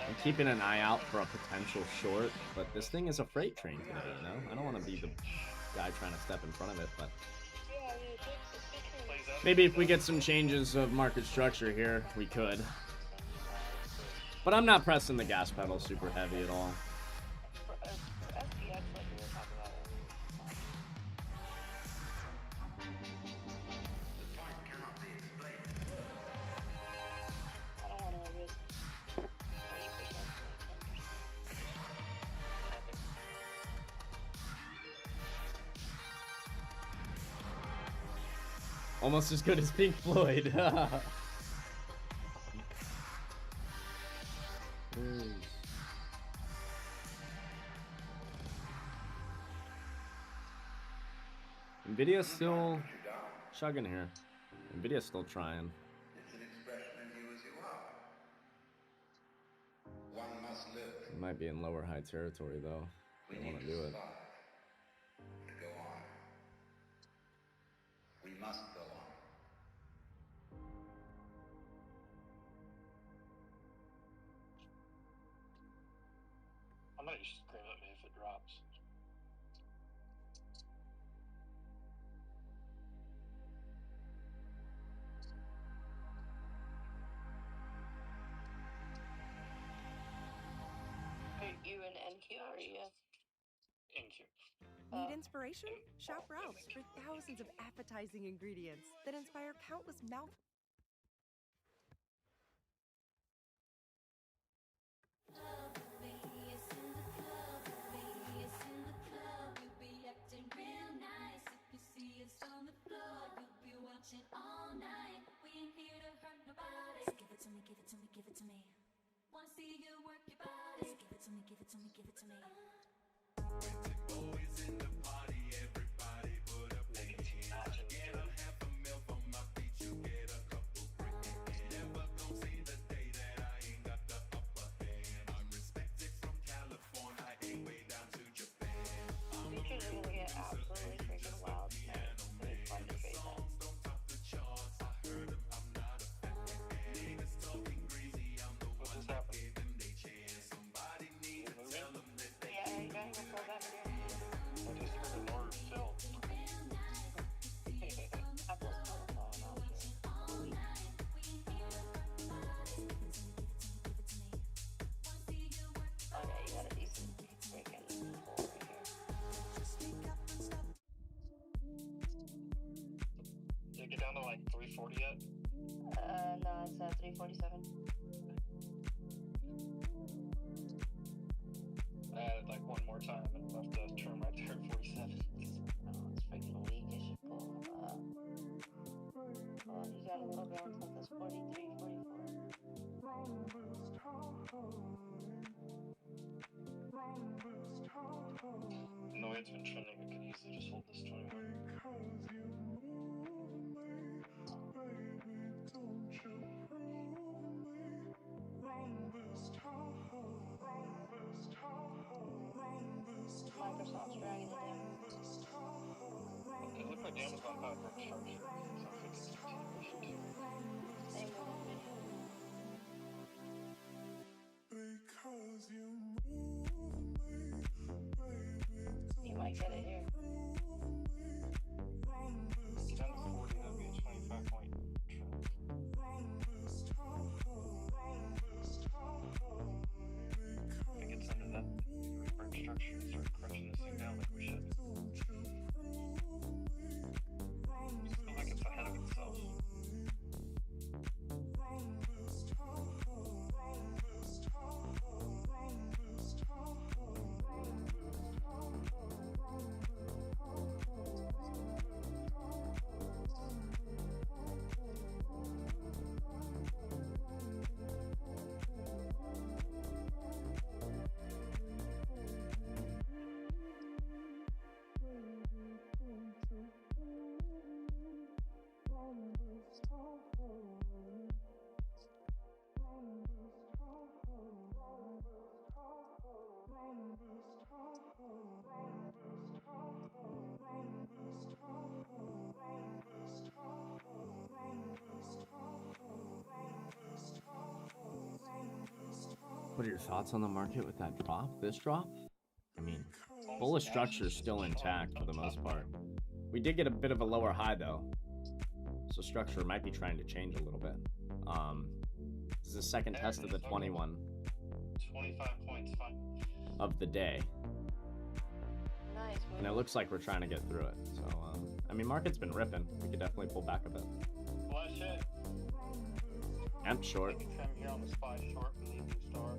I'm keeping an eye out for a potential short, but this thing is a freight train today, you know? I don't want to be the guy trying to step in front of it, but maybe if we get some changes of market structure here, we could. But I'm not pressing the gas pedal super heavy at all. Almost as good as Pink Floyd. Nvidia's still chugging here. Nvidia's still trying. It's an expression in you as you are. One must live. It might be in lower high territory though. I don't want to do it. To go on. We must go on. I might just scream at me if it drops. Are you in NQ or ES? NQ. Need inspiration? Shop Ralph's for thousands of appetizing ingredients that inspire countless mouth. All night, we ain't here to hurt nobody. So give it to me, give it to me, give it to me. Wanna see you work your body. So give it to me, give it to me, give it to me. Boys in the party, everybody put up their hands. Get a half a mil for my beat, you get a couple bricks. Never gon' see the day that I ain't got the upper hand. I'm respected from California, I ain't way down to Japan. I'm You can really get absolutely freaking wild tonight. It's fun to trade that. Yeah, down to like 340 yet? No, it's at 347. I added like one more time and left the term right there at 47. Oh, it's freaking weak. It should pull. Oh, you got a little bit until this 43, 44. No way it's been trending. It could easily just hold this 21. Microsoft's dragging it down. It looks like Amazon got a structure. So I think it's continuation too. Same with Nvidia. You might get it here. It's down to 40, that'd be a 25 point trend. If it gets under that break structure and start crunching this thing down like we should. I feel like it's ahead of itself. What are your thoughts on the market with that drop? This drop? I mean, bullish structure is still intact for the most part. We did get a bit of a lower high though, so structure might be trying to change a little bit. This is the second test of the 21 25 points, fine. of the day, Nice. and it looks like we're trying to get through it. So, I mean, market's been ripping. We could definitely pull back a bit. Flash it. Amp short. Maybe trim here on the spy short and leave you star.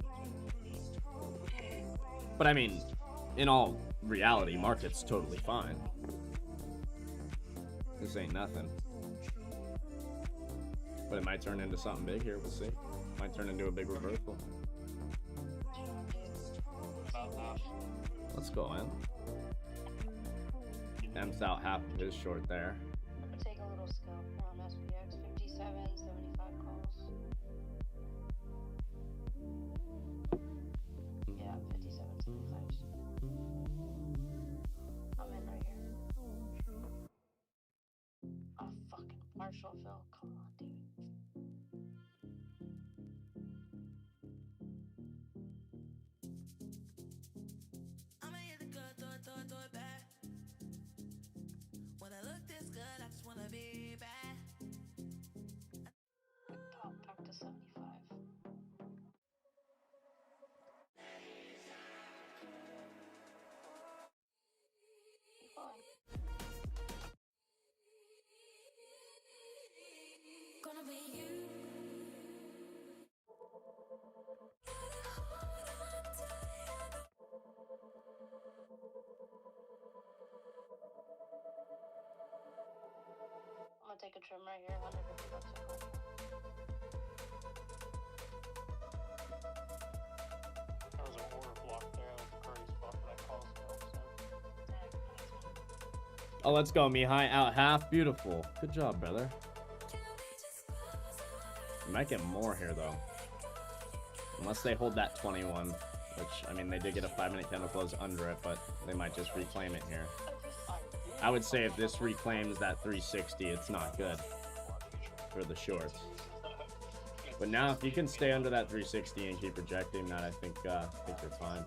But I mean, in all reality, market's totally fine. This ain't nothing. But it might turn into something big here, we'll see. Might turn into a big reversal. Let's go in. M's out half of his short there. Take a little scalp on SPX 57, 75 calls. Yeah, 57, 75. I'm in right here. Oh, fucking partial fill. Come on, dude. I'ma hit the good, throw it back. When I look this good, I just wanna be bad. Pop back to 75. Gonna be you. I'm gonna take a trim right here, 150 bucks a call. There was an order block there. That was a great spot for that call still. So. Oh, let's go, Mihai. Out half. Beautiful. Good job, brother. You might get more here, though. Unless they hold that 21. Which, I mean, they did get a 5-minute candle close under it, but they might just reclaim it here. I would say if this reclaims that 360, it's not good for the shorts. But now, if you can stay under that 360 and keep rejecting that, I think you're fine.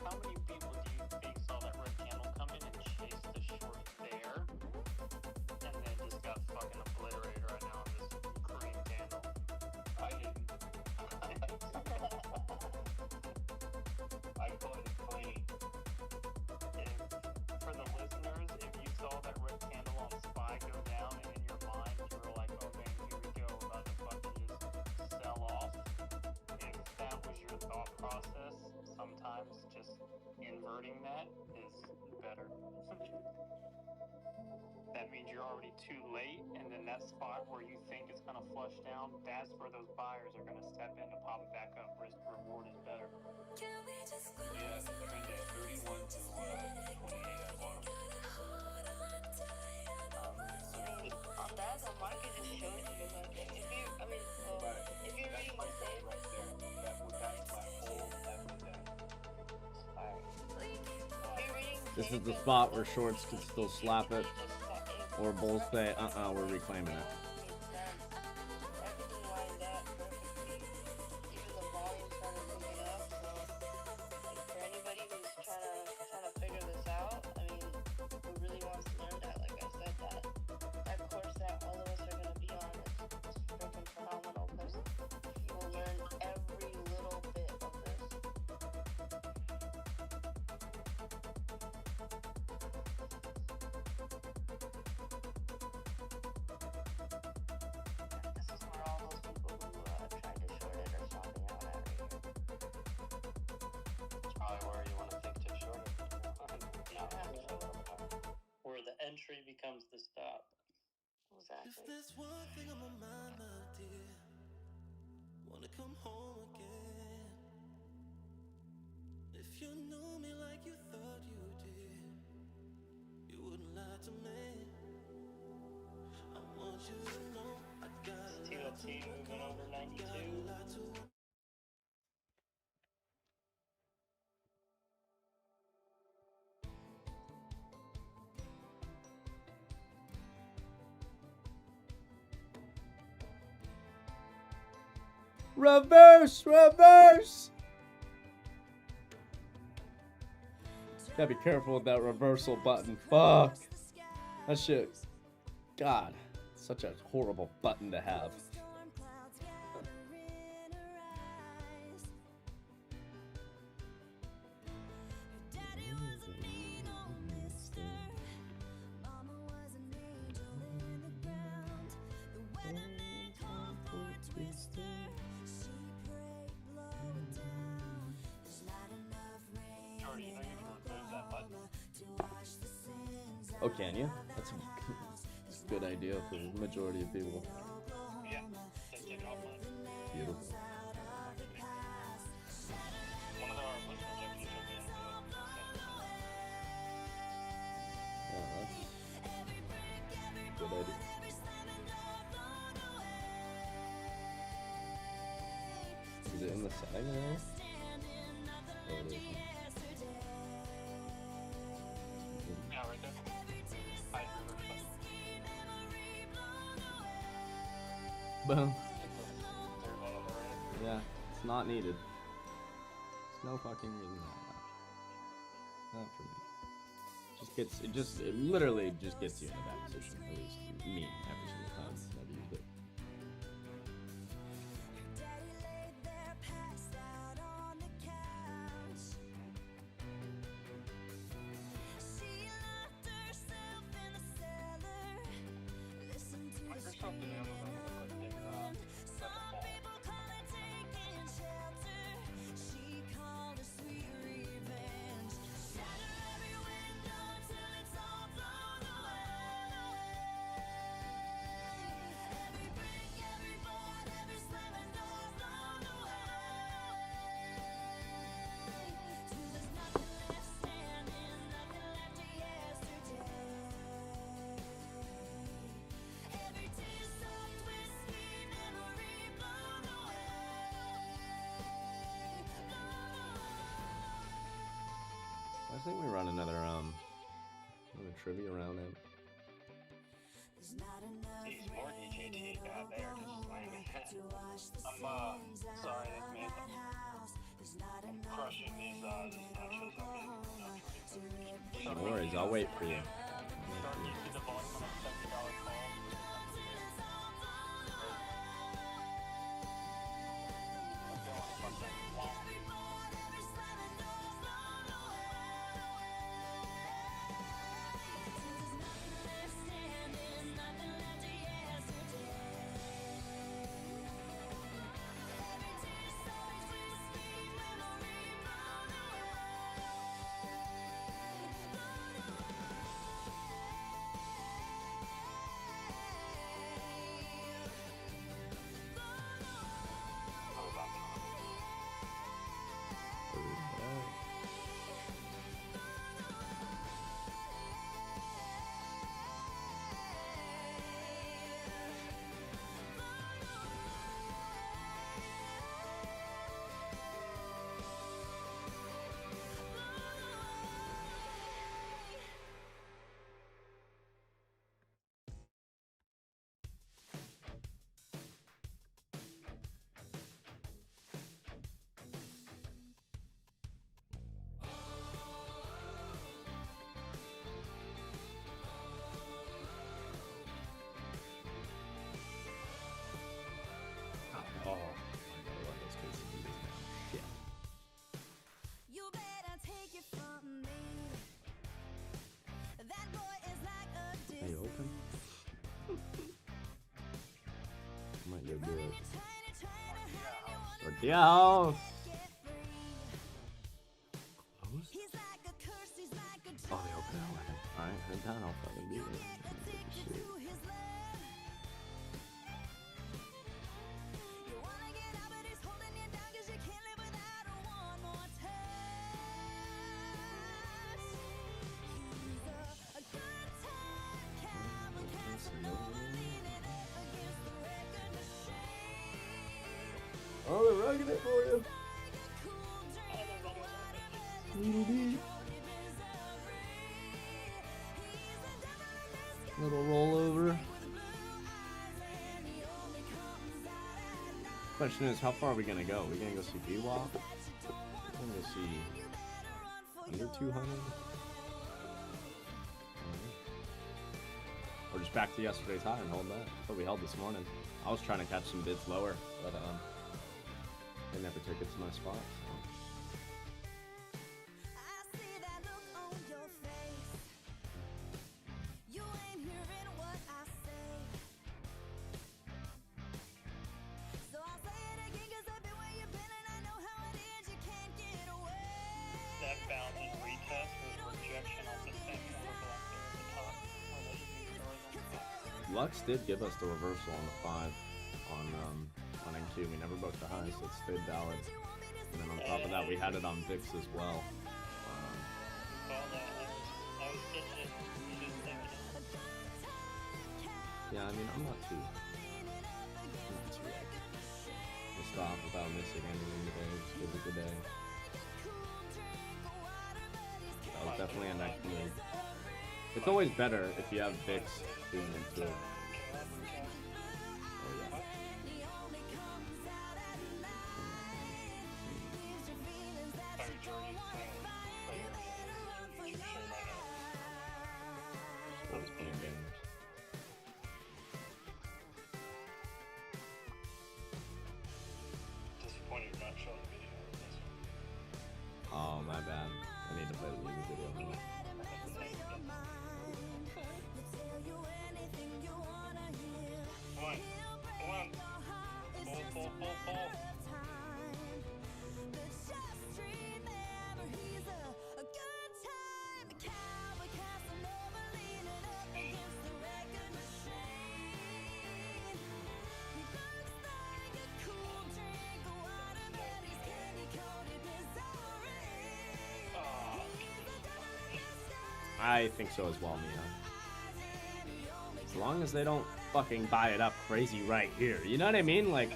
How many people do you think saw that red candle come in and chase the short there, and then just got fucking obliterated right now on this a candle on SPY go down, and in your mind you were like, okay, here we go, about to fucking just sell off. If that was your thought process, sometimes just inverting that is better. That means you're already too late, and then that spot where you think it's gonna flush down, that's where those buyers are gonna step in to pop it back up. Risk reward is better. Yeah, the trend at 31 to 28 at bottom. On that, the market just shows you, like, if you, I mean, if you're reading the same, right there, that's my whole evidence. This is the spot where shorts can still slap it, or bulls say, we're reclaiming it. everything lined up perfectly. Even the volume's kind of picking up. So, like, for anybody who's trying to figure this out, I mean, who really wants to learn that, like I said, that course that all of us are gonna be on is freaking phenomenal because you will learn every little bit of this. This is where all those people who tried to short it are stopping out at right here. That's probably where you want to think to short it. Where the entry becomes the stop. Exactly. If there's one thing on my mind, my dear, wanna come home again. If you knew me like you thought you did, you wouldn't lie to me. I want you to know I got a lot to moving over 92. Reverse! Reverse! Gotta be careful with that reversal button. Fuck. That shit. God. Such a horrible button to have. Oh, can you? That's a good idea for the majority of people. Yeah, take it offline. Beautiful. One of our listeners actually showed me how to do it. Yeah, that's a good idea. Is it in the setting now? Oh, it is. Yeah, right there. Boom. Yeah, it's not needed. There's no fucking reason why. Not for me. It literally just gets you in a bad position. At least me, every single time I've used it. I think we run another trivia round in. These more DJT out there just slamming that. I'm sorry that made them. I'm crushing these nachos I'm getting. No worries, I'll wait for you. The volume on a $70 call. go do it. Tortilla house. Closed? Oh, they open at 11. Alright, head down. I'll fucking be there. Shit. Oh, they're rugging it for you. Little rollover. Question is, how far are we gonna go? Are we gonna go see B-Walk? We're gonna go see under 200? Or just back to yesterday's high and hold that. That's what we held this morning. I was trying to catch some bids lower, but they never took it to my spot. So. That bounce and retest was rejection on the second order block there at the top. Where those new stars on the top. Lux did give us the reversal on the 5 on NQ. We never broke the high, so it stayed valid. And then on top of that, we had it on VIX as well. Yeah, I mean, I'm not too pissed off without missing anything today. It was a good day. That was definitely a nice move. It's always better if you have VIX doing into it. Oh, yeah. Always playing games. Disappointed not showing the video of this one. Oh, my bad. I need to play the music video now. Come on. Pull. I think so as well, Mia. As long as they don't fucking buy it up crazy right here. You know what I mean? Like,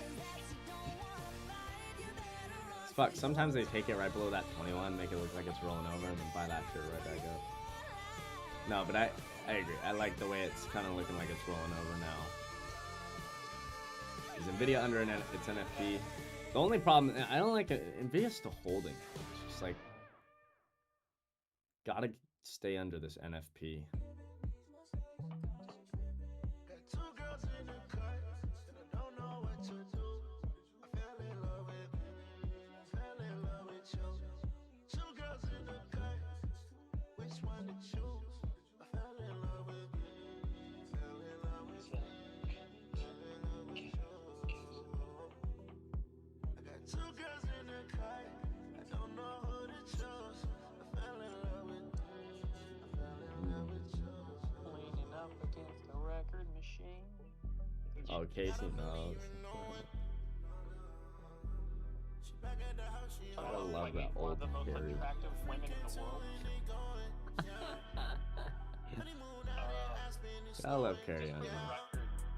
fuck, sometimes they take it right below that 21, make it look like it's rolling over, and then buy that shit right back up. No, but I agree. I like the way it's kind of looking like it's rolling over now. Is NVIDIA under its NFP? The only problem, I don't like it, NVIDIA's still holding. It's just like, gotta stay under this NFP. Oh, Casey knows. I love that old Carrie. I love Carrie on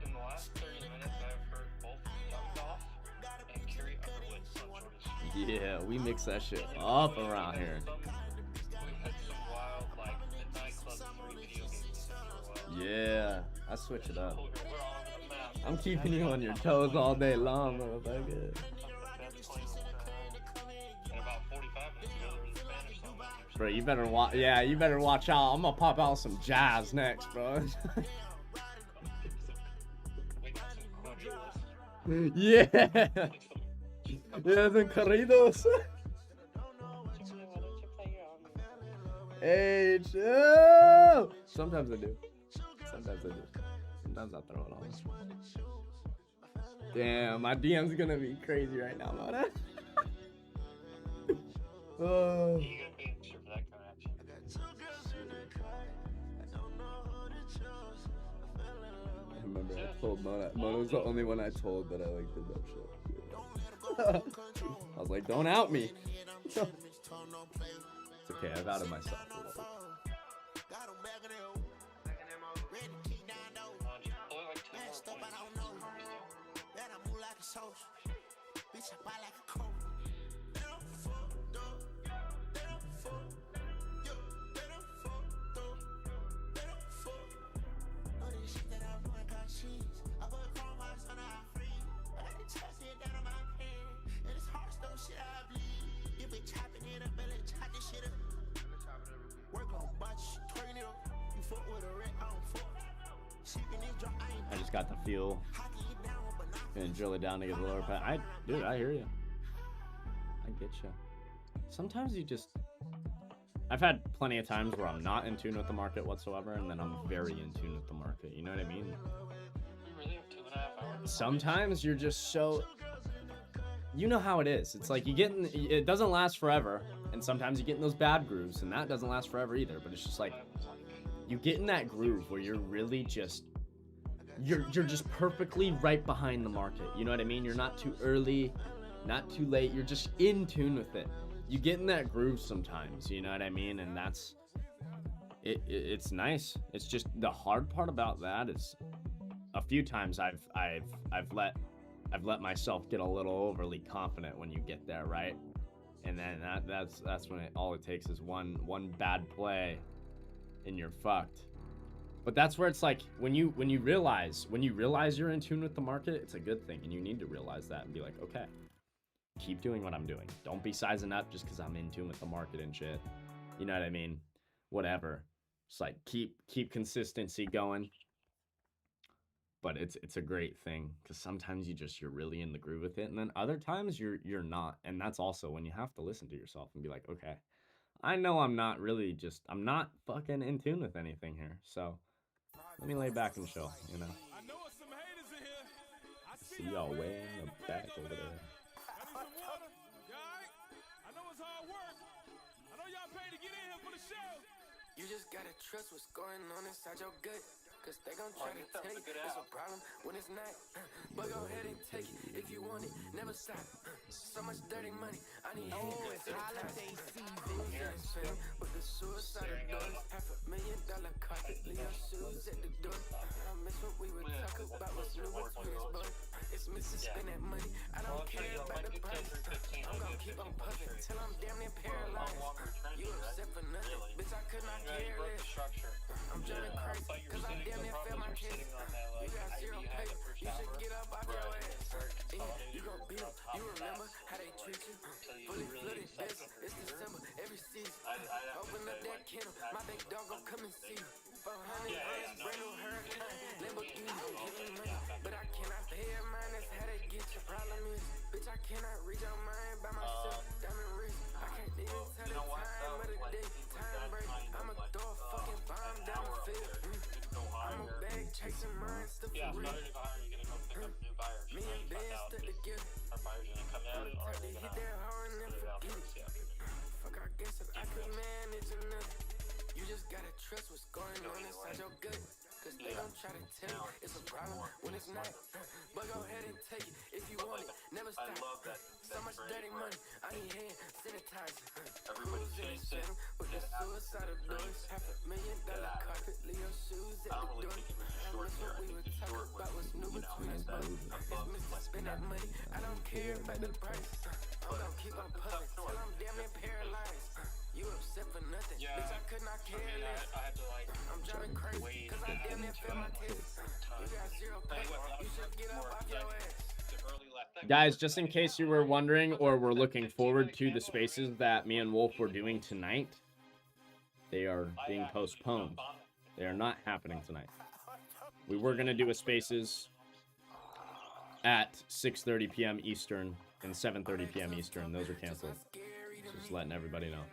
In the last 30 minutes, I've heard both Ducked Off and Carrie Underwood. Yeah, we mix that shit up around here. We had some wild, like, nightclub 3PO for a while. Yeah, I switch it up. I'm keeping you on your toes all day long, motherfucker. Bro, you better watch. Yeah, you better watch out. I'm gonna pop out some jazz next, bro. Yeah. Yeah, the corridos. Hey, chill. Sometimes I do. Sometimes I throw it on. Damn, my DM's gonna be crazy right now, Mona. Oh. You gotta be sure for that coming at you. I remember I told Mona. Mona was the only one I told that I like did that shit. I was like, don't out me. It's okay, I've outed myself a little. I just got the feel and drill it down to get the lower pat. Dude, I hear you. I get you. Sometimes you just. I've had plenty of times where I'm not in tune with the market whatsoever, and then I'm very in tune with the market. You know what I mean? You really have 2.5 hours? Sometimes you're just so. You know how it is. It's like you get in. It doesn't last forever, and sometimes you get in those bad grooves, and that doesn't last forever either. But it's just like you get in that groove where you're really just. You're just perfectly right behind the market. You know what I mean? You're not too early, not too late. You're just in tune with it. You get in that groove sometimes. You know what I mean? And that's it. It's nice. It's just the hard part about that is a few times I've let myself get a little overly confident when you get there, right? And then that's when all it takes is one bad play, and you're fucked. But that's where it's like when you realize you're in tune with the market, it's a good thing, and you need to realize that and be like, okay, keep doing what I'm doing. Don't be sizing up just because I'm in tune with the market and shit. You know what I mean? Whatever. Just like keep consistency going. But it's a great thing because sometimes you're really in the groove with it, and then other times you're not, and that's also when you have to listen to yourself and be like, okay, I know I'm not fucking in tune with anything here, so. Let me lay back and chill, you know. See y'all way in the back over there. I know it's hard work. I know y'all paid to get in here for the show. You just gotta trust what's going on inside your gut. Cause they gon' try to tell you it's a problem when it's not. But go ahead and take it if you want it. Never stop. So much dirty money. I need hands. It's holiday season. But the suicide doors. $500,000 carpet. Leave your shoes at the door. I miss what we were talking about. What's new between us, boy? It's missing spend that money. I don't care about the price. I'm gonna keep on puffing till I'm damn near paralyzed. You upset for nothing. Bitch, I could not care less. I'm trying to crazy. Cause I damn near fell my case. You got zero pay. You should get up off your ass. You gon' beat them. You remember how they treat you. Fully flooded business. It's December every season. Open up that kennel. My big dog gon' come and see you. 400 grand, brand new hurricane. Lamborghini, giving money. But I cannot pay a mine. That's how they get your problem is. Bitch, I cannot reach your mind by myself. Diamond wrist. I can't even tell the time of the day. Time break. I'ma throw a fucking bomb down the field. I'm a bag chasing mine, still for real. You're gonna go pick up new buyers. Me and Ben stuck together. Our buyers gonna come in, or are they Hit gonna that hard and then forget it. Fuck, I guess if I could manage another. You just gotta trust what's going on inside your gut. Cause they gon' try to tell you it's a problem when it's not. But go ahead and take it if you want it. Never stop. So much dirty money. I need hand sanitizer. Everybody's chasing with the suicide of doors. $500,000 carpet. Leave your shoes at the door. I miss what we were talking about. What's new between us both. It's missing spend that money. I don't care about the price. I'm gonna keep on puffing till I'm damn near paralyzed. You upset for nothing. Bitch, I could not care less. I had to like. I'm driving crazy cause I damn near fell my case. You got zero pay. You should get up off your ass. Guys, just in case you were wondering or were looking forward to the spaces that me and Wolf were doing tonight, they are being postponed. They are not happening tonight. We were going to do a spaces at 6:30 p.m. Eastern and 7:30 p.m. Eastern. Those are canceled. Just letting everybody know.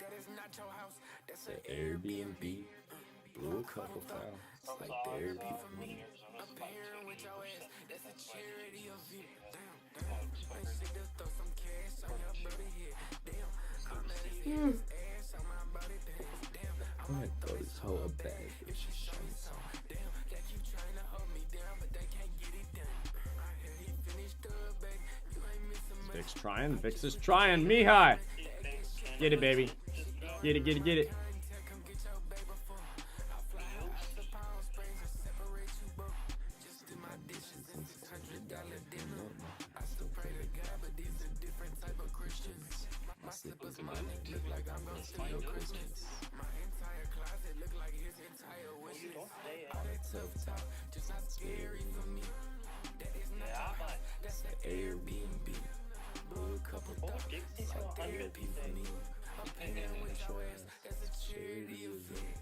The Airbnb blew a couple fouls. It's like therapy for me. I'm gonna throw this hoe a bag if she's showing some. Vic's trying. Vix is trying. Mihai. Get it, baby. Get it, get it, get it. Airbnb. Blew a couple dollars. It's like therapy for me. I'm paying with your ass. That's a charity event.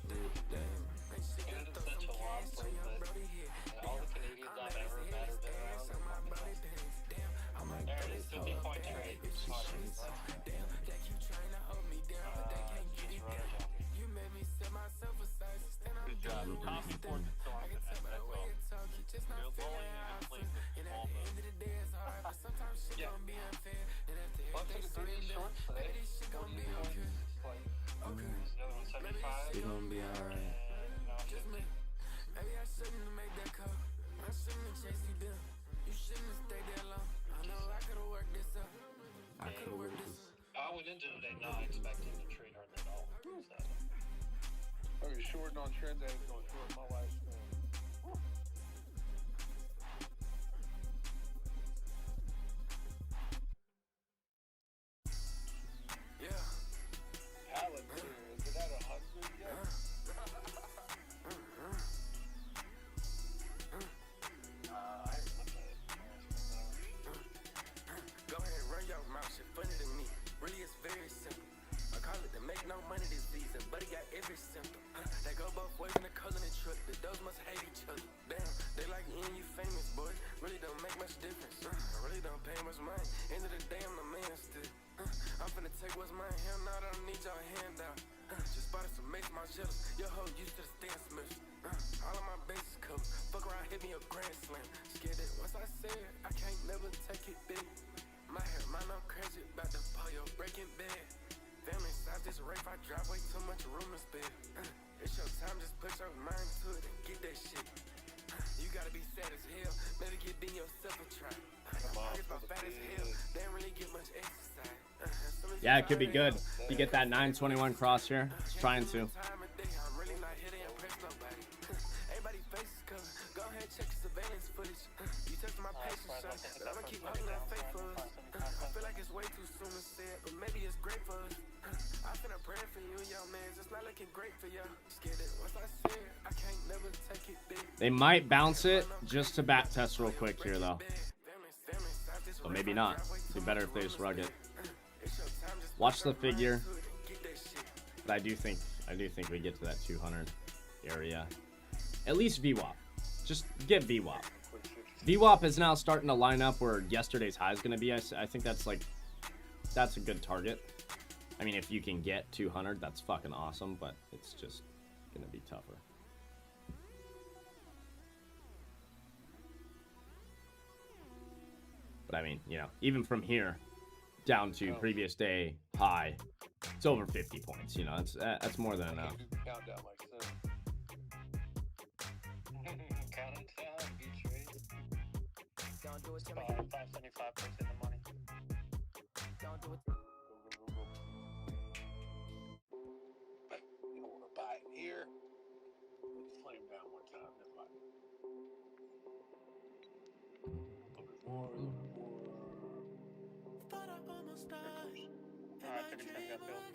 Damn. Good is such a lost place that all the Canadians I've ever met or been around are fucking awesome. I'm like, There it is, the Bitcoin trade. she's showing some. Good job. Coffee ports and so on. That's well. You're lowering even places. Yeah. Well, take 3 shorts today. 40 points. Like, okay. The other one's 75. You're gonna be alright. No, 50. Maybe I shouldn't have made that call. I shouldn't have chased you down. You shouldn't have stayed there long. I know I could have worked this out. I could have worked this. I went into today not expecting to trade hardly at all. So. I was shorting on trend days, going short my life's Palantir, is it at 100 yet? Go ahead, run your mouth, shit funny to me. Really, it's very simple. I call it the make no money disease, but it got every symptom. They go both ways in the color and truck. The dogs must hate each other. Damn, they like you and you famous, boy. Really don't make much difference. I really don't pay much mind. End of the day, I'm the man still. I'm finna take what's mine. Hell no, I don't need your handout. Just bought some mace, my jealous. Your hoe used to the stand smith. All of my bases covered. Fuck around, hit me a grand slam. Scared that once I said it, I can't never take it big. My hair, mine, I'm crazy about to pull your breaking bed. Family size, this rape, I drive way too much room to spare. It's your time, just put your mind to it and get that shit. You gotta be sad as hell, maybe give being yourself a try. Pockets about fat as hell, they don't really get much exercise. Yeah, it could be good. If you get that 921 cross here, it's trying to. I'm really not here to impress nobody. Everybody faces covered. Go ahead, check the surveillance footage. You touched my patience, son, but I'ma keep holding that faith for us. I feel like it's way too soon to say it, but maybe it's great for us. I finna pray for you, young man. It's not looking great for y'all. Scared that once I say it, I can't never take it big. They might bounce it just to back test real quick here, though. So maybe not. It'd be better if they just rug it. Watch the figure. But I do think we get to that 200 area. At least VWAP. Just get VWAP. VWAP is now starting to line up where yesterday's high is going to be. I think that's a good target. I mean, if you can get 200, that's fucking awesome, but it's just going to be tougher. But I mean, you know, even from here down to previous day high, it's over 50 points. You know, that's more than enough. Count down like this. Count it down, beat trade. 575 points in the money. Don't do it. You don't want to buy it here. Flame down one time, then buy it. A little bit more, a little bit more. Alright, 50 got filled.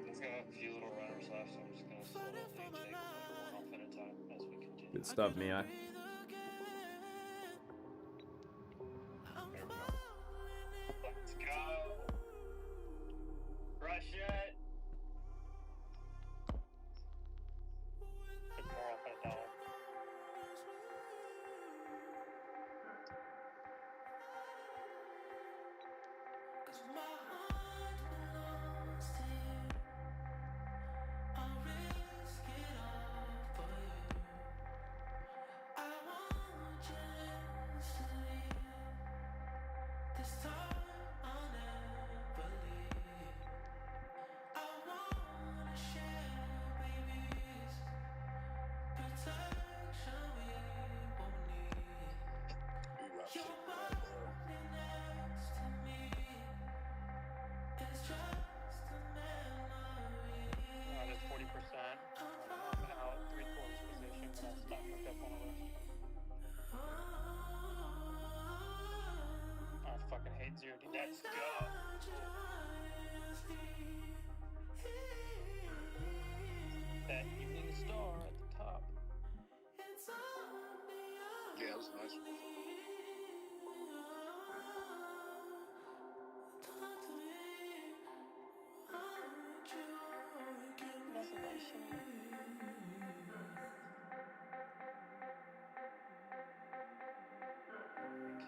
It's got a few little runners left, so I'm just gonna slowly take one off at a time as we continue. Good stuff, Mia. Let's go! Rush it! Took more off at a dollar. Let's go. That evening star at the top. Yeah, it was nice.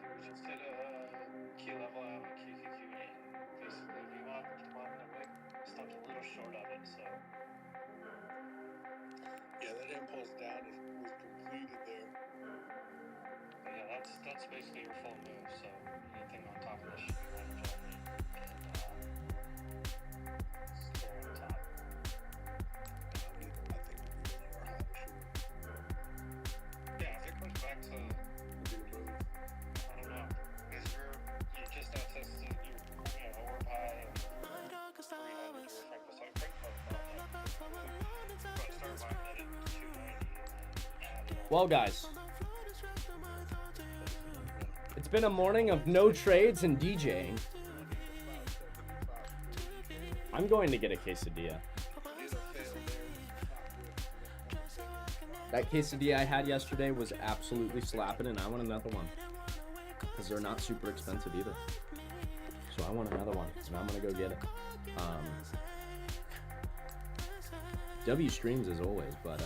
We just did a key level out of QQQ, and basically we want to make stuff's a little short of it, so. Yeah, that impulse down was completed there. But yeah, that's basically your full move, so anything on top of this should be range only. And square on top. Yeah, if it comes back to, I don't know, because you just have to see your, orb high and 300 your Frank, so Frank but start buying that at 290. Well, guys, it's been a morning of no trades and DJing. I'm going to get a quesadilla. That quesadilla I had yesterday was absolutely slapping, and I want another one. Because they're not super expensive either. So I want another one, and I'm going to go get it. W streams as always, but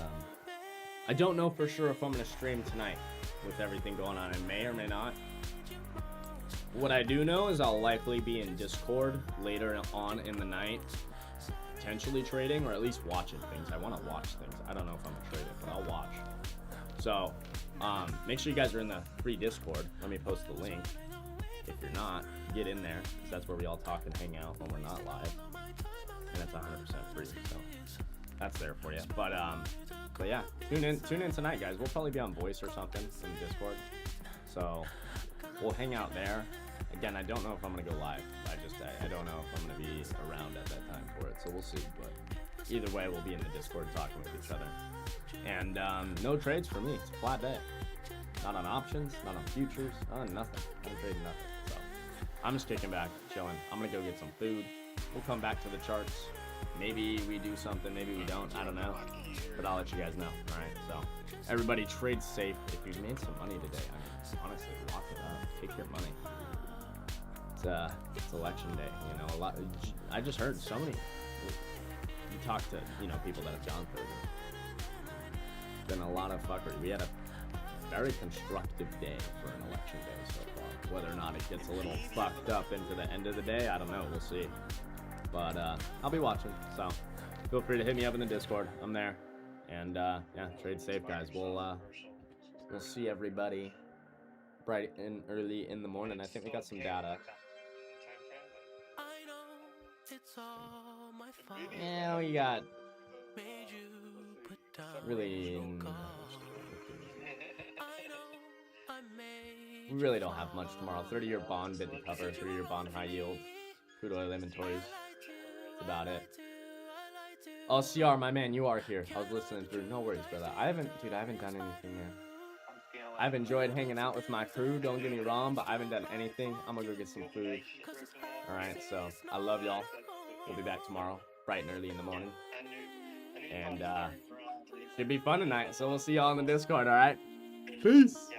I don't know for sure if I'm going to stream tonight with everything going on. I may or may not. What I do know is I'll likely be in Discord later on in the night, potentially trading, or at least watching things. I want to watch things. I don't know if I'm going to trade it, but I'll watch. So, make sure you guys are in the free Discord. Let me post the link. If you're not, get in there, because that's where we all talk and hang out when we're not live. And it's 100% free, so that's there for you. But yeah, tune in tonight, guys. We'll probably be on voice or something in Discord. So we'll hang out there. Again, I don't know if I'm gonna go live. I don't know if I'm gonna be around at that time for it, so we'll see. But either way, we'll be in the Discord talking with each other. And no trades for me. It's a flat day. Not on options, not on futures, not on nothing. I'm trading nothing. So I'm just kicking back, chilling. I'm gonna go get some food. We'll come back to the charts. Maybe we do something, maybe we don't. I don't know. But I'll let you guys know. All right. So everybody, trade safe. If you've made some money today, I mean, honestly, lock it up. Take your money. It's election day. A lot. I just heard so many. You talk to people that have gone through it. Been a lot of fuckery. We had a very constructive day for an election day so far. Whether or not it gets a little fucked up into the end of the day, I don't know. We'll see. But I'll be watching. So feel free to hit me up in the Discord. I'm there. And yeah, trade safe, guys. We'll see everybody bright and early in the morning. I think we got some data. Yeah, we got really. We really don't have much tomorrow. 30-year bond bid to cover, 30-year bond high yield, crude oil inventories. That's about it. Oh, CR, my man, you are here. I was listening through. No worries, brother. I haven't done anything yet. I've enjoyed hanging out with my crew. Don't get me wrong, but I haven't done anything. I'm gonna go get some food. All right, so I love y'all. We'll be back tomorrow, bright and early in the morning. And should be fun tonight. So we'll see y'all in the Discord. All right, peace.